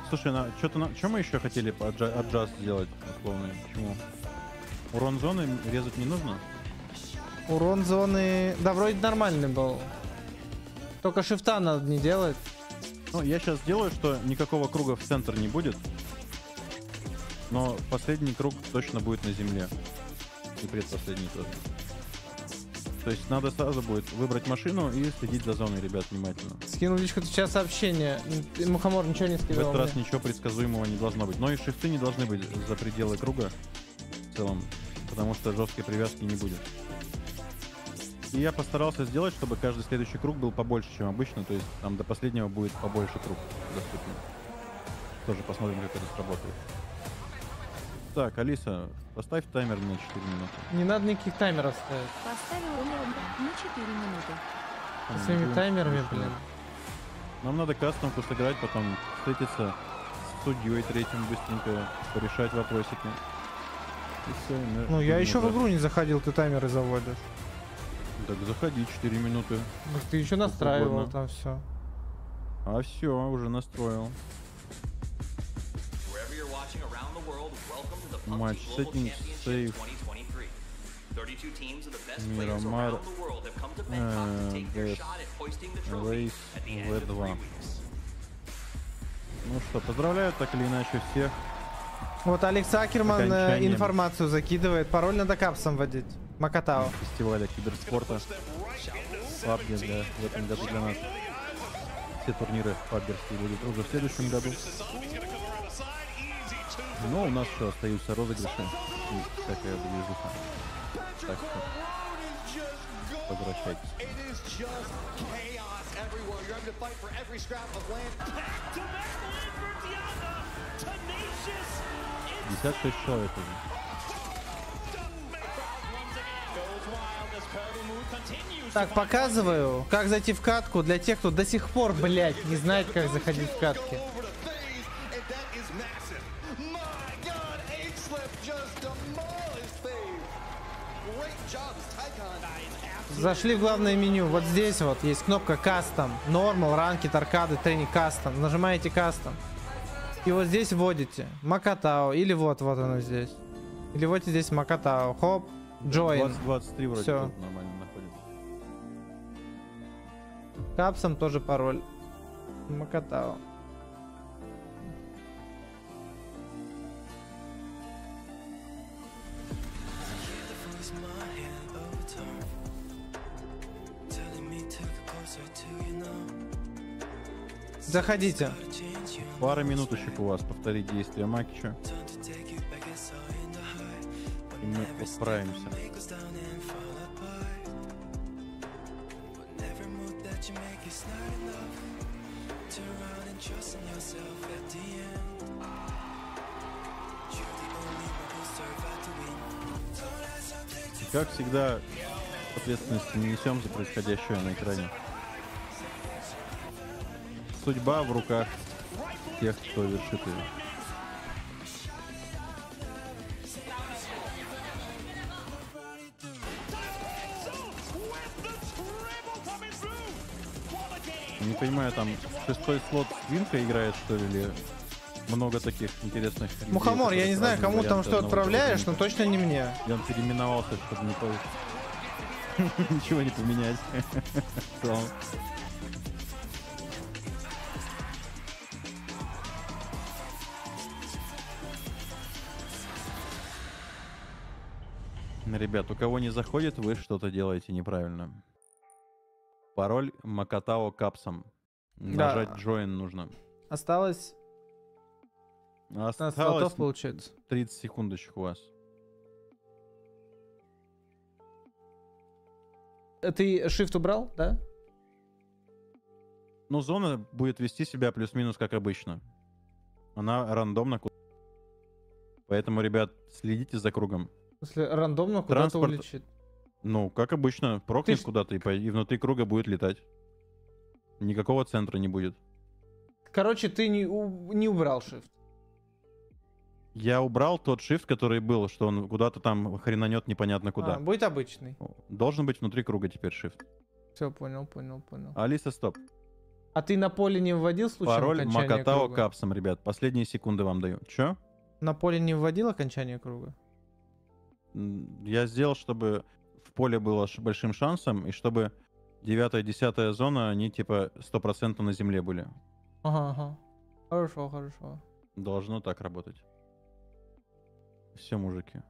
Слушай, что мы еще хотели аджаст сделать условный? Почему? Урон зоны резать не нужно? Урон зоны... Да, вроде нормальный был. Только шифта надо не делать. Ну, я сейчас сделаю, что никакого круга в центр не будет. Но последний круг точно будет на земле. И предпоследний тоже. То есть надо сразу будет выбрать машину и следить за зоной, ребят, внимательно. Скинул личку сейчас сообщение. Мухомор ничего не сказал. В этот раз ничего предсказуемого не должно быть. Но и шифты не должны быть за пределы круга в целом. Потому что жесткой привязки не будет. И я постарался сделать, чтобы каждый следующий круг был побольше, чем обычно. То есть там до последнего будет побольше круг доступен. Тоже посмотрим, как это сработает. Так, Алиса, поставь таймер на 4 минуты. Не надо никаких таймеров ставить. Поставил на 4 минуты. Со своими таймерами, блин. Нам надо кастомку сыграть, потом встретиться с судьей третьим быстренько, порешать вопросики. И все, ну, я еще в игру не заходил, ты таймеры заводишь. Так заходи, 4 минуты. Так ты еще настраивал там все. А все, уже настроил. Матч сеттинг, сейф. Мирамар. Рейс В2. Ну что, поздравляю так или иначе всех. Вот Алекс Акерман информацию закидывает. Пароль надо капсом вводить. Макатао. Фестиваля киберспорта. PUBG в этом году для нас. Все турниры пабгерские будут уже в следующем году. Но у нас еще остаются розыгрыши и всякая движуха. Так что возвращайтесь. 56 человек уже. Так, показываю, как зайти в катку для тех, кто до сих пор, блядь, не знает, как заходить в катки. Зашли в главное меню. Вот здесь вот есть кнопка Custom, Normal, Ranked, Аркады, Тренинг, Custom. Нажимаете Custom. И вот здесь вводите Макатао. Или вот оно здесь. Или вот здесь Макатао. Хоп, Join. 23 вроде все. Нормально находится. Капсом тоже пароль. Макатао. Заходите. Пара минуточек у вас повторить действия Макича. И мы отправимся. И как всегда, ответственность не несем за происходящее на экране. Судьба в руках тех, кто вершит ее. Не понимаю, там шестой слот Свинка играет, что ли, или много таких интересных людей. Мухомор, я не знаю, кому там что отправляешь, но точно не мне. И он переименовался, чтобы ничего не поменять. Ребят, у кого не заходит, вы что-то делаете неправильно. Пароль Макатао капсом. Нажать Join нужно. Осталось 15 слотов, получается. 30 секундочек у вас. Ты shift убрал, да? Ну, зона будет вести себя плюс-минус как обычно. Она рандомно. Поэтому, ребят, следите за кругом. Если рандомно куда-то улетит. Ну, как обычно, прокнешь куда-то и внутри круга будет летать. Никакого центра не будет. Короче, ты не убрал shift. Я убрал тот shift, который был, что он куда-то там хренанет непонятно куда. Будет обычный. Должен быть внутри круга теперь shift. Все, понял. Алиса, стоп. А ты на поле не вводил случайно Пароль окончание Макатао круга? капсом, ребят. Последние секунды вам даю. Чё? На поле не вводил окончание круга? Я сделал, чтобы в поле было большим шансом, и чтобы 9-10 зона, они типа 100% на земле были. Ага, ага. Хорошо, хорошо. Должно так работать. Все, мужики.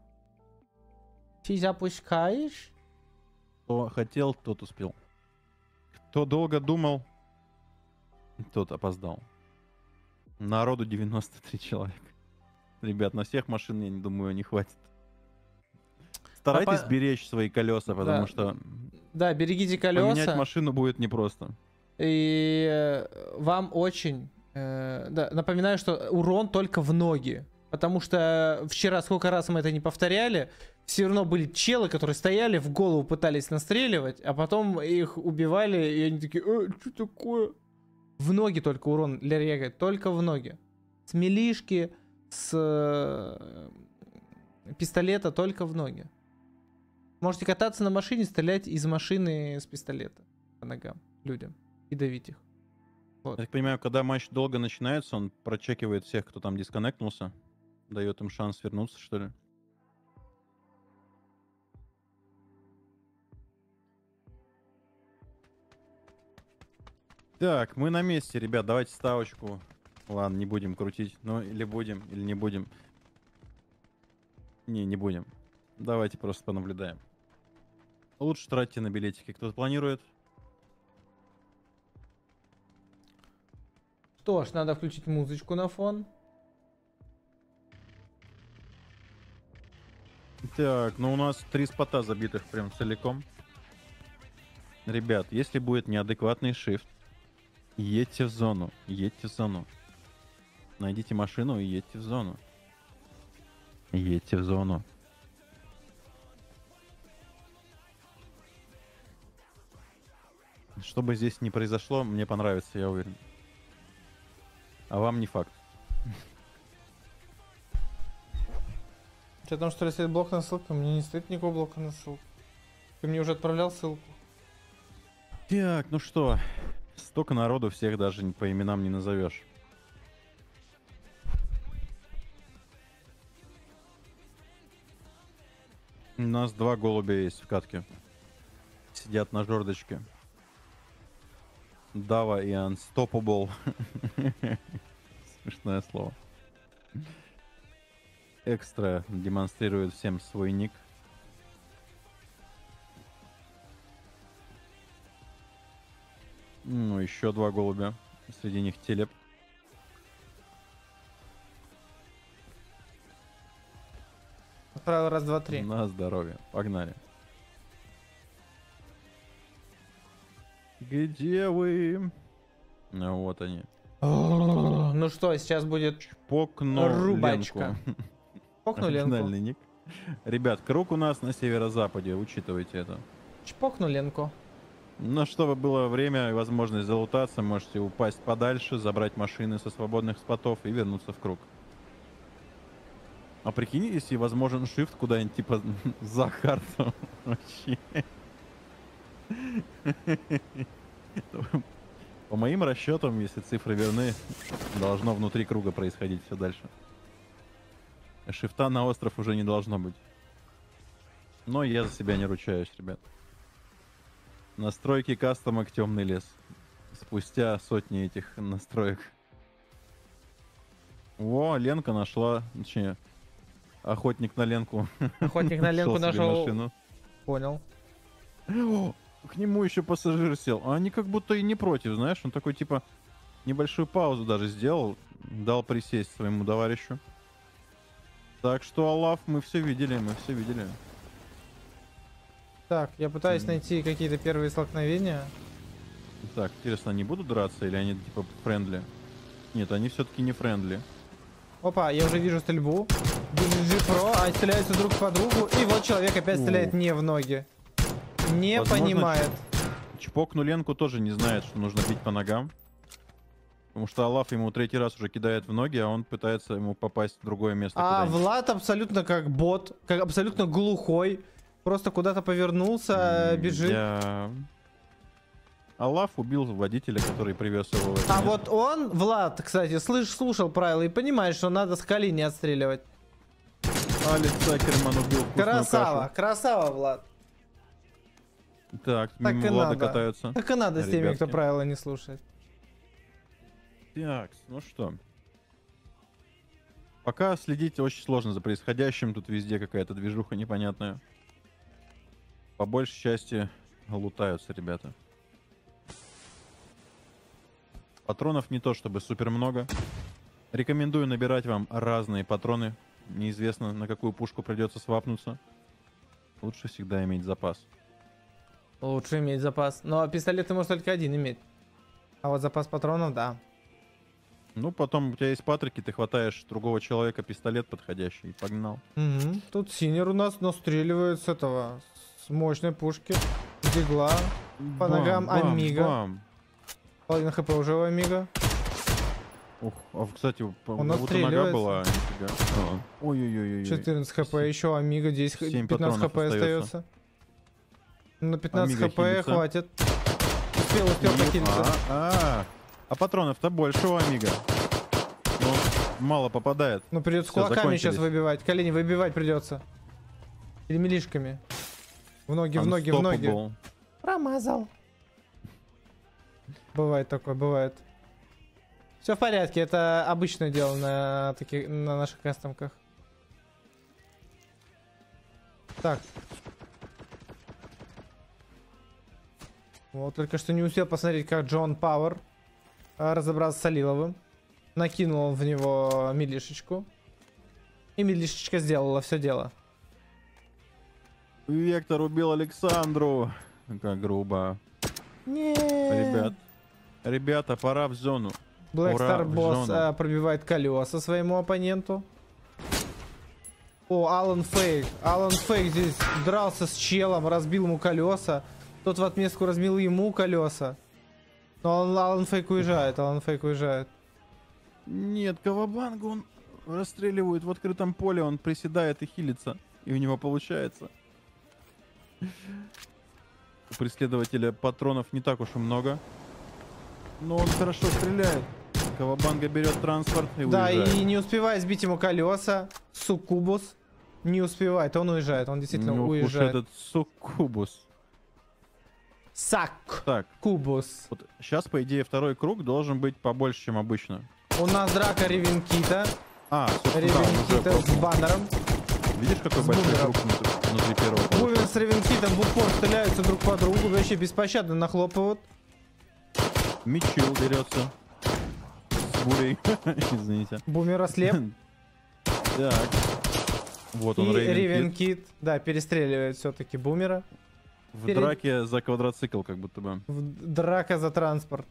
Ты запускаешь? Кто хотел, тот успел. Кто долго думал, тот опоздал. Народу 93 человека. Ребят, на всех машин, я не думаю, не хватит. Старайтесь беречь свои колеса, потому что... Да, берегите колеса. Поменять машину будет непросто. И вам очень... да, напоминаю, что урон только в ноги. Потому что вчера сколько раз мы это не повторяли, все равно были челы, которые стояли, в голову пытались настреливать, а потом их убивали, и они такие, что такое? В ноги только урон для рега, только в ноги. С милишки, с пистолета только в ноги. Можете кататься на машине, стрелять из машины с пистолета по ногам людям и давить их. Вот. Я так понимаю, когда матч долго начинается, он прочекивает всех, кто там дисконнектнулся. Дает им шанс вернуться, что ли. Так, мы на месте, ребят. Давайте ставочку. Ладно, не будем крутить. Ну, или будем, или не будем. Не будем. Давайте просто понаблюдаем. Лучше тратьте на билетики. Кто-то планирует? Что ж, надо включить музычку на фон. Так, ну у нас 3 спота забитых прям целиком. Ребят, если будет неадекватный шифт, едьте в зону, едьте в зону. Найдите машину и едьте в зону. Едьте в зону. Что бы здесь ни произошло, мне понравится, я уверен. А вам не факт. У тебя там что ли стоит блок на ссылку? У меня не стоит никакого блока на ссылку. Ты мне уже отправлял ссылку. Так, ну что, столько народу, всех даже по именам не назовешь. У нас 2 голубя есть в катке. Сидят на жердочке. Дава и Unstoppable. Смешное слово. Экстра демонстрирует всем свой ник. Ну, еще 2 голубя. Среди них телеп. Отправил раз, два, три. На здоровье. Погнали. Где вы? Ну, вот они. Ну что, сейчас будет рубачка. Чпокну ленку. Оригинальный ник. Ребят, круг у нас на северо-западе, учитывайте это. Чпокну ленку. Но чтобы было время и возможность залутаться, можете упасть подальше, забрать машины со свободных спотов и вернуться в круг. А прикинь, если возможен шифт куда-нибудь типа за карту. Вообще. По моим расчетам, если цифры верны, должно внутри круга происходить все дальше. Шифта на остров уже не должно быть. Но я за себя не ручаюсь, ребят. Настройки кастомок темный лес. Спустя сотни этих настроек. О, Ленка нашла. Точнее, охотник на Ленку. Охотник на Ленку нашел. Машину. Понял. О, к нему еще пассажир сел. А они как будто и не против, знаешь. Он такой типа небольшую паузу даже сделал. Дал присесть своему товарищу. Так что, Аллах, мы все видели, мы все видели. Так, я пытаюсь найти какие-то первые столкновения. Так, интересно, они будут драться или они типа френдли? Нет, они все-таки не френдли. Опа, я уже вижу стрельбу. G-Pro, они стреляются друг по другу. И вот человек опять стреляет не в ноги. Не Возможно, понимает. Чпокну Ленку тоже не знает, что нужно бить по ногам. Потому что Аллах ему 3-й раз уже кидает в ноги, а он пытается ему попасть в другое место. А Влад абсолютно как бот, как абсолютно глухой. Просто куда-то повернулся, бежит. Аллах убил водителя, который привез его. А вот он, Влад, кстати, слушал правила и понимает, что надо с колени не отстреливать. Алекс Акерман убил вкусную Красава, кашу. красава, Влад. Так, Так мимо и Влада надо. катаются. Так и надо с теми, ребятки. кто правила не слушает. Так, ну что. Пока следить очень сложно за происходящим. Тут везде какая-то движуха непонятная. По большей части лутаются ребята. Патронов не то чтобы супер много. Рекомендую набирать вам разные патроны. Неизвестно, на какую пушку придется свапнуться. Лучше всегда иметь запас. Лучше иметь запас. Но пистолет ты можешь только один иметь. А вот запас патронов, да. Ну, потом у тебя есть патрики, ты хватаешь другого человека пистолет подходящий и погнал. Угу. Тут синер у нас настреливает с этого, с мощной пушки. Дигла. По ногам Амиго. Половина хп уже у Амиго. Ух, а кстати, он будто нога была, нифига. Ой-ой-ой. 14 хп, еще Амиго, здесь 15 хп остается. На 15 Амиго хп хилится. хватит. Успел покинуться. А патронов-то больше у Амиго. Ну, мало попадает. Ну, придется кулаками сейчас выбивать. Колени выбивать придется. Или милишками. В ноги, в ноги, в ноги. Промазал. Бывает такое, бывает. Все в порядке, это обычное дело на наших кастомках. Так. Вот, только что не успел посмотреть, как Джон Пауэр разобрался с Алиловым. Накинул в него милишечку. И милишечка сделала все дело. Вектор убил Александру. Как грубо. Нет. Ребята, пора в зону. Black Star Boss пробивает колеса своему оппоненту. О, Алан Фейк. Алан Фейк здесь дрался с челом, разбил ему колеса. Тот в отместку разбил ему колеса. Но Алан Фейк уезжает, Алан Фейк уезжает. Нет, Кавабангу он расстреливает в открытом поле, он приседает и хилится. И у него получается. У преследователя патронов не так уж и много. Но он хорошо стреляет. Кавабанга берет транспорт и уезжает. Да, и не успевает сбить ему колеса. Суккубус не успевает, он уезжает, он действительно уезжает. Уж этот Суккубус. Так. Кубус. Вот сейчас, по идее, второй круг должен быть побольше, чем обычно. У нас драка Ревенкита. Ревенкита с баннером. Видишь, какой большой круг внутри первого? Бумер с Ревенкитом в упор стреляются друг по другу, вообще беспощадно нахлопывают. Мичил берется. С бурей. Извините. Бумер ослеп. Так. Вот он, и Ревенкит. Да, перестреливает все-таки Бумера. В драке за квадроцикл, как будто бы. Драка за транспорт.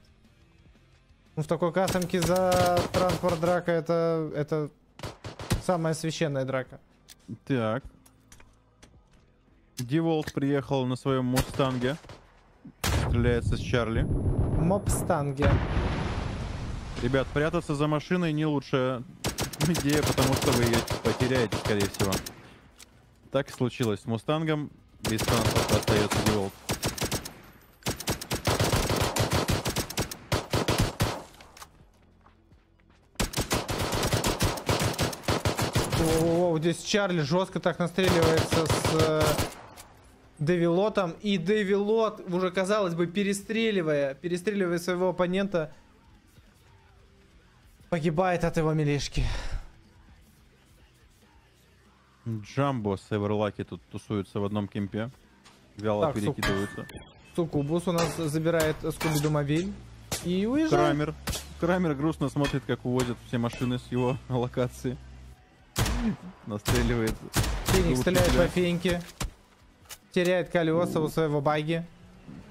Ну, в такой кастомке за транспорт драка это самая священная драка. Так. Диволт приехал на своем мустанге. Стреляется с Чарли. Мопстанге. Ребят, прятаться за машиной не лучшая идея, потому что вы ее потеряете, скорее всего. Так и случилось с мустангом. Без транспорта остается Диволт. О, здесь Чарли жестко так настреливается с Девилотом. И Девилот, уже казалось бы, перестреливая своего оппонента, погибает от его милишки. Джамбо с Эверлаки тут тусуются в одном кемпе. Вяло перекидываются. Суккубус у нас забирает Скуби-Ду-мобиль и уезжает. Крамер грустно смотрит, как увозят все машины с его локации. Настреливает. Феникс стреляет по Феньке. Теряет колеса у своего баги.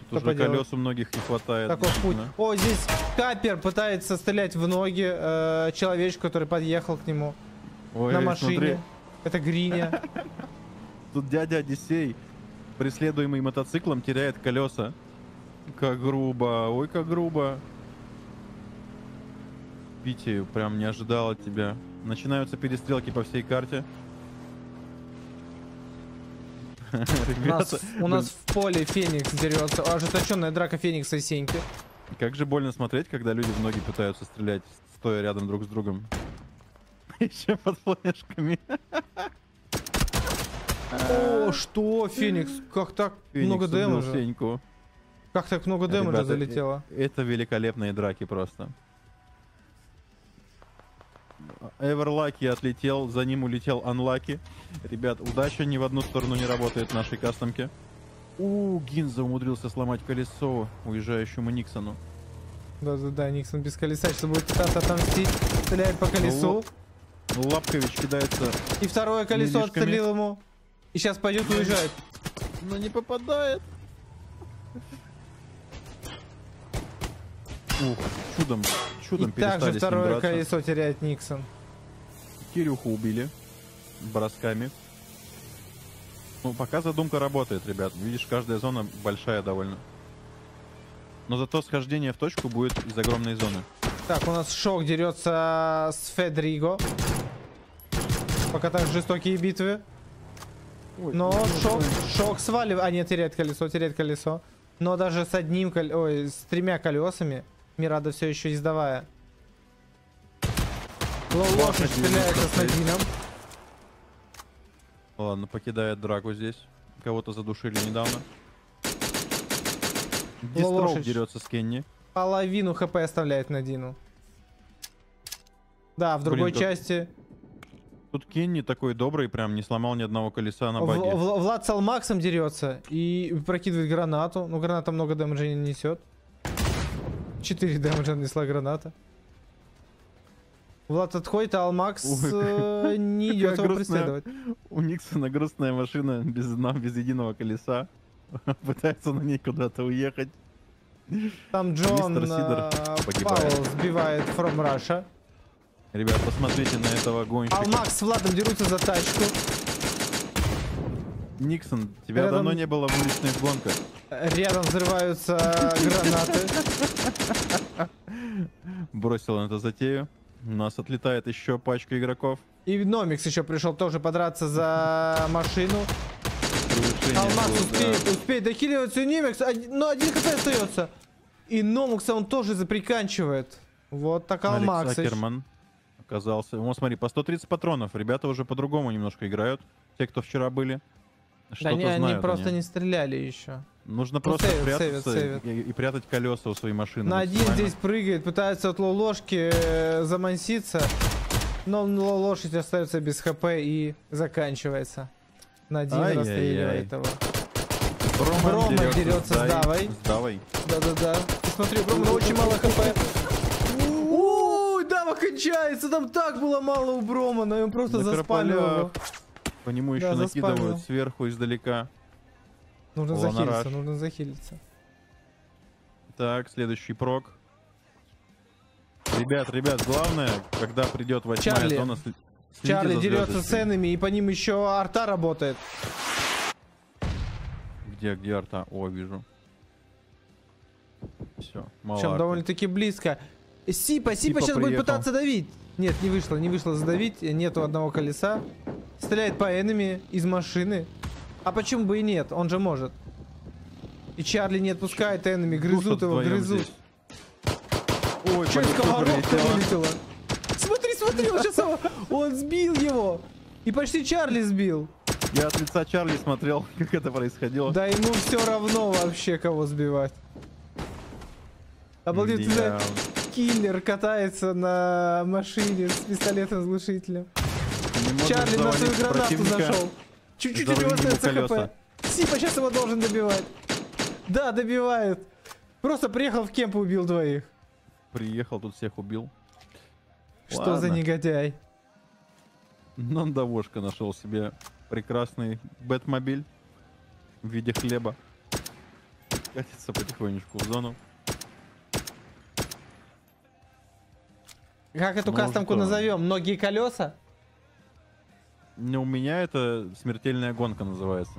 Тут уже колес у многих не хватает. Такой путь. О, здесь Капер пытается стрелять в ноги человечку, который подъехал к нему. Ой, на машине. Смотри. Это Гриня. Тут дядя Одиссей, преследуемый мотоциклом, теряет колеса. Как грубо. Ой, как грубо. Пити, прям не ожидал от тебя. Начинаются перестрелки по всей карте. У нас в поле Феникс дерется. Ожесточенная драка Феникса и Сеньки. Как же больно смотреть, когда люди в ноги пытаются стрелять, стоя рядом друг с другом. Еще под флешками. О, что? Феникс? Как так много дэмэджа? Как так много дэмэджа залетело? Это великолепные драки просто. Эверлаки отлетел, за ним улетел Анлаки. Ребят, удача ни в одну сторону не работает в нашей кастомке. Гинза умудрился сломать колесо уезжающему Никсону. Да-да-да, Никсон без колеса, что будет пытаться отомстить. Стреляет по колесу. Лапкович кидается. И второе колесо отстрелил ему. И сейчас пойдет уезжает. Но не попадает. Чудом и перестали также второе драться. колесо теряет Никсон. Кирюху убили бросками. Ну, пока задумка работает, ребят. Видишь, каждая зона большая довольно. Но зато схождение в точку будет из огромной зоны. Так, у нас Шок дерется с Федриго. Пока так жестокие битвы. Но Шок сваливает. А, нет, теряет колесо. Но даже с одним с тремя колесами Мирада все еще издавая. Лошадь стреляется с Надином. Ладно, покидает драку здесь. Кого-то задушили недавно. Дистроук дерется с Кенни. Половину хп оставляет Надину. Да, в другой части. Тут Кенни такой добрый, прям не сломал ни одного колеса на баге. Влад с Алмаксом дерется и прокидывает гранату. Ну, граната много дэмэджа не несет. 4 дэмэджа нанесла граната. Влад отходит, а Алмакс не идет его преследовать. У Никсона грустная машина без единого колеса. Пытается на ней куда-то уехать. Там Джон Пауэлл сбивает From Russia. Ребят, посмотрите на этого гонщика. Алмакс с Владом дерутся за тачку. Никсон, тебя давно не было в уличных гонках. Рядом взрываются гранаты. Бросил он эту затею. У нас отлетает еще пачка игроков. И Номикс еще пришел тоже подраться за машину. Алмакс успеет дохиливать свой Номикс, но один хп остается. И Номикса он тоже заприканчивает. Вот так Алмакс. Оказался. Вот смотри, по 130 патронов. Ребята уже по-другому немножко играют. Те, кто вчера были. Да они просто не стреляли еще. Нужно просто прятаться и прятать колеса у своей машины. На один здесь прыгает, пытается от лоложки заманситься. Но лошадь остается без хп и заканчивается. На один расстреливает его. Брома дерется с Давой. Да-да-да. Смотри, Брома очень мало хп. Дава кончается, там так было мало у Бромана, и он просто заспалил его. По нему еще накидывают сверху издалека. Нужно захилиться, Так, следующий прок. Ребят, главное, когда придет 8-я зона, Чарли дерется с ценами, и по ним еще арта работает. Где арта? О, вижу. Все, мало. Причем довольно-таки близко. Сипа сейчас будет пытаться давить. Нет, не вышло задавить. Нету одного колеса. Стреляет по энеми из машины. А почему бы и нет? Он же может. И Чарли не отпускает энеми. Грызут его, грызут. Ой, что, сковородка вылетела? Смотри, он сбил его. И почти Чарли сбил. Я от лица Чарли смотрел, как это происходило. Да ему все равно вообще, кого сбивать. Обалдеть, киллер катается на машине с пистолетом с глушителем. Чарли на свою гранату зашел. Чуть-чуть у него остается хп. Сипа сейчас его должен добивать. Да, добивает. Просто приехал в кемп и убил двоих. Приехал, тут всех убил. Что за негодяй? Нандавошка нашел себе прекрасный бэтмобиль в виде хлеба. Катится потихонечку в зону. Как эту кастомку назовем? Многие колеса? У меня это смертельная гонка называется.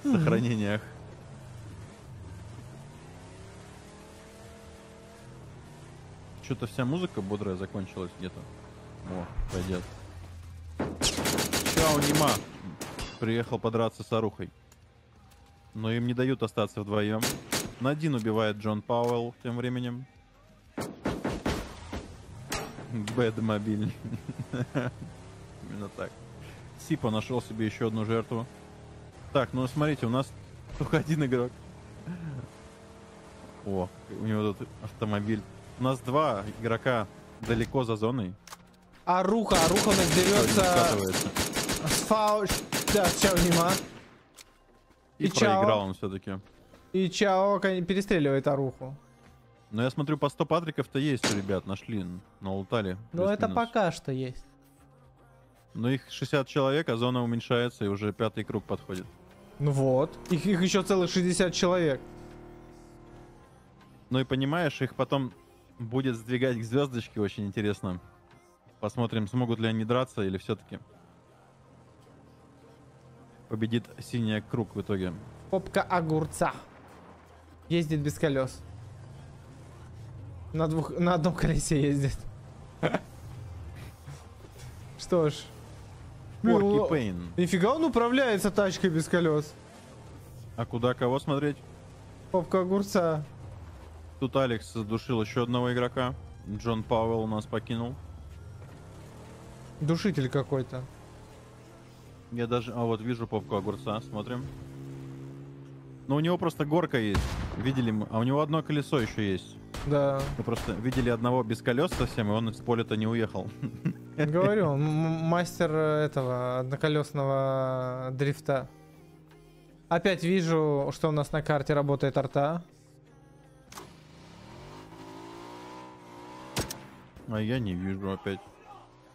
В сохранениях. Что-то вся музыка бодрая закончилась где-то. О, пойдет. Чао, Нима. Приехал подраться с Арухой. Но им не дают остаться вдвоем. Надин убивает Джон Пауэлл тем временем. Бэдмобиль. Именно так. Сипа нашел себе еще одну жертву. Так, ну смотрите, у нас только один игрок. О, у него тут автомобиль. У нас два игрока далеко за зоной. Аруха у нас берется с фау... Да, Чао мимо. И проиграл он все-таки. И Чао перестреливает Аруху. Но я смотрю, по 100 патриков-то есть у ребят, нашли, налутали. Но это пока что есть. Но их 60 человек, а зона уменьшается, и уже 5-й круг подходит. Ну вот, их еще целых 60 человек. Ну и понимаешь, их потом будет сдвигать к звездочке, очень интересно. Посмотрим, смогут ли они драться, или все-таки победит синий круг в итоге. Попка огурца. Ездит без колес. На одном колесе ездит. Что ж. Порки Пейн. Нифига он управляется тачкой без колес. А куда кого смотреть? Попка огурца. Тут Алекс задушил еще одного игрока. Джон Пауэлл нас покинул. Душитель какой-то. Я даже... А вот вижу попку огурца, смотрим. Но у него просто горка есть. Видели мы? А у него одно колесо еще есть. Да. Мы просто видели одного без колес совсем, и он с поля-то не уехал. Говорю, мастер этого одноколесного дрифта. Опять вижу, что у нас на карте работает арта. А я не вижу опять.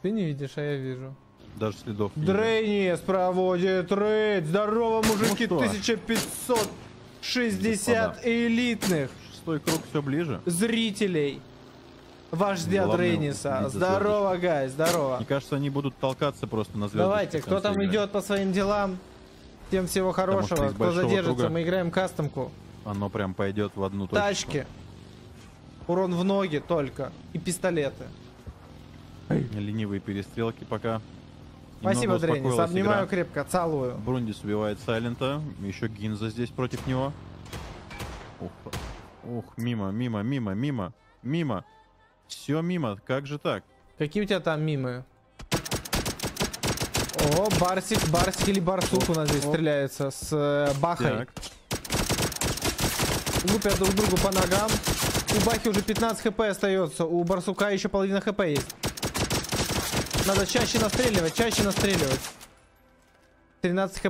Ты не видишь, а я вижу. Даже следов не Дрейнис проводит рейд. Здорово, мужики. 1560 элитных. 6-й круг все ближе. Зрителей. Вождя Дрейниса. Здорово, гай, здорово. Мне кажется, они будут толкаться просто на звездочке. Давайте, кто там идет по своим делам, тем всего хорошего. Кто задержится, мы играем кастомку. Оно прям пойдет в одну точку. Тачки. Урон в ноги только. И пистолеты. Ленивые перестрелки пока. Спасибо, Дрейнис. Обнимаю крепко, целую. Брундис убивает Сайлента. Еще Гинза здесь против него. Ух, мимо. Все мимо. Как же так? Какие у тебя там мимы? О, Барсик или Барсук у нас здесь стреляется с Бахой. Так. Лупят друг другу по ногам. У Бахи уже 15 хп остается. У Барсука еще половина хп есть. Надо чаще настреливать. 13 хп